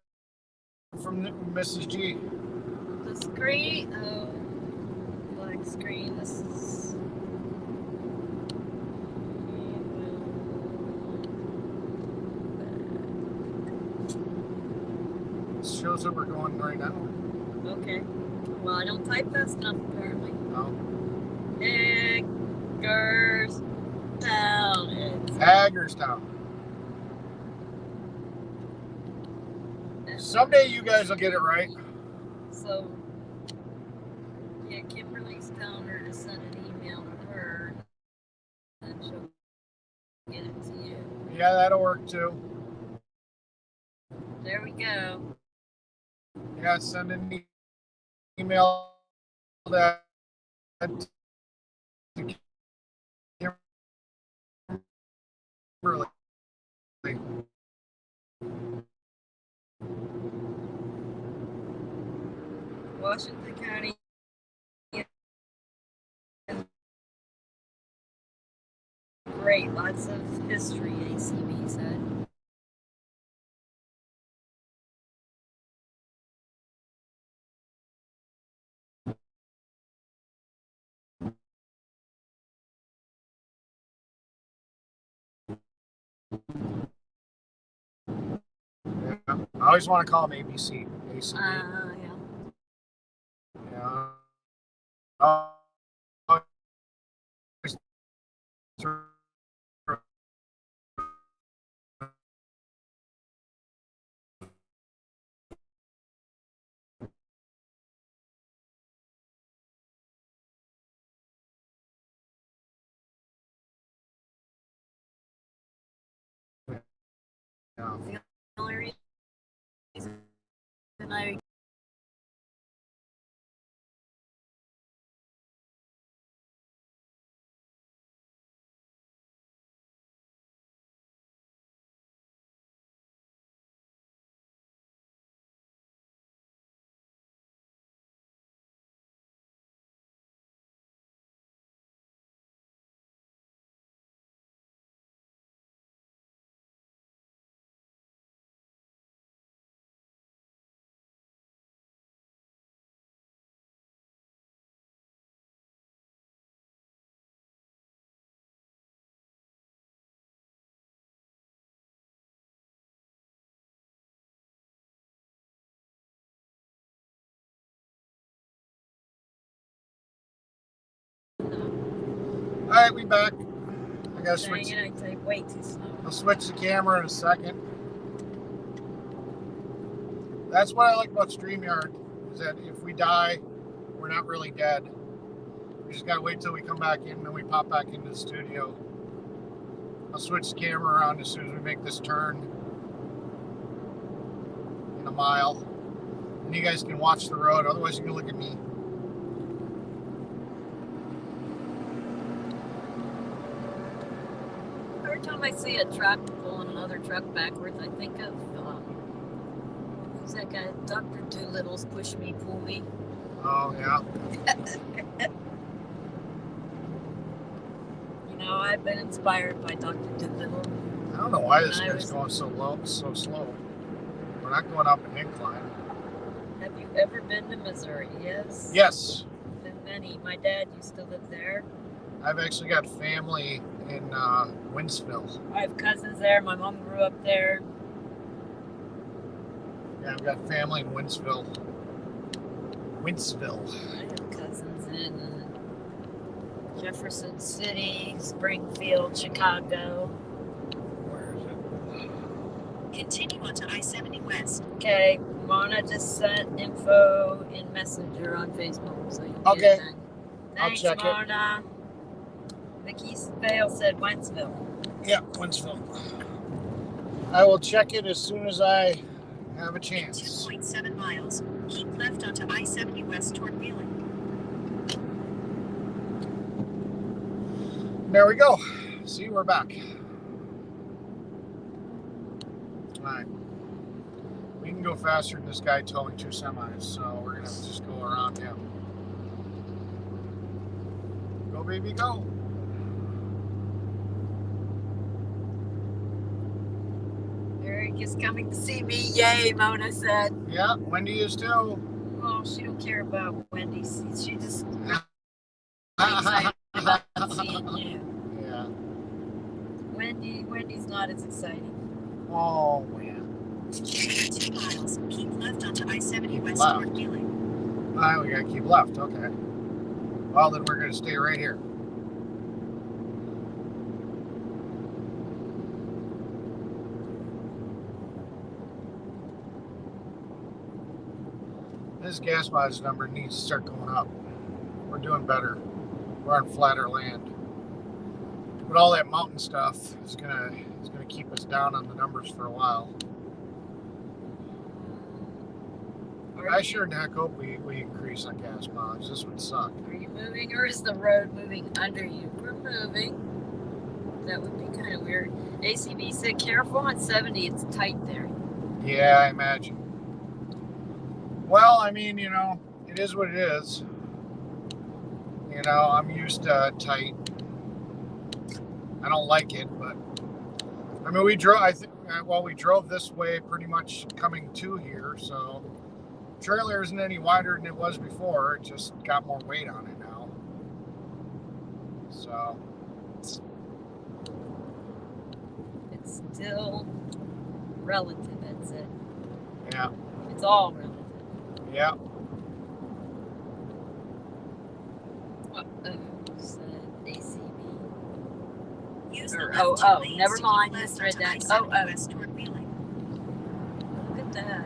from Mrs. G. the screen? Oh, black screen. This is. It shows that we're going right now. Okay. Well, I don't type fast enough apparently. No. Hagerstown. Hagerstown. Someday you guys will get it right. So, yeah, Kimberly's telling her to send an email to her, and she'll get it to you. Yeah, that'll work too. There we go. Yeah, send an email that to Kimberly. Washington County. Great, lots of history, ACB said. Yeah. I always want to call them ABC. ACB. Yeah. Yeah. Oh, yeah. The only reason I All right, we back. I gotta switch. dang it, I type way too slow. I'll switch the camera in a second. That's what I like about StreamYard, is that if we die, we're not really dead. We just gotta wait till we come back in, and then we pop back into the studio. I'll switch the camera around as soon as we make this turn in a mile. And you guys can watch the road, otherwise you can look at me. Every time I see a truck pulling another truck backwards, I think of who's that guy? Dr. Doolittle's Push Me, Pull Me. Oh, yeah. You know, I've been inspired by Dr. Doolittle. I don't know why this When I guy's was- going so low, so slow. We're not going up an incline. Have you ever been to Missouri? Yes? Yes, Been many. My dad used to live there. I've actually got family in Winsville. I have cousins there. My mom grew up there. Yeah, I've got family in Winsville. Winsville. I have cousins in Jefferson City, Springfield, Chicago. Where is it? Continue onto I-70 West. Okay, Mona just sent info in Messenger on Facebook, so you Okay. get it then. I'll Thanks, check it. Mona. Vicky Vale said Wentzville. Yeah, Winsville. I will check it as soon as I have a In chance. 2.7 miles, keep left onto I-70 West toward Wheeling. There we go. See, we're back. All right. We can go faster than this guy towing 2 semis, so we're gonna have to just go around him. Go, baby, go. Eric is coming to see me. Yay, Mona said. Yeah, Wendy is too. Well, she don't care about Wendy. She just excited about seeing you. Yeah. Wendy's not as exciting. Oh, man. In 2 miles, keep left onto I-70 Keep West left. toward Wheeling. All right, we gotta keep left. Okay. Well, then we're gonna stay right here. This gas mileage number needs to start going up. We're doing better. We're on flatter land. But all that mountain stuff is gonna keep us down on the numbers for a while. I sure in heck hope we increase on gas mileage. This would suck. Are you moving or is the road moving under you? We're moving. That would be kind of weird. ACB said careful on 70. It's tight there. Yeah, I imagine. Well, I mean, you know, it is what it is. You know, I'm used to tight. I don't like it, but I mean, we drove. We drove this way pretty much coming to here, so trailer isn't any wider than it was before. It just got more weight on it now. So it's still relative, that's it. Yeah. It's all relative. Yeah. Said ACB. Use the Or, left 2 lanes never to mind, keep left misread onto that. I-70 west toward Wheeling. Look at that.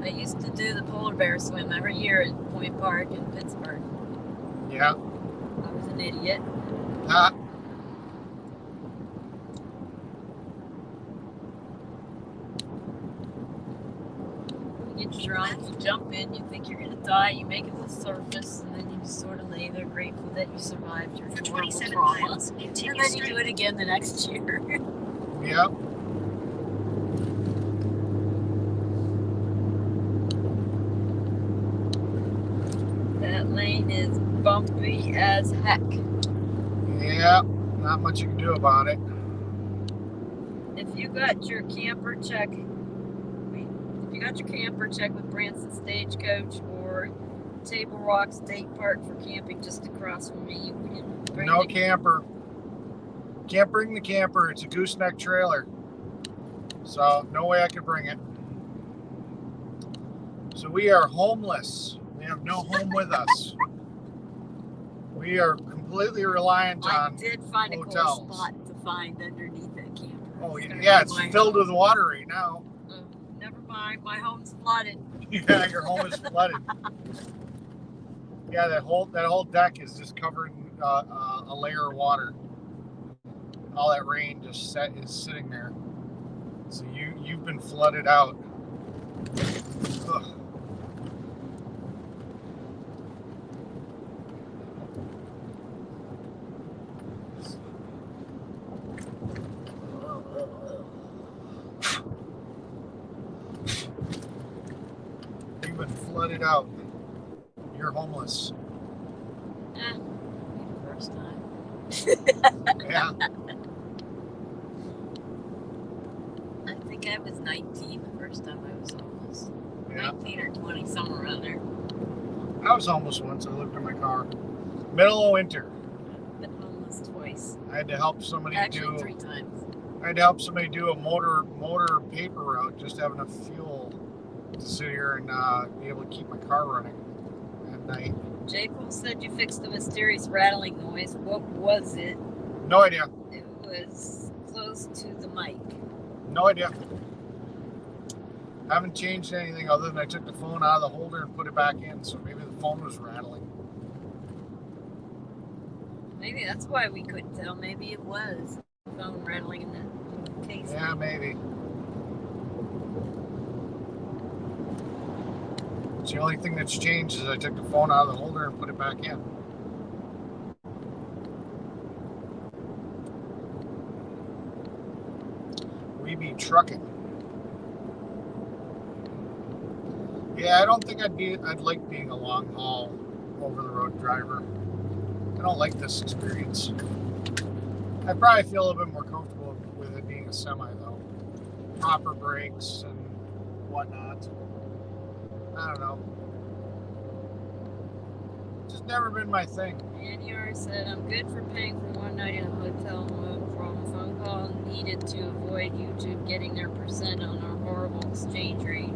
I used to do the polar bear swim every year at Point Park in Pittsburgh. Yeah. I was an idiot. Ah. You get drunk, you jump in, you think you're gonna die, you make it to the surface, and then you just sort of lay there grateful that you survived your For horrible 27 trauma. miles, And continue then you straight. do it again the next year. Yeah. That lane is bumpy as heck. Yeah. Not much you can do about it. If you got your camper check, with Branson Stagecoach or Table Rock State Park for camping just across from me, you can bring No the camper. Can't bring the camper. It's a gooseneck trailer. So no way I could bring it. So we are homeless. We have no home with us. We are completely reliant I on did find hotels. a cool spot to find underneath that camper. Oh It's gonna yeah, be it's my filled home. with water right now. Never mind, my home's flooded. Yeah, your home is flooded. Yeah, that whole deck is just covered in a layer of water. All that rain just is sitting there. So you've been flooded out. Ugh. You've been flooded out. You're homeless. First time. Yeah. I think I was 19 the first time I was homeless. Yeah. 19 or 20, somewhere around there. I was homeless once. I lived in my car. Middle of winter. I've been homeless twice. I had to help somebody Actually, 3 times. I had to help somebody do a motor paper route just to have enough fuel to sit here and be able to keep my car running at night. J. Cole said you fixed the mysterious rattling noise. What was it? No idea. It was close to the mic. No idea. I haven't changed anything other than I took the phone out of the holder and put it back in, so maybe the phone was rattling. Maybe that's why we couldn't tell. Maybe it was the phone rattling in the case. Yeah, maybe. It's the only thing that's changed is I took the phone out of the holder and put it back in. We be trucking. Yeah, I don't think I'd like being a long haul over the road driver. I don't like this experience. I probably feel a little bit more comfortable with it being a semi though. Proper brakes and whatnot. I don't know. Just never been my thing. NER said, I'm good for paying for one night in a hotel room from a phone call needed to avoid YouTube getting their percent on our horrible exchange rate.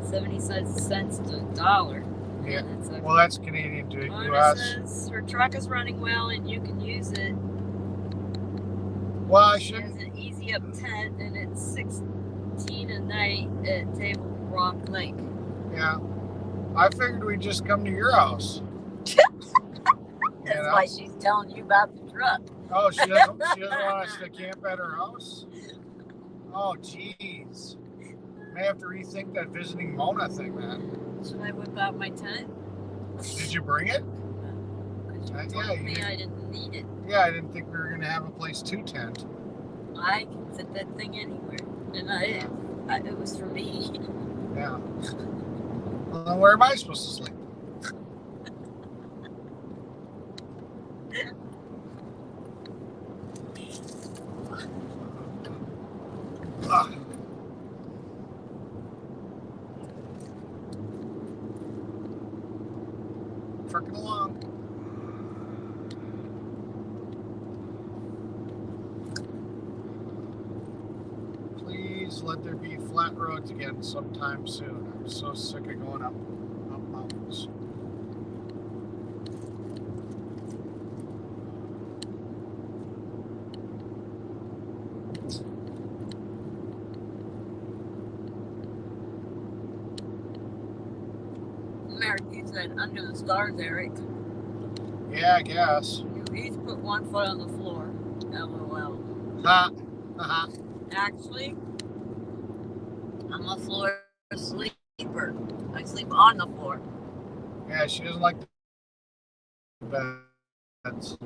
70 cents to $1. Yeah. That's Well, that's Canadian to Mona US. says her truck is running well and you can use it. Well, I She shouldn't. has an easy up tent and it's $16 a night at Table Rock Lake. Yeah. I figured we'd just come to your house. That's why she's telling you about the truck. Oh, she doesn't want us to camp at her house? Oh, jeez. May have to rethink that visiting Mona thing, man. Should I whip out my tent? Did you bring it? Because you Yeah, told you me did. I didn't need it. Yeah, I didn't think we were going to have a place to tent. I can fit that thing anywhere. And it was for me. Yeah. Well, then where am I supposed to sleep? Ugh. Trucking along. let there be flat roads again sometime soon. I'm so sick of going up mountains. America said under the stars, Eric. Yeah, I guess. You each put one foot on the floor. LOL. Ha. Ha. Actually, I'm a floor sleeper. I sleep on the floor. Yeah, she doesn't like the beds.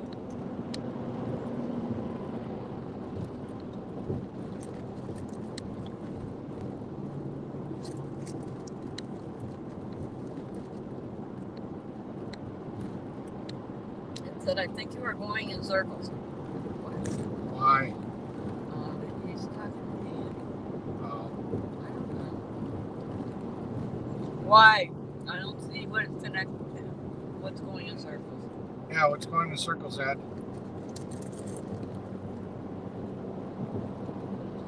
It said, I think you are going in circles. Why? He's talking to me. Oh. I don't know. Why? I don't see what it's connected to. What's going in circles? Yeah, what's going in circles, Ed?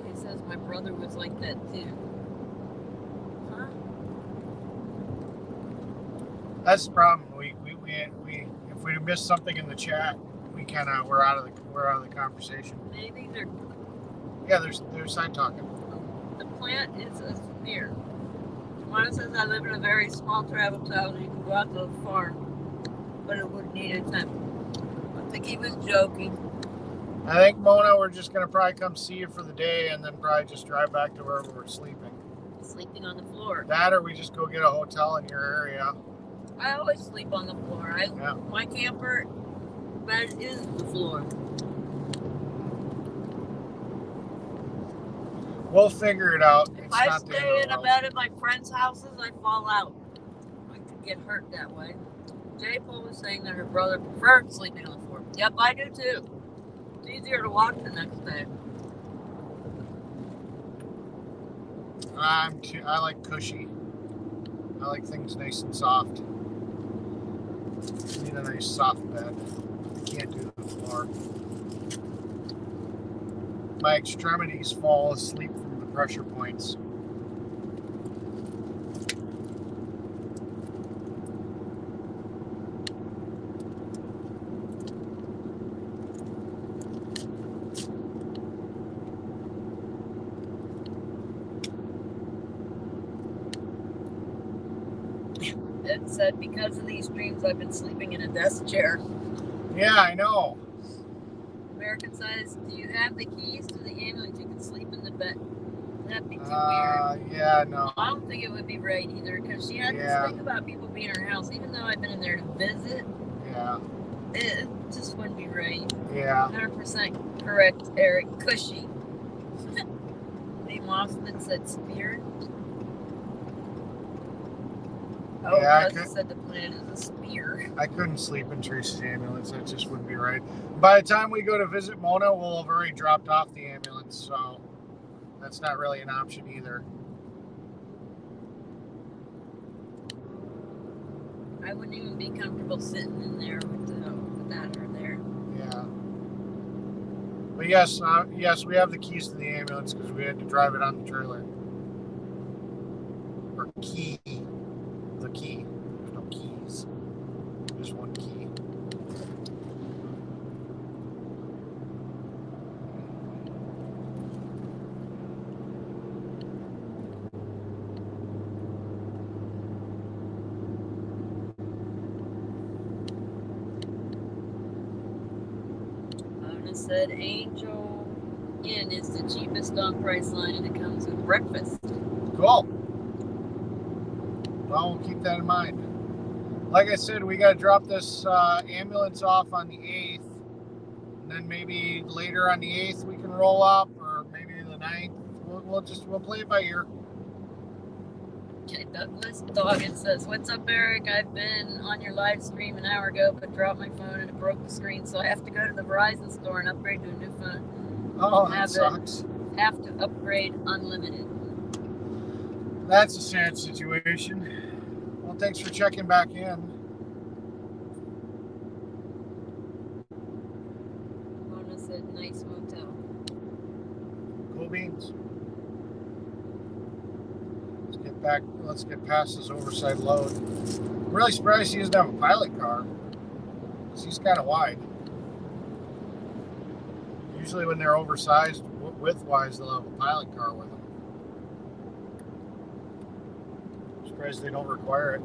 He says my brother was like that too. Huh? That's the problem. We if we miss something in the chat, we're out of the conversation. Maybe they're. Yeah, they're side talking. The plant is a sphere. One says I live in a very small travel town. You can go out to the farm, but it would need a tent. I think he was joking. I think, Mona, we're just going to probably come see you for the day and then probably just drive back to wherever we're sleeping. Sleeping on the floor. That or we just go get a hotel in your area. I always sleep on the floor. Yeah. My camper bed is the floor. We'll figure it out. If It's I not the end stay of in the a world. bed at my friends' houses, I fall out. I could get hurt that way. J. Paul was saying that her brother preferred sleeping on the floor. Yep, I do too. It's easier to walk the next day. I like cushy. I like things nice and soft. I need a nice soft bed. Can't do the floor. My extremities fall asleep from the pressure points. It said because of these dreams, I've been sleeping in a desk chair. Yeah, I know. American says, do you have the keys to the ambulance? You can sleep in the bed. That'd be too weird. Yeah, no. I don't think it would be right either because she had this thing about people being in her house. Even though I've been in there to visit, Yeah. it just wouldn't be right. Yeah. 100% correct, Eric. Cushy. Lee Mossman said spear. Oh, Yeah, Cousin said the planet is a spear. I couldn't sleep in Tracy's ambulance. That just wouldn't be right. By the time we go to visit Mona, we'll have already dropped off the ambulance, so that's not really an option either. I wouldn't even be comfortable sitting in there with that or there. Yeah. But yes, we have the keys to the ambulance because we had to drive it on the trailer. Or key. The key. There's no keys. There's one key. Mona said Angel Inn is the cheapest on Priceline and it comes with breakfast. Cool. Well, we'll keep that in mind. Like I said, we got to drop this ambulance off on the 8th. And then maybe later on the 8th we can roll up, or maybe the 9th. We'll play it by ear. Okay, Douglas Doggett says, what's up, Eric? I've been on your live stream an hour ago, but dropped my phone and it broke the screen, so I have to go to the Verizon store and upgrade to a new phone. Oh, that sucks. Have to upgrade unlimited. That's a sad situation. Well, thanks for checking back in. Mona said, nice motel. Cool beans. back. Let's get past this oversized load. I'm really surprised he doesn't have a pilot car. He's kind of wide. Usually when they're oversized, width-wise, they'll have a pilot car with them. I'm surprised they don't require it.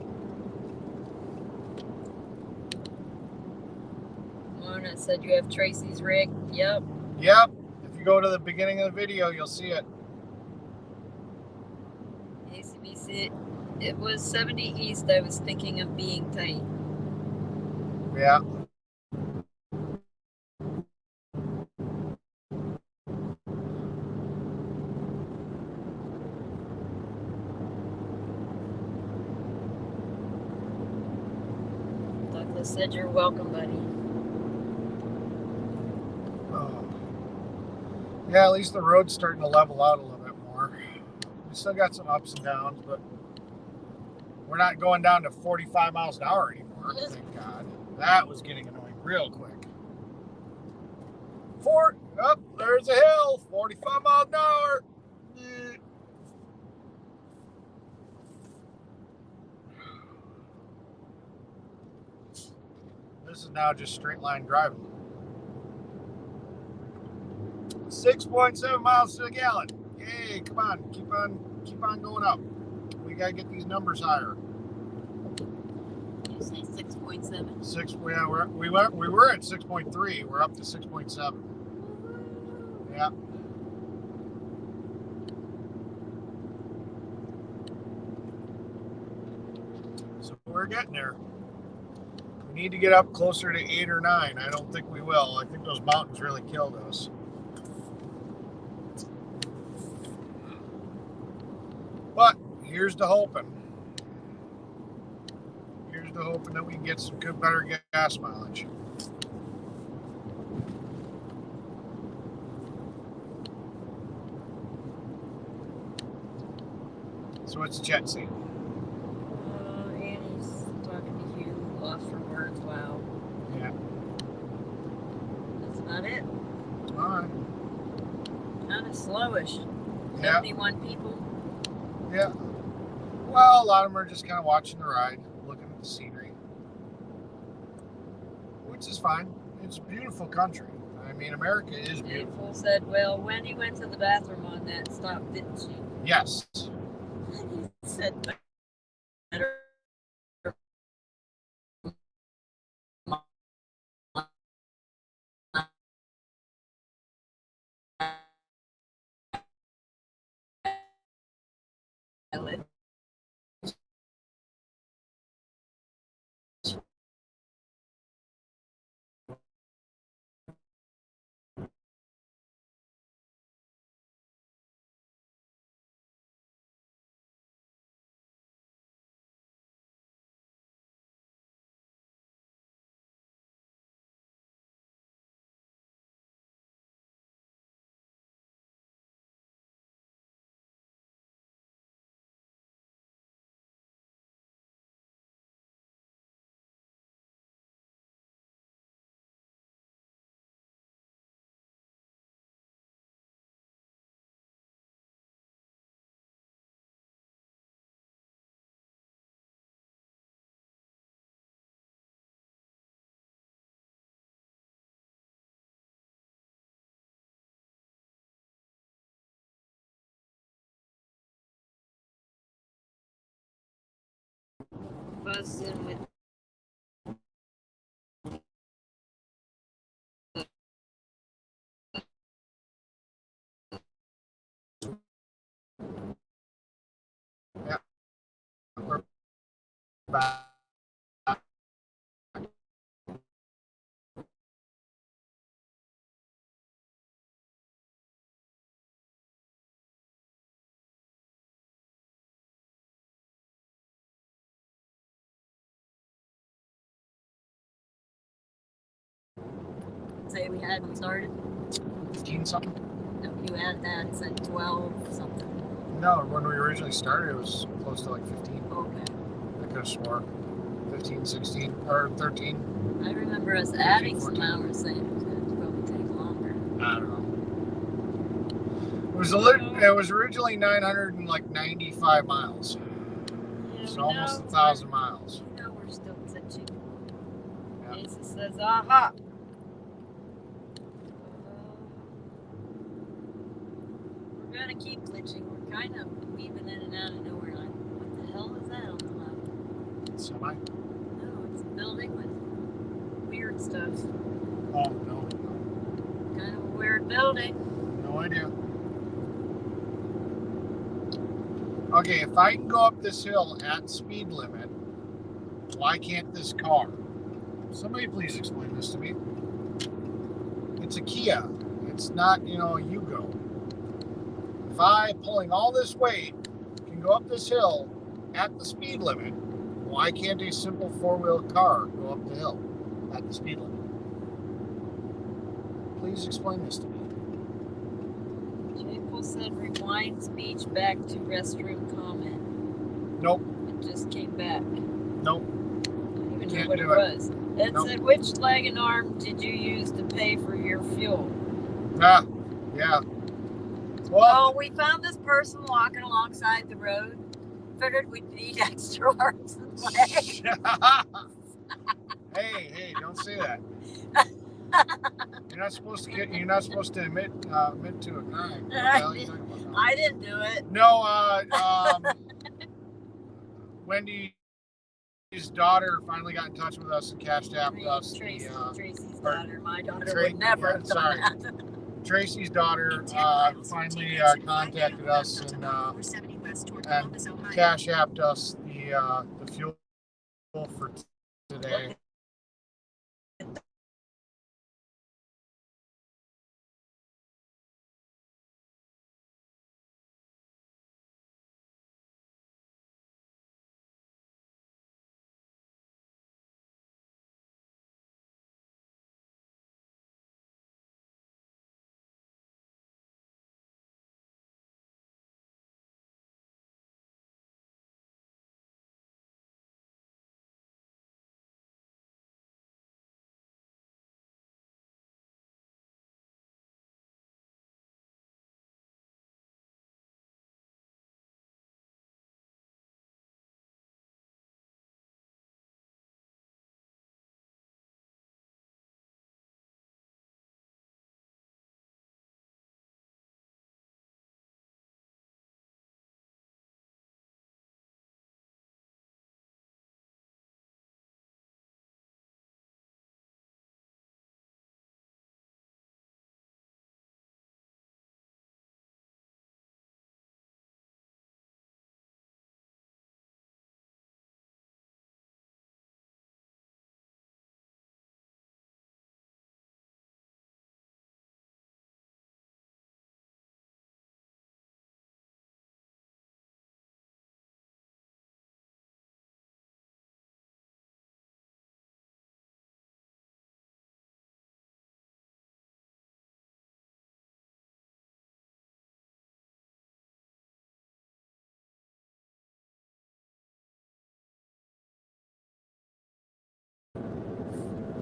Mona said you have Tracy's rig. Yep. Yep. If you go to the beginning of the video, you'll see it. ACBC. It was 70 east. I was thinking of being tight. Yeah. Douglas said you're welcome, buddy. Oh. Yeah, at least the road's starting to level out a little bit more. We still got some ups and downs, but we're not going down to 45 miles an hour anymore, thank God. That was getting annoying real quick. Oh, there's a hill, 45 miles an hour. This is now just straight line driving. 6.7 miles to the gallon. Yay, come on, keep on going up. We gotta get these numbers higher. You say 6.7? Yeah, we were at 6.3. We're up to 6.7. Yeah. So we're getting there. We need to get up closer to 8 or 9. I don't think we will. I think those mountains really killed us. But here's the hoping. Here's the hoping that we can get some good, better gas mileage. So what's Chet saying? Annie's talking to you. Lost for words. Wow. Yeah. That's not it. All right. Kind of slowish. Yeah. 71 people. Yeah. Well, a lot of them are just kind of watching the ride, looking at the scenery, which is fine. It's a beautiful country. I mean, America is beautiful. Beautiful said, well, Wendy went to the bathroom on that stop, didn't she? Yes. He said, better. Buzzing with Yeah. We're back. say we had when we started. 15 something? No, you had that. It said 12 something. No, when we originally started, it was close to like 15. Okay. I could have swore 15, 16, or 13. I remember us adding some hours saying it was going to probably take longer. I don't know. It was originally 995 miles. It's we almost know 1,000 miles. You know we're still glitching. Yeah. Jesus says, aha. We're gonna keep glitching. We're kind of weaving in and out of nowhere. Like, what the hell is that on the left? Semi? No, it's a building with weird stuff. Oh, no. Kind of a weird building. No idea. Okay, if I can go up this hill at speed limit, why can't this car? Somebody please explain this to me. It's a Kia. It's not, you know, a Yugo. If I, pulling all this weight, can go up this hill at the speed limit, why can't a simple four-wheel car go up the hill at the speed limit? Please explain this to me. J-Paul said rewind speech back to restroom comment. Nope. It just came back. Nope. I don't even know Can't what do it it. was. It Nope. said, which leg and arm did you use to pay for your fuel? Ah, yeah. Well, Oh, we found this person walking alongside the road. Figured we'd need extra arms and legs. hey, don't say that. You're not supposed to admit to a crime. What the hell are you talking about now? I didn't do it. No, Wendy's daughter finally got in touch with us and cashed apped us. Tracy's or- daughter. My daughter would never have sorry. done that. Tracy's daughter finally contacted us and cash apped us the fuel for today.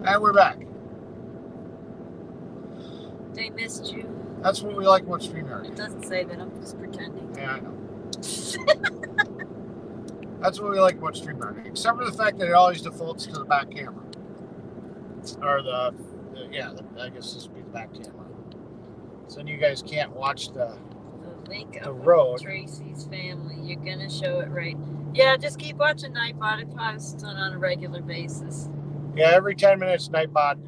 And we're back. They missed you. That's what we like about StreamYard. It doesn't say that. I'm just pretending. Yeah, I know. That's what we like about StreamYard. Except for the fact that it always defaults to the back camera. Or I guess this would be the back camera. So then you guys can't watch the link the of road. Tracy's family. You're gonna show it right. Yeah, just keep watching Nightbot. It posts on a regular basis. Yeah, every 10 minutes, Nightbot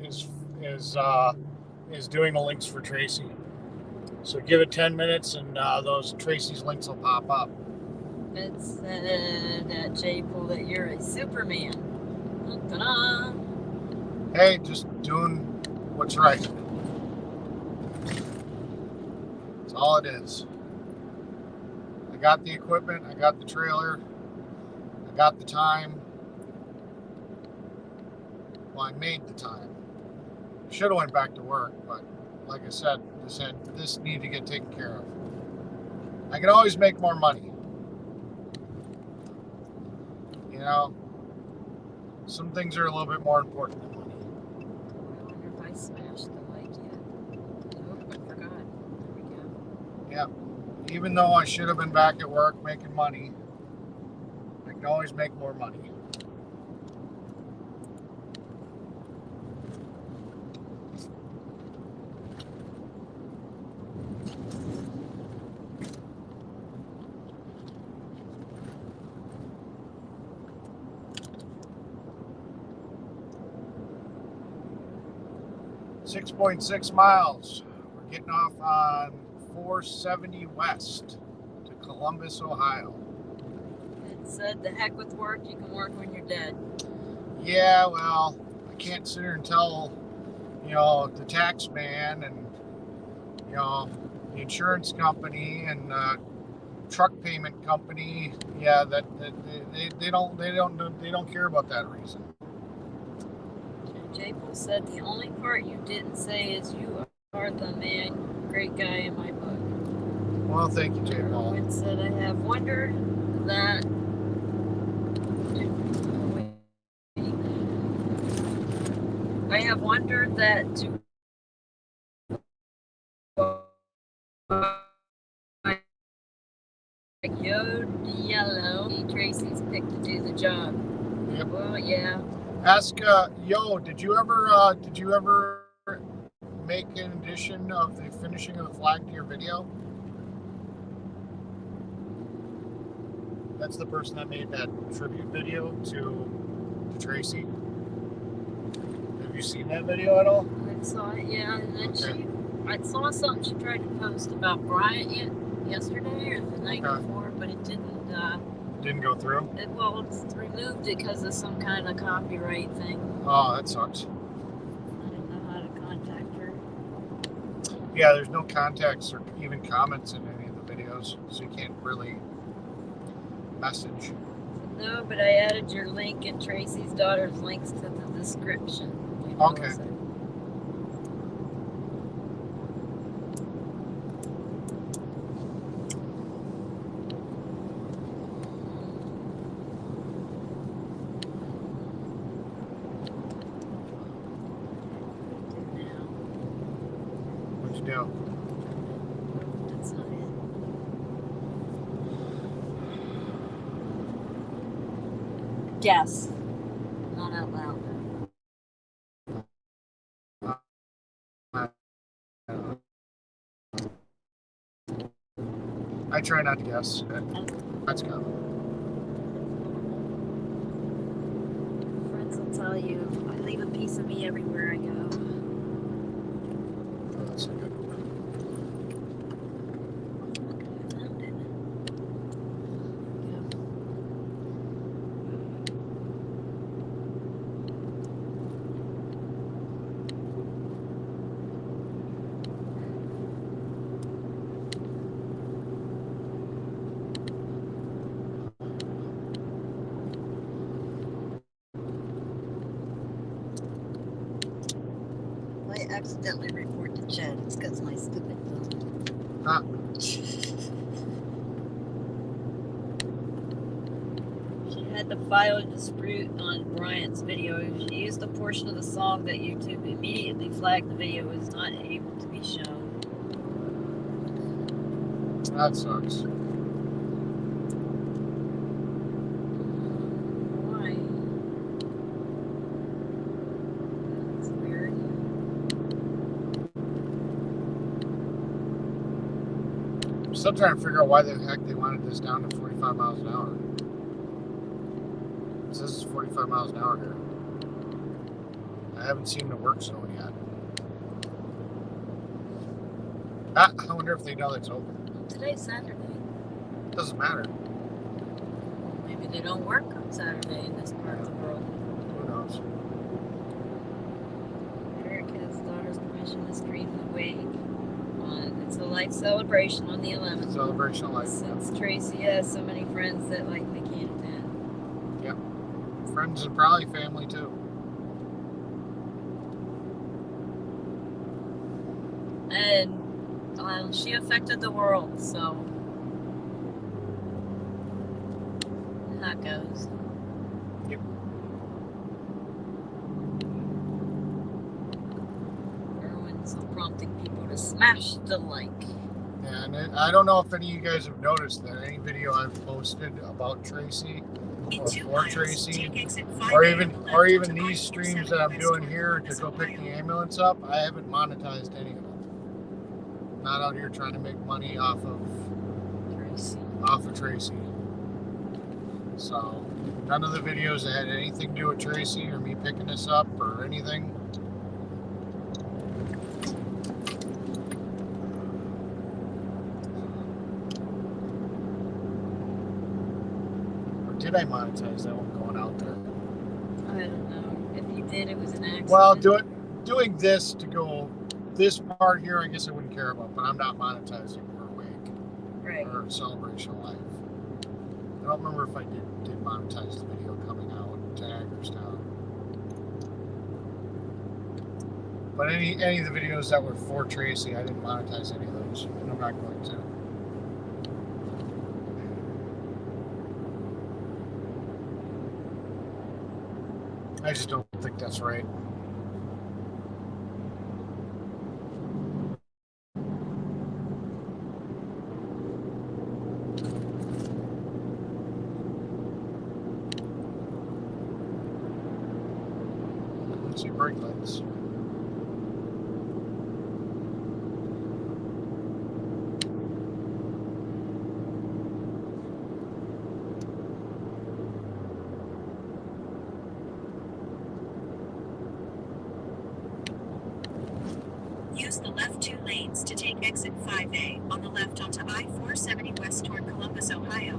is doing the links for Tracy. So give it 10 minutes, and those Tracy's links will pop up. It said at J-Pool that you're a Superman. Ta-da. Hey, just doing what's right. That's all it is. I got the equipment, I got the trailer, I got the time. Well, I made the time. Should have went back to work, but like I said, this needed to get taken care of. I can always make more money. You know, some things are a little bit more important than money. I wonder if I smashed the light yet. Oh, I forgot. There we go. Yeah. Even though I should have been back at work making money, I can can always make more money. .6 miles. We're getting off on 470 West to Columbus, Ohio. It said, the heck with work, you can work when you're dead. Yeah, well, I can't sit here and tell, the tax man and, the insurance company and truck payment company, yeah, that they don't care about that reason. J-Bull said, the only part you didn't say is you are the man, great guy in my book. Well, thank you, J-Bull. Erwin said, I have wondered that... I have wondered that to... Yellow, Tracy's picked to do the job. Yep. Well, yeah. Ask, did you ever make an addition of the finishing of the flag to your video? That's the person that made that tribute video to Tracy. Have you seen that video at all? I saw it, yeah. And then Okay. I saw something she tried to post about Bryant yesterday or the night before, but it didn't. Didn't go through? It's removed it because of some kind of copyright thing. Oh, that sucks. I didn't know how to contact her. Yeah, there's no contacts or even comments in any of the videos, so you can't really message. No, but I added your link and Tracy's daughter's links to the description. Okay. What'd you do? That's not it. Guess. Not out loud. I try not to guess. Let's go. Friends will tell you, I leave a piece of me everywhere I go. Oh, that's a good one. Found it. I accidentally report to Chad. It's because my stupid phone. Huh? She had to file a dispute on Bryant's video. She used a portion of the song that YouTube immediately flagged the video was not able to be shown. That sucks. Why? That's weird. I'm still trying to figure out why the heck they wanted this down to 45 miles an hour. This is 45 miles an hour here. I haven't seen the work zone yet. I wonder if they know it's open. Today's Saturday. Doesn't matter. Maybe they don't work on Saturday in this part of the world. Who knows? Eric has daughter's permission to stream the wake. It's a life celebration on the 11th. Celebration of life. Since Tracy has so many friends that likely can't attend. Yep. Friends and probably family too. And she affected the world, so that goes. Yep. Erwin's prompting people to smash the like. And I don't know if any of you guys have noticed that any video I've posted about Tracy, In or 2 for miles, Tracy, take exit 5A or on even the left or even onto these streams I-470 that I'm west doing toward here to Columbus, go pick the Ohio. ambulance up. I haven't monetized any of them. Not out here trying to make money off of Tracy. So none of the videos that had anything to do with Tracy or me picking this up or anything. Or did I monetize that one going out there? I don't know. If you did, it was an accident. Well, doing this to go this part here, I guess I wouldn't care about, but I'm not monetizing her wake or celebration of life. I don't remember if I did monetize the video coming out to Hagerstown. But any of the videos that were for Tracy, I didn't monetize any of those, and I'm not going to. I just don't think that's right. Let's see brake lights. Use the left 2 lanes to take exit 5A on the left onto I-470 west toward Columbus, Ohio.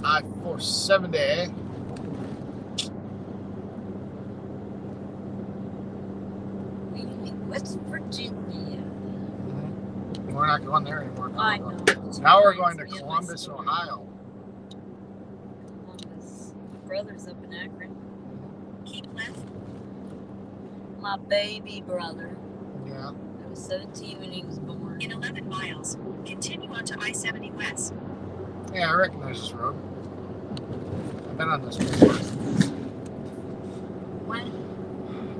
I-470. West Virginia. We're not going there anymore. I know. Now we're going to Columbus, Ohio. Columbus. My brother's up in Akron. Keep left. My baby brother. Yeah. I was 17 when he was born. In 11 miles, continue onto I-70 west. Yeah, I recognize this road. I've been on this before. When?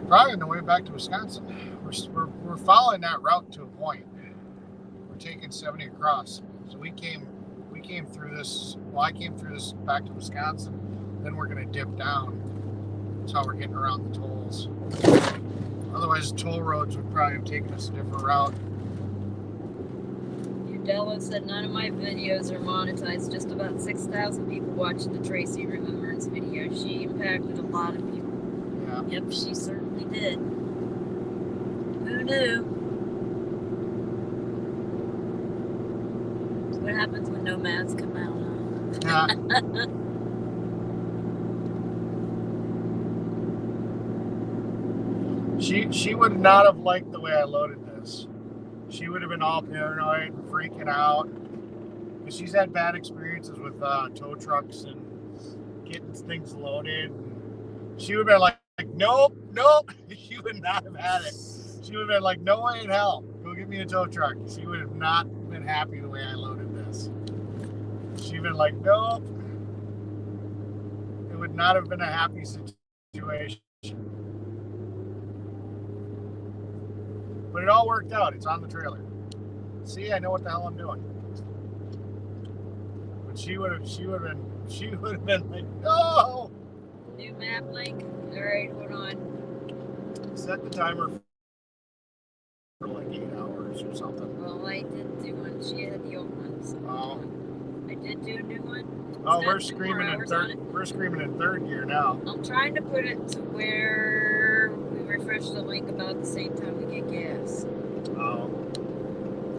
Probably on the way back to Wisconsin. We're following that route to a point. We're taking 70 across. So we came through this. Well, I came through this back to Wisconsin. Then we're going to dip down. That's how we're getting around the tolls. Otherwise, toll roads would probably have taken us a different route. Udella said none of my videos are monetized. Just about 6,000 people watched the Tracy Remembrance video. She impacted a lot of people. Yeah. Yep, she certainly did. Who knew? That's what happens when nomads come out, huh? Yeah. She would not have liked the way I loaded this. She would have been all paranoid and freaking out. Because she's had bad experiences with tow trucks and getting things loaded. She would have been like, nope. She would not have had it. She would have been like, no way in hell. Go get me a tow truck. She would have not been happy the way I loaded this. She would have been like, nope. It would not have been a happy situation. But it all worked out. It's on the trailer. See, I know what the hell I'm doing. But she would have been like, no. New map link. All right, hold on. Set the timer for like 8 hours or something. Well, I did do one. She had the old one. So I did do a new one. Oh, we're screaming in third. We're screaming in third gear now. I'm trying to put it to where we refresh the link about the same time we get gas. Oh,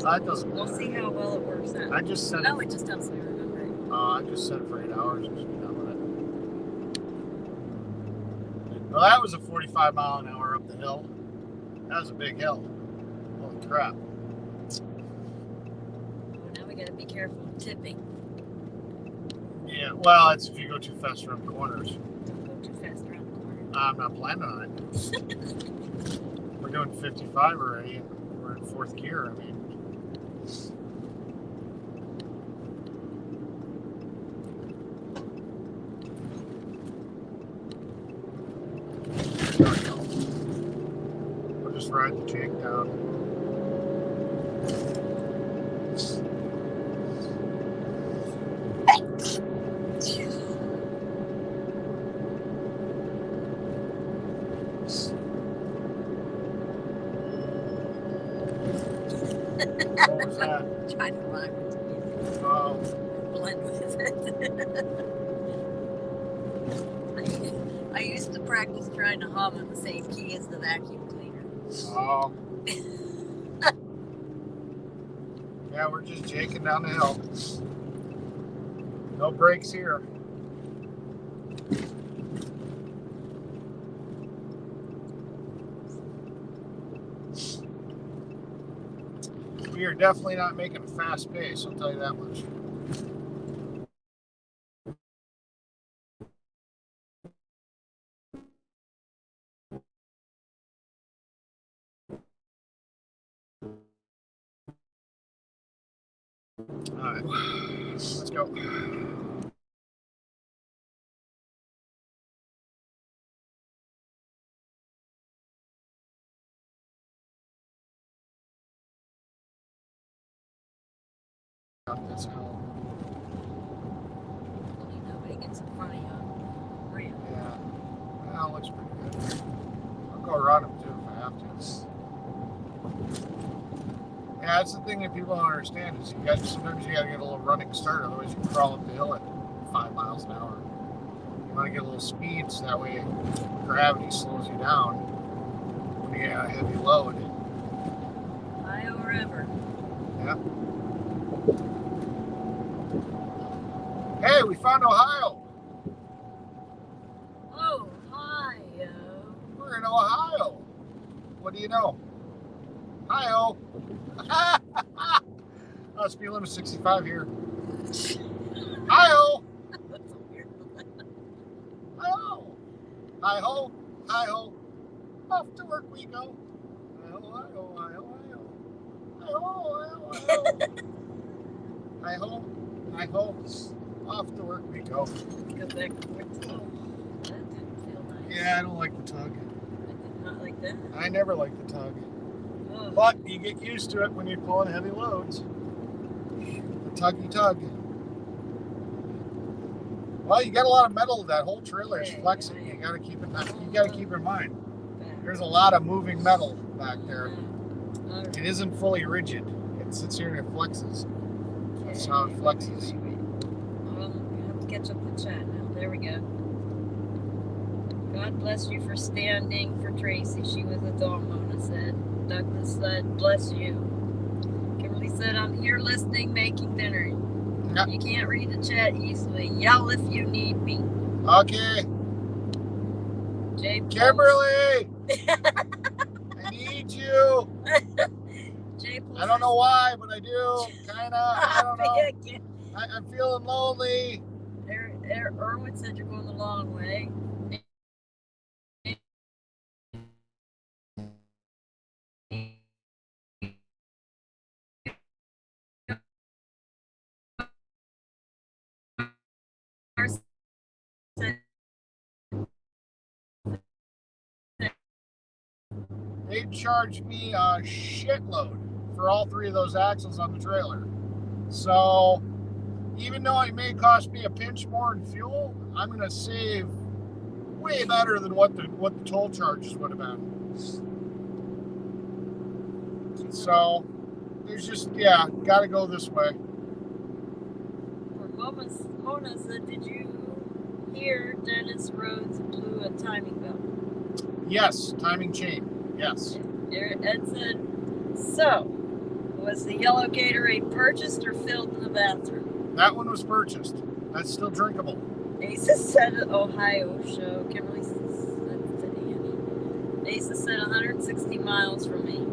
that doesn't. We'll see how well it works out. I just set it just helps me remember it. I just set it for 8 hours and just be done with it. Well, that was a 45 mile an hour up the hill. That was a big hill. Holy crap! Well, now we got to be careful of tipping. Yeah, well, it's if you go too fast around corners. Don't go too fast around the corner. I'm not planning on it. We're doing 55 already. We're in fourth gear. I mean, we'll just ride the Jake down. What was that? Trying to rhyme with it. Oh, Blend with it. I used to practice trying to hum in the same key as the vacuum cleaner. oh. Yeah, we're just jaking down the hill. No brakes here. We are definitely not making a fast pace, I'll tell you that much. All right, let's go. This hill. Hopefully nobody gets in front of you on the ramp. Yeah, well, looks pretty good. I'll go around them too if I have to. Yeah, that's the thing that people don't understand is sometimes you gotta get a little running start, otherwise you can crawl up the hill at 5 miles an hour. You want to get a little speed so that way gravity slows you down when you got a heavy load. Ohio River. Yeah. Hey, we found Ohio. Ohio. We're in Ohio. What do you know? Ohio. Oh, speed limit 65 here. Ohio. That's a weird one. Hi-ho. Hi-ho. Hi-ho. Off to work we go. Hi-ho, hi-ho, hi-ho, hi-ho. Hi-ho, hi-ho, hi-ho. Hi-ho, hi-ho. Off to work we go. Go back and forth. Oh, that didn't feel nice. Yeah, I don't like the tug. I did not like that. I never like the tug. Oh. But you get used to it when you're pulling heavy loads. The tuggy tug. Well, you got a lot of metal. That whole trailer is flexing. You gotta keep it. You gotta keep in mind. There's a lot of moving metal back there. It isn't fully rigid. It sits here and it flexes. That's how it flexes. We have to catch up with chat now. There we go. God bless you for standing for Tracy. She was a dog, Mona said. Douglas said, bless you. Kimberly said, I'm here listening, making dinner. Yep. You can't read the chat easily. Yell if you need me. Okay. Jay Kimberly! I need you. Jay I don't know why, but I do. Kinda. I don't know. I'm feeling lonely. Erwin said you're going the long way. They charged me a shitload for all 3 of those axles on the trailer. So even though it may cost me a pinch more in fuel, I'm gonna save way better than what the toll charges would have been. So there's just, yeah, gotta go this way. Mona said, did you hear Dennis Rhodes blew a timing bell? Yes, timing chain. Yes. Ed said, so, was the yellow Gatorade purchased or filled in the bathroom? That one was purchased. That's still drinkable. Asa said Ohio show. Kimberly said Annie. Asa said 160 miles from me.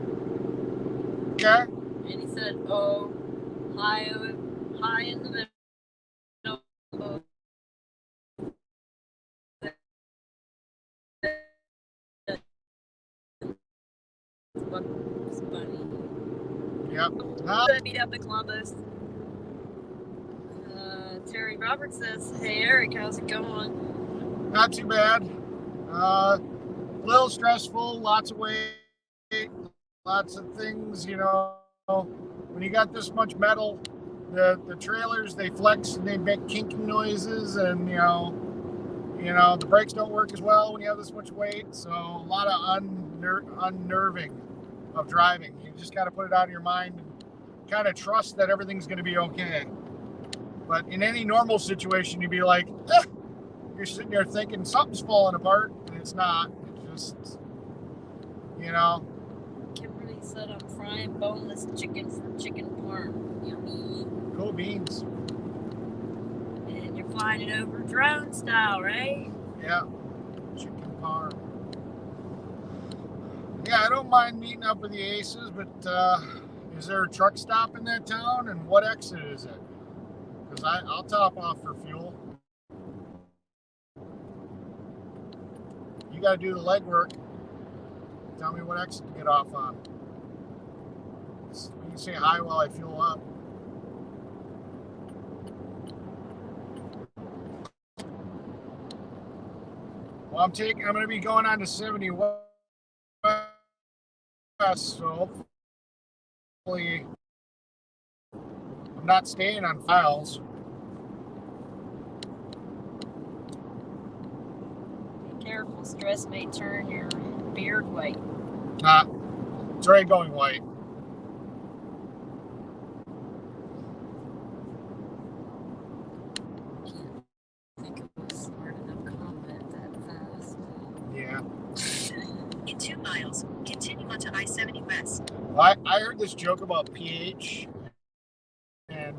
Okay. And he said, oh, Ohio, high in the middle. Funny. Yep. Meet up in Columbus. Terry Roberts says, hey Eric, how's it going? Not too bad. Little stressful, lots of weight, lots of things, you know. When you got this much metal, the trailers, they flex and they make kinking noises, and you know the brakes don't work as well when you have this much weight, so a lot of unnerving of driving. You just got to put it out of your mind and kind of trust that everything's going to be okay. But in any normal situation, you'd be like, you're sitting there thinking something's falling apart, and it's not. It's just, you know. Kimberly said I'm frying boneless chicken for chicken parm. Yummy. Cool beans. And you're flying it over drone style, right? Yeah. Chicken parm. Yeah, I don't mind meeting up with the Aces, but is there a truck stop in that town, and what exit is it? Because I'll top off for fuel. You got to do the legwork. Tell me what exit to get off on. You can say hi while I fuel up. Well, I'm going to be going on to 70 West, so hopefully I'm not staying on files. Be careful, stress may turn your beard white. It's already going white. I think it was smart enough to comment that fast. Yeah. In 2 miles, continue onto I-70 West. I heard this joke about pH and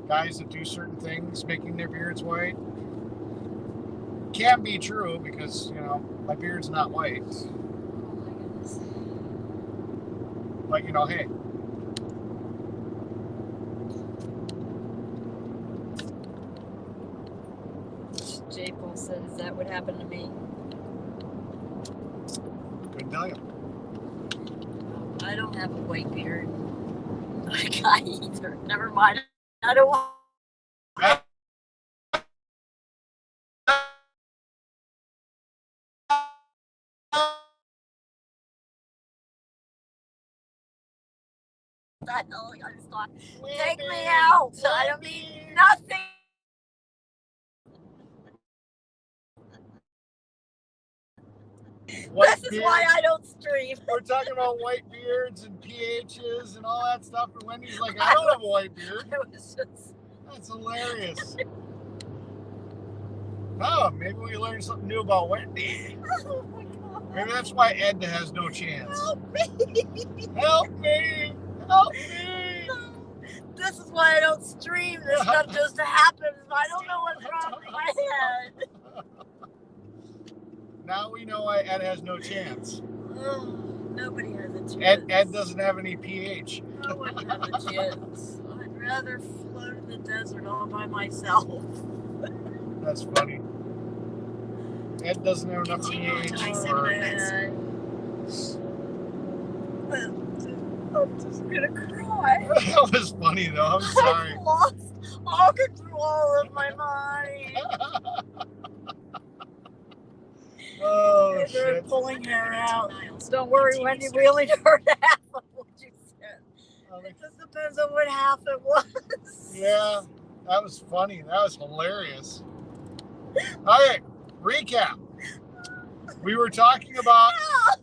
guys that do certain things making their beards white. Can be true because, you know, my beard's not white. Oh my goodness. But, you know, hey. J. Paul said, is that what happened to me? Couldn't tell you. I don't have a white beard. Like I either. Never mind. I don't want. I just thought, take me out. I don't need nothing. White This is beards. why I don't stream. We're talking about white beards and pHs and all that stuff, and Wendy's like, I don't have a white beard. I was just. That's hilarious. Oh, maybe we learned something new about Wendy. Oh my God. Maybe that's why Ed has no chance. Help me. Help me! Help me! No. This is why I don't stream. This stuff just happens. I don't know what's wrong with my head. Now we know why Ed has no chance. Oh, nobody has a chance. Ed doesn't have any pH. I wouldn't have a chance. I'd rather float in the desert all by myself. That's funny. Ed doesn't have enough Continue on to pH I-70 for... I'm just gonna cry. That was funny though, I'm sorry. I've lost all control of my mind. Oh, They're shit. pulling her out. Don't worry, Wendy, we only heard half of what you said. It just depends on what half it was. Yeah, that was funny. That was hilarious. Okay, recap. We were talking about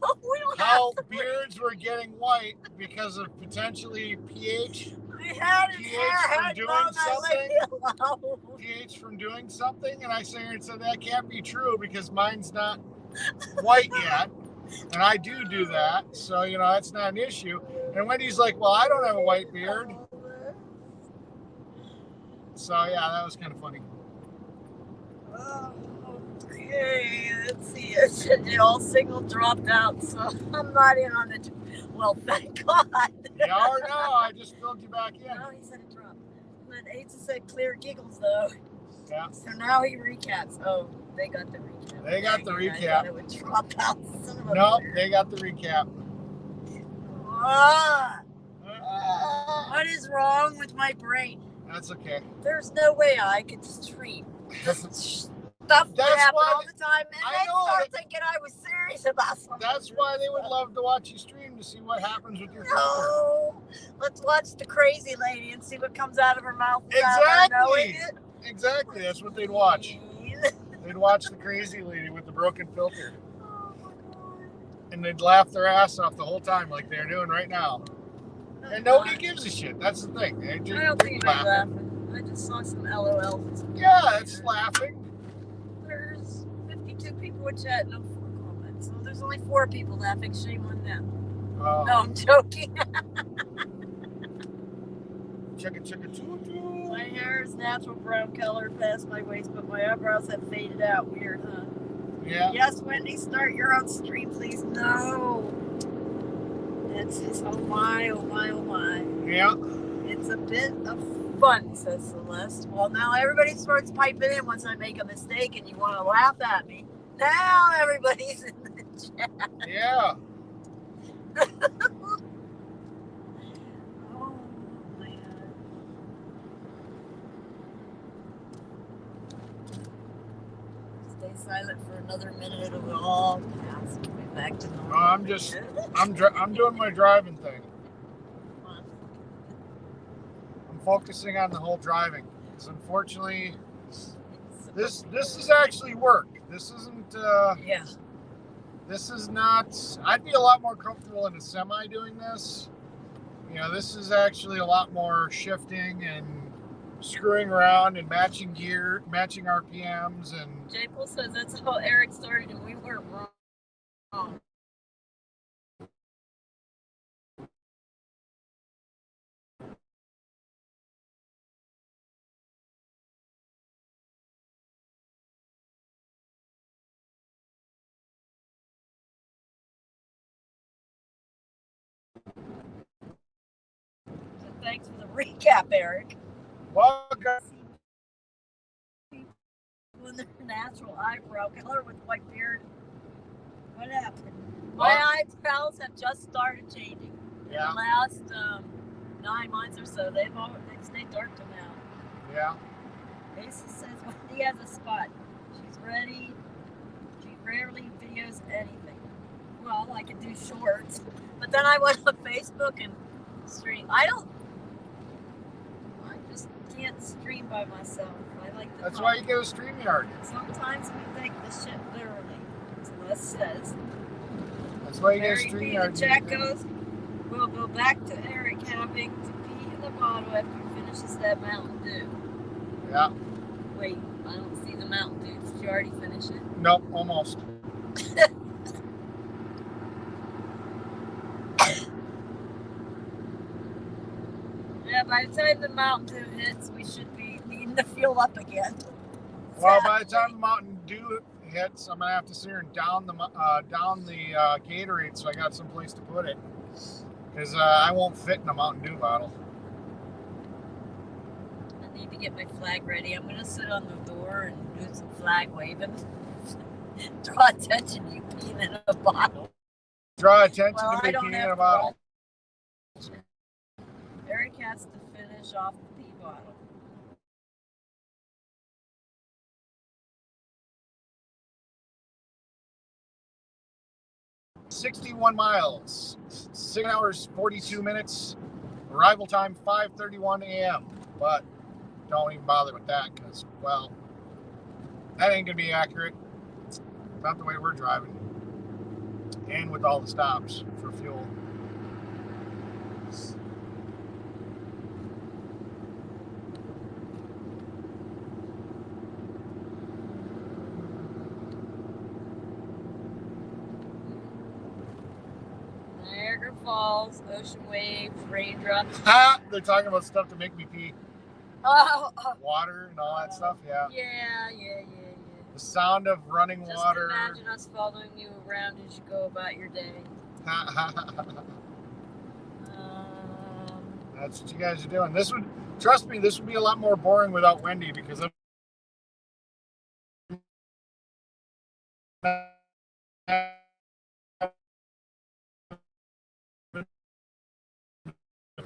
No, we don't how have to beards were getting white because of potentially pH. I had his pH hair from had doing long, I something? left it alone. pH from doing something, and I sat here and said that can't be true because mine's not white yet, and I do that, so you know that's not an issue. And Wendy's like, well, I don't have a white beard, so yeah, that was kind of funny. Okay, let's see. It said the all signal dropped out, so I'm not in on it. Well, thank God. Yeah or no, I just filled you back in. No, he said it dropped. And then Asa said clear giggles though. Yeah. So now he recaps. Oh, they got the recap. They got the I recap. thought it would drop out. Son of a No, bitch. they got the recap. What is wrong with my brain? That's okay. There's no way I could stream. Stuff that That's happen why- all the time, and I they know start it. thinking I was serious about something. That's why they would love to watch you stream to see what happens with your filter. No, let's watch the crazy lady and see what comes out of her mouth without her knowing Exactly. it. Exactly. That's what they'd watch. Mean. They'd watch the crazy lady with the broken filter, Oh my God. and they'd laugh their ass off the whole time, like they're doing right now. And nobody gives a shit. That's the thing. They just I don't see anybody laughing. I just saw some LOLs. Yeah, it's laughing. There's 52 people in chat, no 4 comments. So there's only 4 people laughing. Shame on them. No, I'm joking. Chicka chicka choo choo. My hair is natural brown color past my waist, but my eyebrows have faded out. Weird, huh? Yeah. Yes, Wendy, start your own stream, please. No. It's oh my, oh my, oh my. Yeah. It's a bit of fun, says Celeste. Well, now everybody starts piping in once I make a mistake and you want to laugh at me. Now everybody's in the chat. Yeah. Oh, man. Stay silent for another minute. It'll all pass. We'll be back to normal. I'm doing my driving thing. I'm focusing on the whole driving. Because unfortunately, this is actually work. This isn't. Yeah. This is not. I'd be a lot more comfortable in a semi doing this. You know, this is actually a lot more shifting and screwing around and matching gear, matching RPMs, and. J. Paul says that's how Eric started, and we weren't wrong. So thanks for the recap, Eric. Well, When their natural eyebrow color with white beard. What happened? My eyebrows have just started changing. Yeah. In the last 9 months or so, they've stayed dark till now. Yeah. Asa says Wendy has a spot. She's ready. She rarely videos anything. Well, I can do shorts, but then I went on Facebook and stream. I just can't stream by myself. I like the That's why you get a StreamYard. Sometimes we take the shit literally. Celeste says. That's why you get a Mary B. StreamYard. The chat goes, we'll go back to Eric having to pee in the bottle after he finishes that Mountain Dew. Yeah. Wait, I don't see the Mountain Dew. Did you already finish it? Nope, almost. Yeah, by the time the Mountain Dew hits, we should be needing to fuel up again. Well, by the time the Mountain Dew hits, I'm gonna have to sit here and down the Gatorade, so I got some place to put it, because I won't fit in a Mountain Dew bottle. I need to get my flag ready. I'm gonna sit on the door and do some flag waving. Draw attention, you peeing in a bottle. Draw attention Well, to I me don't peeing have in a bottle. Eric has to finish off the pee bottle. $61 miles, 6 hours 42 minutes. Arrival time 5:31 a.m. But don't even bother with that, because, well, that ain't gonna be accurate. It's not the way we're driving, and with all the stops for fuel. Niagara Falls, ocean waves, raindrops. Ha! They're talking about stuff to make me pee. Oh, Water and all that stuff, yeah. Yeah. The sound of running Just water. imagine us following you around as you go about your day. That's what you guys are doing. Trust me, this would be a lot more boring without Wendy, because I'm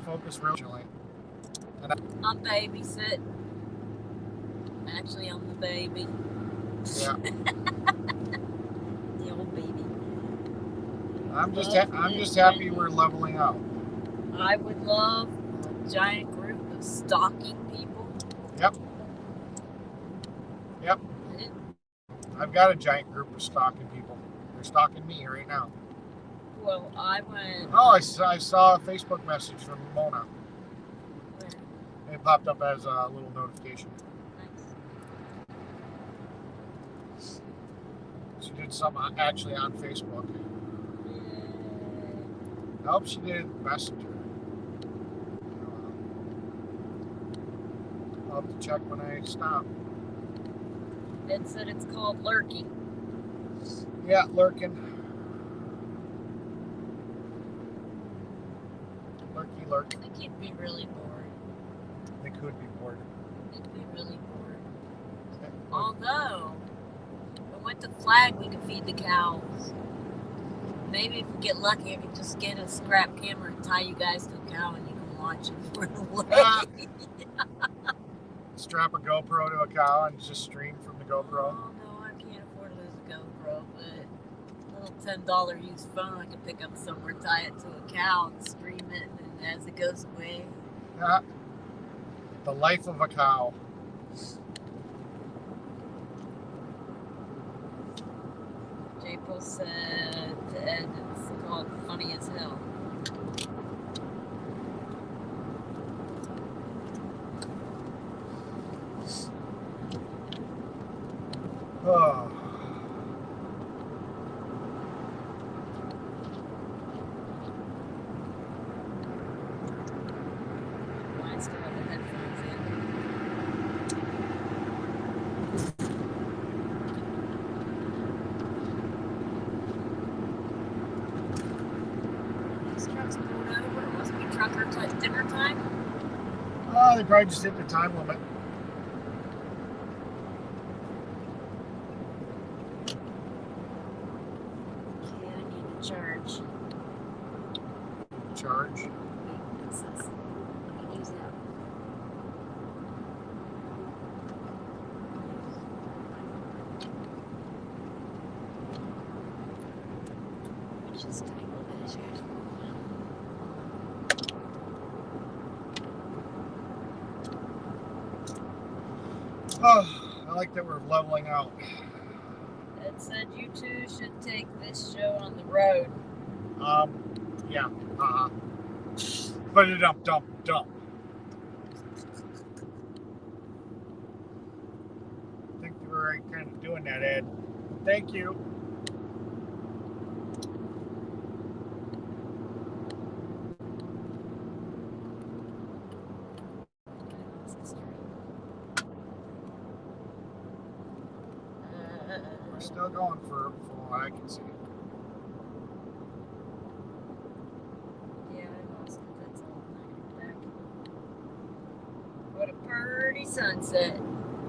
focus really. I'm babysitting. Actually, I'm the baby. Yeah. The old baby. I'm just happy we're leveling out. I would love a giant group of stalking people. Yep. I've got a giant group of stalking people. They're stalking me right now. Well, I went. Oh, I saw a Facebook message from Mona. Where? It popped up as a little notification. Nice. She did something actually on Facebook. Yay. Nope, she did Messenger. I'll have to check when I stop. It said it's called lurking. Yeah, lurking. Lurky lurk. I think he'd be really bored. They could be bored. He'd be really bored. Okay. Although, when we went to Flag, we could feed the cows. Maybe if we get lucky, I could just get a scrap camera and tie you guys to a cow and you can watch it for the way. Strap a GoPro to a cow and just stream from the GoPro. Oh, no, I can't afford to lose a GoPro, but a little $10 used phone I can pick up somewhere, tie it to a cow and stream it, and as it goes away. Yeah. The life of a cow. April said to Ed it's called Funny as Hell. Oh. Mine still have the headphones in. These trucks pulled over. It must be trucker dinner time. Oh, they probably just hit the time limit. Okay, I need to charge. Charge. Wait, what's this? I can use that. Just take a little bit here. Oh, I like that we're leveling out. Ed said you two should take this show on the road. Yeah. But it dump. I think we're kind of doing that, Ed. Thank you. We're still going from what I can see. Yeah, I lost it. That's all. I'm not gonna go back. What a pretty sunset.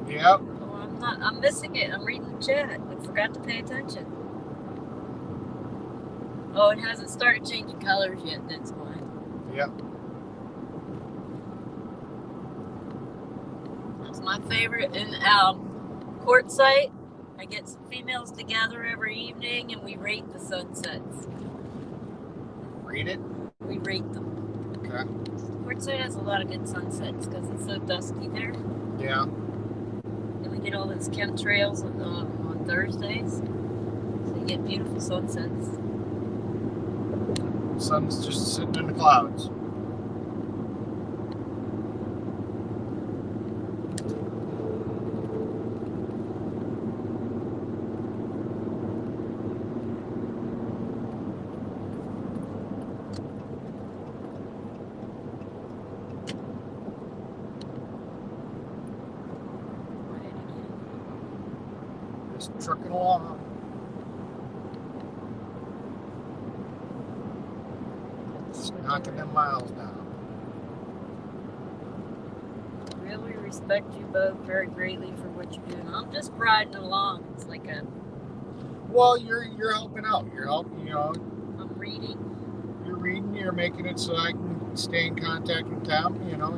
Yep. Oh, I'm missing it. I'm reading the chat. I forgot to pay attention. Oh, it hasn't started changing colors yet. That's why. Yep. That's my favorite. And quartzite, I get some females together every evening and we rate the sunsets. Read it. We rate them. Okay. Quartzite has a lot of good sunsets because it's so dusty there. Yeah. And we get all those chemtrails on Thursdays. So you get beautiful sunsets. Sun's just sitting in the clouds. Just trucking along. Knocking them miles down. Really respect you both very greatly for what you're doing. I'm just riding along. It's like a. Well, you're helping out. You're helping. You know. I'm reading. You're reading. You're making it so I can stay in contact with them. You know,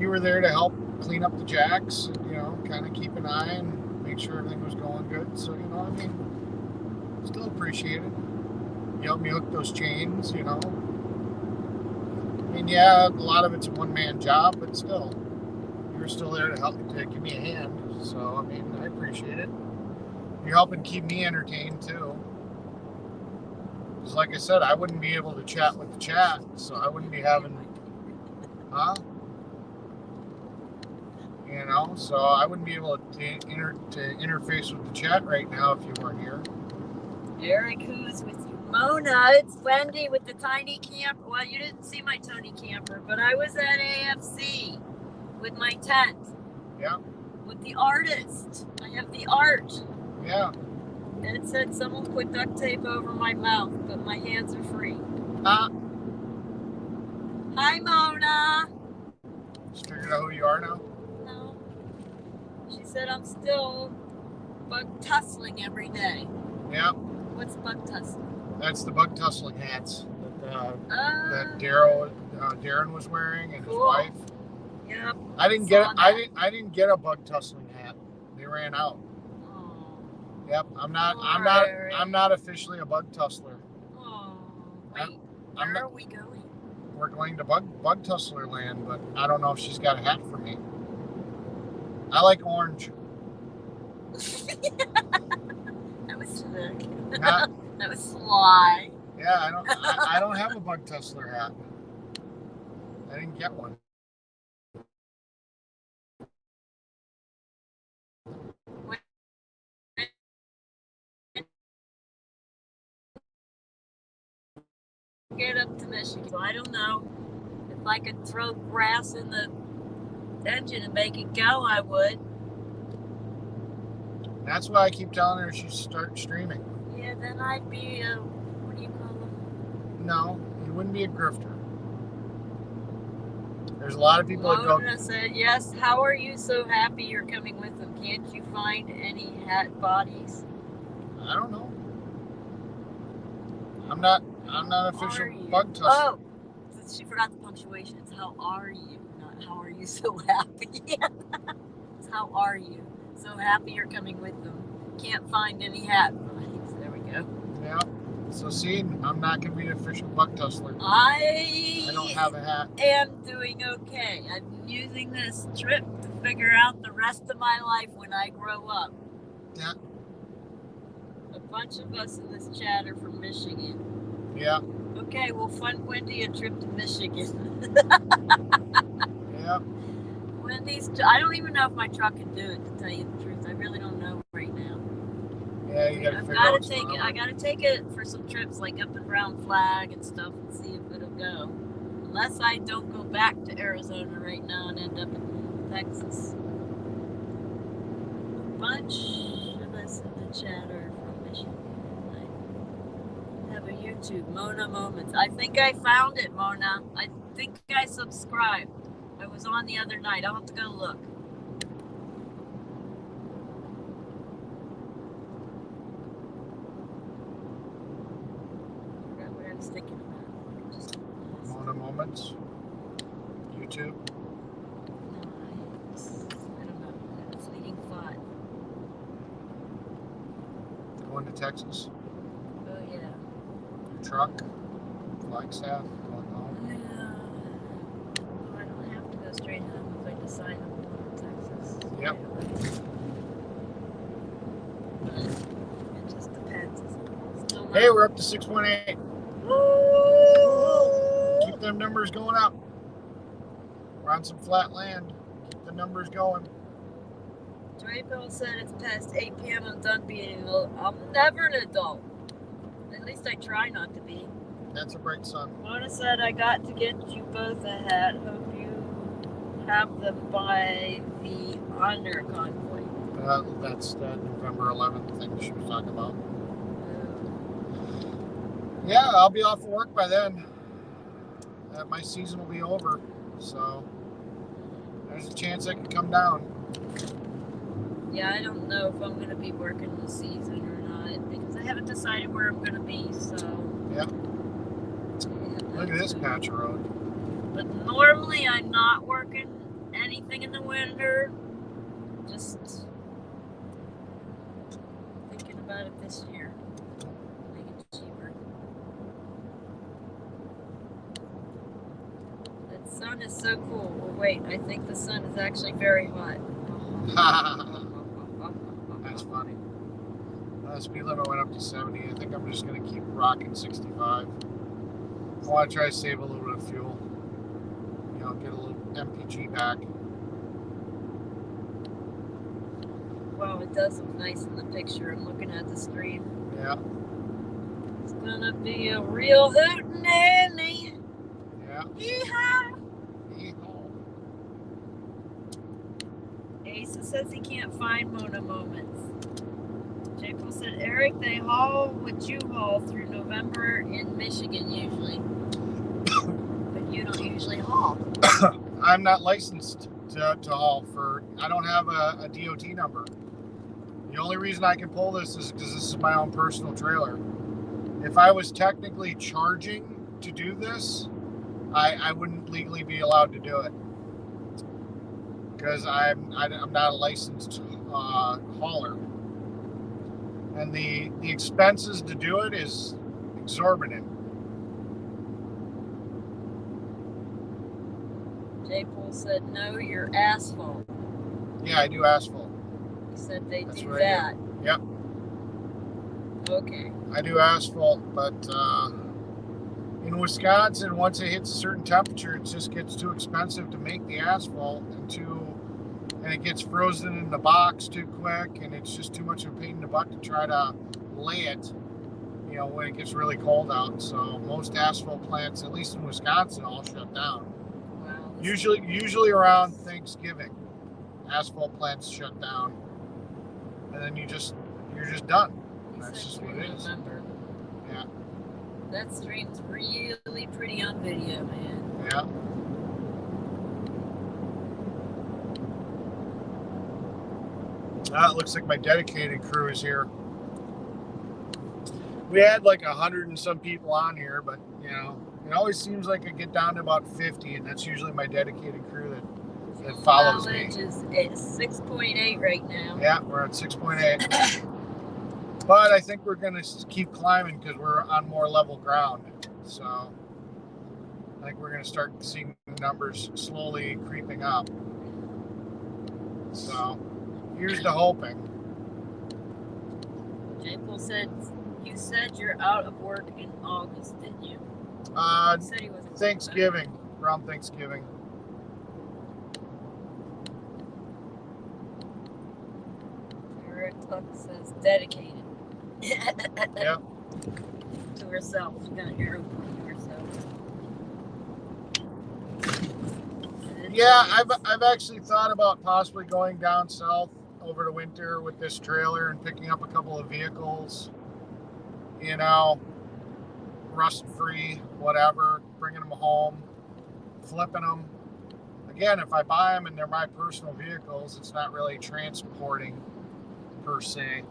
you were there to help clean up the jacks. And, you know, kind of keep an eye and make sure everything was going good. So you know, I mean, still appreciate it. You helped me hook those chains. You know. I mean, yeah, a lot of it's a one-man job, but still, you're still there to help, to give me a hand. So, I mean, I appreciate it. You're helping keep me entertained, too. Because like I said, I wouldn't be able to chat with the chat, so I wouldn't be having, you know, so I wouldn't be able to interface with the chat right now if you weren't here. Eric, who's with you? Mona, it's Wendy with the tiny camper. Well, you didn't see my tiny camper, but I was at AFC with my tent. Yeah. With the artist. I have the art. Yeah. And it said someone put duct tape over my mouth, but my hands are free. Hi, Mona. Just figured out who you are now? No. She said I'm still bug tussling every day. Yeah. What's bug tussling? That's the bug tussling hats that Darren was wearing and his wife. Yep. I didn't get a bug tussling hat. They ran out. Oh. Yep. I'm not officially a bug tussler. Oh. Wait. Where are we going? We're going to bug tussler land, but I don't know if she's got a hat for me. I like orange. That was slick. That was sly. Yeah, I don't have a bug tussler hat. I didn't get one. Get up to Michigan. So I don't know if I could throw grass in the engine and make it go, I would. That's why I keep telling her she should start streaming. Yeah, then I'd be a, what do you call them? No, you wouldn't be a grifter. There's a lot of people that go. Mona said, yes, how are you so happy you're coming with them? Can't you find any hat bodies? I don't know. I'm not official bug tussler. Oh, she forgot the punctuation. It's how are you, not how are you so happy. It's how are you so happy you're coming with them. Can't find any hat bodies. There we go. Yeah. So see, I'm not going to be an official bug tussler. I don't have a hat. am doing okay. I'm using this trip to figure out the rest of my life when I grow up. Yeah. A bunch of us in this chat are from Michigan. Yeah. Okay, we'll fund Wendy a trip to Michigan. Yeah. Wendy's, I don't even know if my truck can do it, to tell you the truth. I really don't know right now. Yeah, you gotta figure out what's going on. I gotta take it for some trips, like up and around Flag and stuff, and see if it'll go. Unless I don't go back to Arizona right now and end up in Texas. A bunch of us in the chat are from Michigan. I have a YouTube, Mona Moments. I think I found it, Mona. I think I subscribed. I was on the other night. I'll have to go look. I forgot what I was thinking about. Mona Moments. YouTube. I don't know. I had a fleeting thought. Going to Texas. Oh, yeah. Truck. Flagstaff. Going home. I don't have to go straight home if I decide I'm going to Texas. Yep. It just depends. Still Hey, we're up to 618. Woo! Keep them numbers going up. We're on some flat land. Keep the numbers going. Joy Bill said it's past 8 p.m. I'm done being an adult. I'm never an adult. At least I try not to be. That's a bright sun. Mona said I got to get you both a hat. Hope you have them by the honor convoy. That's that November 11th thing she was talking about. Yeah, I'll be off of work by then. My season will be over, so there's a chance I can come down. Yeah, I don't know if I'm going to be working the season or not because I haven't decided where I'm going to be, so. Yeah. Look at this patch of road. But normally I'm not working anything in the winter. Just thinking about it this year. Make it cheaper. That sun is so cool. Well, wait, I think the sun is actually very hot. That's funny. Speed limit went up to 70. I think I'm just going to keep rocking 65. I want to try to save a little bit of fuel. You know, get a little MPG back. Wow, it does look nice in the picture. I'm looking at the stream. Yeah. It's gonna be a real hootenanny. Yeah. Yeehaw! Yeehaw. Asa says he can't find Mona Moments. Jacob said, Eric, they haul what you haul through November in Michigan usually. But you don't usually haul. I'm not licensed to haul for, I don't have a DOT number. The only reason I can pull this is because this is my own personal trailer. If I was technically charging to do this, I wouldn't legally be allowed to do it. Because I'm not a licensed hauler. And the expenses to do it is exorbitant. J. Pool said, no, you're asphalt. Yeah, I do asphalt. He said they That's do what I that. Yep. Okay. I do asphalt, but in Wisconsin, once it hits a certain temperature, it just gets too expensive to make the asphalt and it gets frozen in the box too quick, and it's just too much of a pain in the butt to try to lay it, you know, when it gets really cold out. So most asphalt plants, at least in Wisconsin, all shut down. Wow. Usually around Thanksgiving, asphalt plants shut down, and then you're just done. That's just what it is. Yeah. That stream's really pretty on video, man. Yeah. It looks like my dedicated crew is here. We had like 100 and some people on here, but you know, it always seems like I get down to about 50, and that's usually my dedicated crew that follows me. Mileage is at 6.8 right now. Yeah, we're at 6.8. But I think we're going to keep climbing because we're on more level ground. So I think we're going to start seeing numbers slowly creeping up. So here's to hoping. J-Pool said, you said you're out of work in August, didn't you? He said he wasn't Thanksgiving, around Thanksgiving. Eric Tuck says dedicated. Yep. To herself. She got an arrow to herself. Yeah, I've actually thought about possibly going down south over the winter with this trailer and picking up a couple of vehicles, you know, rust-free, whatever, bringing them home, flipping them. Again, if I buy them and they're my personal vehicles, it's not really transporting per se,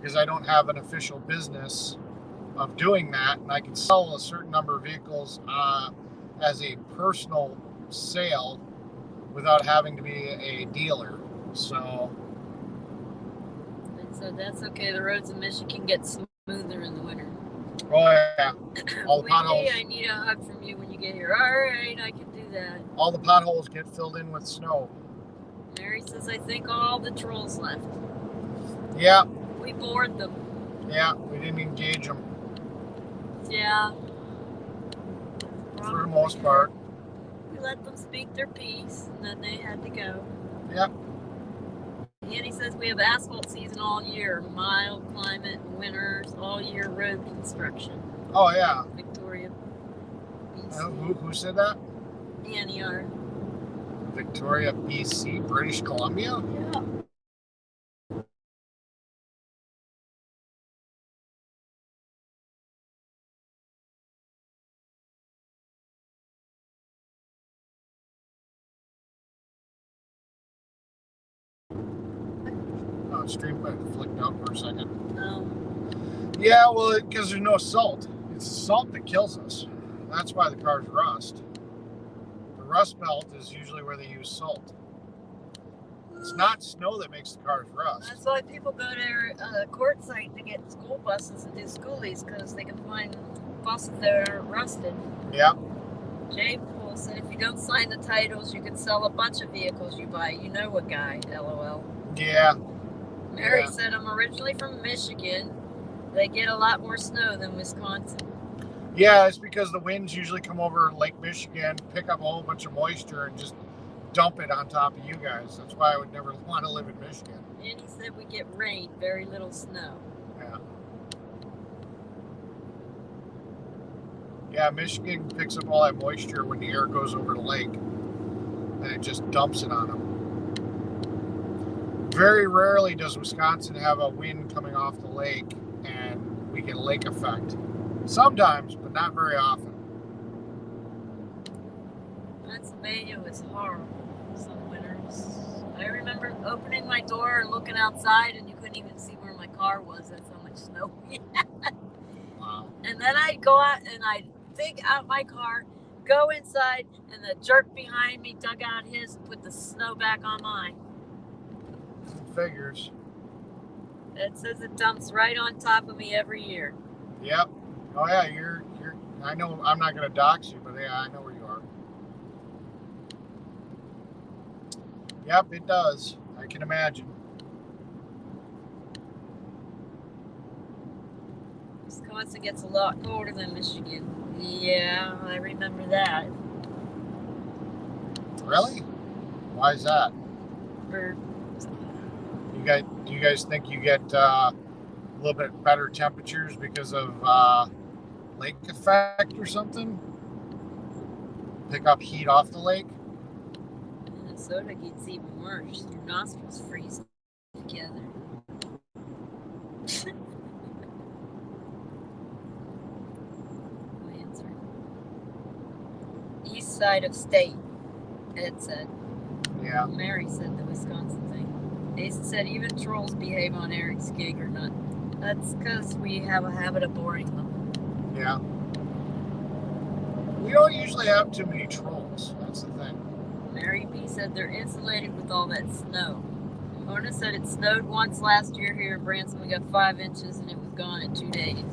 because I don't have an official business of doing that, and I can sell a certain number of vehicles as a personal sale without having to be a dealer. So that's okay. The roads in Michigan get smoother in the winter. Oh yeah, all the potholes. I need a hug from you when you get here. All right, I can do that. All the potholes get filled in with snow. Mary says, I think all the trolls left. Yeah. We bored them. Yeah, we didn't engage them. Yeah. For the most part. We let them speak their piece, and then they had to go. Yep. Andy says we have asphalt season all year, mild climate, winters, all year road construction. Oh yeah. Victoria, BC. Who said that? Annie R. Victoria, BC, British Columbia? Yeah. Stream flicked out for a second. No. Yeah, well, because there's no salt. It's the salt that kills us. That's why the cars rust. The rust belt is usually where they use salt. It's not snow that makes the cars rust. That's why people go to a court site to get school buses and do schoolies, because they can find buses that are rusted. Yep. Jay Poole said if you don't sign the titles, you can sell a bunch of vehicles you buy. You know what guy, LOL. Yeah. Mary Yeah. said, I'm originally from Michigan. They get a lot more snow than Wisconsin. Yeah, it's because the winds usually come over Lake Michigan, pick up a whole bunch of moisture, and just dump it on top of you guys. That's why I would never want to live in Michigan. And he said we get rain, very little snow. Yeah. Yeah, Michigan picks up all that moisture when the air goes over the lake, and it just dumps it on them. Very rarely does Wisconsin have a wind coming off the lake, and we get lake effect. Sometimes, but not very often. Pennsylvania was horrible some winters. I remember opening my door and looking outside, and you couldn't even see where my car was. That's how much snow we had. Wow. And then I'd go out and I'd dig out my car, go inside, and the jerk behind me dug out his and put the snow back on mine. Figures. It says it dumps right on top of me every year. Yep. Oh yeah, you're I know I'm not gonna dox you, but yeah, I know where you are. Yep, it does. I can imagine. Wisconsin gets a lot colder than Michigan. Yeah, I remember that. Really? Why is that? For Do you guys think you get a little bit better temperatures because of lake effect or something? Pick up heat off the lake? Minnesota gets even worse. Your nostrils freeze together. No answer. East side of state, Ed said. Yeah. Mary said the Wisconsin thing. Ace said even trolls behave on Eric's gig or not. That's because we have a habit of boring them. Yeah. We don't usually have too many trolls. That's the thing. Mary B said they're insulated with all that snow. Mona said it snowed once last year here in Branson. We got 5 inches and it was gone in 2 days.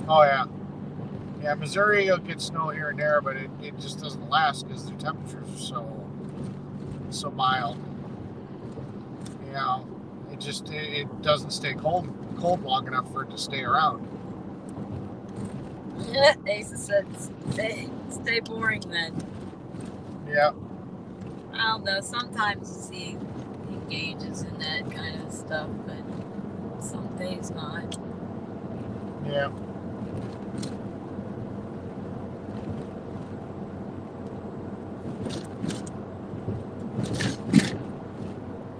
Oh yeah. Yeah, Missouri will get snow here and there, but it just doesn't last because the temperatures are so mild. You know, it doesn't stay cold long enough for it to stay around. Asa said stay boring then. Yeah. I don't know, sometimes he engages in that kind of stuff, but some days not. Yeah.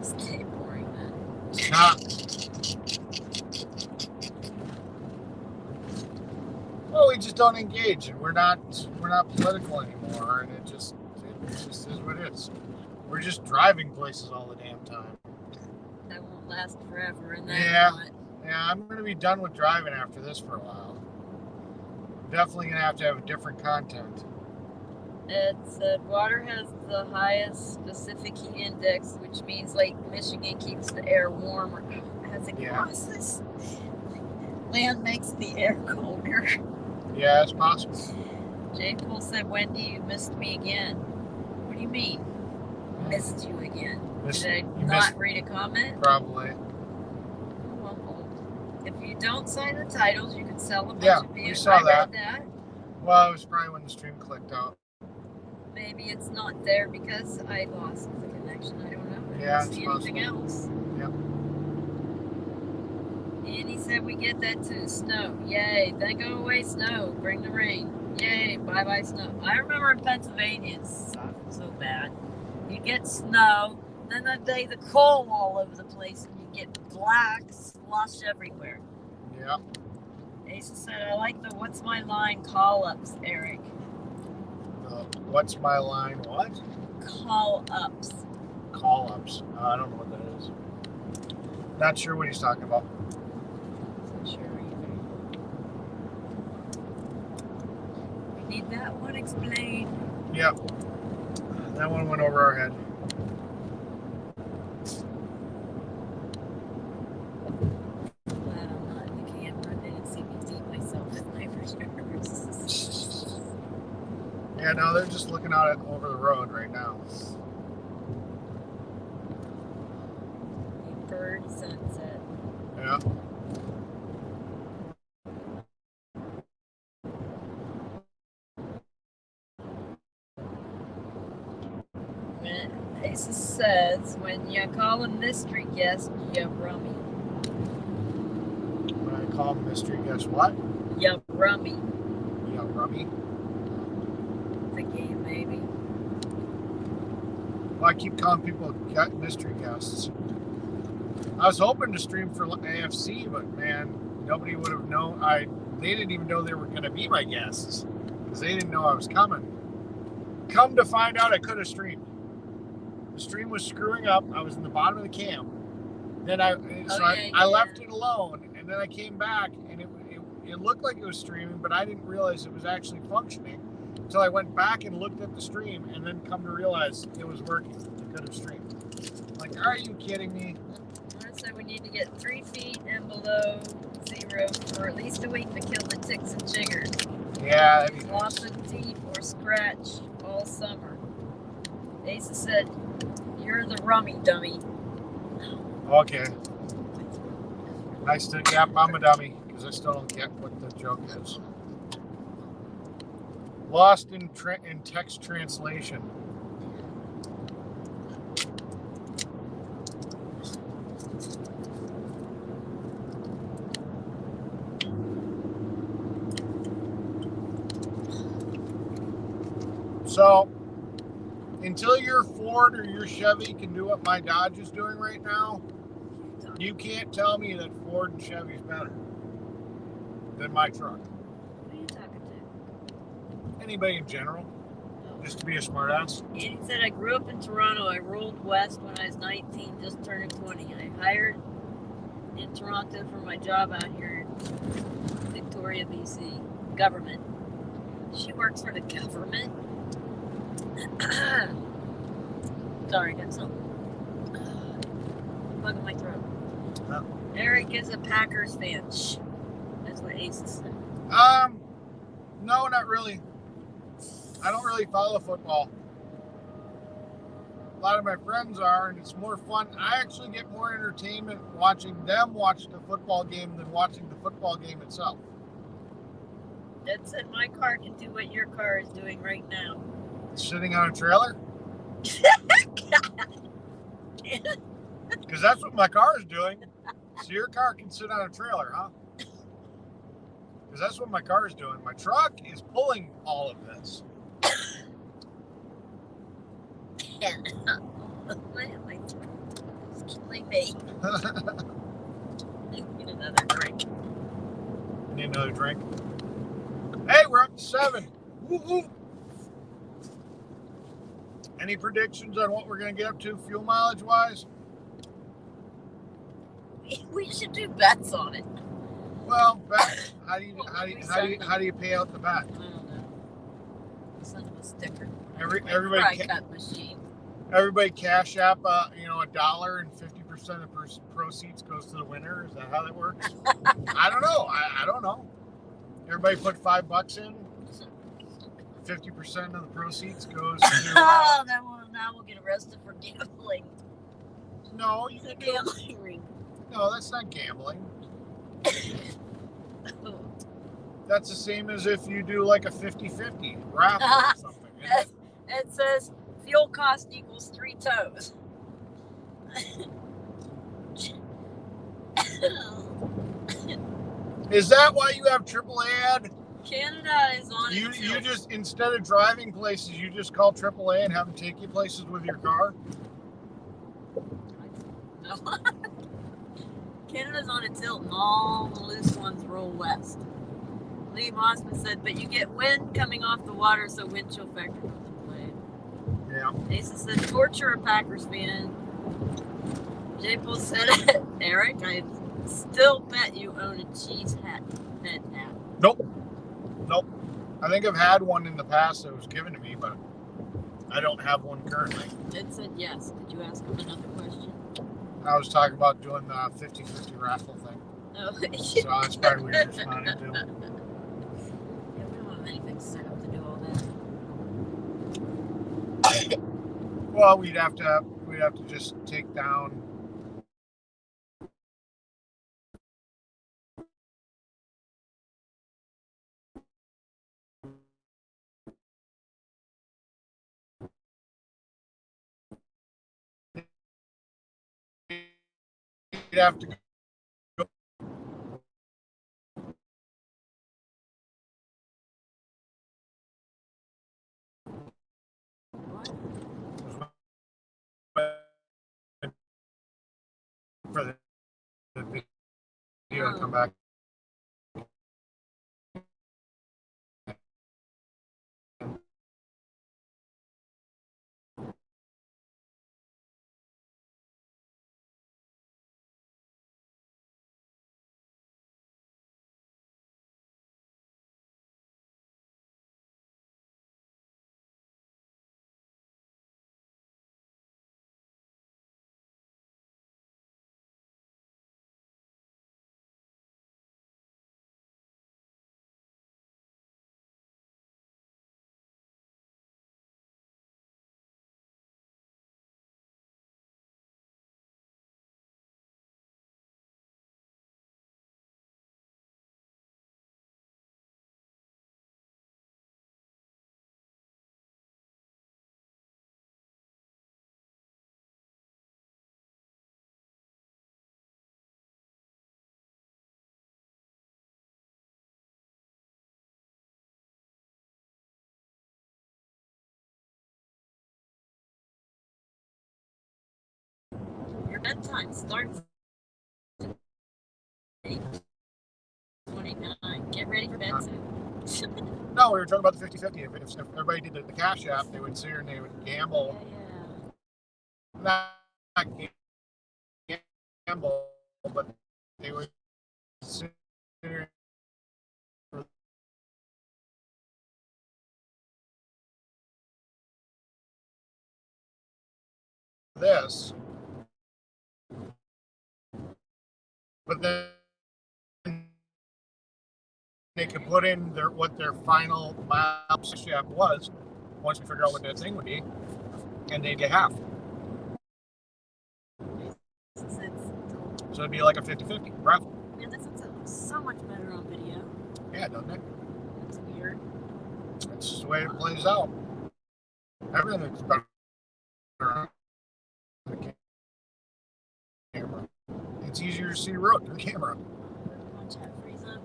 Stay boring then. Nah. Well, we just don't engage, and we're not political anymore, and it just is what it is. We're just driving places all the damn time. That won't last forever, and then Yeah. what? Yeah, I'm gonna be done with driving after this for a while. Definitely gonna have to have different content. Ed said water has the highest specific heat index, which means Lake Michigan keeps the air warmer as it crosses. Land makes the air colder. Yeah, it's possible. J. Cole said, Wendy, you missed me again. What do you mean? Missed you again? Did I not read a comment? Probably. Well, if you don't sign the titles, you can sell a bunch of vehicles. We saw that. Read that. Well, it was probably when the stream clicked out. Maybe it's not there because I lost the connection. I don't know. I Yeah, didn't see anything else. Yep. And he said we get that too. Snow. Yay. Then go away, snow. Bring the rain. Yay. Bye-bye, snow. I remember in Pennsylvania, it sucked so bad. You get snow, then the coal all over the place, and you get black slush everywhere. Yeah. Asa said, I like the what's my line call-ups, Eric. What's my line? What? Call-ups. Call-ups. I don't know what that is. Not sure what he's talking about. Not sure either. We need that one explained. Yep. That one went over our head. Glad I'm not in the camera. They didn't see me beat myself with my reserves. Yeah, no, they're just looking out over the road right now. Asa says, when you call a mystery guest, you rummy. When I call mystery guest, what? You rummy. Yeah, rummy. The game, maybe. Well, I keep calling people mystery guests. I was hoping to stream for AFC, but man, nobody would have known. They didn't even know they were going to be my guests because they didn't know I was coming. Come to find out, I could have streamed. The stream was screwing up. I was in the bottom of the camp. Then I left it alone, and then I came back, and it looked like it was streaming, but I didn't realize it was actually functioning until I went back and looked at the stream, and then come to realize it was working. I could have streamed. Like, are you kidding me? So we need to get 3 feet and below 0 for at least a week to kill the ticks and chiggers. Yeah, that'd be Loss of teeth or scratch all summer. Asa said, "You're the rummy dummy." okay. Yep, I'm a dummy because I still don't get what the joke is. Lost in text translation. So, until your Ford or your Chevy can do what my Dodge is doing right now, you can't tell me that Ford and Chevy's better than my truck. Who are you talking to? Anybody in general, just to be a smartass. He said, "I grew up in Toronto. I rolled west when I was 19, just turning 20. I hired in Toronto for my job out here in Victoria, BC. Government." She works for the government. Sorry, got some bug in my throat. Oh. Eric is a Packers fan. Shh. That's what Asa said. No, not really. I don't really follow football. A lot of my friends are, and it's more fun. I actually get more entertainment watching them watch the football game than watching the football game itself. That said, my car can do what your car is doing right now. Sitting on a trailer? Because that's what my car is doing. So your car can sit on a trailer, huh? Because that's what my car is doing. My truck is pulling all of this. My throat is killing me. I need another drink. Need another drink? Hey, we're up to 7. Woo-hoo. Any predictions on what we're going to get up to fuel mileage wise? We should do bets on it. Well, bet. How do you pay out the bet? I don't know. Send them a sticker. Everybody cut machine. Everybody cash app $1 and 50% of proceeds goes to the winner. Is that how that works? I don't know. I don't know. Everybody put $5 in. 50% of the proceeds goes to. Oh, now we'll get arrested for gambling. No, It's a gambling ring. No, that's not gambling. That's the same as if you do like a 50-50 raffle or something. It says fuel cost equals 3 toes. Is that why you have AAA ad? Canada is on You just, instead of driving places, you just call AAA and have them take you places with your car? No. Canada's on a tilt and all the loose ones roll west. Lee Mossman said, but you get wind coming off the water, so wind chill factor comes into play. Yeah. Asa said, torture a Packers fan. J-Pole said, Eric, I still bet you own a cheese head hat. Nope. I think I've had one in the past that was given to me, but I don't have one currently. It said yes. Did you ask him another question? I was talking about doing the 50-50 raffle thing. Oh. So that's probably what you're responding to. Yeah, we don't have anything set up to do all that. Well, we'd have to just take down have to go. For the video to come back. Your bedtime starts at 8:29. Get ready for bed soon. No, we were talking about the 50-50. If everybody did the Cash App, they would sit here and they would gamble. Yeah. Not gamble, but they would sit here for this. But then they could put in what their final Cash App was once we figure out what that thing would be, and they'd get half. So it'd be like a 50-50 raffle. Yeah, this looks so much better on video. Yeah, doesn't it? That's weird. That's just the way it plays out. Everything's better on the camera. It's easier to see the road through the camera. Watch that freeze up.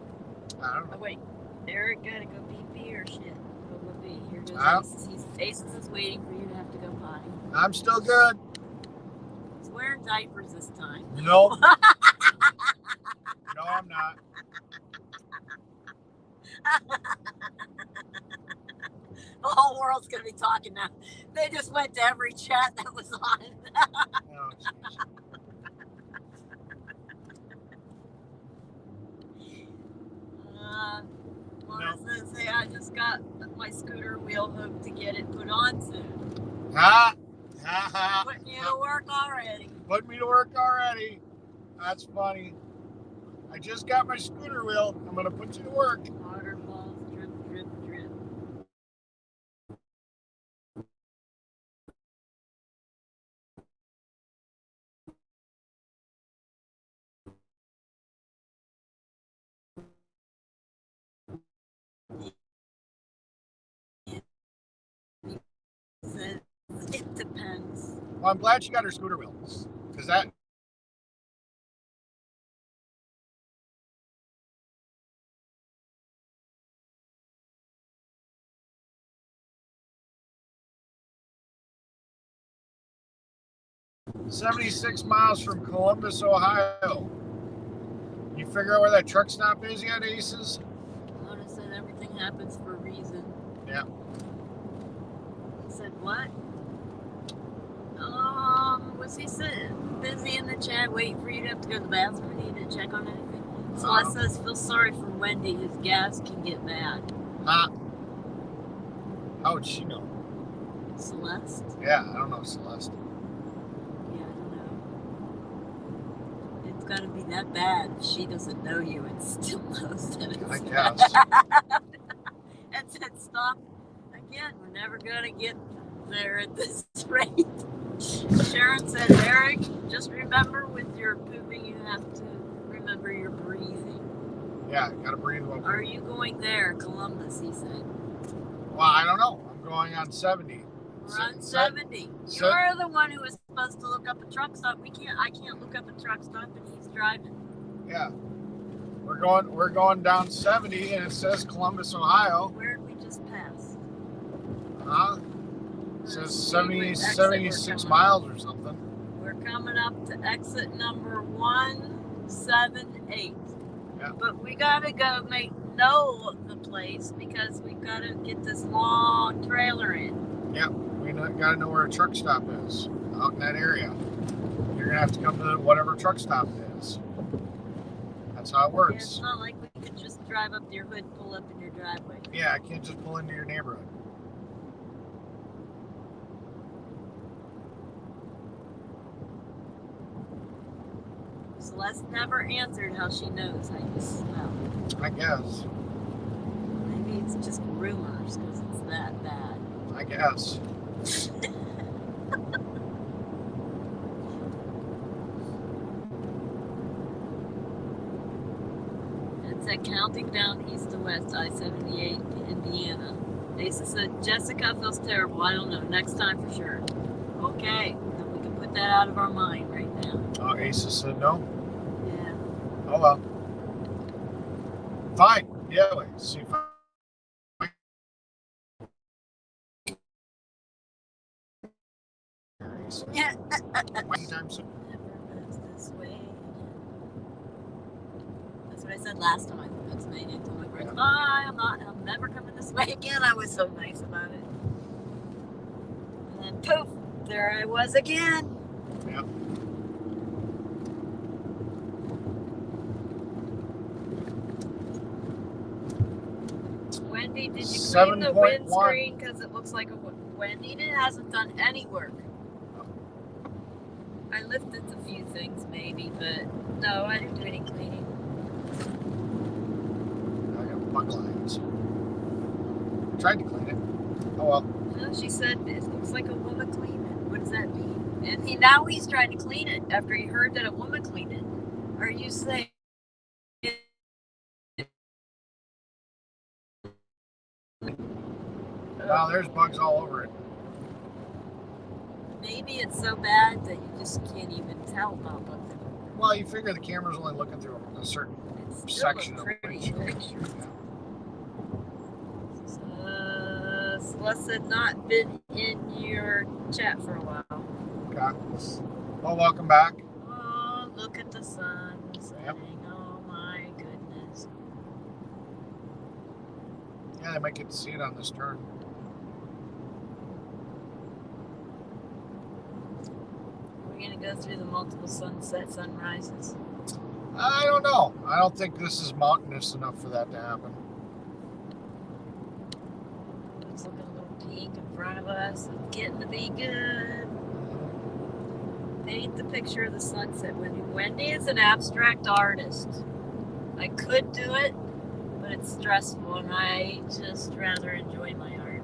I don't know. Oh wait, Eric gotta go pee or shit. Go pee. Here goes Aces. Aces is waiting for you to have to go potty. I'm still good. He's wearing diapers this time. Nope. No, I'm not. The whole world's gonna be talking now. They just went to every chat that was on. Oh, What does it say? I just got my scooter wheel hooked to get it put on soon. Putting you to work already. Put me to work already. That's funny. I just got my scooter wheel. I'm gonna put you to work. Water balls drip, drip, drip. It depends. Well, I'm glad she got her scooter wheel, because that. "76 miles from Columbus, Ohio." You figure out where that truck stop is yet, Aces? Notice that everything happens for a reason. Yeah. He said what? Was he busy in the chat waiting for you to have to go to the bathroom? Need to check on anything? Celeste says, feel sorry for Wendy. His gas can get bad. How would she know? Celeste? Yeah, I don't know Celeste. Yeah, I don't know. It's got to be that bad if she doesn't know you and still knows that it's I guess. And said, stop. Again, we're never going to get there at this rate. Sharon said, Eric, just remember with your pooping, you have to remember your breathing. Yeah, you gotta breathe well. Are you going there, Columbus? He said. Well, I don't know. I'm going on 70. We're on 70. You're the one who was supposed to look up a truck stop. I can't look up a truck stop, and he's driving. Yeah. We're going down 70 and it says Columbus, Ohio. Where did we just pass? It says 76 miles or something. We're coming up to exit number 178. Yeah. But we gotta go know the place because we gotta get this long trailer in. Yeah, we gotta know where a truck stop is out in that area. You're gonna have to come to whatever truck stop it is. That's how it works. Yeah, it's not like we could just drive up to your hood and pull up in your driveway. Yeah, I can't just pull into your neighborhood. Celeste never answered how she knows how you smell. I guess. Maybe it's just rumors because it's that bad. I guess. It said counting down east to west, I-78, Indiana. Asa said, Jessica feels terrible. I don't know. Next time for sure. Okay. Then we can put that out of our mind right now. Oh, Asa said no? Yeah. Oh, well. Fine. Yeah, wait. See if I... Yeah. Anytime soon. Never goes this way. That's what I said last time I went to Pennsylvania. I told my friends, bye, I'm never coming this way again. I was so nice about it. And then poof, there I was again. Yeah. Wendy, did you clean the 7.1. windscreen? Because it looks like Wendy hasn't done any work. I lifted a few things maybe, but no, I didn't do any cleaning. I got bug lines. Tried to clean it. Oh well. No, she said it looks like a woman cleaned it. What does that mean? And now he's trying to clean it after he heard that a woman cleaned it. Are you saying? Wow, there's bugs all over it. Maybe it's so bad that you just can't even tell about bugs. Well, you figure the camera's only looking through a certain section of the pretty windshield. picture. Celeste said not been in your chat for a while. Okay. Well, welcome back. Oh, look at the sun setting. Yep. Oh my goodness. Yeah, they might get to see it on this turn. We're gonna go through the multiple sunrises. I don't know. I don't think this is mountainous enough for that to happen. It's looking a little peak in front of us. It's getting to be good. Paint the picture of the sunset. Wendy is an abstract artist. I could do it, but it's stressful, and I just rather enjoy my art.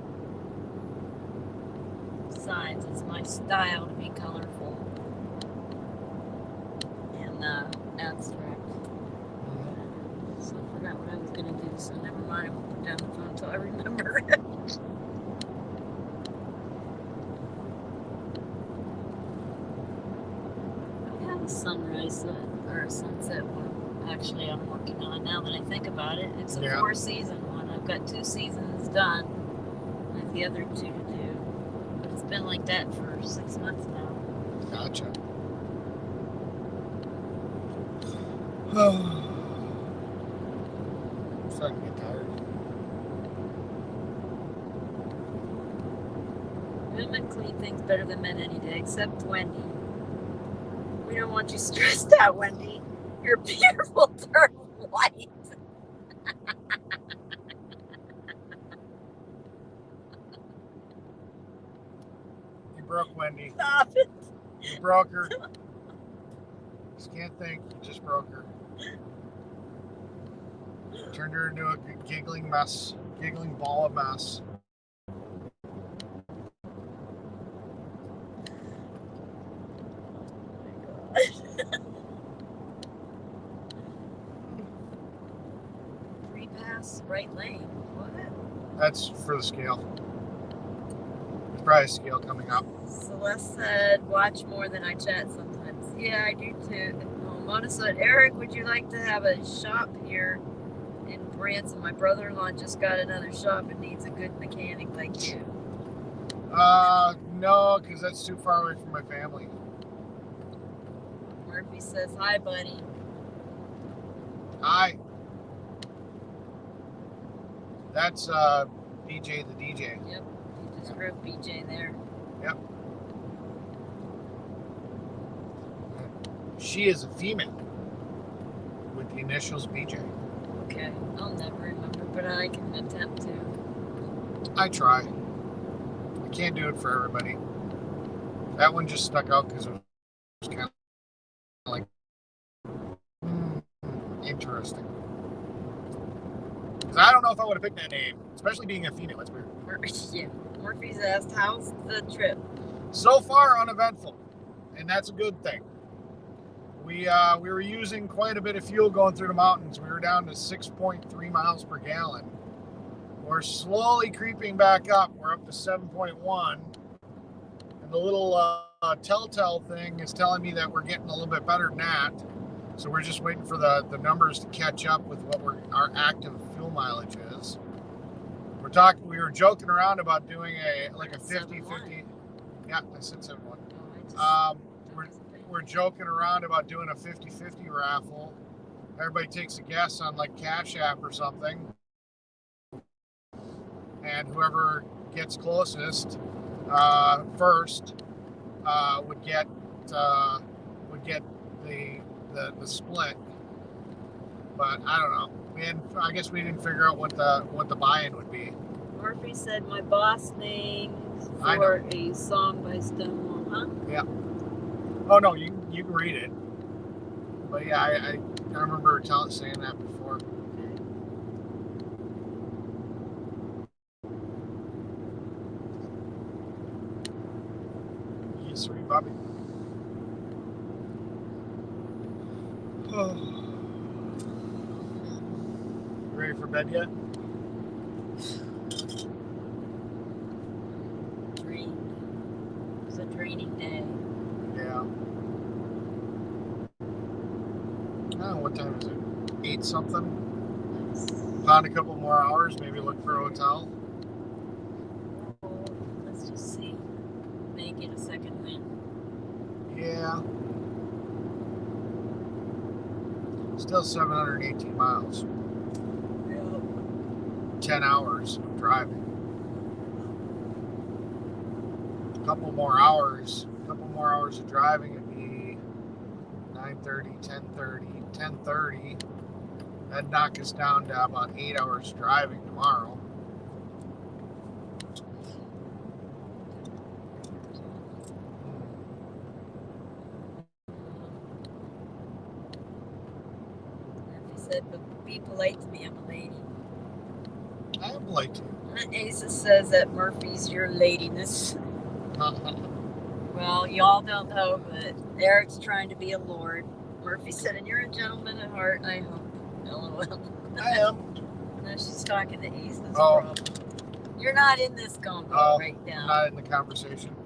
Besides, it's my style to be colorful and abstract. So I forgot what I was going to do, so never mind. I won't put down the phone until I remember. I have a sunrise or a sunset one. Actually, I'm working on now that I think about it. It's a 4-season one. I've got 2 seasons done. I have the other 2 to do. But it's been like that for 6 months now. Gotcha. I'm starting to get tired. Women clean things better than men any day, except Wendy. We don't want you stressed out, Wendy. Your beard will turn white. You broke Wendy. Stop it. You broke her. Just can't think. You just broke her. Turned her into a giggling mess. Giggling ball of mess. Free pass, right lane. What? That's for the scale. There's probably a scale coming up. Celeste said, watch more than I chat sometimes. Yeah, I do too. Oh Mona said, Eric, would you like to have a shop here in Branson? My brother-in-law just got another shop and needs a good mechanic like you. No, because that's too far away from my family. Murphy says, hi, buddy. Hi. That's BJ the DJ. Yep, you just wrote BJ there. Yep. She is a female with the initials BJ. Okay, I'll never remember, but I can attempt to. I try. I can't do it for everybody. That one just stuck out because it was kind of like interesting. Because I don't know if I would have picked that name, especially being a female. It's weird. Yeah. Murphy's asked, how's the trip? So far, uneventful, and that's a good thing. We were using quite a bit of fuel going through the mountains. We were down to 6.3 miles per gallon. We're slowly creeping back up. We're up to 7.1. And the little telltale thing is telling me that we're getting a little bit better than that. So we're just waiting for the numbers to catch up with what our active fuel mileage is. We were joking around about doing a 50-50. Yeah, I said 7.1. We're joking around about doing a 50-50 raffle. Everybody takes a guess on like Cash App or something. And whoever gets closest first would get the split. But I don't know. I guess we didn't figure out what the buy-in would be. Murphy said my boss names for a song by Stonewall, huh? Yeah. Oh no, you can read it. But yeah, I remember saying that before. Yes, sweet Bobby. Oh. You ready for bed yet? It was a draining day. Yeah. Oh, what time is it? 8 something? Found a couple more hours, maybe look for a hotel. Let's just see. Make it a second win. Yeah. Still 718 miles. Yep. 10 hours of driving. A couple more hours of driving, it'd be 9:30, 10:30, 10:30. That'd knock us down to about 8 hours driving tomorrow. Murphy said, but be polite to me, I'm a lady. I am polite to you. Asa says that Murphy's your ladiness. Well, y'all don't know, but Eric's trying to be a lord. Murphy said, and you're a gentleman at heart, I hope. LOL. I am. No, she's talking to Ace. That's Oh. a problem. You're not in this combo right now. I'm not in the conversation.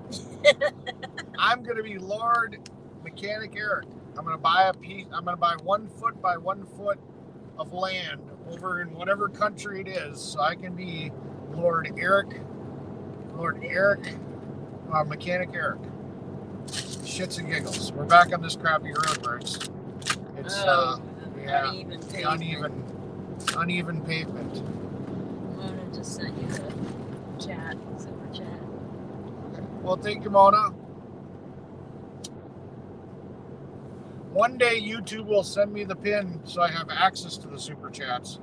I'm going to be Lord Mechanic Eric. I'm going to buy 1 foot by 1 foot of land over in whatever country it is, so I can be Lord Eric, Mechanic Eric. Shits and giggles. We're back on this crappy road where it's uneven pavement. Mona just sent you the chat, super chat. Okay. Well, thank you, Mona. One day YouTube will send me the pin so I have access to the super chats,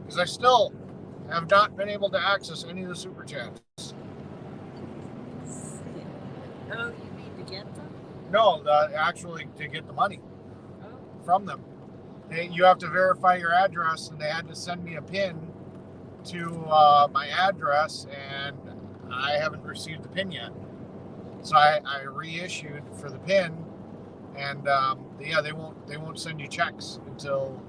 because I still have not been able to access any of the super chats. Oh, you mean to get them? No, actually to get the money from them. You have to verify your address, and they had to send me a pin to my address, and I haven't received the pin yet. So I reissued for the pin, and they won't send you checks until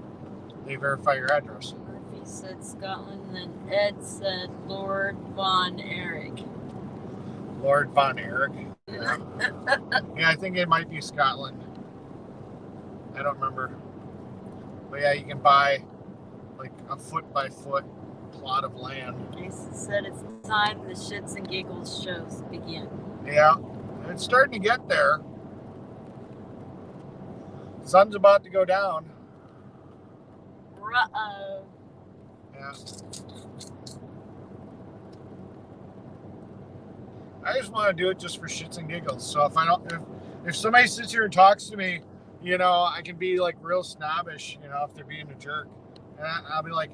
they verify your address. Murphy said Scotland, and Ed said Lord Von Erich. Lord Von Erich. Yeah. Yeah, I think it might be Scotland. I don't remember. But yeah, you can buy like a foot by foot plot of land. Jason said it's time the shits and giggles shows begin. Yeah, it's starting to get there. Sun's about to go down. Uh-oh. Yeah. I just want to do it just for shits and giggles. So if somebody sits here and talks to me, you know, I can be like real snobbish, you know, if they're being a jerk. And I'll be like,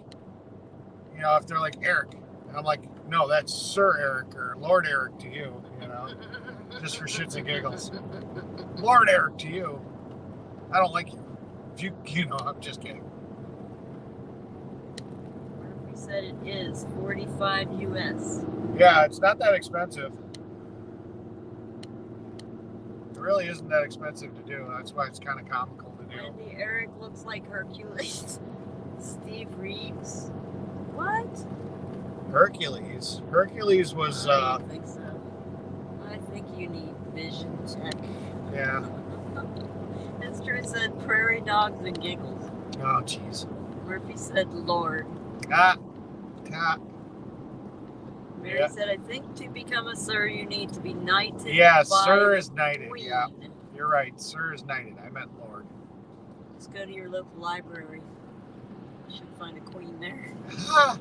you know, if they're like, Eric. And I'm like, no, that's Sir Eric or Lord Eric to you, you know, just for shits and giggles. Lord Eric to you. I don't like you. If you know, I'm just kidding. Murphy said it is 45 US. Yeah, it's not that expensive. It really isn't that expensive to do. That's why it's kind of comical to do. Andy Eric looks like Hercules. Steve Reeves. What? Hercules. Hercules was. I don't think so. I think you need vision check. Yeah. Esther said prairie dogs and giggles. Oh, jeez. Murphy said Lord. Ah. Mary said, I think to become a sir, you need to be knighted. Yeah, by Sir is knighted. Queen. Yeah, you're right. Sir is knighted. I meant Lord. Let's go to your local library. You should find a queen there. Ah.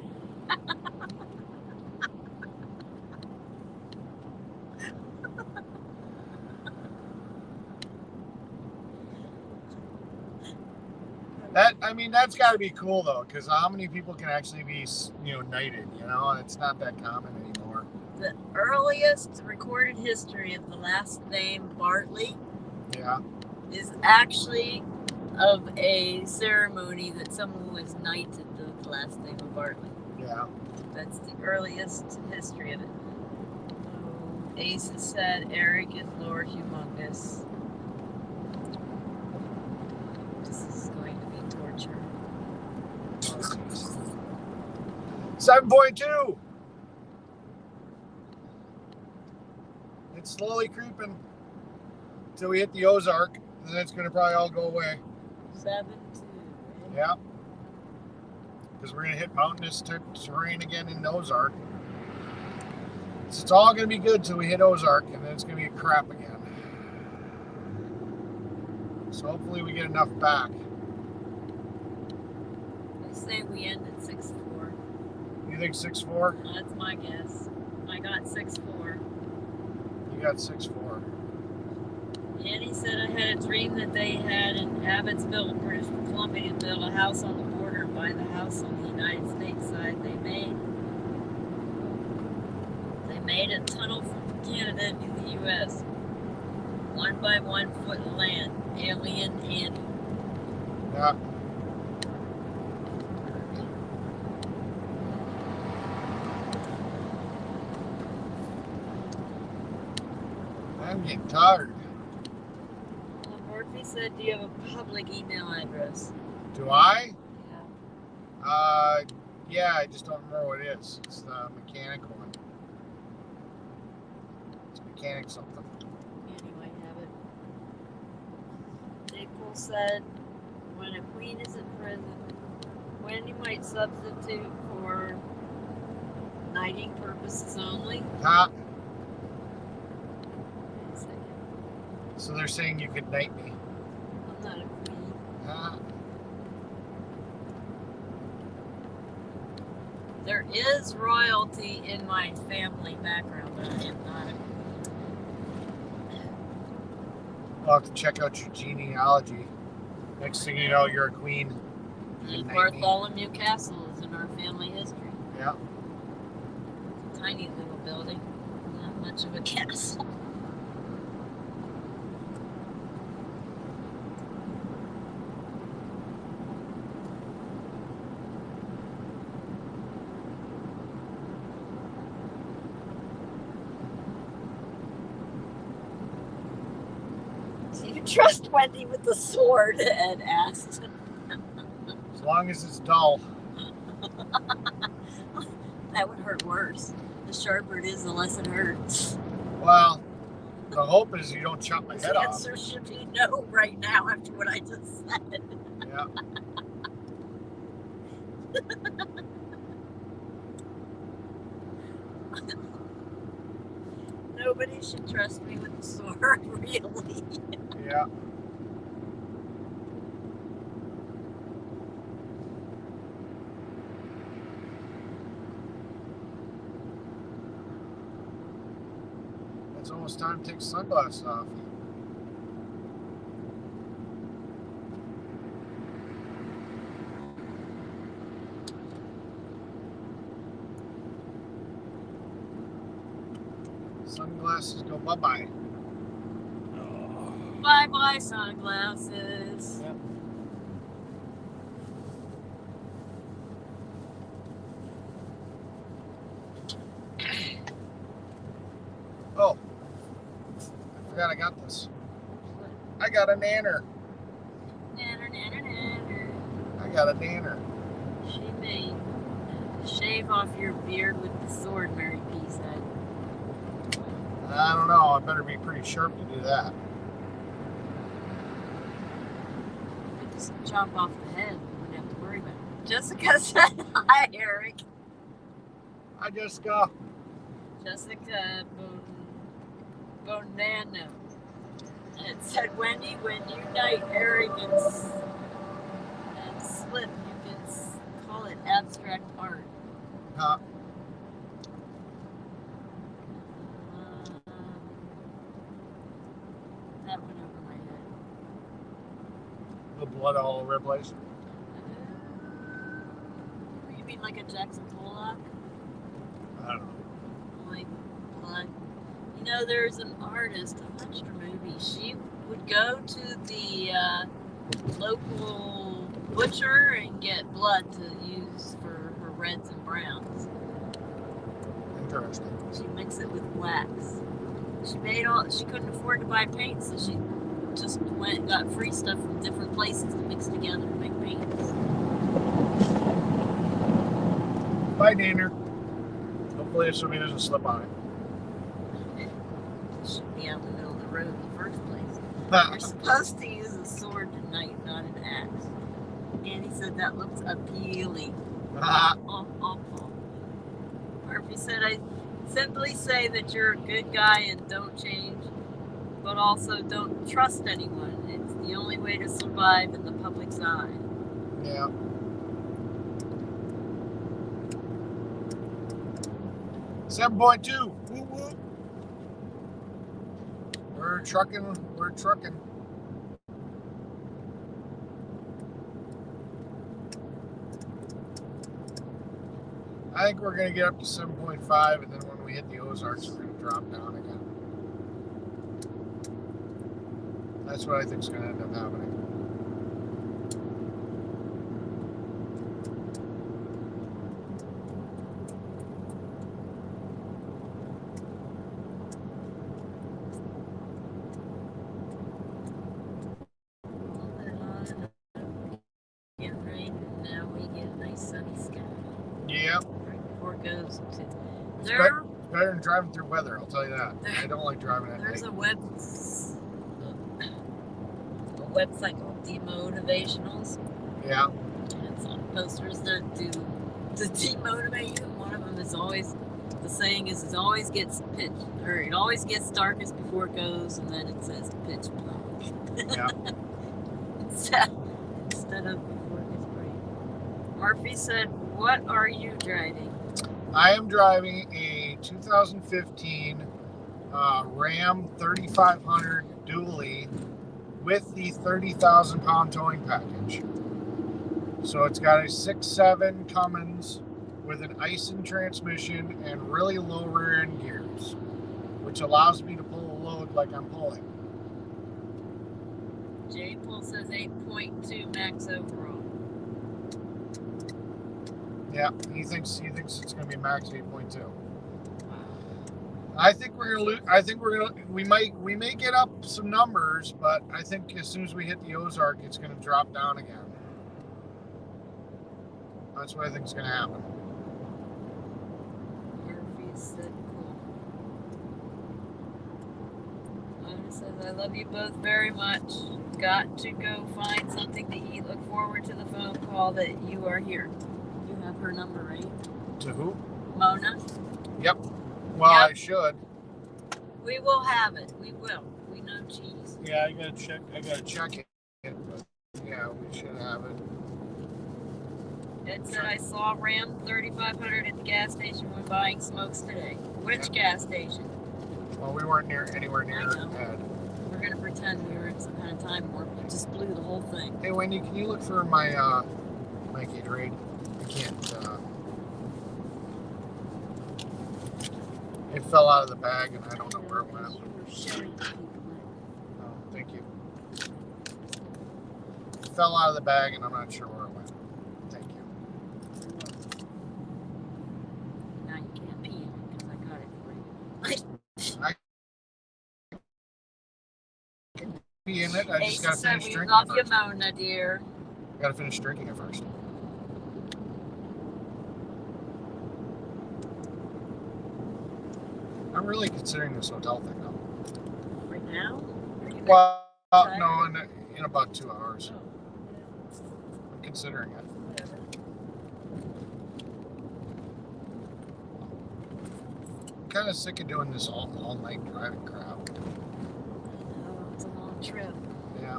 That's got to be cool though, because how many people can actually be, you know, knighted? You know, it's not that common anymore. The earliest recorded history of the last name Bartley, Yeah, is actually of a ceremony that someone was knighted with the last name of Bartley. yeah. That's the earliest history of it. Ace has said Eric is Lord Humongous. This is going to be torture. 7.2. It's slowly creeping until we hit the Ozark, and then it's going to probably all go away. 7.2. Yeah. Because we're going to hit mountainous terrain again in Ozark. So it's all going to be good till we hit Ozark, and then it's going to be crap again. So hopefully we get enough back. I say we end at 6.4. You think 6.4? That's my guess. I got 6.4. You got 6.4. Annie said I had a dream that they had in Abbotsville, British Columbia, build a house on the border by the house on the United States side. They made a tunnel from Canada to the U.S. 1 by 1 foot of land. Alien Andy. Yeah. I'm getting tired. Murphy said, do you have a public email address? Do I? Yeah. Yeah, I just don't remember what it is. It's the mechanic one. It's mechanic something. Andy might have it. April said, when a queen is in prison, when you might substitute for knighting purposes only. Huh? Wait a second. So they're saying you could knight me. I'm not a queen. Huh? There is royalty in my family background, but I am not a queen. I'll have to check out your genealogy. Next thing you know, you're a queen. And Bartholomew Castle is in our family history. Yeah. It's a tiny little building, not much of a castle. Do you trust Wendy with the sword? Ed asked. As long as it's dull. That would hurt worse. The sharper it is, the less it hurts. Well, The hope is you don't chop my His head off. answer should be no right now after what I just said. Yeah. Nobody should trust me with the sword, really. Yeah. It's almost time to take sunglasses off. Sunglasses go bye-bye. Bye-bye sunglasses. Yep. Oh, I forgot I got this. I got a nanner. Nanner, nanner, nanner. I got a nanner. She may shave off your beard with the sword, Mary P said. I don't know. I better be pretty sharp to do that. You just chop off the head. You wouldn't have to worry about it. Jessica said hi, Eric. Hi, Jessica. Jessica Bonano. It said, Wendy, when you unite Eric and Slip, you can call it abstract art. Huh? That went over my head. The blood all over the place. You mean like a Jackson Pollock? I don't know. Like blood? You know, there's an artist, I watched her movie. She would go to the local butcher and get blood to use for her reds and browns. Interesting. She mixed it with wax. She couldn't afford to buy paint, so she just went and got free stuff from different places to mix together to make paints. Bye, Danner. Hopefully somebody doesn't slip on it. Should be out in the middle of the road in the first place. Ha. You're supposed to use a sword tonight, not an axe. And he said that looks appealing. Ha. Murphy said, I simply say that you're a good guy and don't change, but also don't trust anyone. It's the only way to survive in the public's eye. Yeah. $7.2. Woo woo. We're trucking. We're trucking. I think we're going to get up to 7.5, and then when we hit the Ozarks, we're going to drop down again. That's what I think is going to end up happening. Get rain, and now we get a nice sunny sky. Yeah. Right before it goes to It's there. better than driving through weather, I'll tell you that. I don't like driving at There's night. a website called Demotivationals. Yeah. And it's on posters that do to demotivate you. One of them is always, the saying is, it always gets darkest before it goes, and then it says pitch black. Yeah. instead of before it gets bright. Murphy said, what are you driving? I am driving a 2015 Ram 3500 dually with the 30,000 pound towing package. So it's got a 6.7 Cummins with an Ison transmission and really low rear end gears, which allows me to pull a load like I'm pulling. J. Paul says 8.2 max overall. Yeah, he thinks it's going to be max 8.2. I think we're going to lose. I think we may get up some numbers, but I think as soon as we hit the Ozark, it's going to drop down again. That's what I think is going to happen. Murphy said cool. says, I love you both very much. Got to go find something to eat. Look forward to the phone call that you are here. You have her number, right? To who? Mona? Yep. Well, Yep. I should. We will have it. We will. We know cheese. Yeah, I gotta check it. But yeah, we should have it. It said I saw Ram 3500 at the gas station when buying smokes today. Which gas station? Well, we weren't anywhere near I know. Ed. We're gonna pretend we were in some kind of time warp. You just blew the whole thing. Hey, Wendy, can you look for my Gatorade? I can't. It fell out of the bag, and I don't know where it went. You were sharing people. Oh, thank you. It fell out of the bag, and I'm not sure where it went. Thank you. Now you can't pee in it because I got it for you. I can be in it. I just Ace gotta said finish we drinking love it you, first. Mona, dear. Gotta finish drinking it first. I'm really considering this hotel thing though. Right now? Are you Well, tired? no, in about 2 hours. Oh, I'm considering it. whatever. I'm kind of sick of doing this all night driving crap. I know, it's a long trip. Yeah.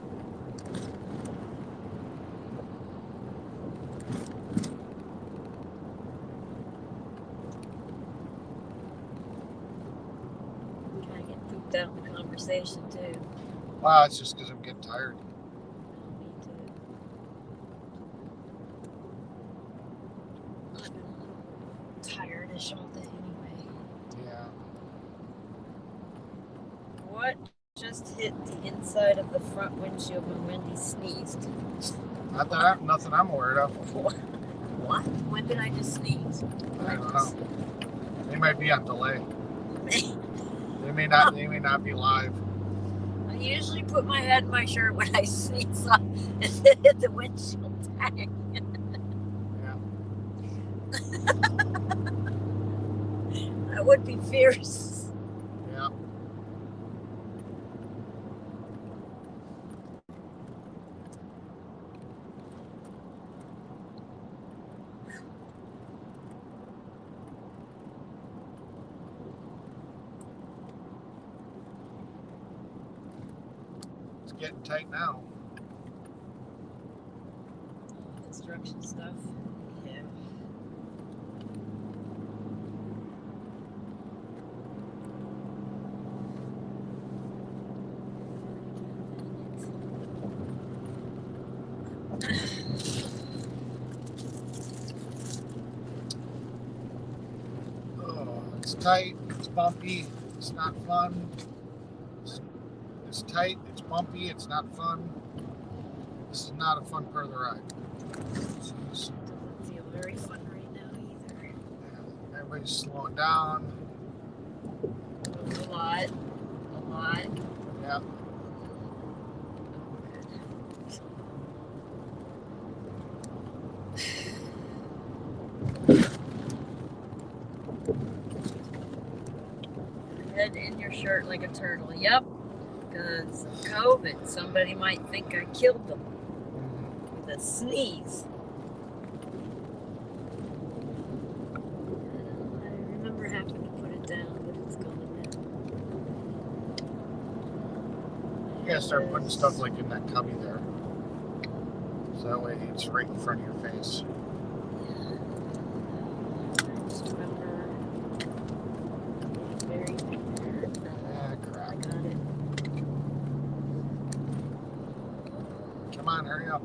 We kind of get pooped out in the conversation, too. Wow, it's just because I'm getting tired. Me too. I've been a little tired-ish all day anyway. Yeah. What just hit the inside of the front windshield when Wendy sneezed? Nothing I'm aware of. What? When did I just sneeze? I don't know. They might be on delay. They may not be live. I usually put my head in my shirt when I sneeze on and then hit the windshield tag. Yeah. That would be fierce. Yeah. It's getting tight now. Construction stuff. Yeah. Oh, it's tight. It's bumpy. It's not fun. It's tight. It's bumpy. It's not fun. This is not a fun part of the ride. Jeez. Doesn't feel very fun right now either. Yeah, everybody's slowing down. A lot. Yeah. Head in your shirt like a turtle. Yep. Because COVID, somebody might think I killed them with a sneeze. I remember having to put it down, but it's gone now. You gotta start putting stuff like in that cubby there. So that way it's right in front of your face. I just remember being very prepared. Ah, crap. I got it. Come on, hurry up.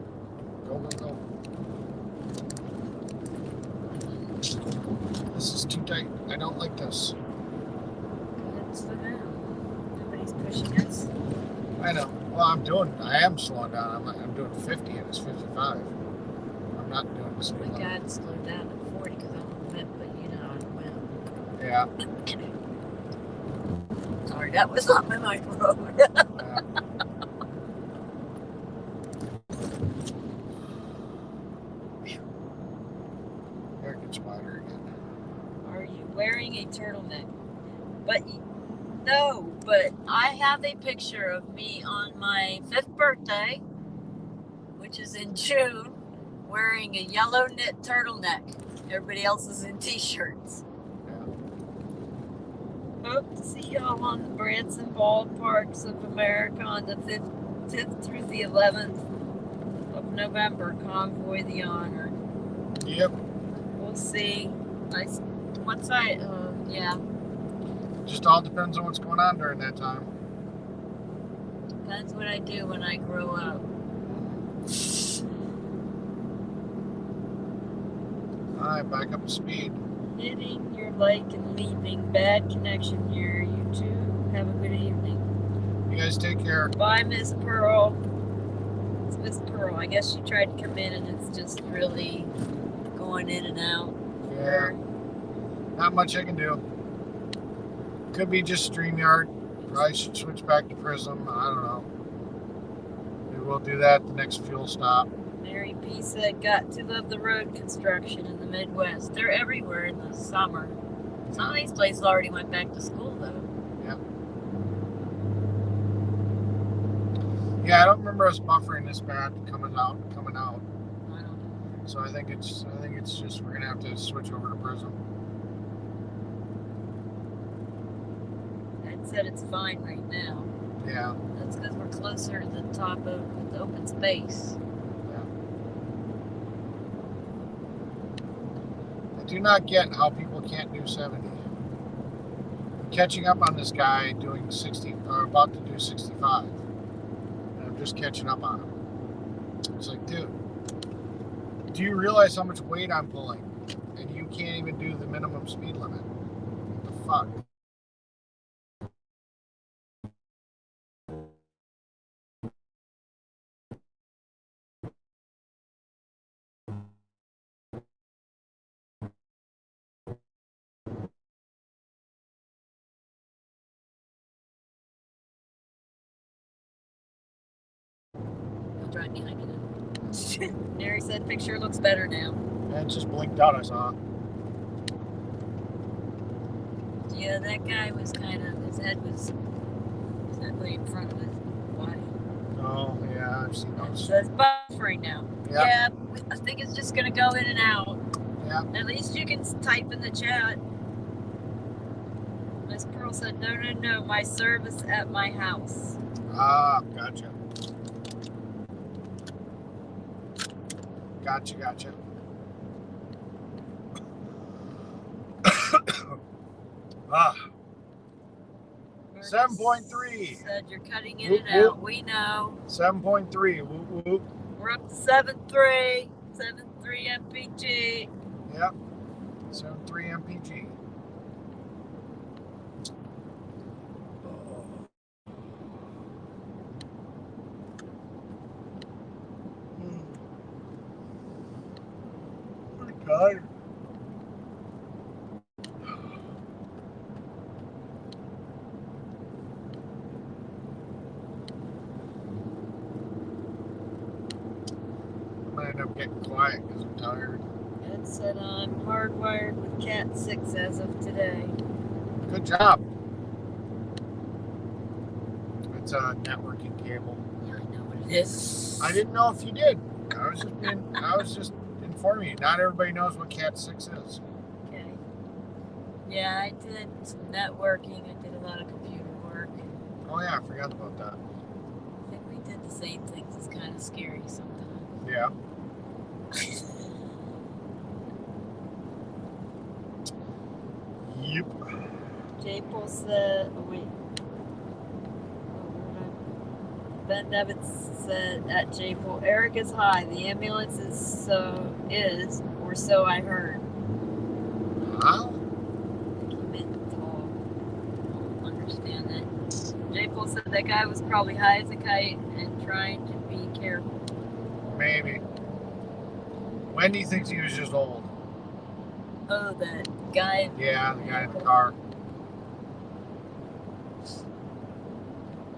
Go, go, go. This is too tight. I don't like this. Good, slow down. Nobody's pushing us. I know. Well, I am slowing down. I'm doing 50 and it's 55. I'm not doing the speed My limit. dad slowed down at 40 because I'm a vet, but you know I went. Yeah. Sorry, that was on my road. Yeah. There it gets wider again. Are you wearing a turtleneck? But No, but I have a picture of me on my 5th birthday, which is in June, wearing a yellow knit turtleneck. Everybody else is in t-shirts. Hope to see y'all on the Branson Ballparks of America on the 5th through the 11th of November. Convoy the Honor. Yep. We'll see. Yeah. Just all depends on what's going on during that time. Depends what I do when I grow up. Alright, back up to speed. Hitting your like and leaving. Bad connection here. You too. Have a good evening. You guys take care. Bye, Miss Pearl. It's Miss Pearl. I guess she tried to come in and it's just really going in and out. Yeah. Not much I can do. Could be just StreamYard. Probably should switch back to Prism. I don't know. Maybe we'll do that at the next fuel stop. Mary P said, got to love the road construction in the Midwest. They're everywhere in the summer. Some of these places already went back to school, though. Yep. Yeah, I don't remember us buffering this bad coming out. I don't know. So I think it's just we're gonna have to switch over to Prism. Ed said it's fine right now. Yeah. That's because we're closer to the top of the open space. I do not get how people can't do 70. I'm catching up on this guy doing 60, or about to do 65. And I'm just catching up on him. It's like, dude, do you realize how much weight I'm pulling? And you can't even do the minimum speed limit. What the fuck? I'll drive behind you then. Mary said, picture looks better now. And it just blinked out, I saw. Yeah, that guy was his head was exactly in front of his body. Oh, yeah, I've seen It those. says buffering now. Yeah. Yeah, I think it's just going to go in and out. Yeah. At least you can type in the chat. Miss Pearl said, no, my service at my house. Ah, gotcha. Gotcha. Ah. 7.3. Said you're cutting in and out. We know. 7.3. Whoop, whoop. We're up to 7.3. 7.3 MPG. Yep. 7.3 MPG. Pretty tired. I might end up getting quiet because I'm tired. Ed said I'm hardwired with Cat 6 as of today. Good job. It's a networking cable. Yeah, I know what it is. I didn't know if you did. I was just informing you. Not everybody knows what Cat 6 is. Okay. Yeah, I did some networking. I did a lot of computer work. Oh yeah, I forgot about that. I think we did the same things. It's kind of scary sometimes. Yeah. Yep. J-Paul said, oh wait. Ben Nevitz said at J-Paul, Eric is high. The ambulance or so I heard. Huh? He meant tall. I don't understand that. J-Paul said that guy was probably high as a kite and trying to be careful. Maybe. Wendy thinks he was just old. Oh, that guy. Yeah, the guy in the car.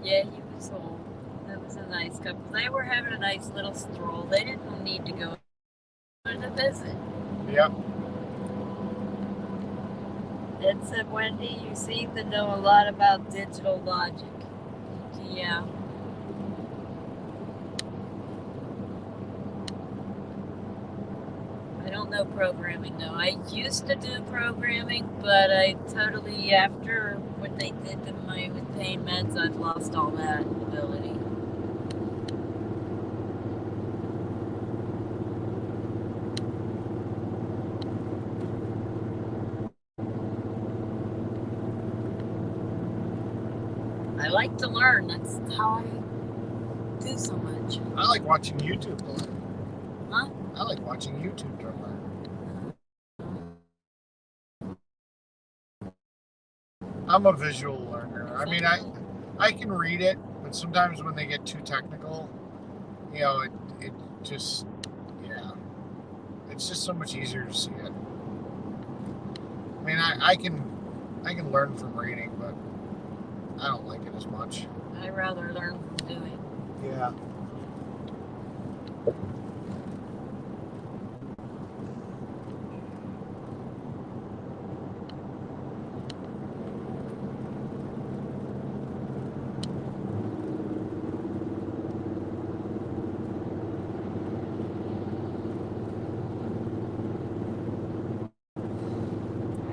Yeah, he was old. That was a nice couple. They were having a nice little stroll. They didn't need to go to visit. Yep. Ed said, Wendy, you seem to know a lot about digital logic. Yeah. I don't know programming though. I used to do programming, but I totally, after what they did to my with pain meds, I've lost all that ability. I like to learn. That's how I do so much. I like watching YouTube to learn. Huh? I like watching YouTube to learn. I'm a visual learner. I mean, I can read it, but sometimes when they get too technical, you know, it just, yeah, it's just so much easier to see it. I mean, I can learn from reading, but I don't like it as much. I'd rather learn from doing. Yeah.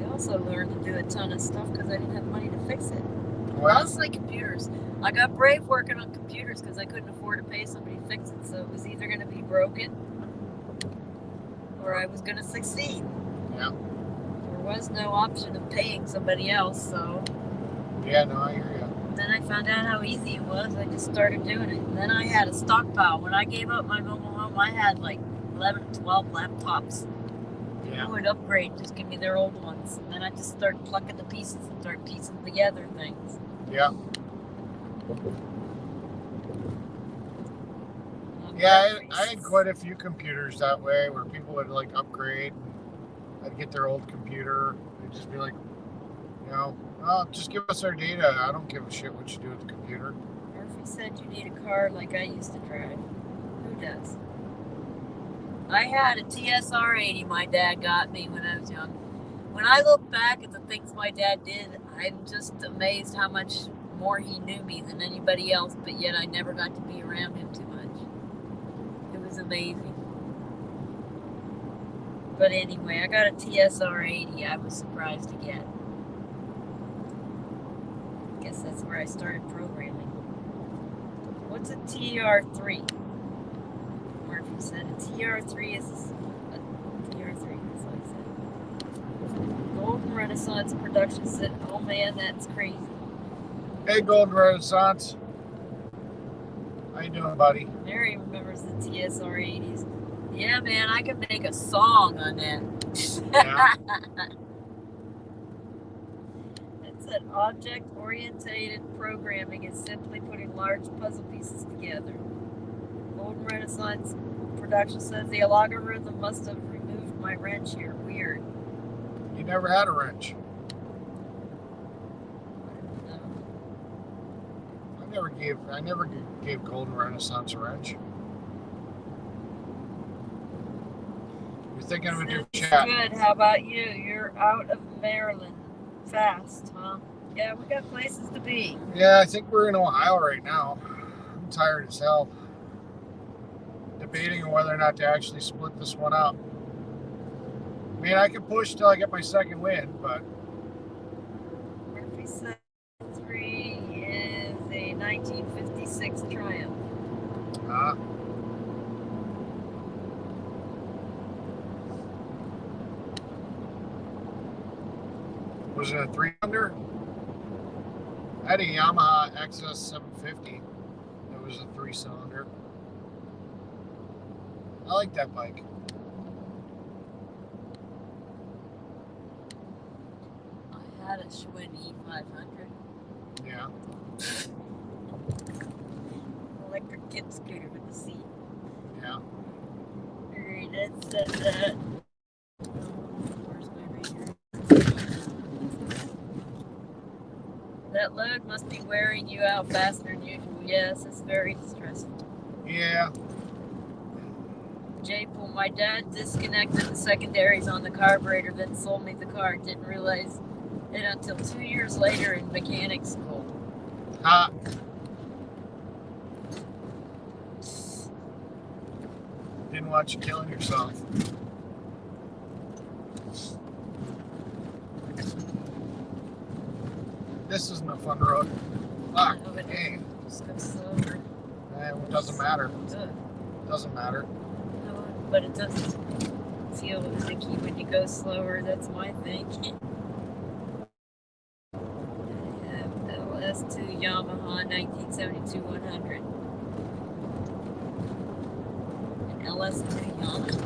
I also learned to do a ton of stuff because I didn't have money to fix it. Well, Mostly computers. I got brave working on computers because I couldn't afford to pay somebody to fix it. So it was either going to be broken or I was going to succeed. yeah. There was no option of paying somebody else. So Yeah, no, I hear you. then I found out how easy it was. I just started doing it. And then I had a stockpile. When I gave up my mobile home, I had like 11, 12 laptops. People Yeah. would upgrade, just give me their old ones. And then I just started plucking the pieces and start piecing together things. Yeah. Yeah, I had quite a few computers that way where people would like upgrade. I'd get their old computer. They'd just be like, you know, oh, just give us our data. I don't give a shit what you do with the computer. Murphy said you need a car like I used to drive. Who does? I had a TSR 80 my dad got me when I was young. When I look back at the things my dad did, I'm just amazed how much more he knew me than anybody else, but yet I never got to be around him too much. It was amazing. But anyway, I got a TSR 80 I was surprised to get. I guess that's where I started programming. What's a TR3? Murphy said a TR3 is a TR3, that's what I said. Golden Renaissance production set. Oh man, that's crazy. Hey, Golden Renaissance. How you doing, buddy? Mary remembers the TSR 80s. Yeah, man, I could make a song on that. Yeah. It said object-oriented programming is simply putting large puzzle pieces together. Golden Renaissance production says the algorithm must have removed my wrench here. Weird. You never had a wrench. No. I never gave Golden Renaissance a wrench. You're thinking of a new chat. Good. How about you? You're out of Maryland. Fast, huh? Yeah, we got places to be. Yeah, I think we're in Ohio right now. I'm tired as hell. Debating on whether or not to actually split this one up. I mean, I can push till I get my second win, but Murphy said 3 is a 1956 Triumph. Was it a 3-cylinder? I had a Yamaha XS 750. It was a 3-cylinder. I like that bike. I had a Schwinn E500. Yeah. Electric kid scooter with a seat. Yeah. Alright, that. Where's my reader? That load must be wearing you out faster than usual. Yes, it's very stressful. Yeah. J-Pool, my dad disconnected the secondaries on the carburetor, then sold me the car. Didn't realize And until 2 years later in mechanic school. Ha. Didn't want you killing yourself. This isn't a fun road. Ah, hey. Just go slower. It doesn't matter. Ugh. Doesn't matter. No, but it doesn't feel sticky when you go slower. That's my thing. I have LS2 Yamaha 1972 100. An LS2 Yamaha.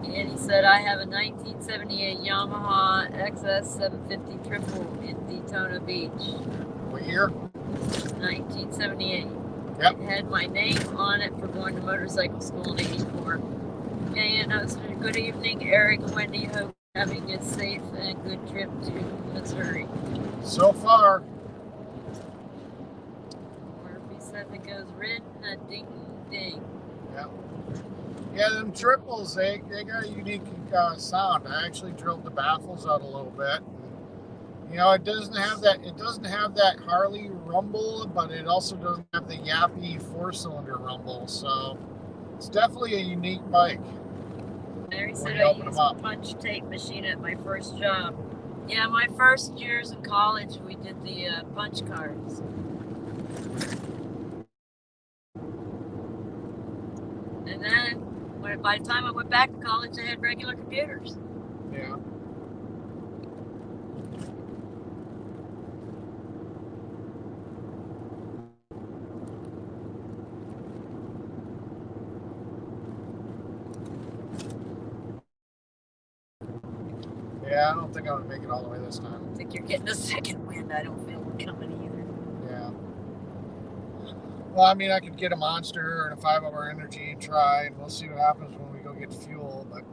And he said, I have a 1978 Yamaha XS 750 triple in Daytona Beach. What year? 1978. Yep. It had my name on it for going to motorcycle school in 84. And I was good evening, Eric, Wendy. Hope you're having a safe and good trip to Missouri. So far. Murphy said it goes red and a ding ding. Yep. Yeah, them triples, they got a unique sound. I actually drilled the baffles out a little bit. You know, it doesn't have that Harley rumble, but it also doesn't have the yappy 4-cylinder rumble. So it's definitely a unique bike. Larry said I used a punch tape machine at my first job. Yeah, my first years in college, we did the punch cards. And then, by the time I went back to college, I had regular computers. Yeah. Yeah, I don't think I'm going to make it all the way this time. I think you're getting a second wind. I don't feel it coming either. Yeah. Well, I mean, I could get a Monster and a 5-hour Energy and try, and we'll see what happens when we go get fuel. But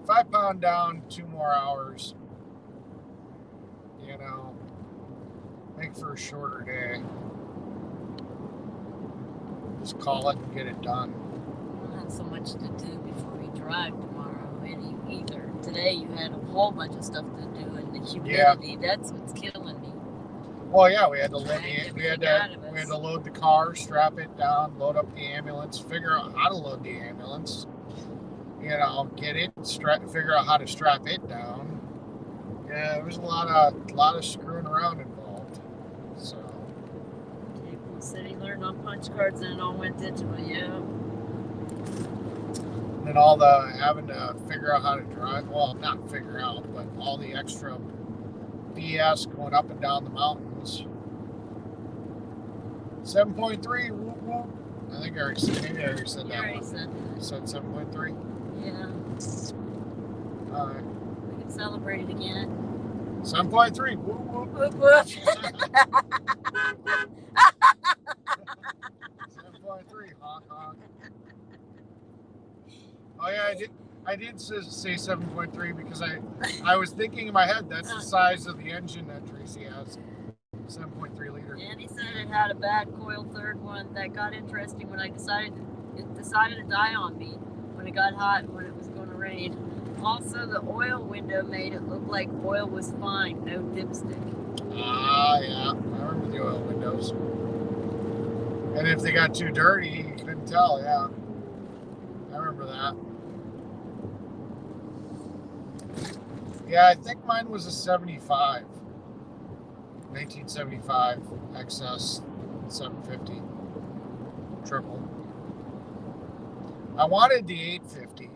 if I pound down 2 more hours, you know, make for a shorter day. Just call it and get it done. We'll have so much to do before we drive tomorrow. And either today you had a whole bunch of stuff to do, and the humidity, that's what's killing me. Well, yeah, we had to load the car, strap it down, load up the ambulance, figure out how to load the ambulance. You know, get it, figure out how to strap it down. Yeah, there was a lot of screwing around involved. So. People said he learned on punch cards and it all went digital. Yeah. And then all the having to figure out how to drive. Well, not figure out, but all the extra BS going up and down the mountains. 7.3. Whoop, whoop. I think I already said that. Already said that. You said 7.3. Yeah. All right. We can celebrate it again. 7.3. Whoop, whoop. Whoop, whoop. 7.3. Honk, honk. Oh yeah, I did say 7.3 because I was thinking in my head that's the size of the engine that Tracy has. 7.3 liter. And he said it had a bad coil third one. That got interesting when it decided to die on me when it got hot and when it was going to rain. Also, the oil window made it look like oil was fine, no dipstick. Ah, yeah, I remember the oil windows. And if they got too dirty, you couldn't tell. Yeah, I remember that. Yeah, I think mine was a 75. 1975 XS 750 triple. I wanted the 850.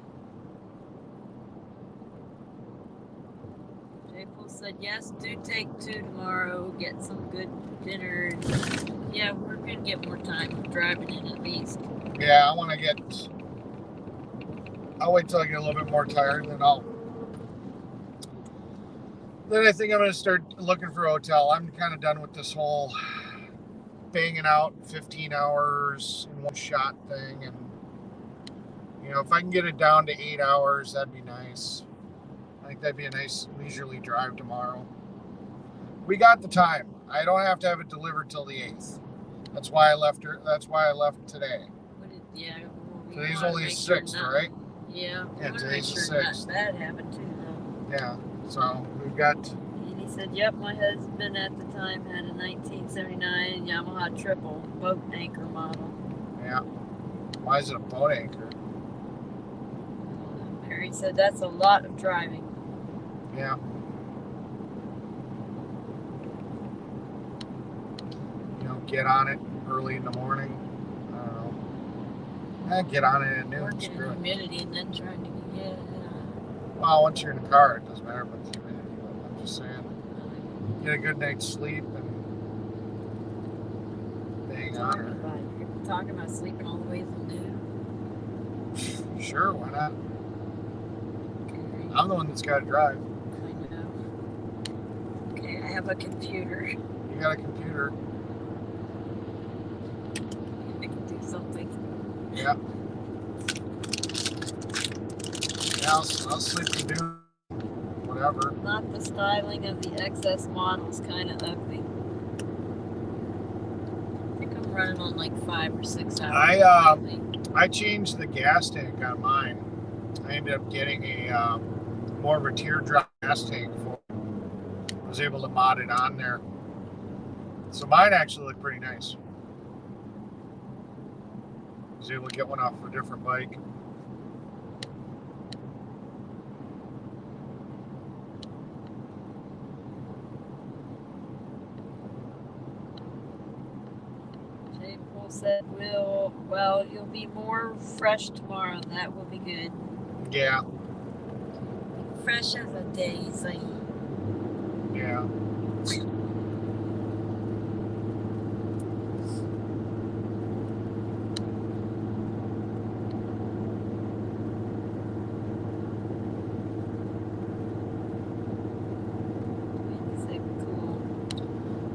April said, yes, do take 2 tomorrow, get some good dinner. Yeah, we're going to get more time driving in at least. Yeah, I'll wait till I get a little bit more tired, and then I think I'm going to start looking for a hotel. I'm kind of done with this whole banging out 15 hours in one shot thing. And, you know, if I can get it down to 8 hours, that'd be nice. I think that'd be a nice leisurely drive tomorrow. We got the time. I don't have to have it delivered till the 8th. That's why I left today. Yeah, Today's wanna only make the sure 6th, not- right? Yeah. Yeah, Make today's the sure 6th. that happened too, though. Yeah. So we've got. And he said, "Yep, my husband at the time had a 1979 Yamaha triple boat anchor model." Yeah. Why is it a boat anchor? Mary said, "That's a lot of driving." Yeah. You know, get on it early in the morning. I don't know. Get on it at noon. Working in Screw it. humidity and then trying to get. Well, once you're in the car, it doesn't matter about the humidity. But I'm just saying, get a good night's sleep and bang on Talking it. about it. You're talking about sleeping all the way till noon. Sure, why not? Okay. I'm the one that's got to drive. I know. Okay, I have a computer. You got a computer. I can do something. Yeah. Yeah, I'll sleep and do whatever. Not the styling of the XS models, kind of ugly. I think I'm running on like 5 or 6 hours. I changed the gas tank on mine. I ended up getting a more of a teardrop gas tank for it. I was able to mod it on there. So mine actually looked pretty nice. I was able to get one off a different bike. Jay Paul said, well, you'll be more fresh tomorrow. That will be good. Yeah. Fresh as a daisy. Yeah.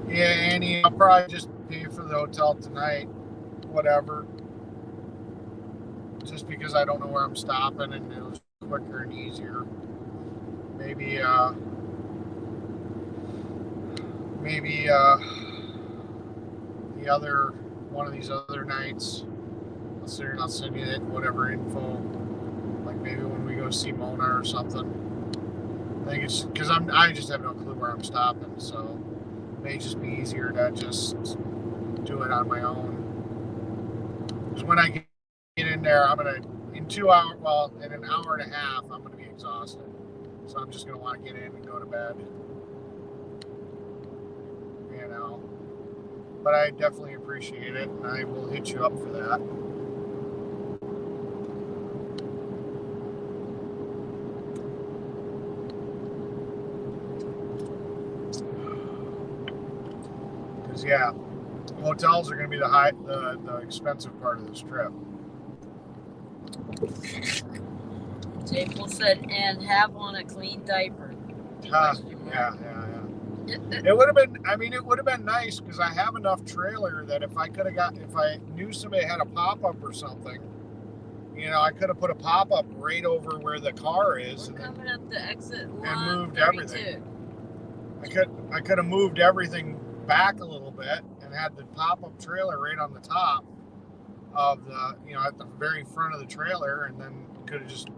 Yeah, Annie, I'll probably just pay for the hotel tonight, whatever. Just because I don't know where I'm stopping and it was quicker and easier. Maybe the other one of these other nights, I'll send you whatever info. Like maybe when we go see Mona or something. I think it's because I just have no clue where I'm stopping, so it may just be easier to just do it on my own. Because when I get in there, I'm gonna in an hour and a half, I'm gonna be exhausted. So I'm just gonna want to get in and go to bed. You know. But I definitely appreciate it, and I will hit you up for that. Because yeah, hotels are going to be the expensive part of this trip. Jacob said, and have on a clean diaper. Yeah. It would have been nice because I have enough trailer that if I knew somebody had a pop-up or something, you know, I could have put a pop-up right over where the car is. We're coming up the exit and moved 32. everything. I could have moved everything back a little bit and had the pop-up trailer right on the top of the, you know, at the very front of the trailer, and then could have just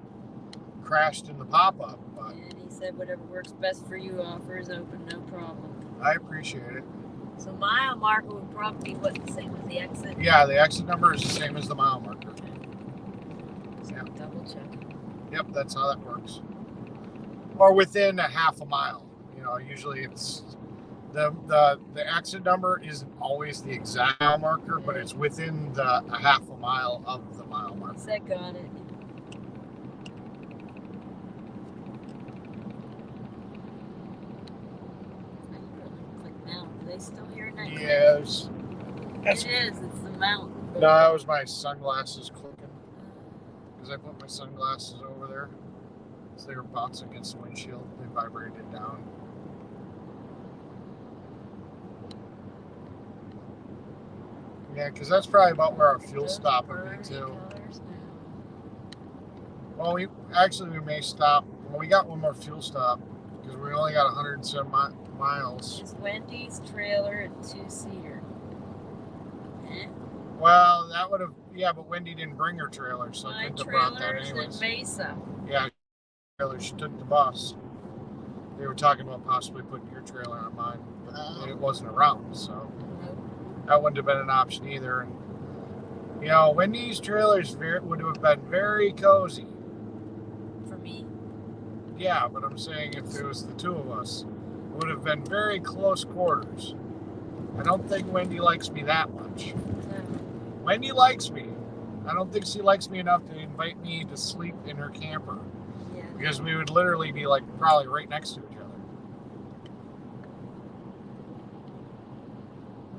crashed in the pop-up. But and he said whatever works best for you, offer is open, no problem. I appreciate it. So mile marker would probably be what, the same as the exit? Yeah, the exit number is the same as the mile marker. So Yeah. double check. Yep, that's how that works. Or within a half a mile. You know, usually it's the exit number isn't always the exact mile marker, but it's within a half a mile of the mile marker. He said got it. Click now. Are they still hearing that? Yes. It is. It's the mountain. No, that was my sunglasses clicking. Because I put my sunglasses over there. So they were bouncing against the windshield. They vibrated down. Yeah, because that's probably about where our fuel stop would be too. Well, we may stop. Well, we got one more fuel stop because we only got 107 miles. It's Wendy's trailer and 2-seater. Well, that would have, yeah, but Wendy didn't bring her trailer, so I My couldn't have brought that trailer's anyways. in Mesa. Yeah, trailer. She took the bus. They were talking about possibly putting your trailer on mine, but it wasn't around, so that wouldn't have been an option either. And you know, Wendy's trailers would have been very cozy. For me? Yeah, but I'm saying if it was the two of us, it would have been very close quarters. I don't think Wendy likes me that much. Wendy likes me. I don't think she likes me enough to invite me to sleep in her camper. Yeah. Because we would literally be like probably right next to each other.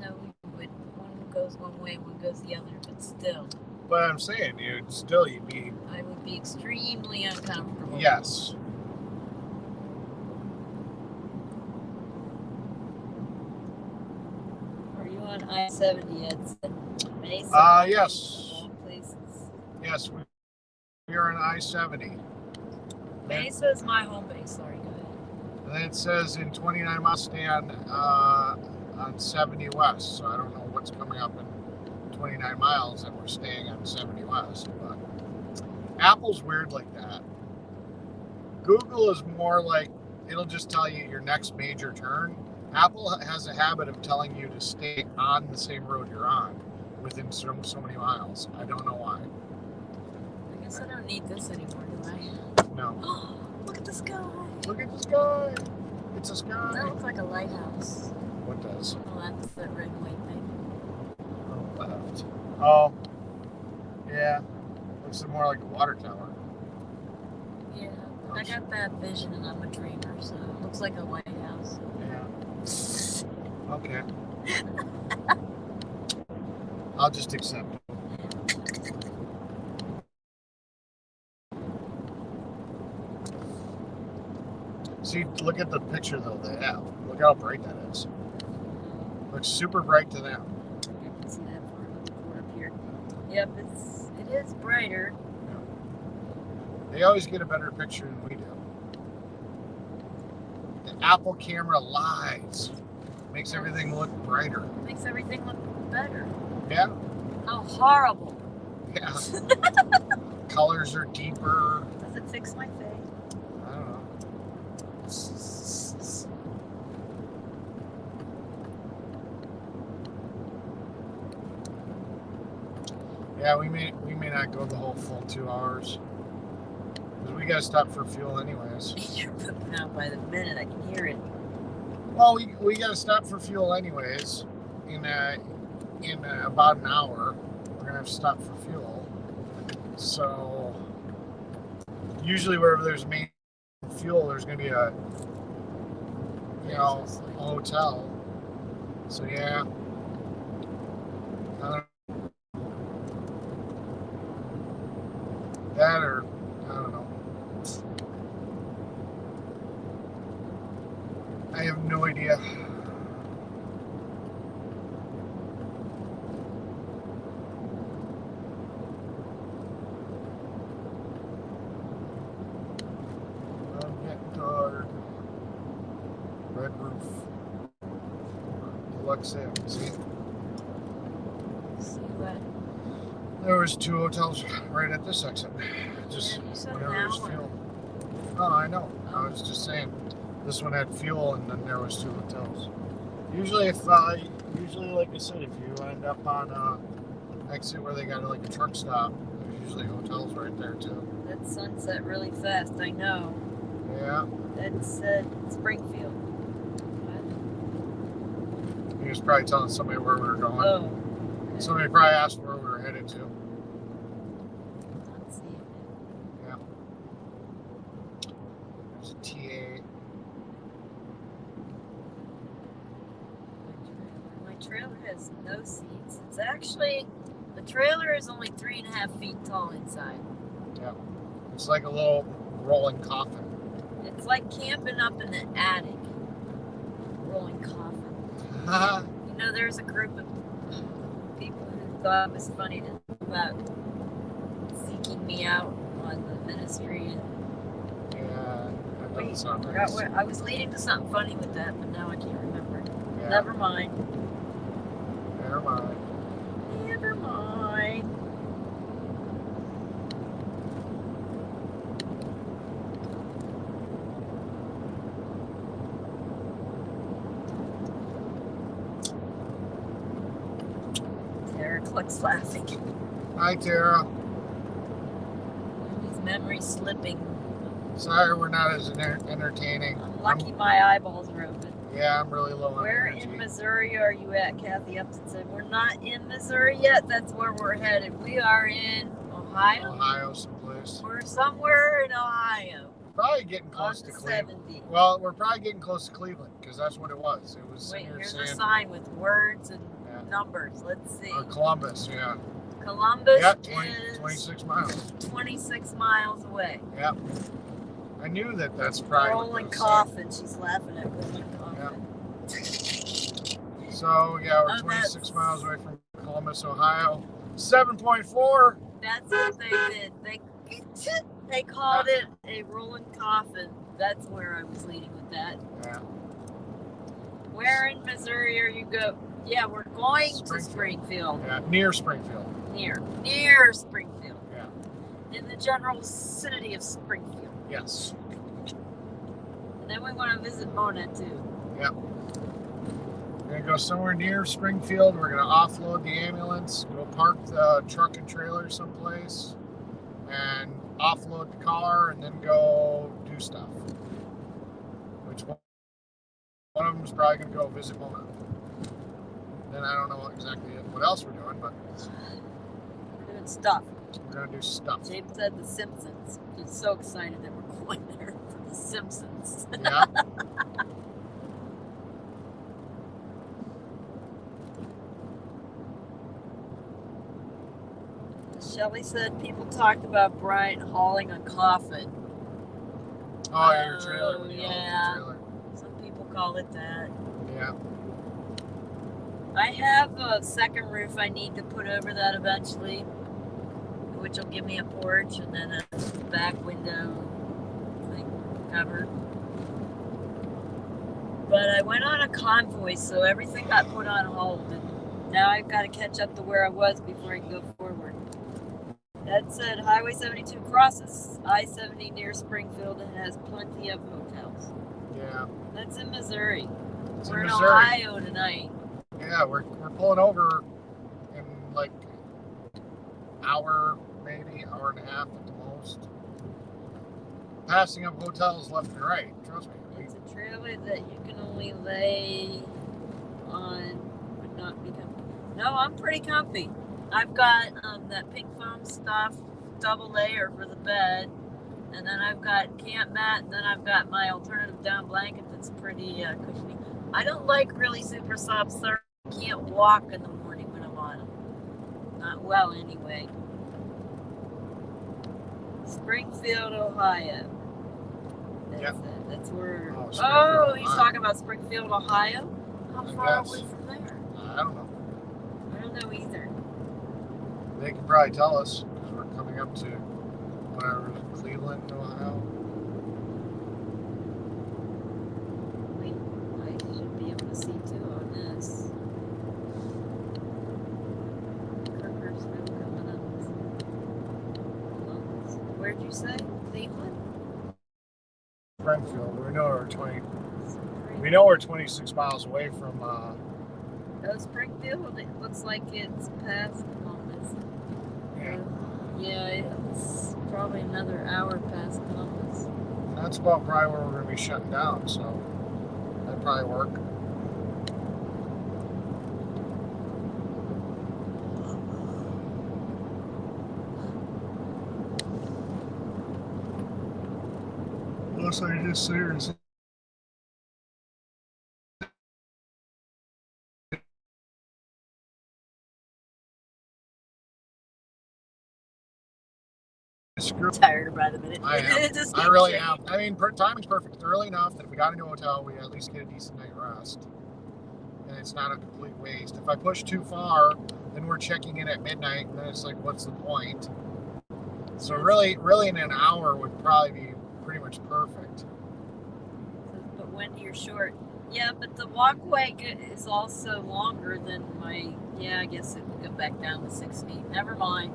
No, we would. One goes one way, one goes the other, but still. But I'm saying, you'd be. I would be extremely uncomfortable. Yes. Are you on I-70 at Mesa? Yes. Places. Yes, we are on I-70. Mesa is my home base. Sorry, go ahead. And then it says in 29 miles stay on 70 West. So I don't know what's coming up in 29 miles that we're staying on 70 West. But Apple's weird like that. Google is more like it'll just tell you your next major turn. Apple has a habit of telling you to stay on the same road you're on within so many miles. I don't know why. I guess I don't need this anymore, do I? No. Look at the sky. Look at the sky. It's a sky. That looks like a lighthouse. What does? Oh, that's that red and white thing. Oh, left. Oh. Yeah. Looks more like a water tower. Yeah, I got bad vision and I'm a dreamer, so it looks like a White House. Yeah. Okay. I'll just accept it. See, look at the picture though they have. Look how bright that is. Looks super bright to them. I can see that far up here. Yep, it is brighter. They always get a better picture than we do. The Apple camera lies. Makes everything look brighter. Makes everything look better. Yeah. How horrible. Yeah. Colors are deeper. Does it fix my face? I don't know. Yeah, we may not go the whole full 2 hours. Because we gotta stop for fuel anyways. You're pooping out by the minute, I can hear it. Well, we gotta stop for fuel anyways. In about an hour, we're gonna have to stop for fuel. So usually wherever there's main fuel, there's gonna be a hotel. So yeah. That or I don't know. I have no idea. I'm getting tired. Red roof. Deluxe Inn. See? See what? There was 2 hotels right at this exit. Just Yeah, you said whenever an there's hour. fuel. Oh, I know. I was just saying. This one had fuel, and then there was 2 hotels. Usually, like I said, if you end up on exit where they got like a truck stop, there's usually hotels right there too. That sunset really fast, I know. Yeah. That's Springfield. What? He was probably telling somebody where we were going. Oh. Somebody probably asked where we were headed to. Let's see. Yeah. There's a TA. My trailer has no seats. It's actually, the trailer is only 3.5 feet tall inside. Yeah. It's like a little rolling coffin. It's like camping up in the attic. Rolling coffin. You know, there's a group of people who thought it was funny to think about seeking me out on the ministry. Yeah. Wait, That's I not forgot nice. where I was leading to something funny with that, but now I can't remember it. Yeah. Never mind. Never mind. Never mind. Cluck's laughing. Hi, Tara. His memory's slipping. Sorry we're not as entertaining. I'm lucky my eyeballs are open. Yeah, I'm really low on Where energy. in Missouri are you at? Kathy Upton said, we're not in Missouri yet. That's where we're headed. We are in Ohio. Ohio, someplace. We're somewhere in Ohio. Probably getting On close the to Cleveland. 70. Well, we're probably getting close to Cleveland because that's what it was. It was. Wait, near here's a San- sign with words and Yeah. numbers. Let's see. Or Columbus, yeah. Columbus Yeah, is 26 miles. 26 miles away. Yep. I knew that's probably Rolling coffin. She's laughing at rolling coffin. So, yeah, we're 26 miles away from Columbus, Ohio. 7.4. That's what they did. They called it a rolling coffin. That's where I was leading with that. Yeah. Where in Missouri are you go? Yeah, we're going to Springfield. Yeah, near Springfield. Near Springfield. Yeah. In the general vicinity of Springfield. Yes. And then we want to visit Mona too. Yep. We're going to go somewhere near Springfield. We're going to offload the ambulance, go park the truck and trailer someplace, and offload the car, and then go do stuff. Which one of them is probably going to go visit Mona. Then I don't know exactly what else we're doing, but we're doing stuff. We're going to do stuff. James said The Simpsons. He's so excited that we're going there for The Simpsons. Yeah. Shelly said people talked about Bryant hauling a coffin. Oh, yeah, your trailer. Yeah. Some people call it that. Yeah. I have a second roof I need to put over that eventually, which will give me a porch and then a back window thing covered. But I went on a convoy, so everything got put on hold, and now I've got to catch up to where I was before I can go forward. That said, Highway 72 crosses I-70 near Springfield and has plenty of hotels. Yeah. That's in Missouri. We're in Ohio tonight. Yeah, we're pulling over in like hour, maybe hour and a half at the most. Passing up hotels left and right. Trust me. It's a trailer that you can only lay on, but not be comfy. No, I'm pretty comfy. I've got that pink foam stuff, double layer for the bed, and then I've got camp mat, and then I've got my alternative down blanket that's pretty cushiony. I don't like really super soft surf. I can't walk in the morning when I'm on them. Not well, anyway. Springfield, Ohio. That's it. That's where. Oh, he's talking about Springfield, Ohio. How far away from there? I don't know. I don't know either. They can probably tell us because we're coming up to whatever, Cleveland, Ohio. Wait, I should be able to see too on this. Kirkersville coming up. Where'd you say? Cleveland? Springfield. We know we're 26 miles away from. Oh, Springfield. It looks like it's past Columbus. Yeah, it's probably another hour past Columbus. That's about probably where we're going to be shutting down, so that'd probably work. Looks like just serious. Tired by the minute. I am. I really am. I mean, timing's perfect. It's early enough that if we got into a hotel, we at least get a decent night rest. And it's not a complete waste. If I push too far, then we're checking in at midnight, and then it's like, what's the point? So really in an hour would probably be pretty much perfect. But when you're short. Yeah, but the walkway is also longer than my, I guess it would go back down to 6 feet. Never mind.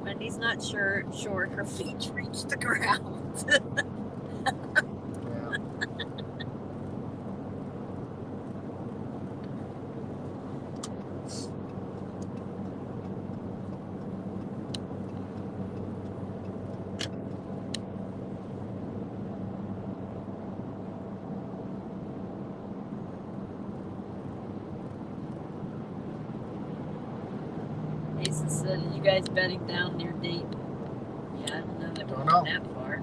Wendy's not short, her feet reach the ground. Jason said, are you guys bedding down near Dayton? Yeah, I don't know that we're Don't going know. that far.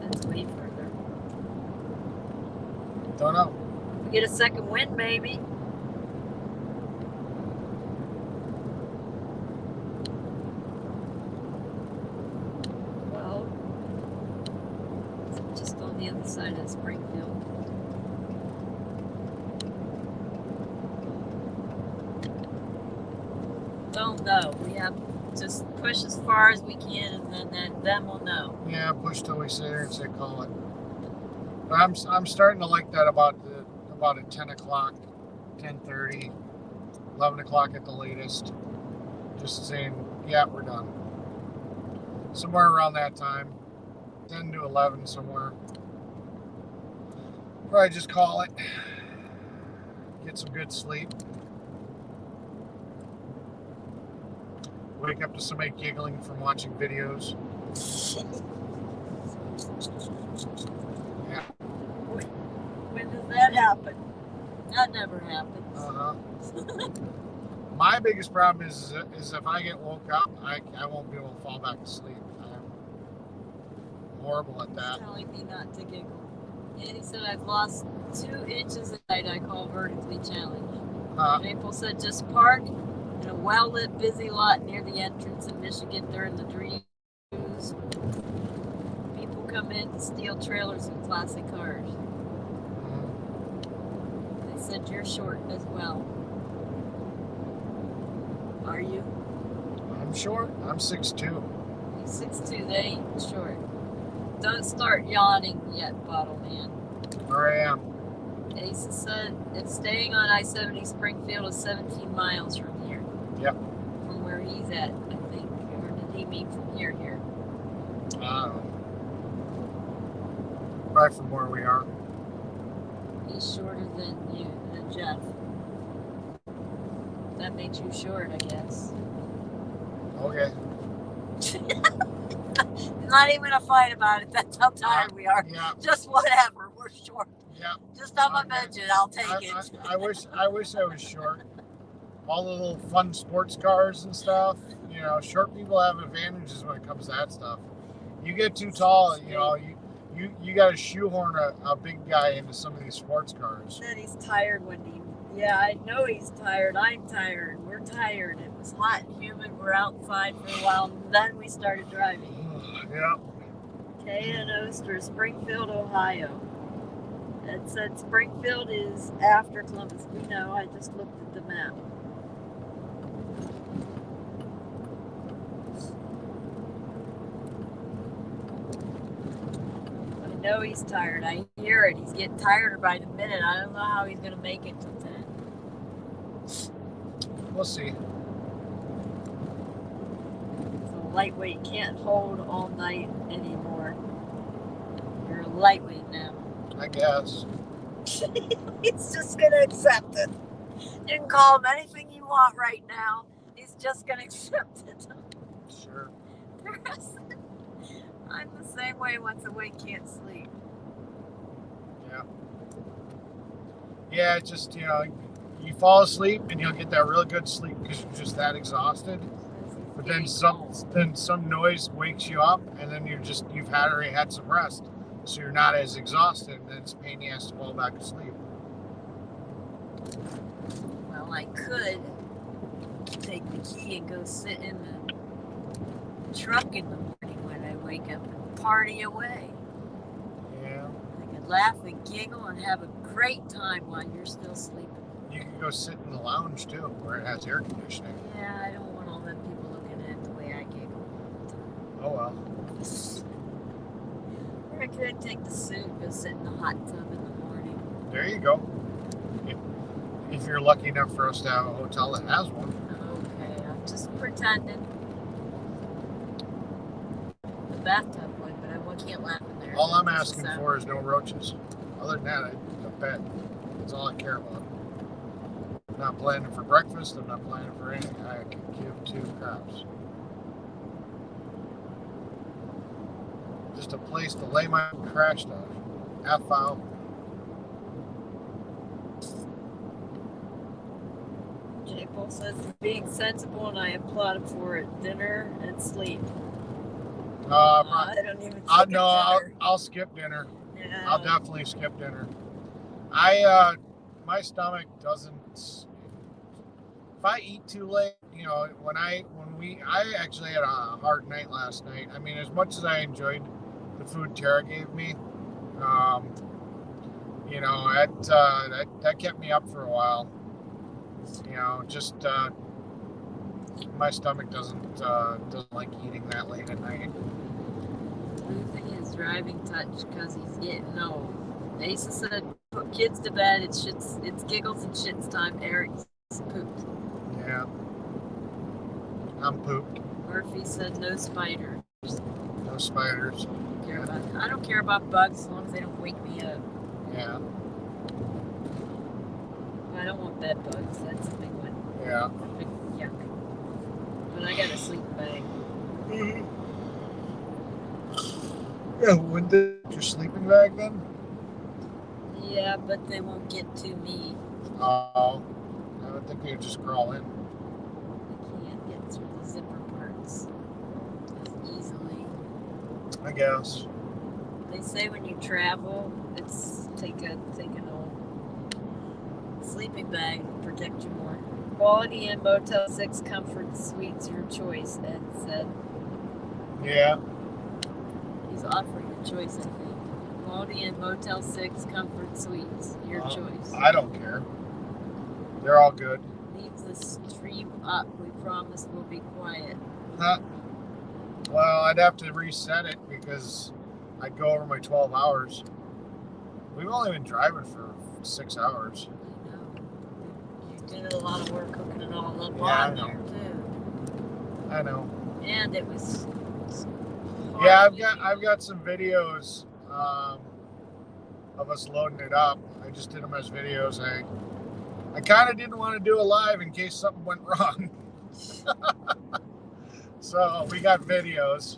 That's way further. Don't know. We get a second wind, maybe. Well, it's just on the other side of Springfield. Don't know. We have just push as far as we can, and then we'll know. Yeah, push till we sit here and say call it. But I'm starting to like that about at 10 o'clock, 10:30, 11 o'clock at the latest. Just saying, yeah, we're done. Somewhere around that time, 10 to 11 somewhere. Probably just call it. Get some good sleep. Wake up to somebody giggling from watching videos. Yeah. When does that happen? That never happens. My biggest problem is if I get woke up, I won't be able to fall back to sleep. I'm horrible at that. He's telling me not to giggle. And he said I've lost 2 inches a night. I call vertically challenged. April said just park in a well-lit, busy lot near the entrance in Michigan during the dreams. People come in to steal trailers with classic cars. They said you're short as well. Are you? I'm short. I'm 6'2". He's 6'2". They ain't short. Don't start yawning yet, Bottle Man. Where I am. Asa said it's staying on I-70 Springfield is 17 miles from here. Yep. From where he's at, I think. Or did he mean from here? I don't know. Right from where we are. He's shorter than you, than Jeff. That makes you short, I guess. Okay. Not even gonna fight about it. That's how tired we are. Yeah. Just whatever. We're short. Yeah. Just on my budget, I'll take it. I wish I was short. All the little fun sports cars and stuff. You know, short people have advantages when it comes to that stuff. You get too tall, you know, you got to shoehorn a big guy into some of these sports cars. He said he's tired when he. Yeah, I know he's tired. I'm tired. We're tired. It was hot and humid. We're outside for a while, and then we started driving. Yeah. Kay and Oster, Springfield, Ohio. It said Springfield is after Columbus. We know. I just looked at the map. I know he's tired. I hear it. He's getting tireder by the minute. I don't know how he's going to make it to 10. We'll see. So lightweight can't hold all night anymore. You're a lightweight now. I guess. He's just going to accept it. You can call him anything you want right now. He's just going to accept it. Sure. I'm the same way once a week, can't sleep. Yeah. Yeah, it's just, you know, you fall asleep and you'll get that real good sleep because you're just that exhausted. But then some noise wakes you up, and then you've already had some rest, so you're not as exhausted, and then it's a pain in the ass to fall back asleep. Well, I could take the key and go sit in the truck in the morning when I wake up and party away. Yeah. I could laugh and giggle and have a great time while you're still sleeping. You can go sit in the lounge too, where it has air conditioning. Yeah, I don't want all them people looking at the way I giggle. Oh well. Or I could take the suit and go sit in the hot tub in the morning. There you go. If you're lucky enough for us to have a hotel that has one. Okay, I'm just pretending. The bathtub would, but I can't laugh in there. All I'm asking for is no roaches. Other than that, a pet. That's all I care about. I'm not planning for breakfast. I'm not planning for anything. I can give 2 craps. Just a place to lay my crash stuff. F out. April says being sensible, and I applaud him for it. Dinner and sleep. I don't even think I'll skip dinner. Yeah. I'll definitely skip dinner. My stomach doesn't. If I eat too late, you know, I actually had a hard night last night. I mean, as much as I enjoyed the food Tara gave me, you know, that kept me up for a while. You know, just my stomach doesn't like eating that late at night. Losing his driving touch because he's getting old. Asa said, "Put kids to bed. It's giggles and shits time." Eric's pooped. Yeah, I'm pooped. Murphy said, "No spiders." No spiders. I don't care about bugs as long as they don't wake me up. Yeah. I don't want bed bugs. That's a big one. Yeah. Big yuck. But I got a sleeping bag. Yeah, wouldn't your sleeping bag then? Yeah, but they won't get to me. Oh, I don't think they would just crawl in. They can't get through the zipper parts as easily. I guess. They say when you travel, it's take an old sleeping bag to protect you more. Quality Inn Motel 6 Comfort Suites, your choice, Ed said. Yeah. He's offering a choice, I think. Quality Inn Motel 6 Comfort Suites, your choice. I don't care. They're all good. Leave the stream up. We promise we'll be quiet. Huh. Well, I'd have to reset it because I'd go over my 12 hours. We've only been driving for 6 hours. I know. You did a lot of work hooking it all up. Yeah, I know. Too. I know. And it was hard. Yeah, I've got some videos of us loading it up. I just did them as videos. I kind of didn't want to do a live in case something went wrong. So we got videos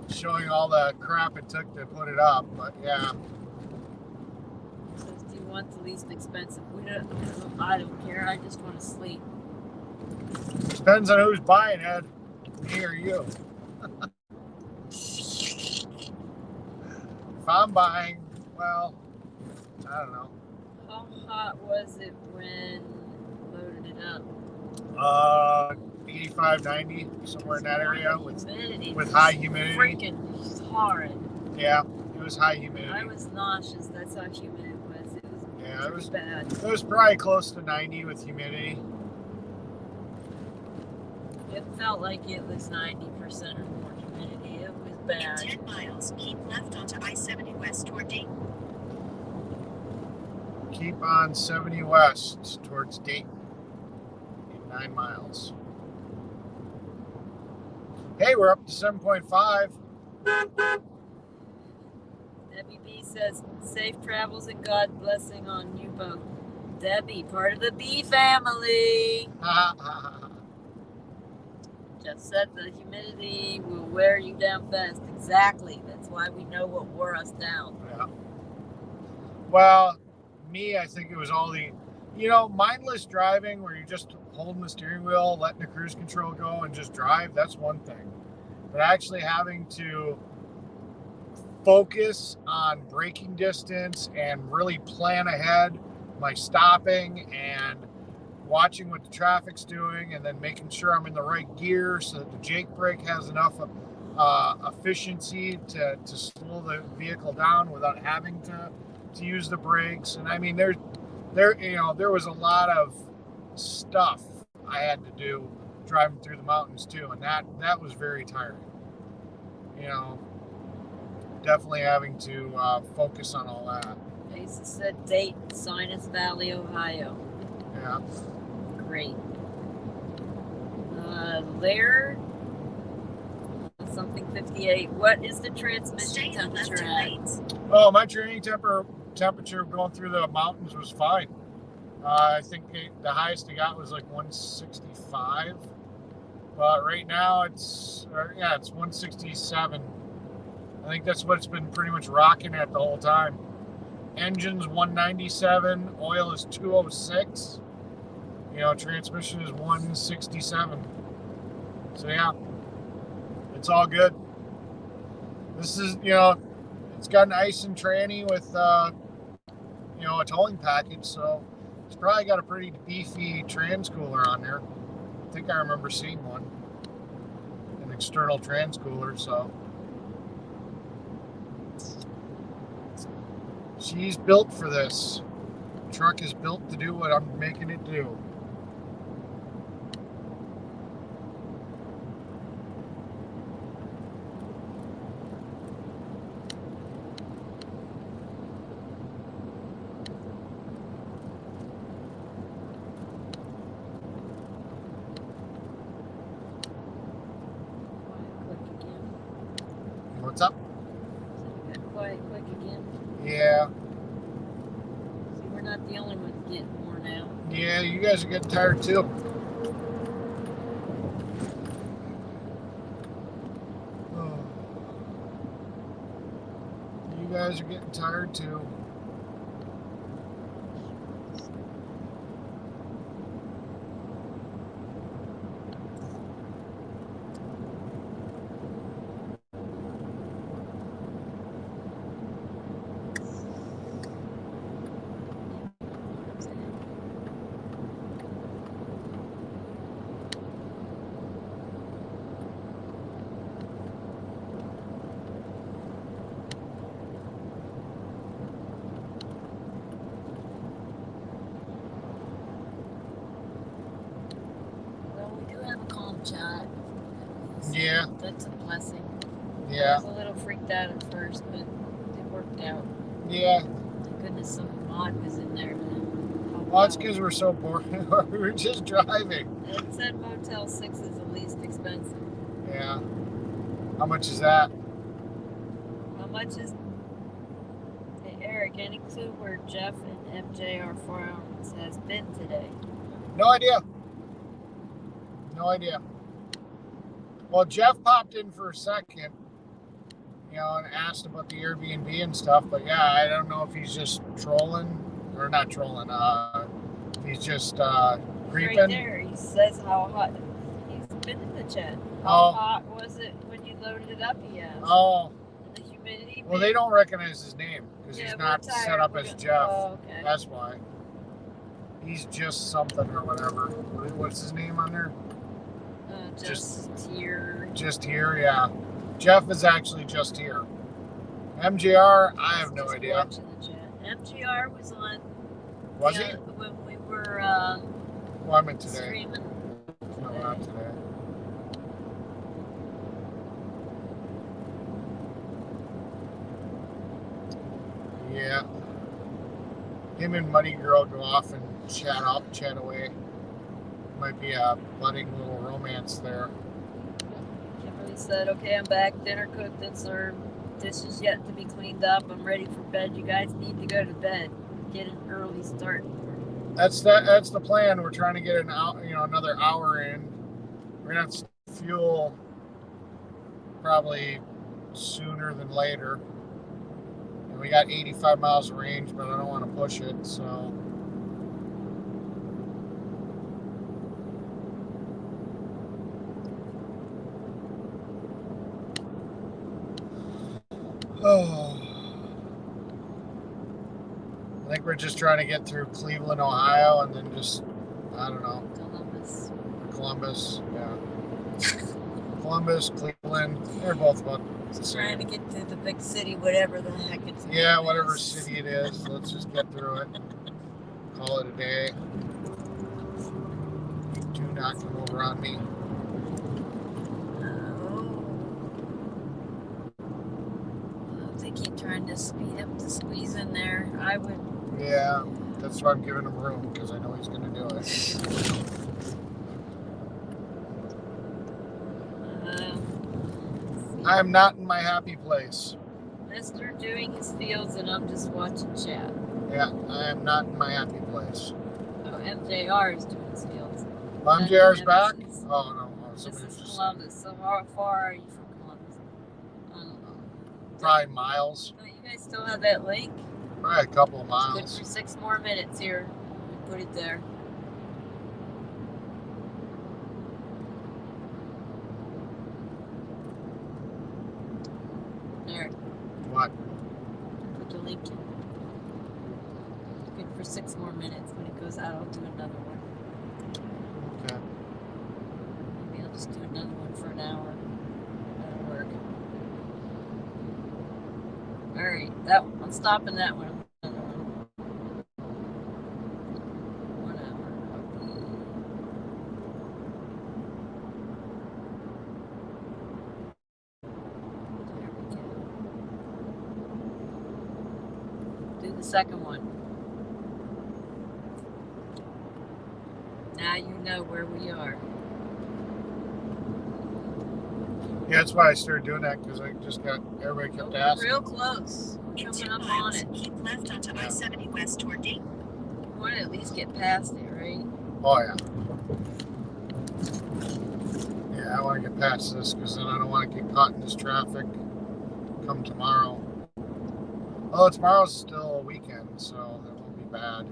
showing all the crap it took to put it up. But yeah. So do you want the least expensive? I don't care. I just want to sleep. Depends on who's buying, Ed. Me or you. If I'm buying, well, I don't know. How hot was it when loaded it up? 85, 90, somewhere in that area with humidity. high humidity. Freaking horrid. Yeah, it was high humidity. I was nauseous. That's how humid it was. It was bad. It was probably close to 90 with humidity. It felt like it was 90% or more humidity. It was bad. In 10 miles, keep left onto I-70 West toward Dayton. Keep on 70 West towards Dayton in 9 miles. Hey, we're up to 7.5. Debbie B says, safe travels and God blessing on you both. Debbie, part of the B family. Jeff said the humidity will wear you down fast. Exactly. That's why we know what wore us down. Yeah. Well, me, I think it was all the, mindless driving where you're just holding the steering wheel, letting the cruise control go and just drive. That's one thing. But actually having to focus on braking distance and really plan ahead my stopping and watching what the traffic's doing and then making sure I'm in the right gear so that the Jake brake has enough efficiency to slow the vehicle down without having to use the brakes. And I mean, there was a lot of stuff I had to do driving through the mountains too, and that was very tiring. Definitely having to focus on all that. Asa said Dayton, Sinus Valley, Ohio. Yeah. Great. Laird, something 58. What is the transmission temperature at? Oh, my training temperature going through the mountains was fine. I think the highest I got was like 165. But right now it's 167. I think that's what it's been pretty much rocking at the whole time. Engine's 197, oil is 206. You know, transmission is 167. So yeah, it's all good. This is, you know, it's got an ice and tranny with, you know, a towing package. So it's probably got a pretty beefy transcooler on there. I think I remember seeing one, an external transcooler. So she's built for this. The truck is built to do what I'm making it do. What's up? Got quiet quick again. Yeah. See, we're not the only ones getting worn out. Yeah, you guys are getting tired too. Oh. You guys are getting tired too. Shot. Yeah. That's a blessing. Yeah. I was a little freaked out at first, but it worked out. Yeah. Thank goodness some mod was in there. Well, it's because we're so bored. We were just driving. It said Motel 6 is the least expensive. Yeah. How much is that? How much is... Hey, Eric, any clue where Jeff and MJR Farms has been today? No idea. No idea. Well, Jeff popped in for a second, you know, and asked about the Airbnb and stuff. But yeah, I don't know if he's just trolling or not trolling. If he's just creeping. Right there, he says how hot. He's been in the chat. How hot was it when you loaded it up? He asked. Oh. The humidity. Well, they don't recognize his name because he's not set up as Jeff. Oh, okay. That's why. He's just something or whatever. What's his name on there? Just here. Just here, yeah. Jeff is actually just here. MJR, I have no idea. Watching the chat. MJR was on. Was he? When we were. Well, I meant today. Streaming. No, not today. Yeah. Him and Muddy Girl go off and chat away. Might be a budding little romance there. Kimberly said, okay, I'm back. Dinner cooked and served. Dishes yet to be cleaned up. I'm ready for bed. You guys need to go to bed. Get an early start. That's the plan. We're trying to get another hour in. We're gonna have to fuel probably sooner than later. And we got 85 miles of range, but I don't want to push it, so. Oh. I think we're just trying to get through Cleveland, Ohio, and then just, I don't know. Columbus, yeah. Columbus, Cleveland, they're both about the same. Trying to get to the big city, whatever the heck it's. Yeah, whatever city it is. Let's just get through it. Call it a day. Do not come over on me. They keep trying to speed up to squeeze in there. I would. Yeah, that's why I'm giving him room, because I know he's going to do it. I am not in my happy place. Mr. doing his fields and I'm just watching chat. Yeah, I am not in my happy place. Oh, MJR is doing his fields. MJR's back? Oh, no. This is Columbus. So how far are you from Columbus? I don't know. Probably miles. Oh, you guys still have that link? Probably a couple of Good miles. for 6 more minutes here. We put it there. What? Put the link in. Good for 6 more minutes. When it goes out, I'll do another one. Okay. Maybe I'll just do another one for an hour. That'll work. Alright, I'm stopping that one. Another one. 1 hour. There we go. Do the second one. Now you know where we are. Yeah, that's why I started doing that, because I just got, everybody kept asking. Real close. In Coming 2 up on miles, it. keep left onto I-70 West toward Dayton. You want to at least get past it, right? Oh, yeah. Yeah, I want to get past this, because then I don't want to get caught in this traffic come tomorrow. Although tomorrow's still a weekend, so that won't be bad.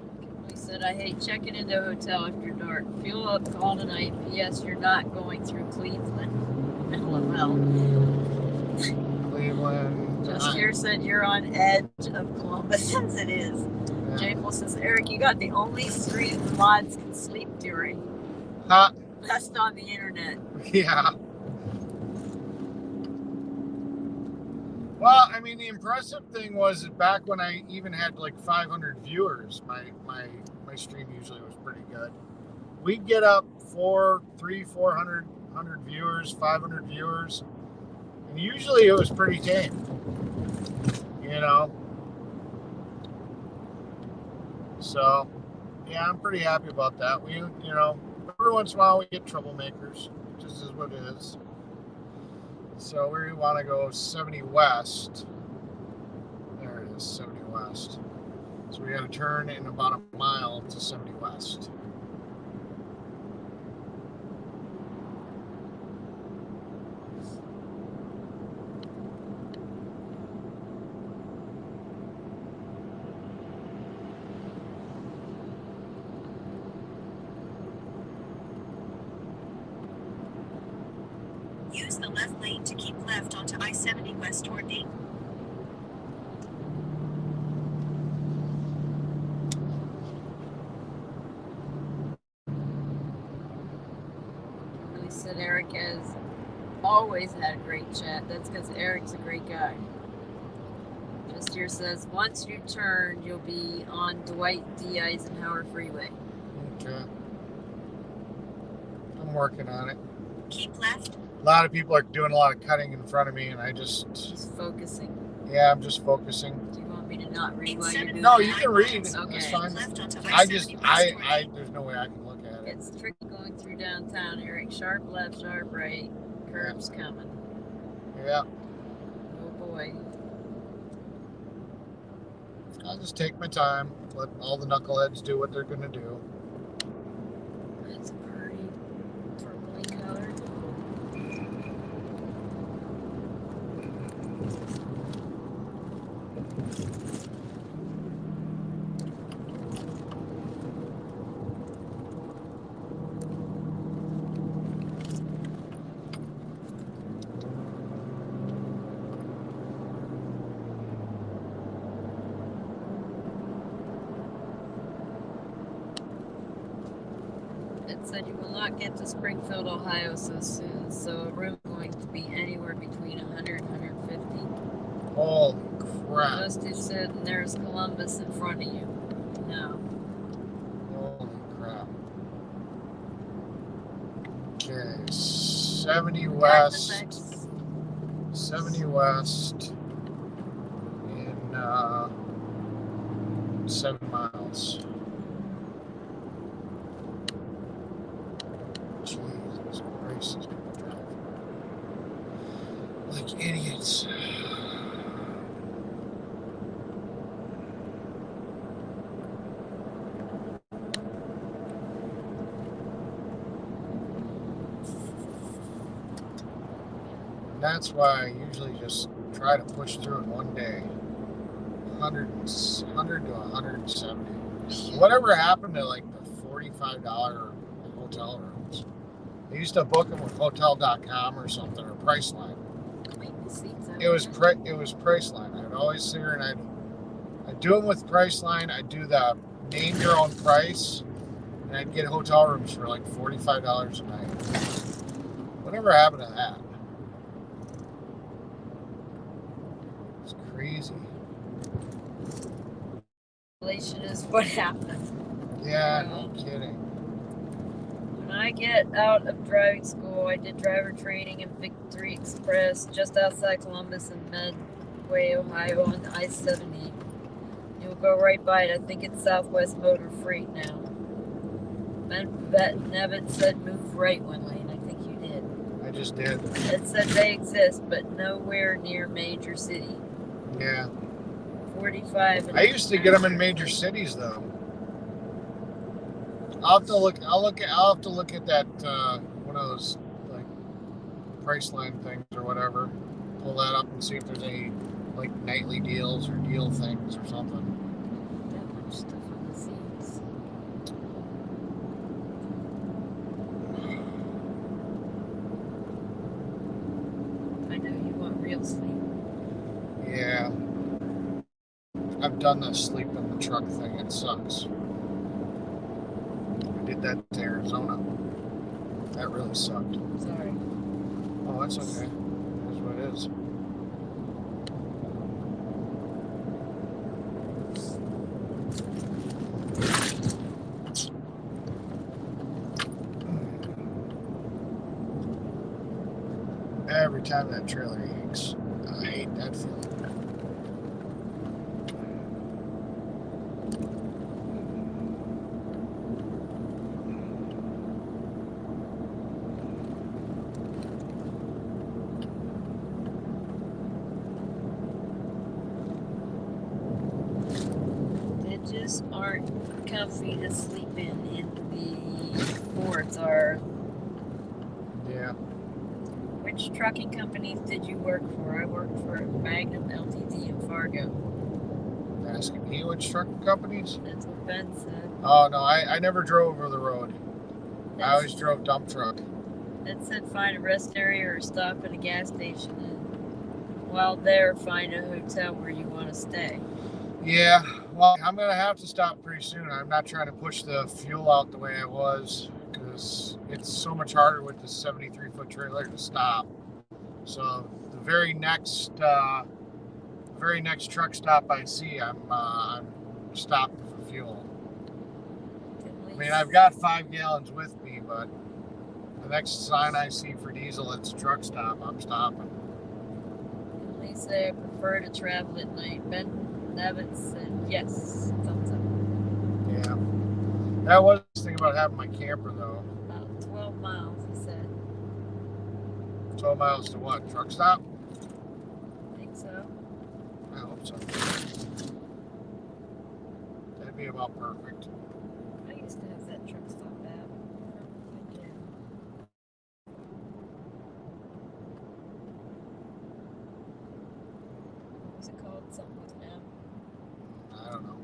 He said, I hate checking into a hotel after dark. Fuel up, call tonight. P.S. You're not going through Cleveland. LOL. Cleveland. Just here said you're on edge of Columbus as it is. Yeah. J-Full says, Eric, you got the only screen mods can sleep during. Huh? That's on the internet. Yeah. Well, I mean, the impressive thing was that back when I even had like 500 viewers, my stream usually was pretty good. We'd get up 400 viewers, 500 viewers, and usually it was pretty tame, you know. So, yeah, I'm pretty happy about that. We, you know, every once in a while we get troublemakers, just is what it is. So we want to go 70 west. There it is, 70 west. So we got to turn in about a mile to 70 west. Use the left lane to keep left onto I-70 West toward Dayton. He said Eric has always had a great chat. That's because Eric's a great guy. Just here says, once you turn, you'll be on Dwight D. Eisenhower Freeway. Okay. I'm working on it. Keep left. A lot of people are doing a lot of cutting in front of me, and I just... He's focusing. Yeah, I'm just focusing. Do you want me to not read while you're doing No, that? you can read. Okay. It's fine. Left onto I just, I-70 West toward I, Dayton. there's no way I can look at it. It's tricky going through downtown, Eric. Sharp left, sharp right. Curbs coming. Yeah. Oh boy. I'll just take my time, let all the knuckleheads do what they're gonna do. It's pretty purpley colored. It said you will not get to Springfield, Ohio so soon, so a room going to be anywhere between 100 and 150. Holy crap. Those two said, and there's Columbus in front of you. No. Holy crap. Okay, 70 west. Effects. 70 west in 7 miles. Jesus Christ, these people drive like idiots. That's why I usually just try to push through in one day. 100 to 170. Whatever happened to like the $45 hotel rooms? They used to book them with Hotel.com or something, or Priceline. make the seats. It was Priceline. I'd always sit here and I'd do them with Priceline. I'd do the name your own price, and I'd get hotel rooms for like $45 a night. Whatever happened to that? It's crazy. Inflation is what happened. Yeah, no kidding. When I get out of driving school, I did driver training in Victory Express just outside Columbus in Medway, Ohio on I-70. You'll go right by it. I think it's Southwest Motor Freight now. Nevin said move right one lane. I think you did. I just did. It said they exist, but nowhere near major city. Yeah. 45. I used to get them in major cities though. I'll have to look at that one of those like Priceline things or whatever. Pull that up and see if there's any like nightly deals or deal things or something. That much stuff on the seats. I know you want real sleep. Yeah. I've done the sleep in the truck thing. It sucks. I did that to Arizona. That really sucked. Sorry. Oh, that's okay. That's what it is. Every time that trailer yanks, I hate that feeling. They just aren't comfy to sleep in the Fords are. Yeah. Which trucking companies did you work for? I worked for Magnum Ltd. in Fargo. Asking me which trucking companies? That's what Ben said. Oh, no, I never drove over the road. I always drove dump truck. It said find a rest area or stop at a gas station, and while there, find a hotel where you want to stay. Yeah, well, I'm going to have to stop pretty soon. I'm not trying to push the fuel out the way I was because it's so much harder with the 73-foot trailer to stop. So the very next truck stop I see, I'm stopping for fuel. I mean, I've got 5 gallons with me, but the next sign I see for diesel, it's truck stop. I'm stopping. They say I prefer to travel at night. Ben Nevin said yes. Thumbs up. Yeah. That was the thing about having my camper, though. About 12 miles, he said. 12 miles to what? Truck stop? I think so. I hope so. That'd be about perfect. I used to have that truck stop app. I do. What was it called? Something with an M. I don't know.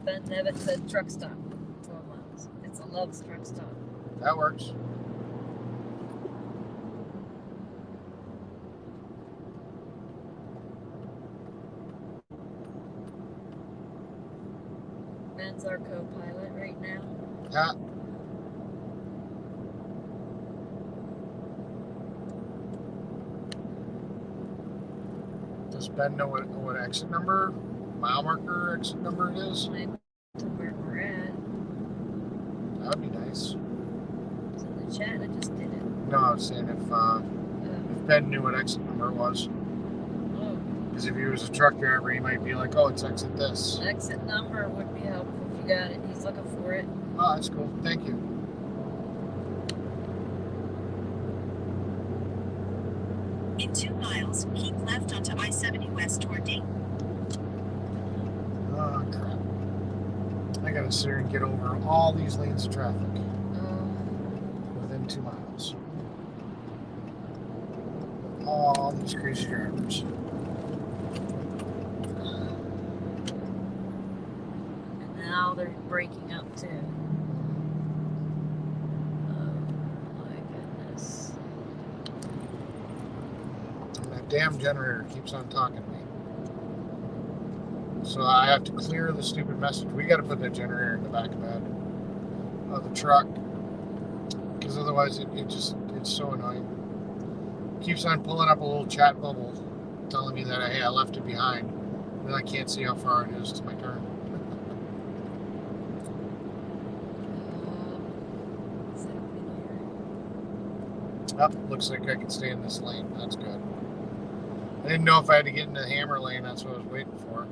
Ben Nevin said truck stop. 12 miles. It's a Love's truck stop. That works. Ben's our co-pilot right now. Yeah. Does Ben know what exit number, mile marker exit number it is? I to where we're at. That would be nice. It's in the chat. I just did it. No, I was saying if Ben knew what exit number it was. Oh, Because if he was a truck driver, he might be like, oh, it's exit this. exit number would be helpful if you got it. He's looking for it. Oh, that's cool. Thank you. In 2 miles, keep left onto I-70 west toward Dayton. Oh, crap. I gotta sit here and get over all these lanes of traffic within 2 miles. All these crazy drivers. they're breaking up too. Oh my goodness. That damn generator keeps on talking to me. So I have to clear the stupid message. We got to put that generator in the back of the truck, because otherwise it's so annoying. It keeps on pulling up a little chat bubble telling me that, hey, I left it behind. And I can't see how far it is to my turn. Oh, looks like I can stay in this lane. That's good. I didn't know if I had to get into the hammer lane. That's what I was waiting for.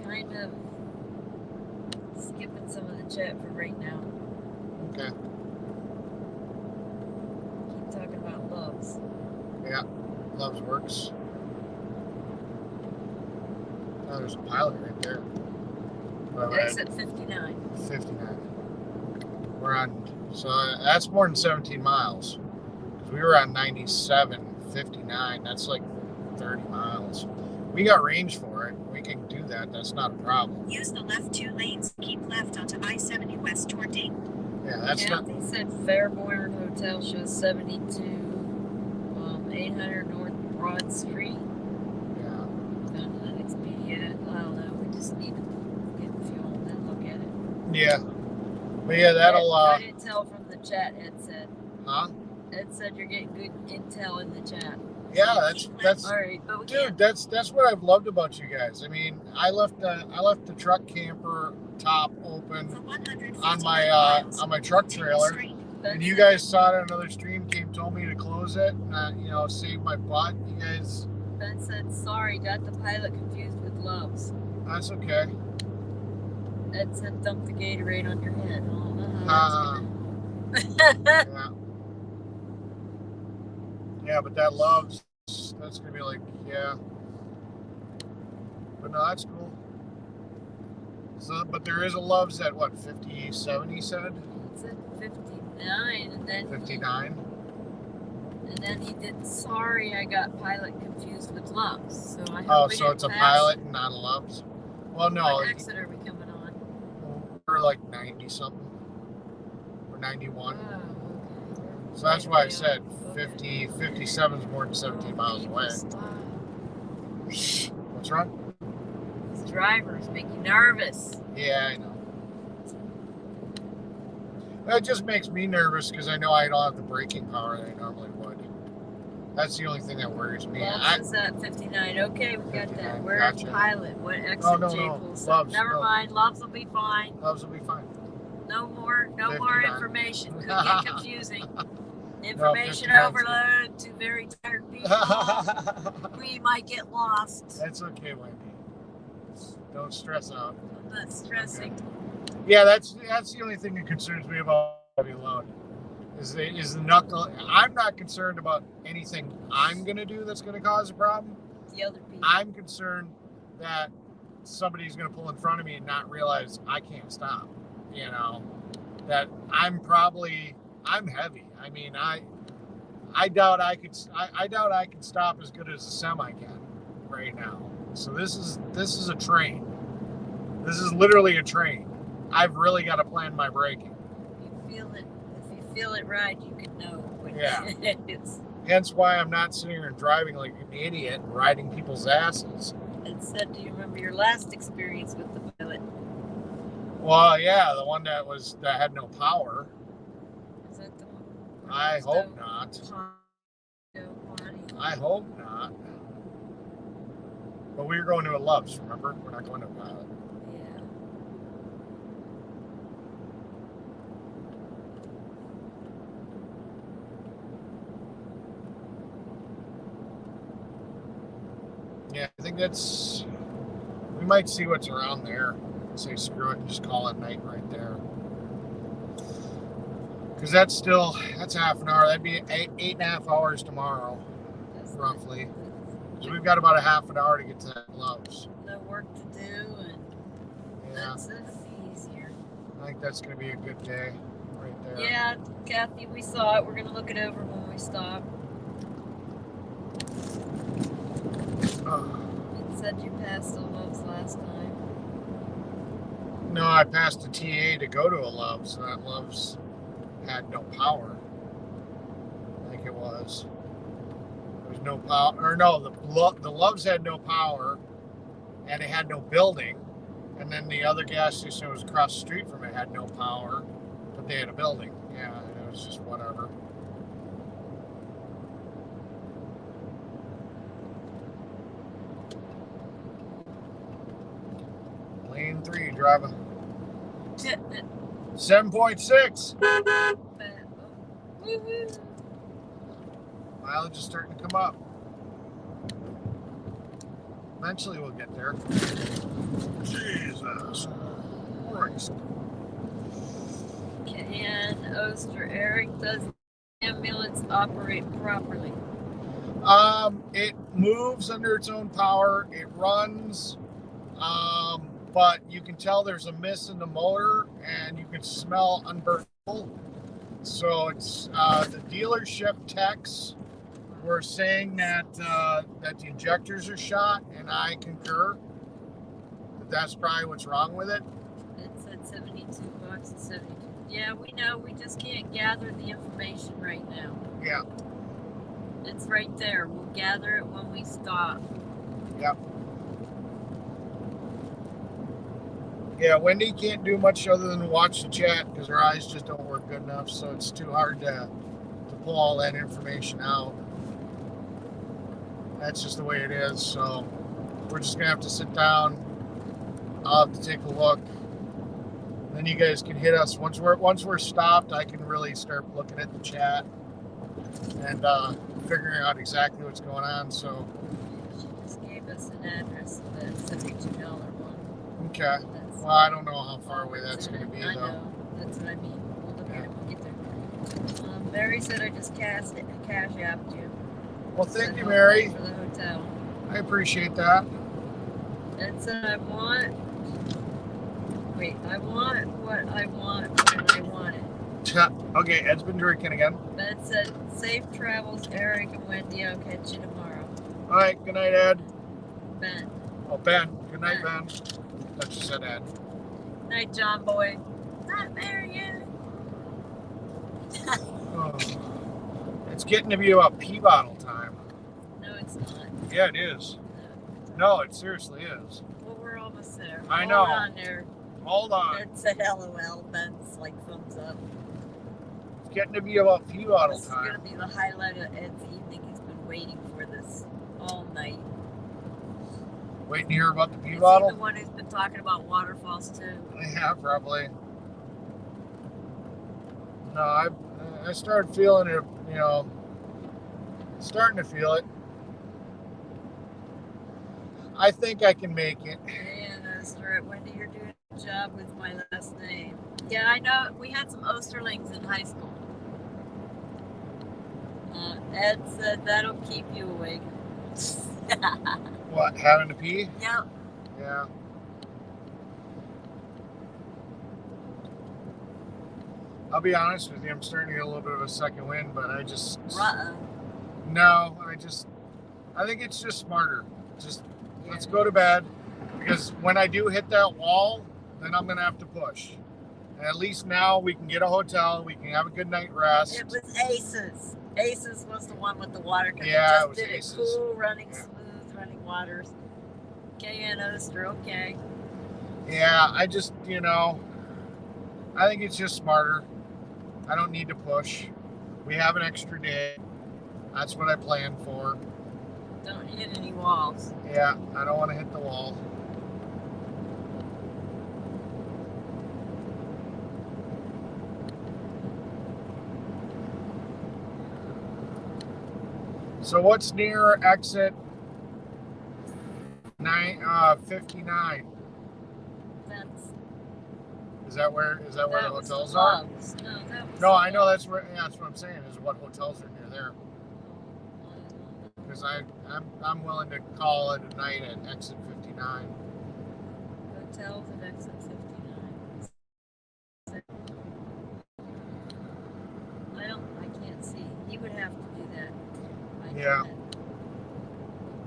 Kind of skipping some of the chat for right now. Okay. Keep talking about loves. Yeah, Loves works. Oh, there's a pilot right there. Exit 59. 59. We're on, so that's more than 17 miles. Because we were on 97, 59. That's like 30 miles. We got range for it. We can do that. That's not a problem. Use the left 2 lanes. Keep left onto I-70 West toward Dayton. Yeah, that's not. Kathy said Fairborn Hotel shows 72, 800 North Broad Street. Yeah. Found it on Expedia. I don't know. We just need to get fuel and then look at it. Yeah. But yeah, that'll. I didn't tell from the chat. Ed said. Huh? Ed said you're getting good intel in the chat. Yeah, that's. All right, but we Dude, can't. that's what I've loved about you guys. I mean, I left the truck camper top open For 150 on miles, my truck continue trailer, straight. and you guys saw it on another stream. Told me to close it, and save my butt. You guys. Ben said sorry, got the pilot confused with Loves. That's okay. Ed said dump the Gatorade on your head. I don't know how Yeah. Yeah, but that Loves, that's gonna be like, yeah. But no, that's cool. So, but there is a Loves at what, 57, he said? It said 59, and then 59. And then he did, sorry, I got pilot confused with Loves. So I hope Oh, we so didn't it's a pass. pilot and not a Loves? Well, no. What exit are we coming on? We're like 90 something. We're 91. Oh, okay. So that's why I Okay. said 57 is more than 17 miles People away. stop. What's wrong? These drivers make you nervous. Yeah, I know. That just makes me nervous because I know I don't have the braking power that I normally would. That's the only thing that worries me. Loves is at 59. Okay, we got 59, that. Where's gotcha. pilot? What exit? Oh, no, Jay no. Pool Loves, Never no. mind. Loves will be fine. Loves will be fine. No more 59. information. Could get confusing. Information 59. overload to very tired people. We might get lost. That's okay, Wendy. Don't stress out. I'm not stressing. Okay. Yeah, that's the only thing that concerns me about heavy load. Is the knuckle. I'm not concerned about anything I'm gonna do that's gonna cause a problem. The other people. I'm concerned that somebody's gonna pull in front of me and not realize I can't stop. That I'm heavy. I mean, I doubt I could stop as good as a semi can right now. So this is a train. This is literally a train. I've really got to plan my braking. If you feel it right, you can know what Yeah. it's. Hence why I'm not sitting here and driving like an idiot and riding people's asses. It said, do you remember your last experience with the pilot? Well, yeah, the one that had no power. Is that the one? I hope not. I hope not. But we were going to a Loves, remember? We're not going to a pilot. Yeah. Yeah, I think we might see what's around there. Say screw it and just call it night right there. Because that's half an hour. That'd be 8.5 hours tomorrow, roughly. So we've got about a half an hour to get to that Loves. No work to do, and that's it. Easier. I think that's going to be a good day right there. Yeah, Kathy, we saw it. We're going to look it over when we stop. Oh. You said you passed the Loves last time. No, I passed a TA to go to a Love's, and that Love's had no power. I think it was. There was no power, or no, the Love's had no power, and it had no building. And then the other gas station that was across the street from it had no power, but they had a building. Yeah, it was just whatever. Lane 3, driving 7.6. Mileage is starting to come up. Eventually we'll get there. Jesus Christ. Can Oster Eric, does the ambulance operate properly? It moves under its own power. It runs, but you can tell there's a miss in the motor, and you can smell unburnt fuel. So it's the dealership techs were saying that that the injectors are shot, and I concur. That's probably what's wrong with it. It said $72 and 72. Yeah, we know. We just can't gather the information right now. Yeah. It's right there. We'll gather it when we stop. Yep. Yeah, Wendy can't do much other than watch the chat because her eyes just don't work good enough, so it's too hard to pull all that information out. That's just the way it is, so we're just gonna have to sit down. I'll have to take a look. Then you guys can hit us once we're stopped. I can really start looking at the chat and figuring out exactly what's going on. So She just gave us an address of the $72 one. okay. Well, I don't know how far away that's going to be, I though. know. That's what I mean. We'll look at it when we get there. Barry said I just cash apped you. Well, thank you, Mary. For the hotel. I appreciate that. Ed said I want what I want when I want it. Okay, Ed's been drinking again. Ed said safe travels, Eric and Wendy. I'll catch you tomorrow. All right, good night, Ed. Ben. Oh, Ben. Good night, Ben. Thought you said Ed. Night, John boy. Not there yet. Oh. It's getting to be about pee bottle time. No, it's not. Yeah, it is. No, it seriously is. Well, we're almost there. I know. Hold on there. Hold on. Ben said LOL. Ben's like thumbs up. It's getting to be about pee bottle This time. is going to be the highlight of Ed's evening. He's been waiting for this all night. Waiting to hear about the pee Is bottle? he the one who's been talking about waterfalls too? Yeah, probably. No, I started feeling it, starting to feel it. I think I can make it. Yeah, that's right. Wendy, you're doing a good job with my last name. Yeah, I know. We had some Osterlings in high school. Ed said that'll keep you awake. What, having to pee? Yep. Yeah. I'll be honest with you, I'm starting to get a little bit of a second wind, but I just... No, I think it's just smarter. Let's go to bed, because when I do hit that wall, then I'm going to have to push. And at least now we can get a hotel, we can have a good night rest. It was Aces. Aces was the one with the water. Yeah, it was did Aces. It cool, running, smooth, running waters. KN Oster, okay. Yeah, I just, I think it's just smarter. I don't need to push. We have an extra day. That's what I planned for. Don't hit any walls. Yeah, I don't want to hit the wall. So what's near exit 59? That's Is that where the hotels are? Loves. No, that was No, I know that's what I'm saying is what hotels are near there. Because I'm willing to call it a night at exit 59. Hotels at exit 59. I can't see. He would have to do that. Yeah.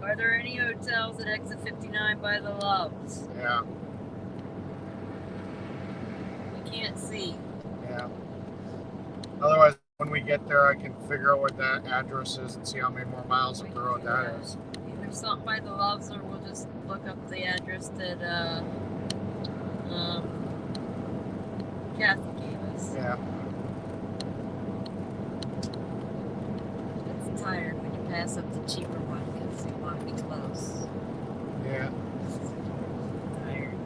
Are there any hotels at exit 59 by the Loves? Yeah. can't see. Yeah. Otherwise, when we get there, I can figure out what that address is and see how many more miles up the road that is. Either something by the loves, or we'll just look up the address that Kathy gave us. Yeah. It's tired when you pass up the cheaper one because you want to be close. Yeah. Tired.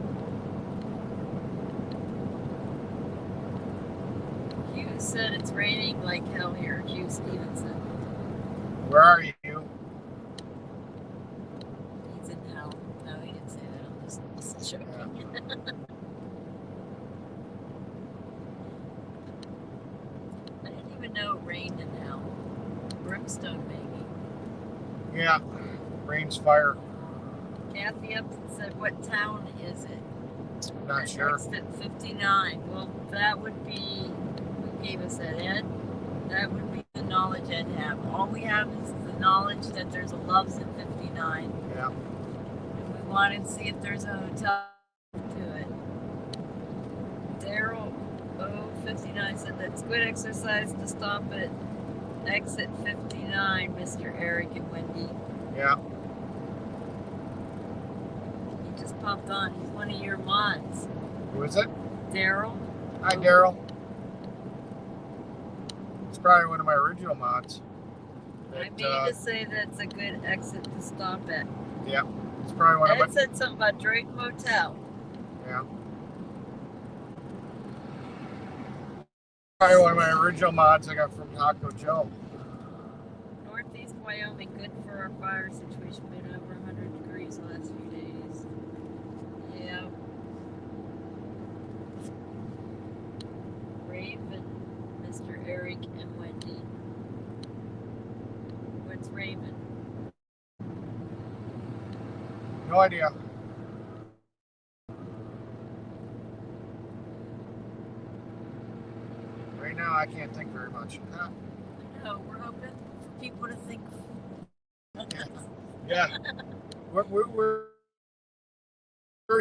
Hugh said it's raining like hell here. Hugh Stevenson. Where are you? He's in hell. No, he didn't say that. I'm just joking. Yeah. I didn't even know it rained in hell. Brimstone, maybe. Yeah. Rain's fire. Kathy up and said, what town is it? Not sure. Exit 59. Well, that would be, who gave us that, Ed? That would be the knowledge Ed have. All we have is the knowledge that there's a Love's at 59. Yeah. And we want to see if there's a hotel to it. Daryl 059 said that's good exercise to stop at exit 59, Mr. Eric and Wendy. Yeah. He just popped on. He's one of your mods. Who is it? Daryl. Hi, Daryl. It's probably one of my original mods. I mean to say that's a good exit to stop at. Yeah. It's probably one of my... Ed said something about Drake Motel. Yeah. Probably one of my original mods I got from Taco Joe. Northeast Wyoming, good for our fire situation. Been over 100 degrees the last few days. Yeah. Raven, Mr. Eric and Wendy. What's Raven? No idea. Right now, I can't think very much. Huh? No, we're hoping for people to think. Yeah. We're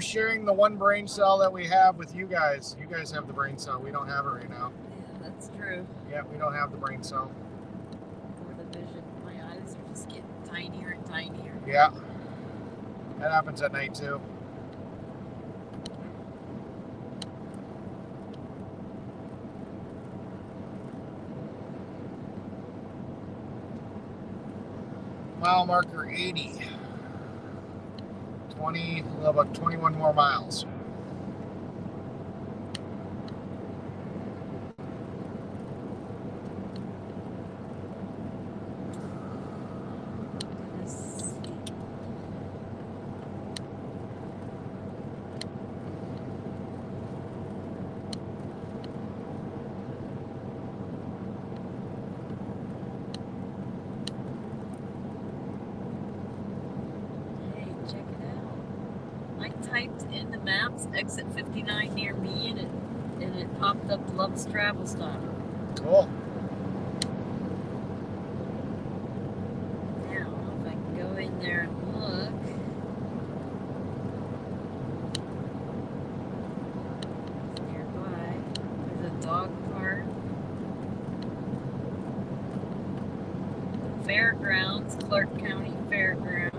sharing the one brain cell that we have with you guys. You guys have the brain cell. We don't have it right now. Yeah, that's true. Yeah, we don't have the brain cell. Or the vision. My eyes are just getting tinier and tinier. Yeah. That happens at night too. Mile marker 80. 20, about 21 more miles. Typed in the maps exit 59 near me, and it popped up Love's Travel Stop. Cool. Now, if I can go in there and look. It's nearby. There's a dog park. Fairgrounds, Clark County Fairgrounds.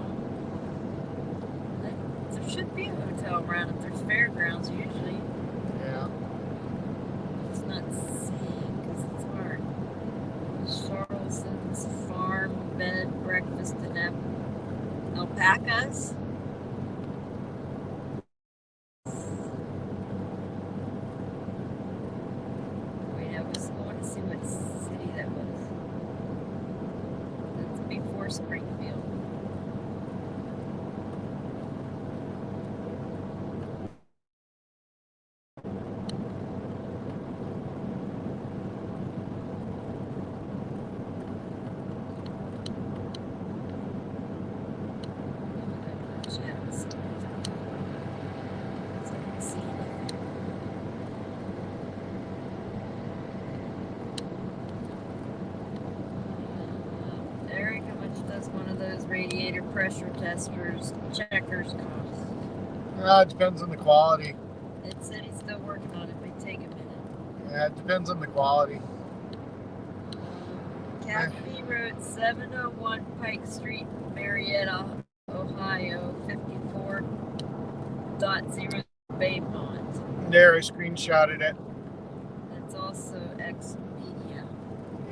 There should be a hotel around if there's fairgrounds usually. Yeah. It's not seeing because it's hard. Charleston's Farm, Bed, Breakfast, and Alpacas. Wait, I was going to see what city that was. That's before Springfield. Eric, how much does one of those radiator pressure testers checkers cost? It depends on the quality. It said he's still working on it. It may take a minute. Yeah, it depends on the quality. Caffey Road, 701 Pike Street, Marietta, Ohio, 54.0 Bay Pond. There, I screenshotted it. It's also Expedia.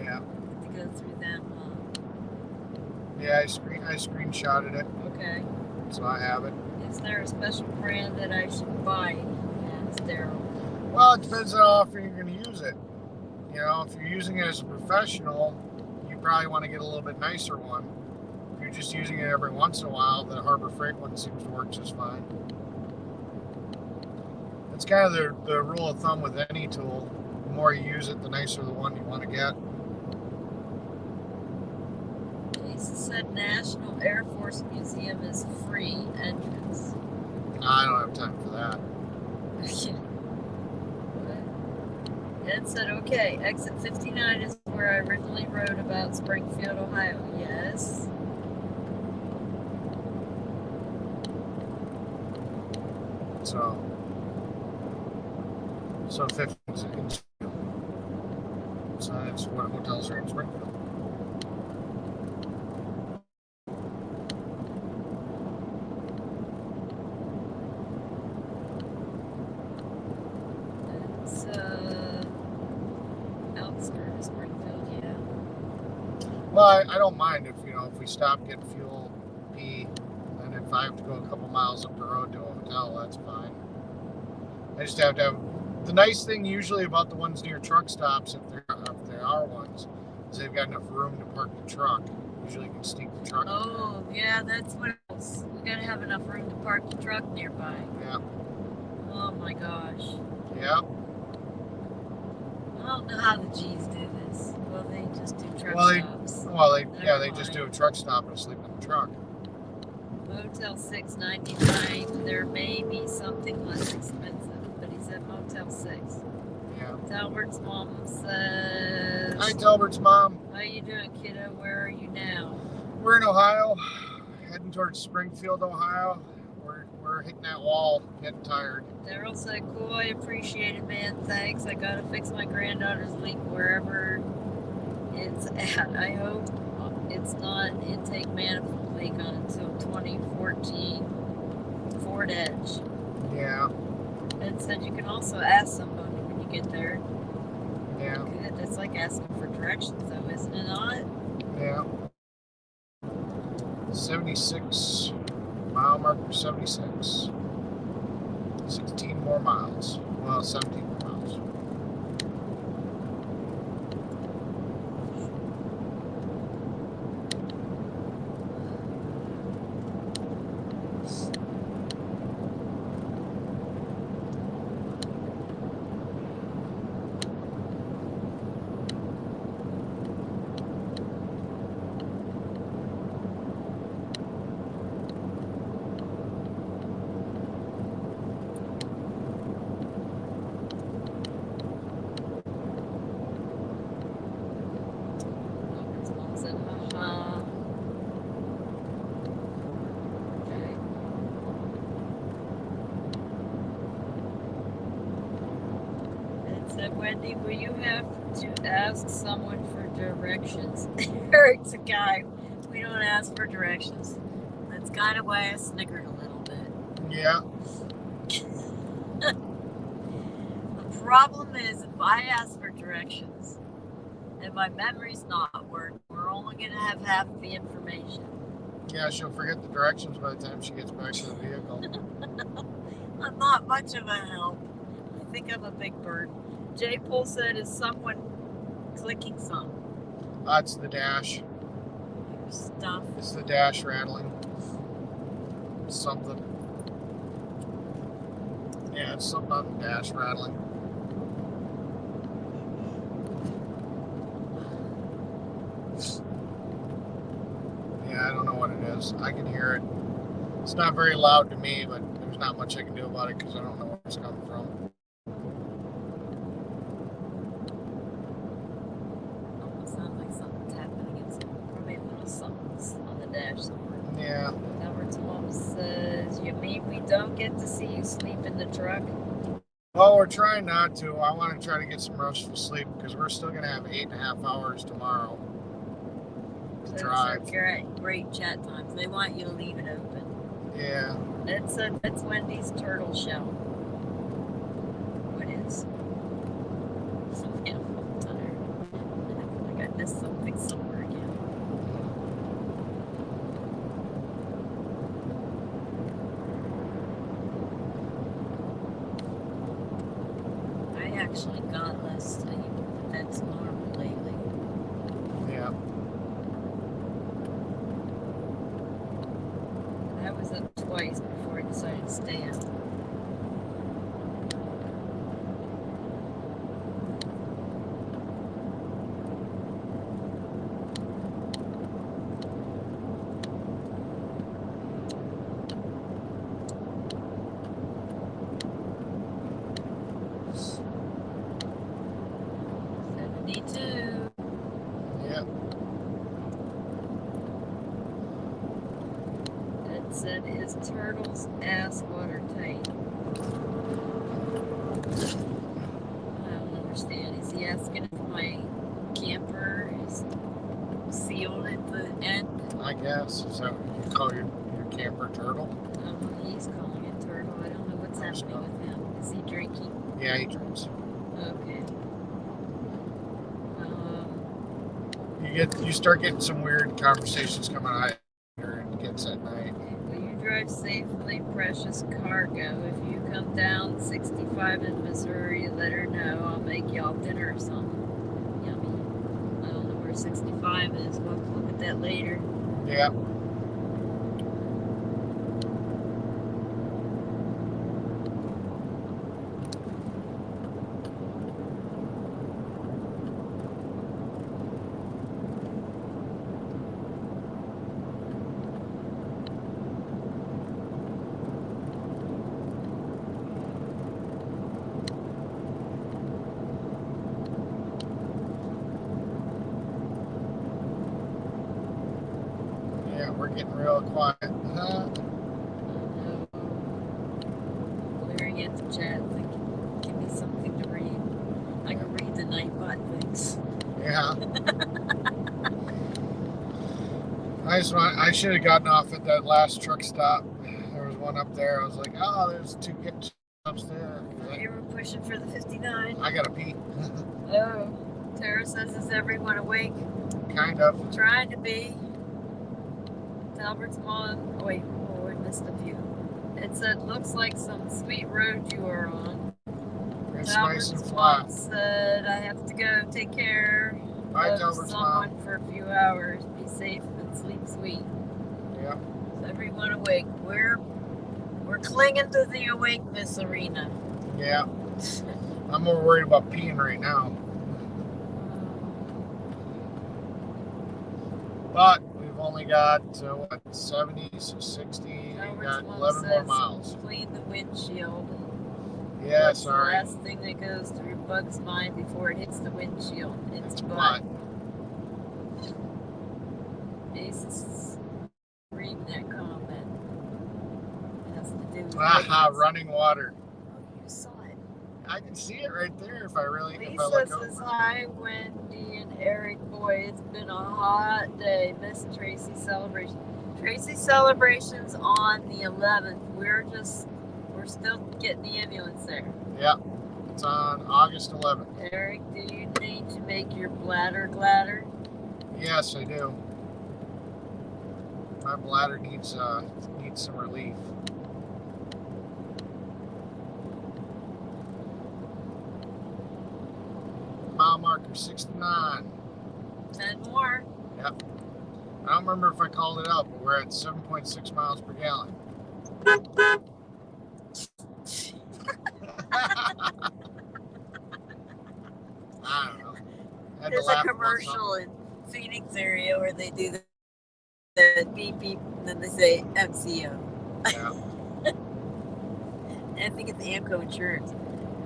Yeah. To go through them, Yeah, I screenshotted it. Okay. So I have it. Is there a special brand that I should buy? Asked Daryl. Well, it depends on how often you're going to use it. You know, if you're using it as a professional, you probably want to get a little bit nicer one. If you're just using it every once in a while, the Harbor Freight one seems to work just fine. It's kind of the rule of thumb with any tool. The more you use it, the nicer the one you want to get. Lisa said National Air Force Museum is free entrance. I don't have time for that. Ed said, okay, exit 59 is where I originally wrote about Springfield, Ohio. Yes. So 50 seconds. So that's what hotels are in Springfield. It's outskirts of Springfield, yeah. Well, I don't mind if we stop, get fuel, pee, and if I have to go a couple miles up the road to a hotel, that's fine. I just have to have. The nice thing usually about the ones near truck stops, if there are ones, is they've got enough room to park the truck. Usually you can sneak the truck. Oh, yeah, that's what else. We gotta have enough room to park the truck nearby. Yeah. Oh my gosh. Yeah. I don't know how the G's do this. Well, they just do truck stops. They just do a truck stop and sleep in the truck. Motel 699. There may be something less expensive, but he said Motel 6. Yeah. Talbert's mom says. Hi, Talbert's mom. How you doing, kiddo? Where are you now? We're in Ohio, heading towards Springfield, Ohio. We're hitting that wall, getting tired. Daryl said, cool, I appreciate it, man. Thanks. I gotta fix my granddaughter's leak wherever it's at. I hope it's not an intake manifold leak until 2014 Ford Edge. Yeah. And said you can also ask somebody when you get there. Yeah. Good. That's like asking for directions, though, isn't it not? Yeah. 76. Mile marker 76. 16 more miles. Well, 17 more miles. Wendy, will you have to ask someone for directions? Eric's a guy. We don't ask for directions. That's kind of why I snickered a little bit. Yeah. The problem is, if I ask for directions and my memory's not working, we're only going to have half the information. Yeah, she'll forget the directions by the time she gets back to the vehicle. I'm not much of a help. I think I'm a big bird. Jay Poole said, is someone clicking something? That's the dash. Stuff. It's the dash rattling. Something. Yeah, it's something on the dash rattling. Yeah, I don't know what it is. I can hear it. It's not very loud to me, but there's not much I can do about it because I don't know where it's coming from. Dash somewhere. Yeah. Number 12 says, you mean we don't get to see you sleep in the truck? Well, we're trying not to. I want to try to get some restful sleep because we're still going to have 8.5 hours tomorrow to drive. Great chat times. They want you to leave it open. Yeah. That's Wendy's turtle shell. What is? Something I'm tired. I got this something somewhere again. I actually got less sleep. That's normal lately. Yeah. I was up twice before I decided to stay up. Yeah. It said, is turtle's ass watertight? I don't understand. Is he asking if my camper is sealed at the end? I guess. Is that what you call your camper turtle? He's calling it turtle. I don't know what's happening with him. Is he drinking? Yeah, he drinks. Okay. You start getting some weird conversations coming out here and it gets at night. Will you drive safely, precious cargo? If you come down 65 in Missouri, let her know. I'll make y'all dinner or something. Yummy. I don't know where 65 is. We'll look at that later. Yeah. We're getting real quiet. Glaring at the chat, like, give me something to read. I can read the Nightbot things. Yeah. I should have gotten off at that last truck stop. There was one up there. I was like, oh, there's two get stops there. You were pushing for the 59. I gotta pee. Oh, Tara says, is everyone awake? Kind of. Trying to be. Albert's mom. Oh, wait, we missed a few. It said, looks like some sweet road you are on. It's Albert's nice and mom flat. said, I have to go take care of someone for a few hours. Be safe and sleep sweet. Yeah. So everyone awake. We're clinging to the awakeness arena. Yeah. I'm more worried about peeing right now. But we've only got, 70, so 60. We got 11 more miles. Clean the windshield. Yeah, What's sorry. the last thing that goes through Bug's mind before it hits the windshield? It's butt. Ace is reading that comment. It has to do with running water. Oh, you saw it. I can see it right there if I look Lisa over. says, hi, Wendy and Eric. Boy, it's been a hot day. Miss Tracy celebration. Tracy celebration's on the 11th. We're still getting the ambulance there. Yeah, it's on August 11th. Eric, do you need to make your bladder gladder? Yes, I do. My bladder needs some relief. Mile marker 69. 10 more. Yep. I don't remember if I called it out, but we're at 7.6 miles per gallon. I don't know. There's a commercial in Phoenix area where they do the beep beep and then they say MCO. Yeah. I think it's AMCO insurance.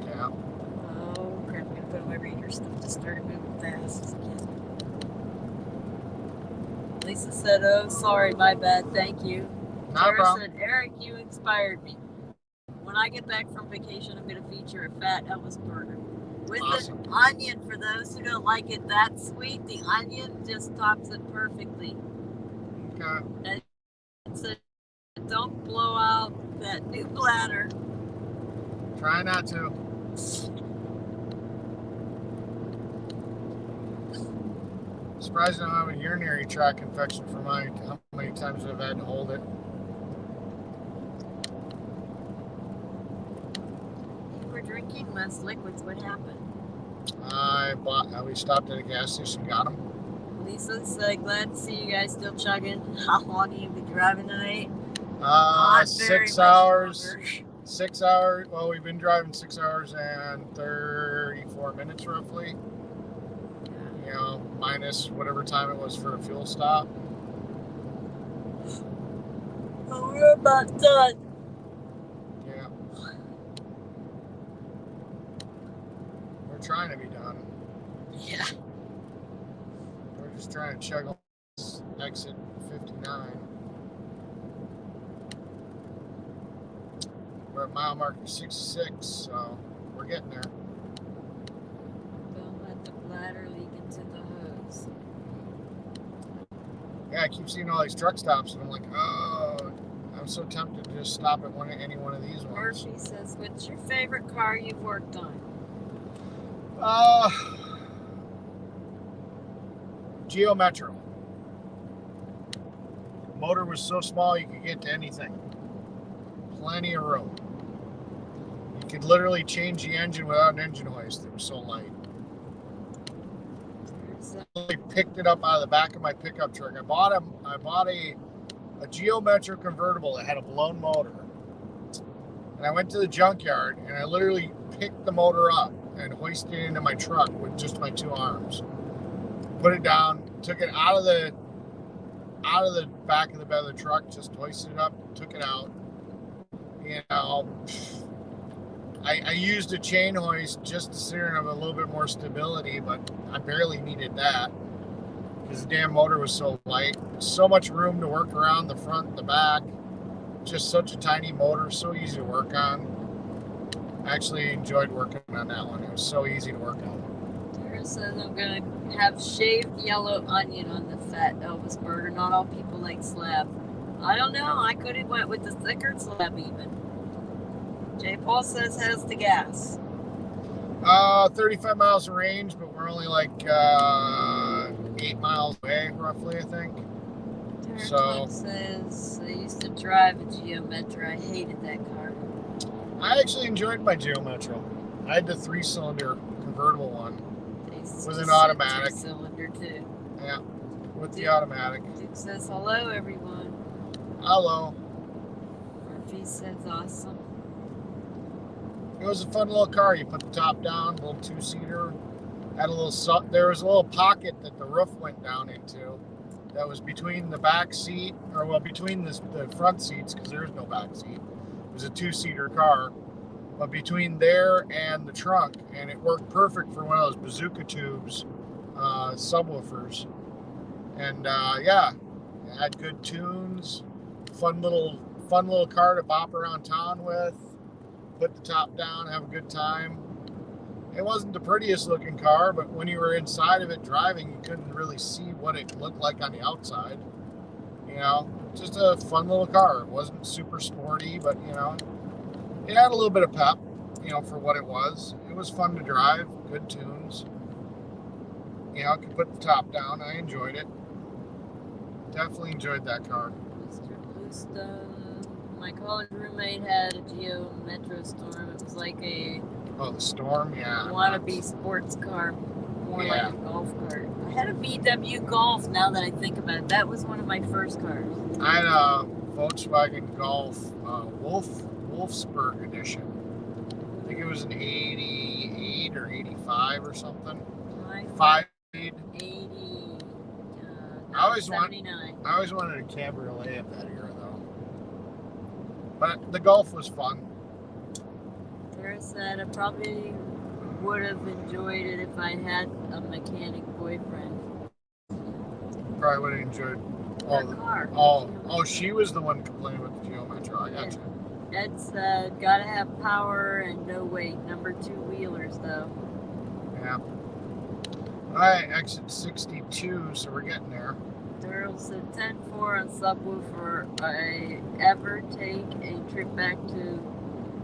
Yeah. Oh crap, I'm gonna put on my reader stuff to start moving fast again. Lisa said, oh sorry, my bad, thank you. No Tara problem. said, Eric, you inspired me. When when I get back from vacation, I'm going to feature a fat Elvis burger. With Awesome. the onion, for those who don't like it that sweet, the onion just tops it perfectly. Okay. So don't blow out that new bladder. Try not to. Surprised I don't have a urinary tract infection for mine. How many times I've had to hold it. You were drinking less liquids. What happened? We stopped at a gas station, got them. Lisa's glad to see you guys still chugging. How long have you been driving tonight? 6 hours. 6 hours. Well, we've been driving 6 hours and 34 minutes roughly. You know, minus whatever time it was for a fuel stop. Well, we're about done. Yeah. We're trying to be done. Yeah. We're just trying to chug on this exit 59. We're at mile marker 66, so we're getting there. Don't let the bladder leak into the hose. Yeah, I keep seeing all these truck stops, and I'm like, oh, I'm so tempted to just stop at any one of these ones. Murphy says, what's your favorite car you've worked on? Geo Metro. Motor was so small you could get to anything. Plenty of room. You could literally change the engine without an engine hoist. It was so light. I picked it up out of the back of my pickup truck. I bought a Geo Metro convertible that had a blown motor. And I went to the junkyard and I literally picked the motor up and hoisted it into my truck with just my 2 arms. Put it down, took it out of the back of the bed of the truck, just hoisted it up, took it out. You know, I used a chain hoist just to steer and have a little bit more stability, but I barely needed that because the damn motor was so light. So much room to work around the front and the back. Just such a tiny motor, so easy to work on. I actually enjoyed working on that one. It was so easy to work on. Tara says I'm gonna have shaved yellow onion on the fat Elvis burger. Not all people like slab. I don't know. I could have went with the thicker slab even. J. Paul says, how's the gas? 35 miles of range, but we're only like 8 miles away, roughly, I think. Tara says, I used to drive a Geo Metro. I hated that car. I actually enjoyed my Geo Metro. I had the 3-cylinder convertible one with an automatic. 2-cylinder too. Yeah, with the automatic. Duke says, hello everyone. Hello. Murphy says, awesome. It was a fun little car. You put the top down, little 2-seater. Had a little. There was a little pocket that the roof went down into. That was between the back seat, or well, between the front seats, because there is no back seat. It was a 2-seater car, but between there and the trunk, and it worked perfect for one of those bazooka tubes subwoofers. And yeah, it had good tunes. Fun little car to bop around town with. Put the top down, have a good time. It wasn't the prettiest looking car, but when you were inside of it driving, you couldn't really see what it looked like on the outside. You know, just a fun little car. It wasn't super sporty, but you know, it had a little bit of pep, you know, for what it was. It was fun to drive, good tunes. You know, I could put the top down. I enjoyed it. Definitely enjoyed that car. Mr. Bluestone. My college roommate had a Geo Metro Storm. It was like a the Storm, yeah. Wannabe sports car, more like a golf cart. I had a VW Golf. Now that I think about it, that was one of my first cars. I had a Volkswagen Golf Wolfsburg edition. I think it was an 88 or 85 or something. 5-speed. 80. I always 79. I always wanted a cabriolet of that era though. But the Golf was fun. Tara said I probably would have enjoyed it if I had a mechanic boyfriend. Probably would have enjoyed all the car. Oh, she was the one complaining with the Geo Metro. I got you. Ed said, gotta have power and no weight. Number 2 wheelers, though. Yeah. Alright, exit 62, so we're getting there. Daryl said 10-4 on subwoofer. I ever take a trip back to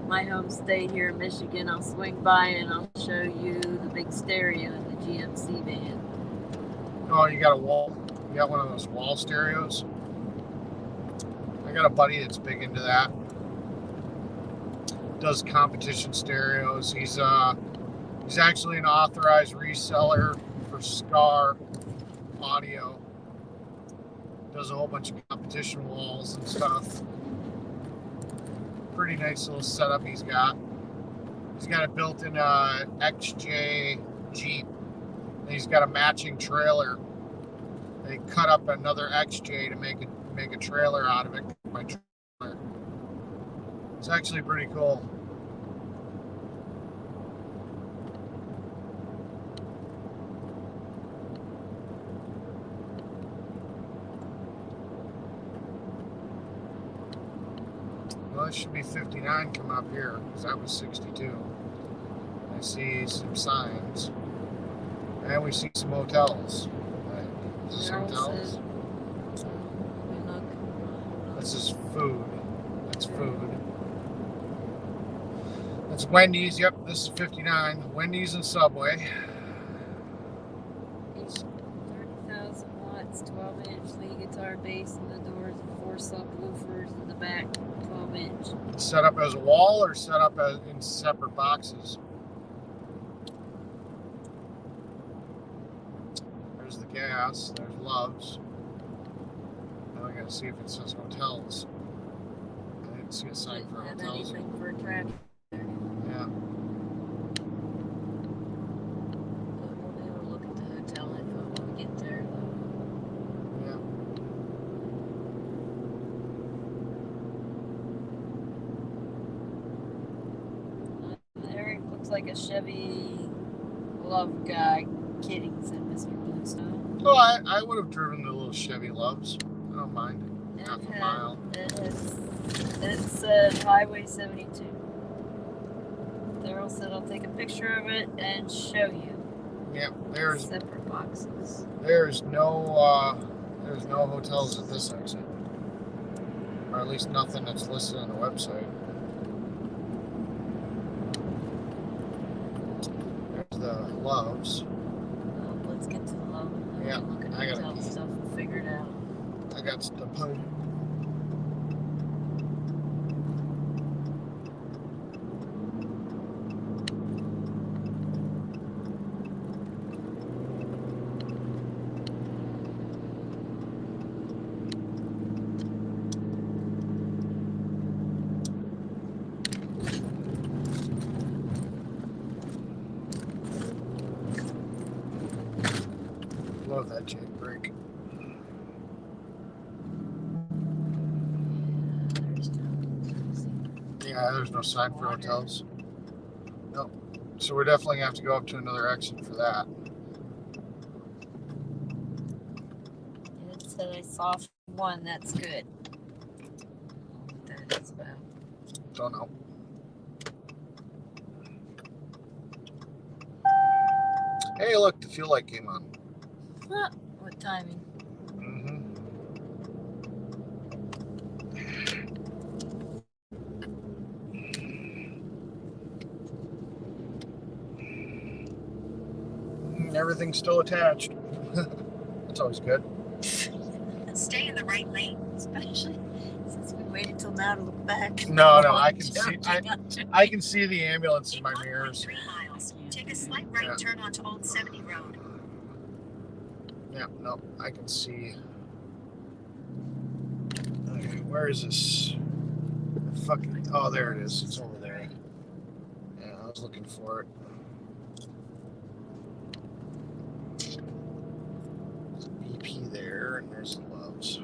my home state here in Michigan, I'll swing by and I'll show you the big stereo in the GMC van. Oh, you got a wall? You got one of those wall stereos? I got a buddy that's big into that. Does competition stereos. He's actually an authorized reseller for Scar Audio. Does a whole bunch of competition walls and stuff. Pretty nice little setup he's got. He's got a built-in XJ Jeep. And he's got a matching trailer. They cut up another XJ to make a trailer out of it. My trailer. It's actually pretty cool. Well, it should be 59 coming up here, because that was 62. I see some signs. And we see some hotels. Right. Is this hotels? This is food. That's food. That's Wendy's. Yep, this is 59. Wendy's and Subway. 30,000 watts, 12-inch lead guitar bass in the doors, and 4 subwoofers in the back, 12-inch. Set up as a wall or set up as in separate boxes? There's the gas. There's Love's. Now I gotta see if it says hotels. I didn't see a sign for Didn't have hotels. anything for a traffic. Yeah. We'll be able to look at the hotel info when we get there, though. Yeah. Eric looks like a Chevy Love guy. Kidding, said Mr. Bluestone. Oh, I would have driven the little Chevy Loves. I don't mind. Half a mile. It said Highway 72. Daryl said I'll take a picture of it and show you. Yep, there's Separate boxes. there's no hotels at this exit, or at least nothing that's listed on the website. There's the Loves. Let's get to the Love. Yeah, Look at I gotta hotel stuff and figure it out. I got the put. Love that Jake brake. Yeah, there's no sign for hotels. Nope. So we're definitely gonna have to go up to another exit for that. It said I saw one. That's good. What that is about. Don't know. Hey, look, the fuel light came on. Huh. What timing? Everything's still attached. That's always good. Stay in the right lane. Especially since we waited till now to look back. No, I can see. I can see the ambulance in my In mirrors. 1.3 miles, take a slight right turn onto Old 70 Road. Yeah, no, I can see. Okay, where is this? Fucking. Oh, there it is. It's over there. Yeah, I was looking for it. There's a BP there, and there's the Loves.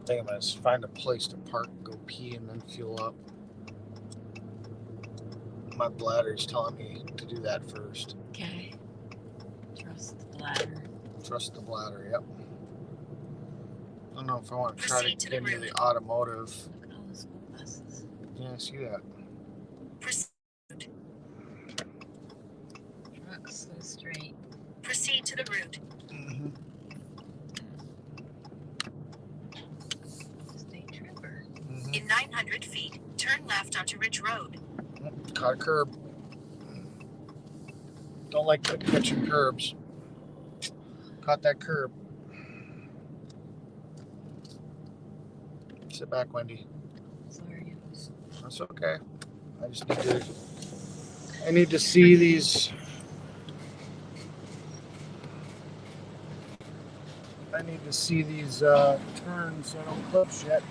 think I'm going to find a place to park, go pee, and then fuel up. My bladder's telling me to do that first. Okay. Trust the bladder. Trust the bladder, yep. I don't know if I want to try to get into the automotive. Look at all the school buses. Yeah, I see that. Trucks go straight. Proceed to the route. Mm-hmm. State trooper. Mm-hmm. In 900 feet, turn left onto Ridge Road. Caught a curb. Don't like catching curbs. Caught that curb. Sit back, Wendy. Sorry. That's okay. I need to see these. I need to see these turns so I don't clip shit.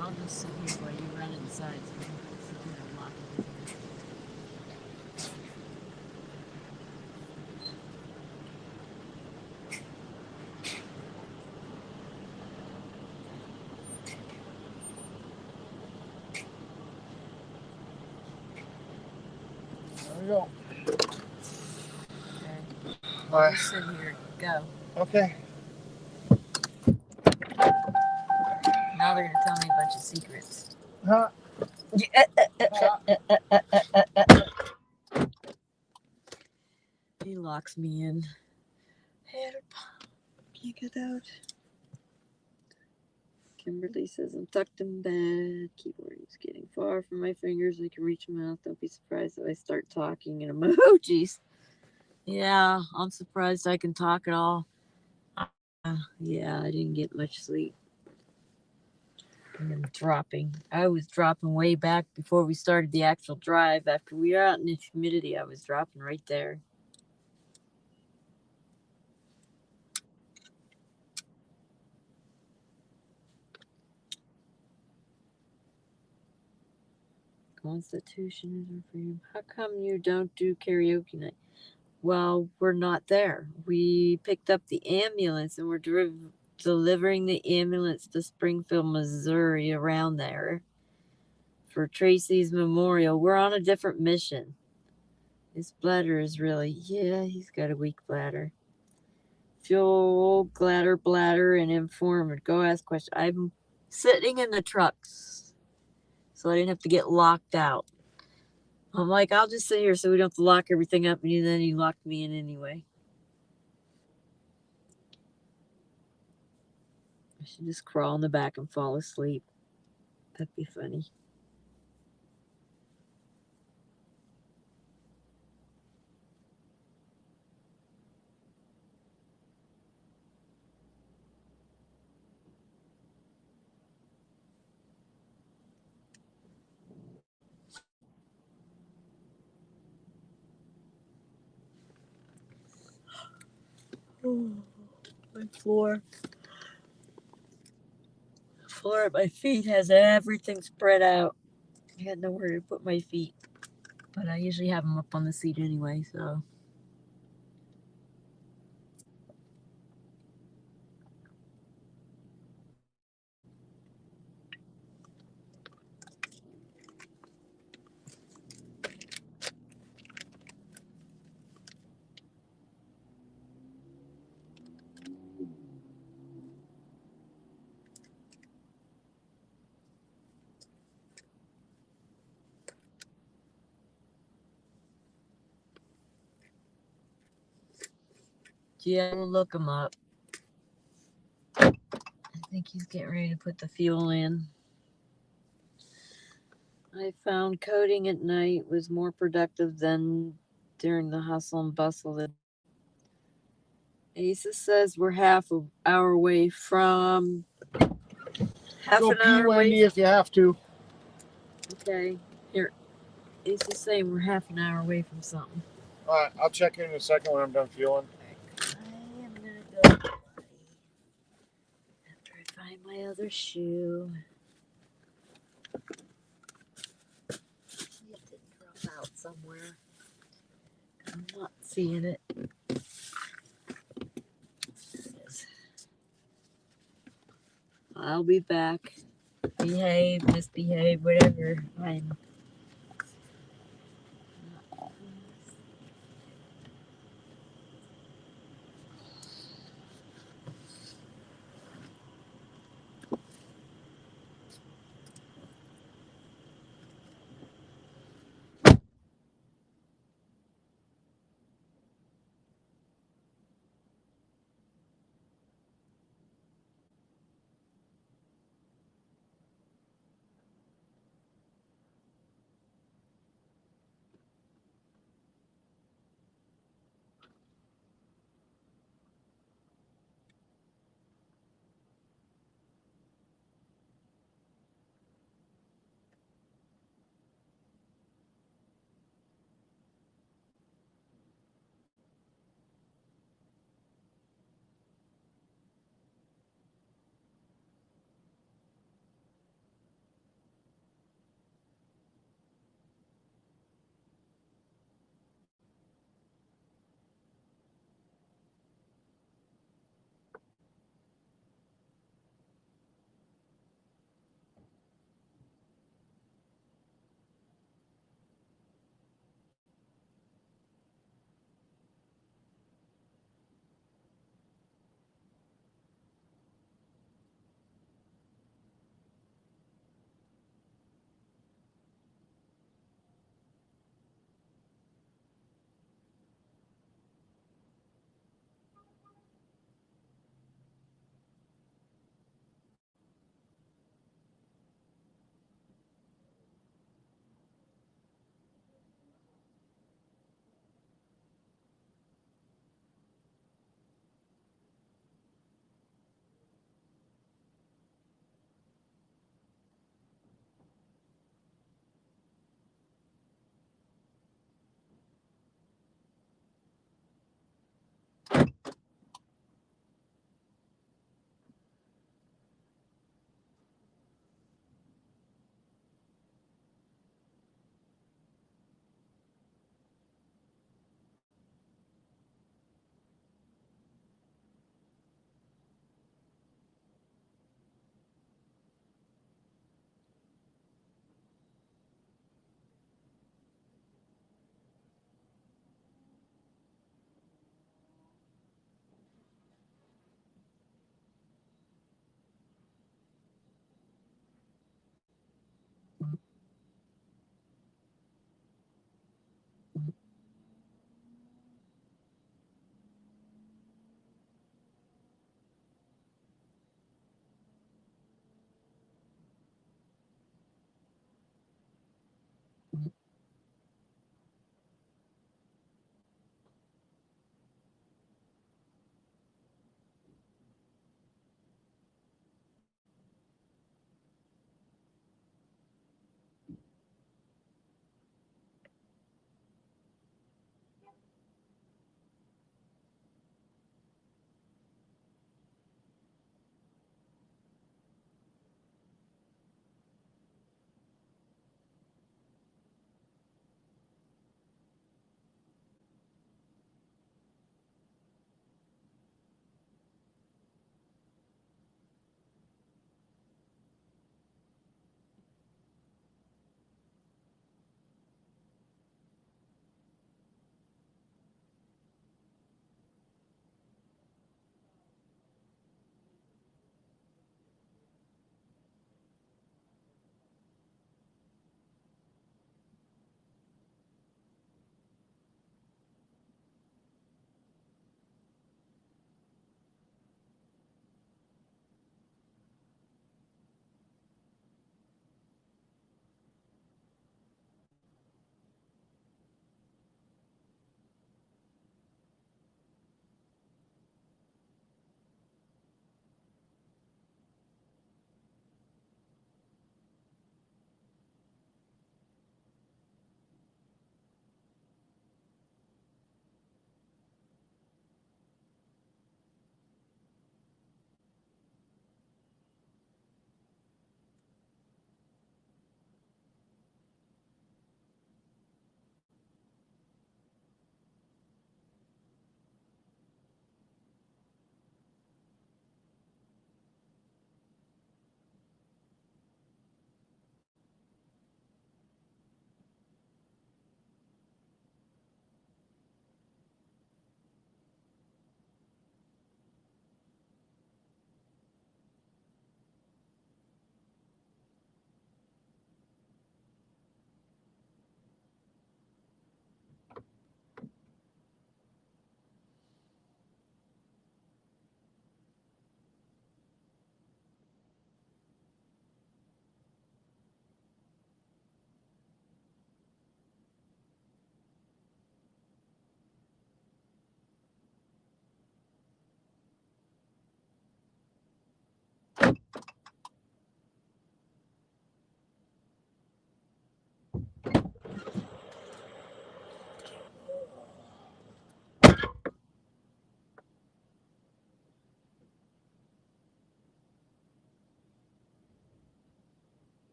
I'll just sit here while you run inside. So I can sit here and lock There we go. Okay. All right. Just sit here. Go. Okay. Now they're gonna tell me a bunch of secrets. Huh? He locks me in. Help. Can't get out. Kimberly says I'm tucked in bed. Keyboard is getting far from my fingers. I can reach my mouth. Don't be surprised if I start talking in emojis. Yeah, I'm surprised I can talk at all. Yeah, I didn't get much sleep. I'm dropping. I was dropping way back before we started the actual drive. After we were out in the humidity, I was dropping right there. Constitution is our freedom. How come you don't do karaoke night? Well, we're not there. We picked up the ambulance and we're delivering the ambulance to Springfield, Missouri, around there for Tracy's memorial. We're on a different mission. His bladder is really, yeah, he's got a weak bladder. Fuel, bladder, and informed. Go ask questions. I'm sitting in the trucks, so I didn't have to get locked out. I'm like, I'll just sit here so we don't have to lock everything up, and then he locked me in anyway. I should just crawl in the back and fall asleep. That'd be funny. Oh, my floor at my feet has everything spread out. I got nowhere to put my feet, but I usually have them up on the seat anyway, so. Yeah, we'll look him up. I think he's getting ready to put the fuel in. I found coding at night was more productive than during the hustle and bustle. Asa says we're half an hour away from. Go pee, Wendy, if you have to. Okay, here. It's the same. We're half an hour away from something. Alright, I'll check in a second when I'm done fueling. I am gonna go after I find my other shoe. It did drop out somewhere. I'm not seeing it. There it is. I'll be back. Behave, misbehave, whatever. I'm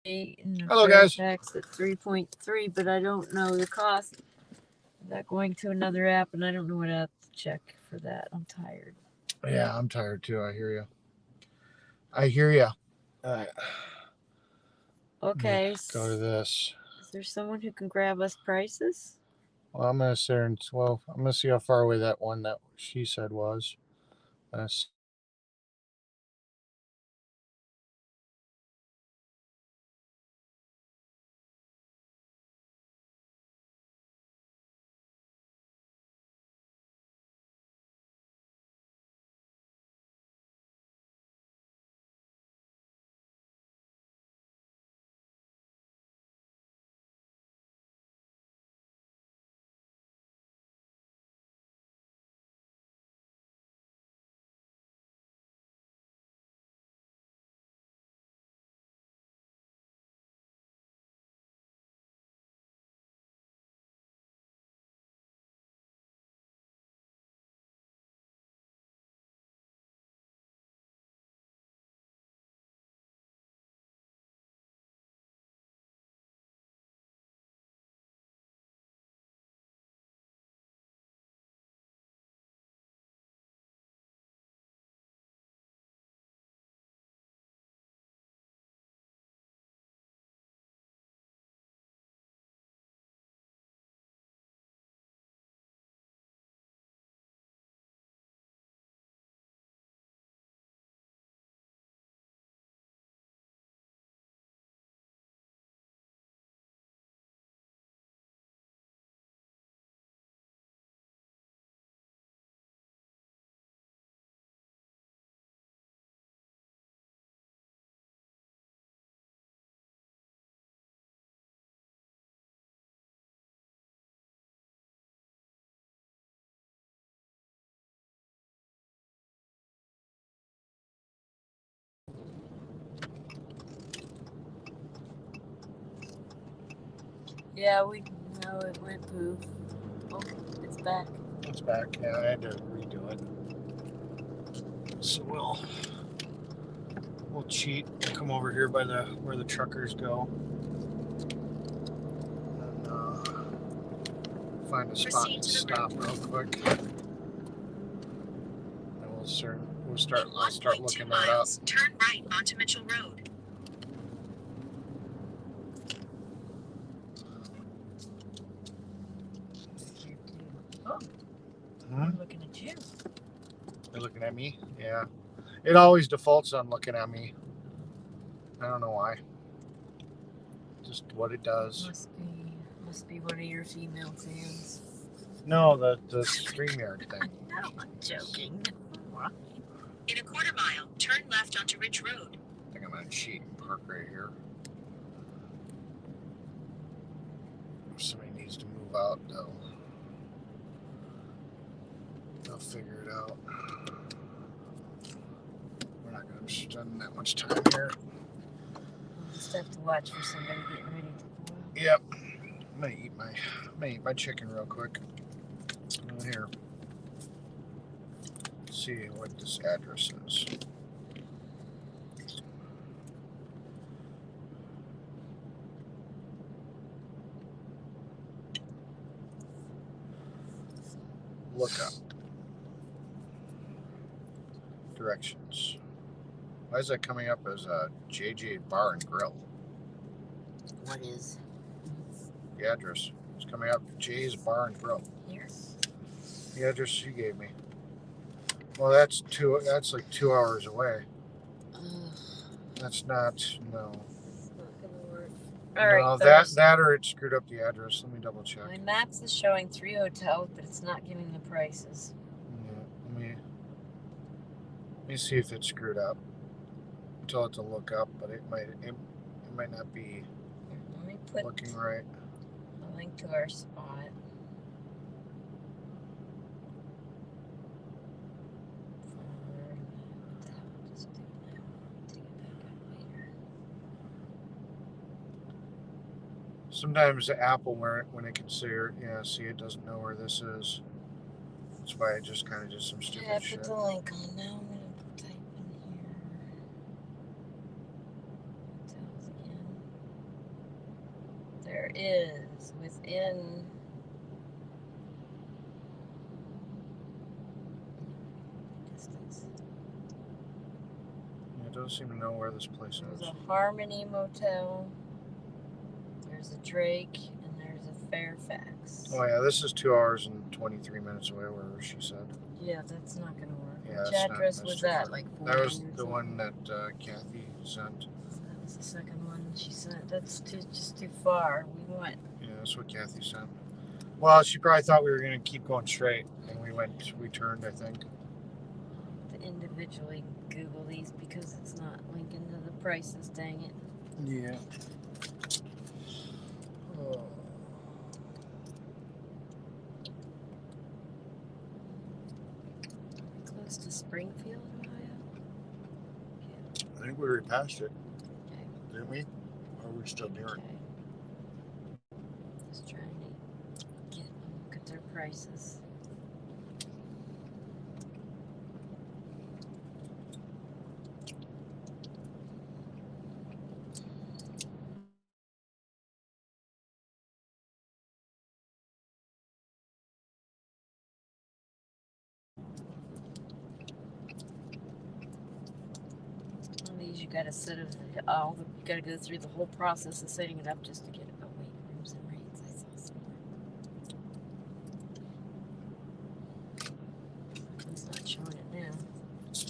Hello, guys. Tax at 3.3, but I don't know the cost. Is that going to another app? And I don't know what app to check for that. I'm tired. Yeah, I'm tired too. I hear you. I hear you. All right. Okay. Go to this. Is there someone who can grab us prices? Well, I'm gonna sit and I'm gonna see how far away that one that she said was. Yeah, we know it went poof. Oh, it's back. It's back. Yeah, I had to redo it. So we'll cheat. Come over here by where the truckers go, and find a spot to stop real quick. And we'll start looking that up. Turn right onto Mitchell Road. Oh, I'm looking at you. You're looking at me? Yeah. It always defaults on looking at me. I don't know why. Just what it does. Must be one of your female fans. No, the StreamYard thing. No, I'm joking. In a quarter mile, turn left onto Ridge Road. I think I'm gonna cheat and park right here. If somebody needs to move out, they'll figure it out. We're not gonna spend that much time here. We'll just have to watch for somebody getting ready to go out. Yep. I'm gonna eat my chicken real quick. Here. Let's see what this address is. Look up. Directions. Why is that coming up as a JJ Bar and Grill? What is? The address. It's coming up Jay's Bar and Grill. Here? The address you gave me. Well, that's like 2 hours away. That's not, no. It's not gonna work. All right. No, that or it screwed up the address. Let me double check. My maps is showing 3 hotels, but it's not giving the prices. Yeah, let me see if it's screwed up. Tell it to look up, but it might not be looking right. A link to our spot. Sometimes Apple, when it can see it doesn't know where this is. That's why I just kind of did some stupid shit. Put the link on now. I'm gonna type in here. Hotels again. There is within distance. Yeah, it doesn't seem to know where this place There's is. a Harmony Motel. There's a Drake, and there's a Fairfax. Oh yeah, this is 2 hours and 23 minutes away, wherever she said. Yeah, that's not gonna work. Yeah, Which that's address not, was too that? far. Like 400? That was the one that Kathy sent. That was the second one she sent. That's just too far. We went. Yeah, that's what Kathy sent. Well, she probably thought we were gonna keep going straight, and we turned, I think. To individually Google these because it's not linking to the prices. Dang it. Yeah. Oh. Close to Springfield, Ohio. I think we already passed it, Okay. didn't we? Or are we still near it? Okay. Just trying to look at their prices. These you gotta set it all. You gotta go through the whole process of setting it up just to get it. Oh wait, rooms and rates. I saw somewhere. It's not showing it now. It's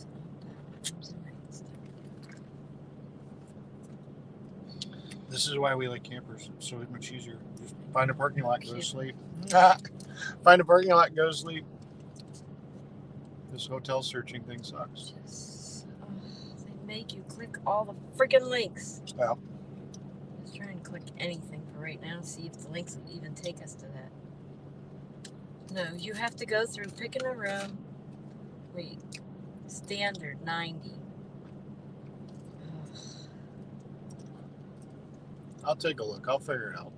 not that. Rooms and rates. This is why we like campers. It's so much easier. Just find a parking lot, go to sleep. Mm-hmm. Find a parking lot, go to sleep. This hotel searching thing sucks. They make you click all the freaking links. Well, Let's try and click anything for right now. See if the links will even take us to that. No, you have to go through picking a room. Wait, standard 90. I'll take a look. I'll figure it out.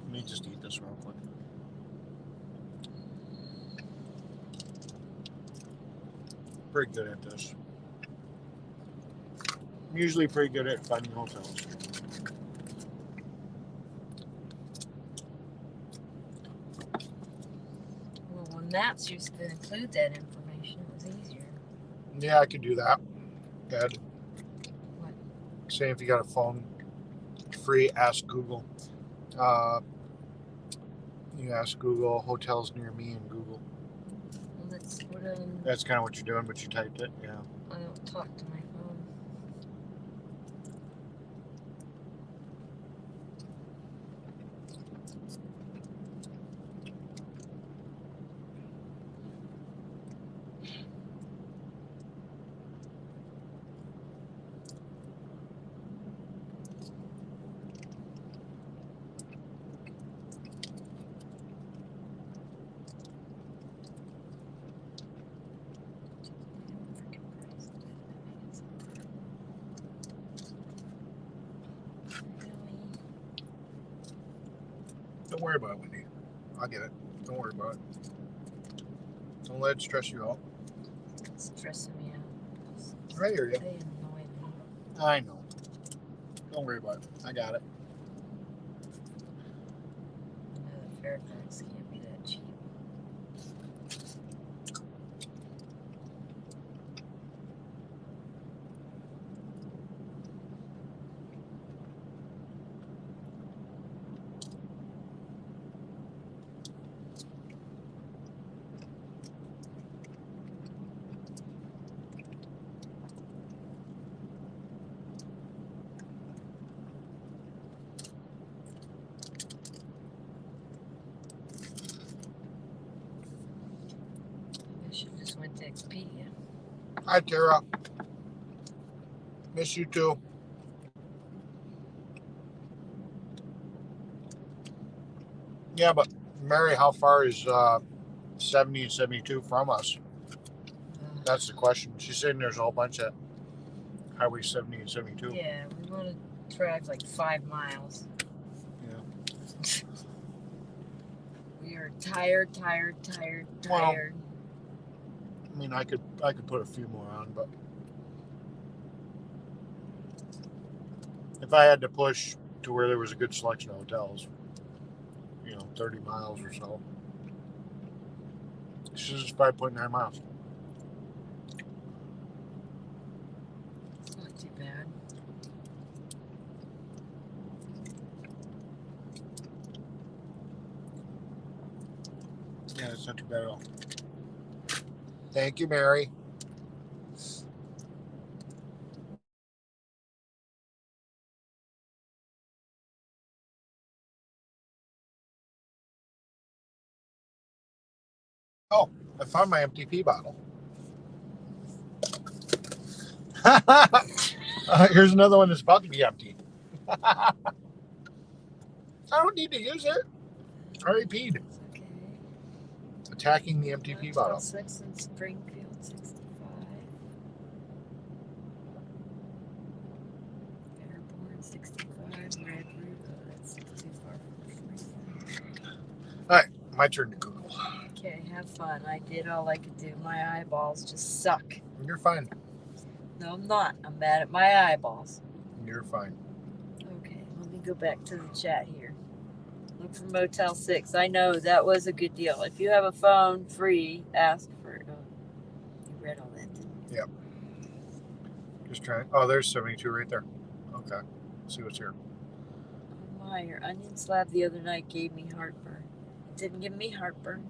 Let me just eat this real quick. Pretty good at this. I'm usually pretty good at finding hotels. Well, when maps used to include that information, it was easier. Yeah, I could do that. Good. What? Say if you got a phone, free, ask Google. You ask Google hotels near me in Google. Well, that's what That's kind of what you're doing, but you typed it. Yeah. I don't talk to my phone. Don't worry about it, Wendy. I'll get it. Don't worry about it. Don't let it stress you out. It's stressing me out. I hear you. They annoy me. I know. Don't worry about it. I got it. I know the Fairfax can't be that cheap. I should have just went to Expedia. Hi, Tara. Miss you too. Yeah, but Mary, how far is 70 and 72 from us? That's the question. She's saying there's a whole bunch of Highway 70 and 72. Yeah, we want to drive like 5 miles. Yeah. We are tired. Well, I mean, I could put a few more on, but if I had to push to where there was a good selection of hotels, 30 miles or so. This is 5.9 miles. It's not too bad. Yeah, it's not too bad at all. Thank you, Mary. Oh, I found my MTP bottle. Here's another one that's about to be empty. I don't need to use it. I already peed. It's okay. Attacking the MTP bottle. 6 in Springfield, 65. Airborne, 65. Red Root, that's too far from All right, my turn to Google. Okay, have fun. I did all I could do. My eyeballs just suck. You're fine. No, I'm not. I'm mad at my eyeballs. You're fine. Okay, let me go back to the chat here. Look for Motel 6. I know that was a good deal. If you have a phone free, ask for it. You read all that, didn't you? Yep. Just trying. Oh, there's 72 right there. Okay. Let's see what's here. Oh my, your onion slab the other night gave me heartburn. It didn't give me heartburn.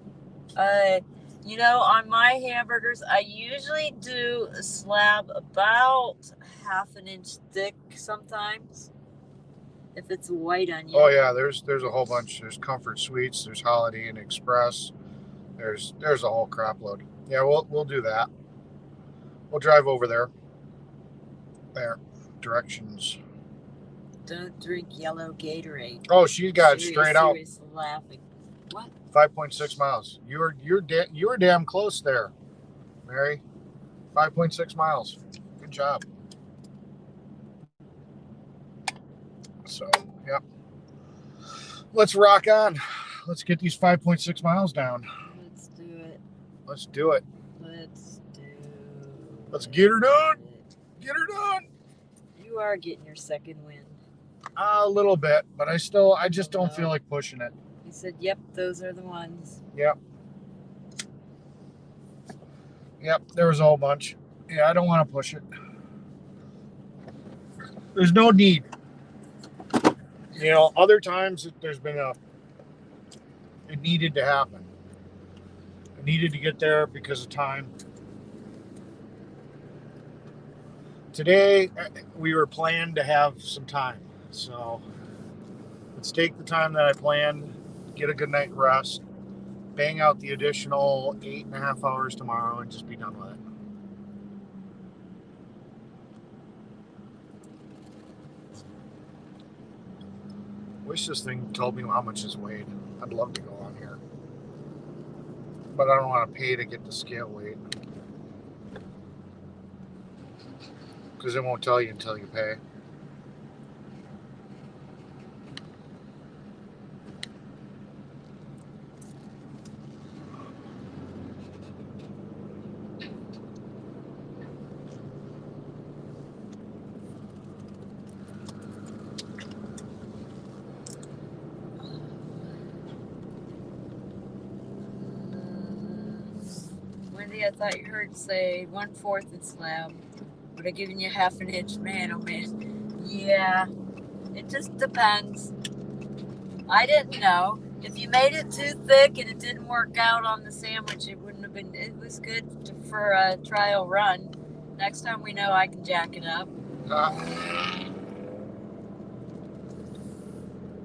On my hamburgers, I usually do a slab about half an inch thick sometimes. If it's a white onion. Oh yeah, there's a whole bunch. There's Comfort Suites, there's Holiday Inn Express. There's a whole crap load. Yeah, we'll do that. We'll drive over there. There. Directions. Don't drink yellow Gatorade. Oh, she got it straight out. Laughing. What? 5.6 miles. You were damn close there, Mary. 5.6 miles. Good job. So, yep. Let's rock on. Let's get these 5.6 miles down. Let's do it. Let's do it. Let's get her done. Get her done. You are getting your second win. A little bit, but I just don't feel like pushing it. He said, yep, those are the ones. Yep, there was a whole bunch. Yeah, I don't want to push it. There's no need. Other times there's been it needed to happen. I needed to get there because of time. Today, we were planned to have some time. So let's take the time that I planned, get a good night rest, bang out the additional 8.5 hours tomorrow, and just be done with it. Wish this thing told me how much it's weighed. I'd love to go on here. But I don't want to pay to get the scale weight. Because it won't tell you until you pay. Wendy, I thought you heard say 1/4 in slab. Would have given you half an inch. Man, oh man. Yeah, it just depends. I didn't know. If you made it too thick and it didn't work out on the sandwich, it wouldn't have been. It was good for a trial run. Next time we know I can jack it up. All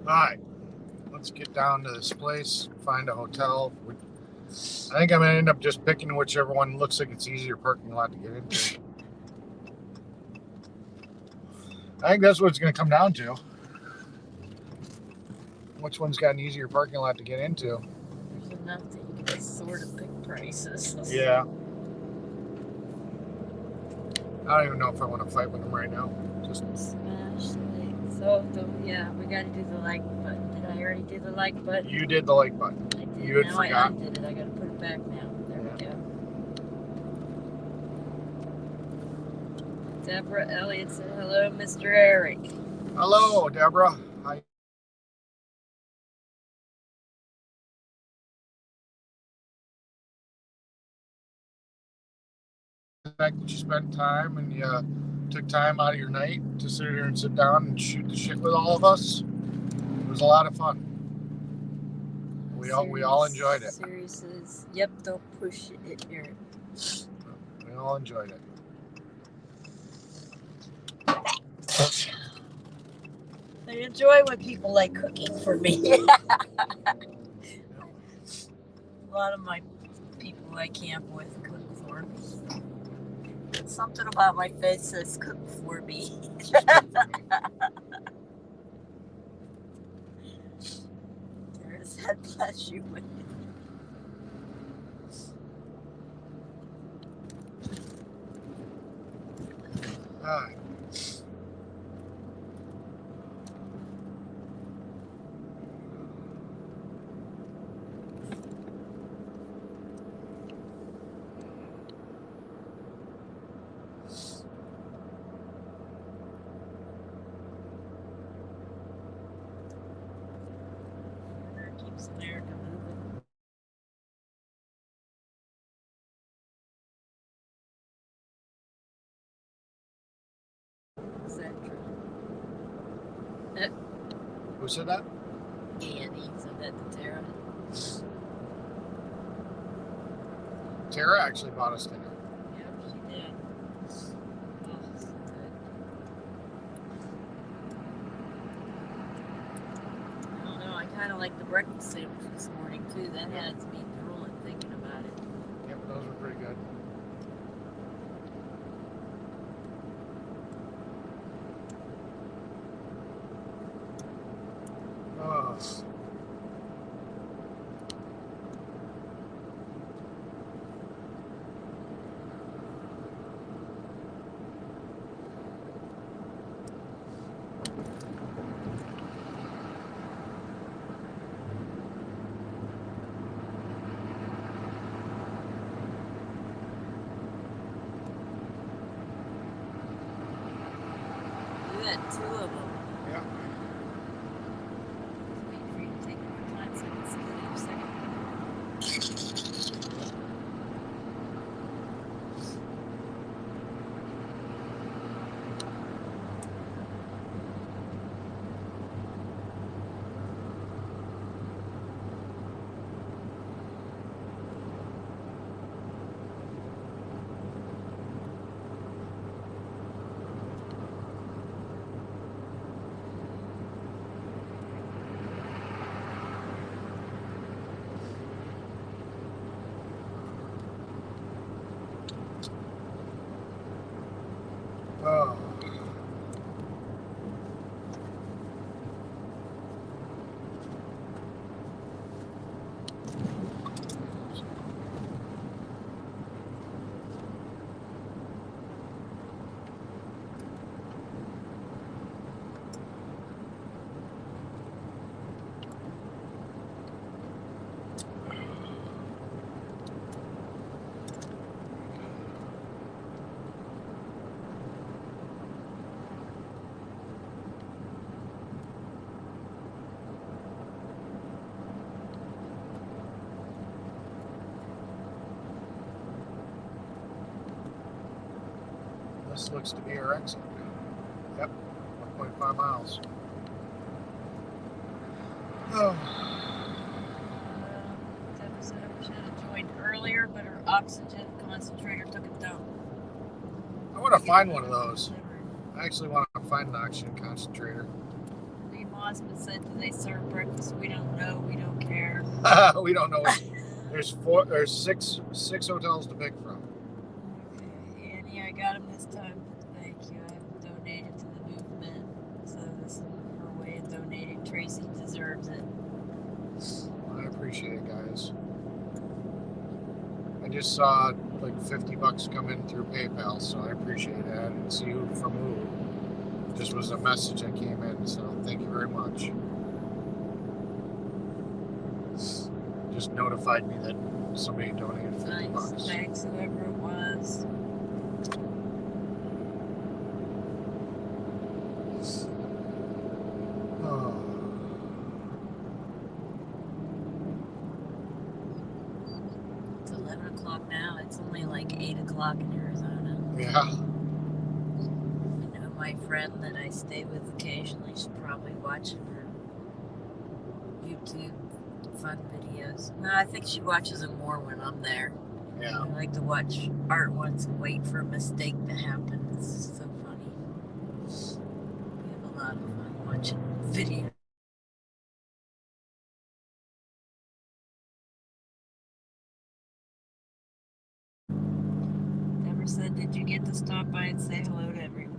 right, let's get down to this place, find a hotel. I think I'm going to end up just picking whichever one looks like it's easier parking lot to get into. I think that's what it's going to come down to. Which one's got an easier parking lot to get into? There's enough that you can just sort of pick prices. Yeah. I don't even know if I want to fight with them right now. Just smash like so. Yeah, we got to do the like button. Did I already do the like button? You did the like button. I did. You had now forgot. I undid it. I got to put it back now. There we go. Deborah Elliott said, hello, Mr. Eric. Hello, Deborah. Hi. The fact that you spent time and you took time out of your night to sit here and sit down and shoot the shit with all of us. It was a lot of fun. We all enjoyed it. Siri says, yep, don't push it here. We all enjoyed it. I enjoy when people like cooking for me. A lot of my people I camp with cook for me. Something about my face says cook for me. There's that bless you with. All right. Keeps America moving. Is that true? Who said that? Andy said that to Tara. Tara actually bought us dinner. Yep, she did. Oh, so good. I don't know, I kind of like the breakfast sandwich this morning too. That had me drooling thinking about it. Yep, those were pretty good. Oh. You had two of them. Yeah. Wait for you to take more time so I can see your second. Oh. This looks to be our exit. Yep, 1.5 miles. Oh. Deborah said I wish I had joined earlier, but her oxygen concentrator took a dump. I want to find one of those. I actually want to find an oxygen concentrator. Lee Mossman said, do they serve breakfast? We don't know. We don't care. We don't know. There's six hotels to pick from. Okay, Annie, I got him this time. Thank you. I've donated to the movement. So this is her way of donating. Tracy deserves it. I appreciate it, guys. I just saw like $50 come in through PayPal, so I appreciate it. I didn't see who from who. It just was a message that came in, so thank you very much. Just notified me that somebody donated $50. Nice. Thanks, whoever it was. o'clock in Arizona. Yeah. I know my friend that I stay with occasionally, she's probably watching her YouTube fun videos. No, I think she watches them more when I'm there. Yeah. I like to watch art ones and wait for a mistake to happen. It's so funny. We have a lot of fun watching videos. Never said, did you get to stop by and say hello to everyone?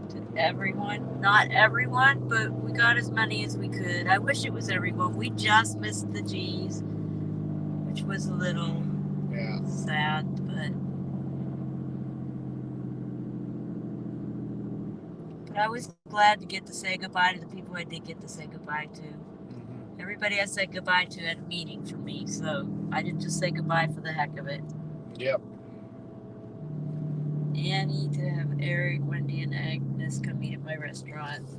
To everyone? Not everyone, but we got as many as we could. I wish it was everyone. We just missed the G's, which was a little sad, but I was glad to get to say goodbye to the people I did get to say goodbye to. Mm-hmm. Everybody I said goodbye to had a meaning for me, so I didn't just say goodbye for the heck of it. Yep. Annie, to have Eric, Wendy, and Agnes come eat at my restaurant.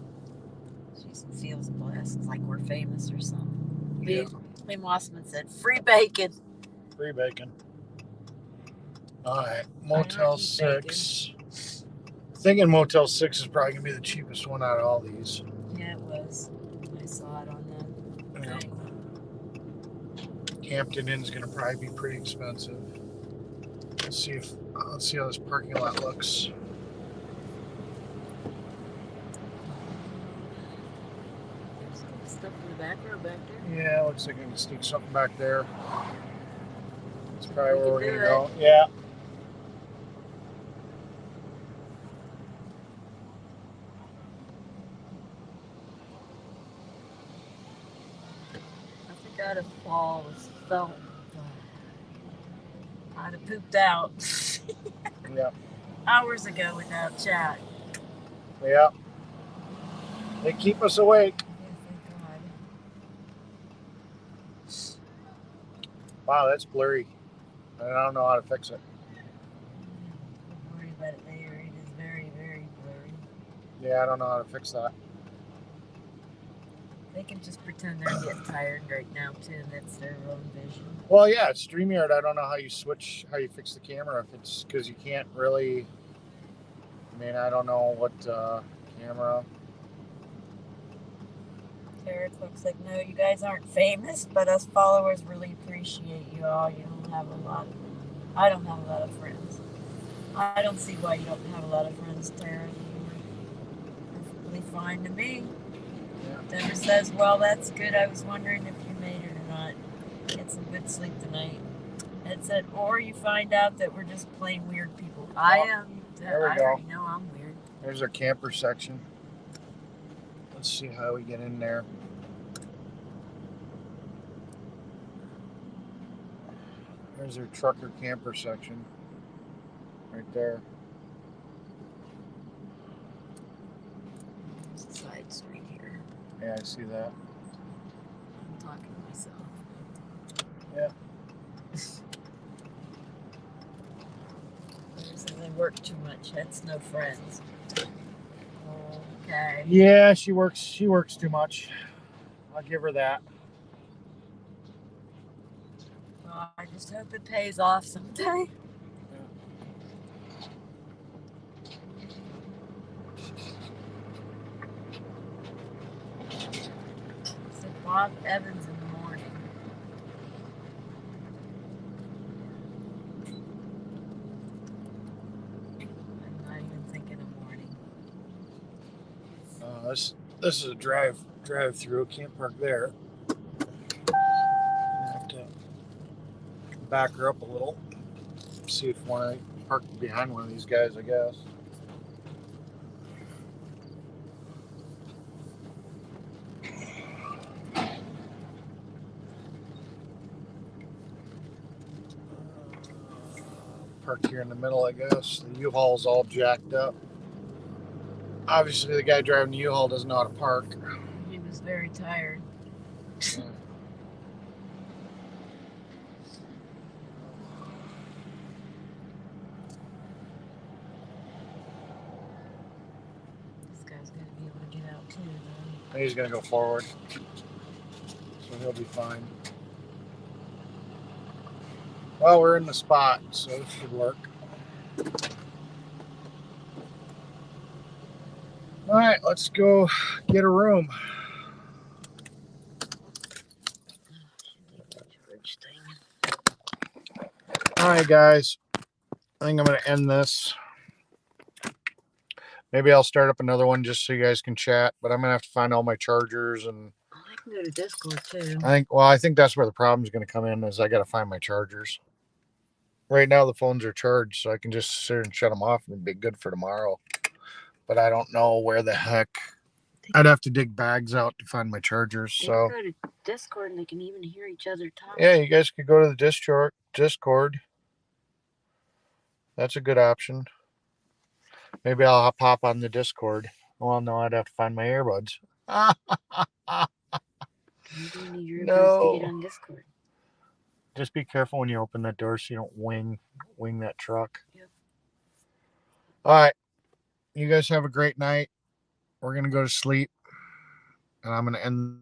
She feels blessed, like we're famous or something. Yeah. Lee Mossman said, free bacon. Free bacon. All right. Motel 6. Thinking Motel 6 is probably going to be the cheapest one out of all these. Yeah, it was. I saw it on the thing. Hampton Inn's going to probably be pretty expensive. Let's see how this parking lot looks. There's some stuff in the back row back there. Yeah, looks like I can sneak something back there. That's probably where we're going to do go. Yeah. I think I'd have felt I'd have pooped out Yeah. hours ago without chat. Yeah. They keep us awake. Yeah, thank God. Wow, that's blurry. I don't know how to fix it. Don't worry about it later. It is very, very blurry. Yeah, I don't know how to fix that. They can just pretend they're getting tired right now too, and that's their own vision. Well, yeah, it's StreamYard. I don't know how you fix the camera if it's because you can't really. I mean, I don't know what camera. Eric looks like, no, you guys aren't famous, but us followers really appreciate you all. You don't have a lot. I don't have a lot of friends. I don't see why you don't have a lot of friends, Tara. You're perfectly fine to me. Deborah says, well, that's good. I was wondering if you made it or not. Get some good sleep tonight. Ed said, or you find out that we're just plain weird people. I am. There we I go. already know I'm weird. There's our camper section. Let's see how we get in there. There's our trucker camper section. Right there. There's a side street here. Yeah, I see that. I'm talking to myself. Yeah. They work too much. That's no friends. Okay. Yeah, she works too much. I'll give her that. Well, I just hope it pays off someday. So Bob Evans in the morning. I'm not even thinking of morning. This is a drive through. Can't park there. I have to back her up a little. See if I park behind one of these guys, I guess. Parked here in the middle, I guess. The U-Haul's all jacked up. Obviously, the guy driving the U-Haul doesn't know how to park. He was very tired. Yeah. This guy's gonna be able to get out too, though. He's gonna go forward, so he'll be fine. Well, we're in the spot, so it should work. All right, let's go get a room. All right, guys. I think I'm going to end this. Maybe I'll start up another one just so you guys can chat, but I'm going to have to find all my chargers. And I can go to Discord too. I think that's where the problem's going to come in, is I got to find my chargers. Right now the phones are charged, so I can just sit and shut them off and it'd be good for tomorrow. But I don't know where the heck. I'd have to dig bags out to find my chargers. So go to Discord and they can even hear each other talk. Yeah, you guys could go to the Discord. That's a good option. Maybe I'll pop on the Discord. Well, no, I'd have to find my earbuds. You do need your No. to get on Discord. Just be careful when you open that door so you don't wing that truck. Yep. All right. You guys have a great night. We're going to go to sleep. And I'm going to end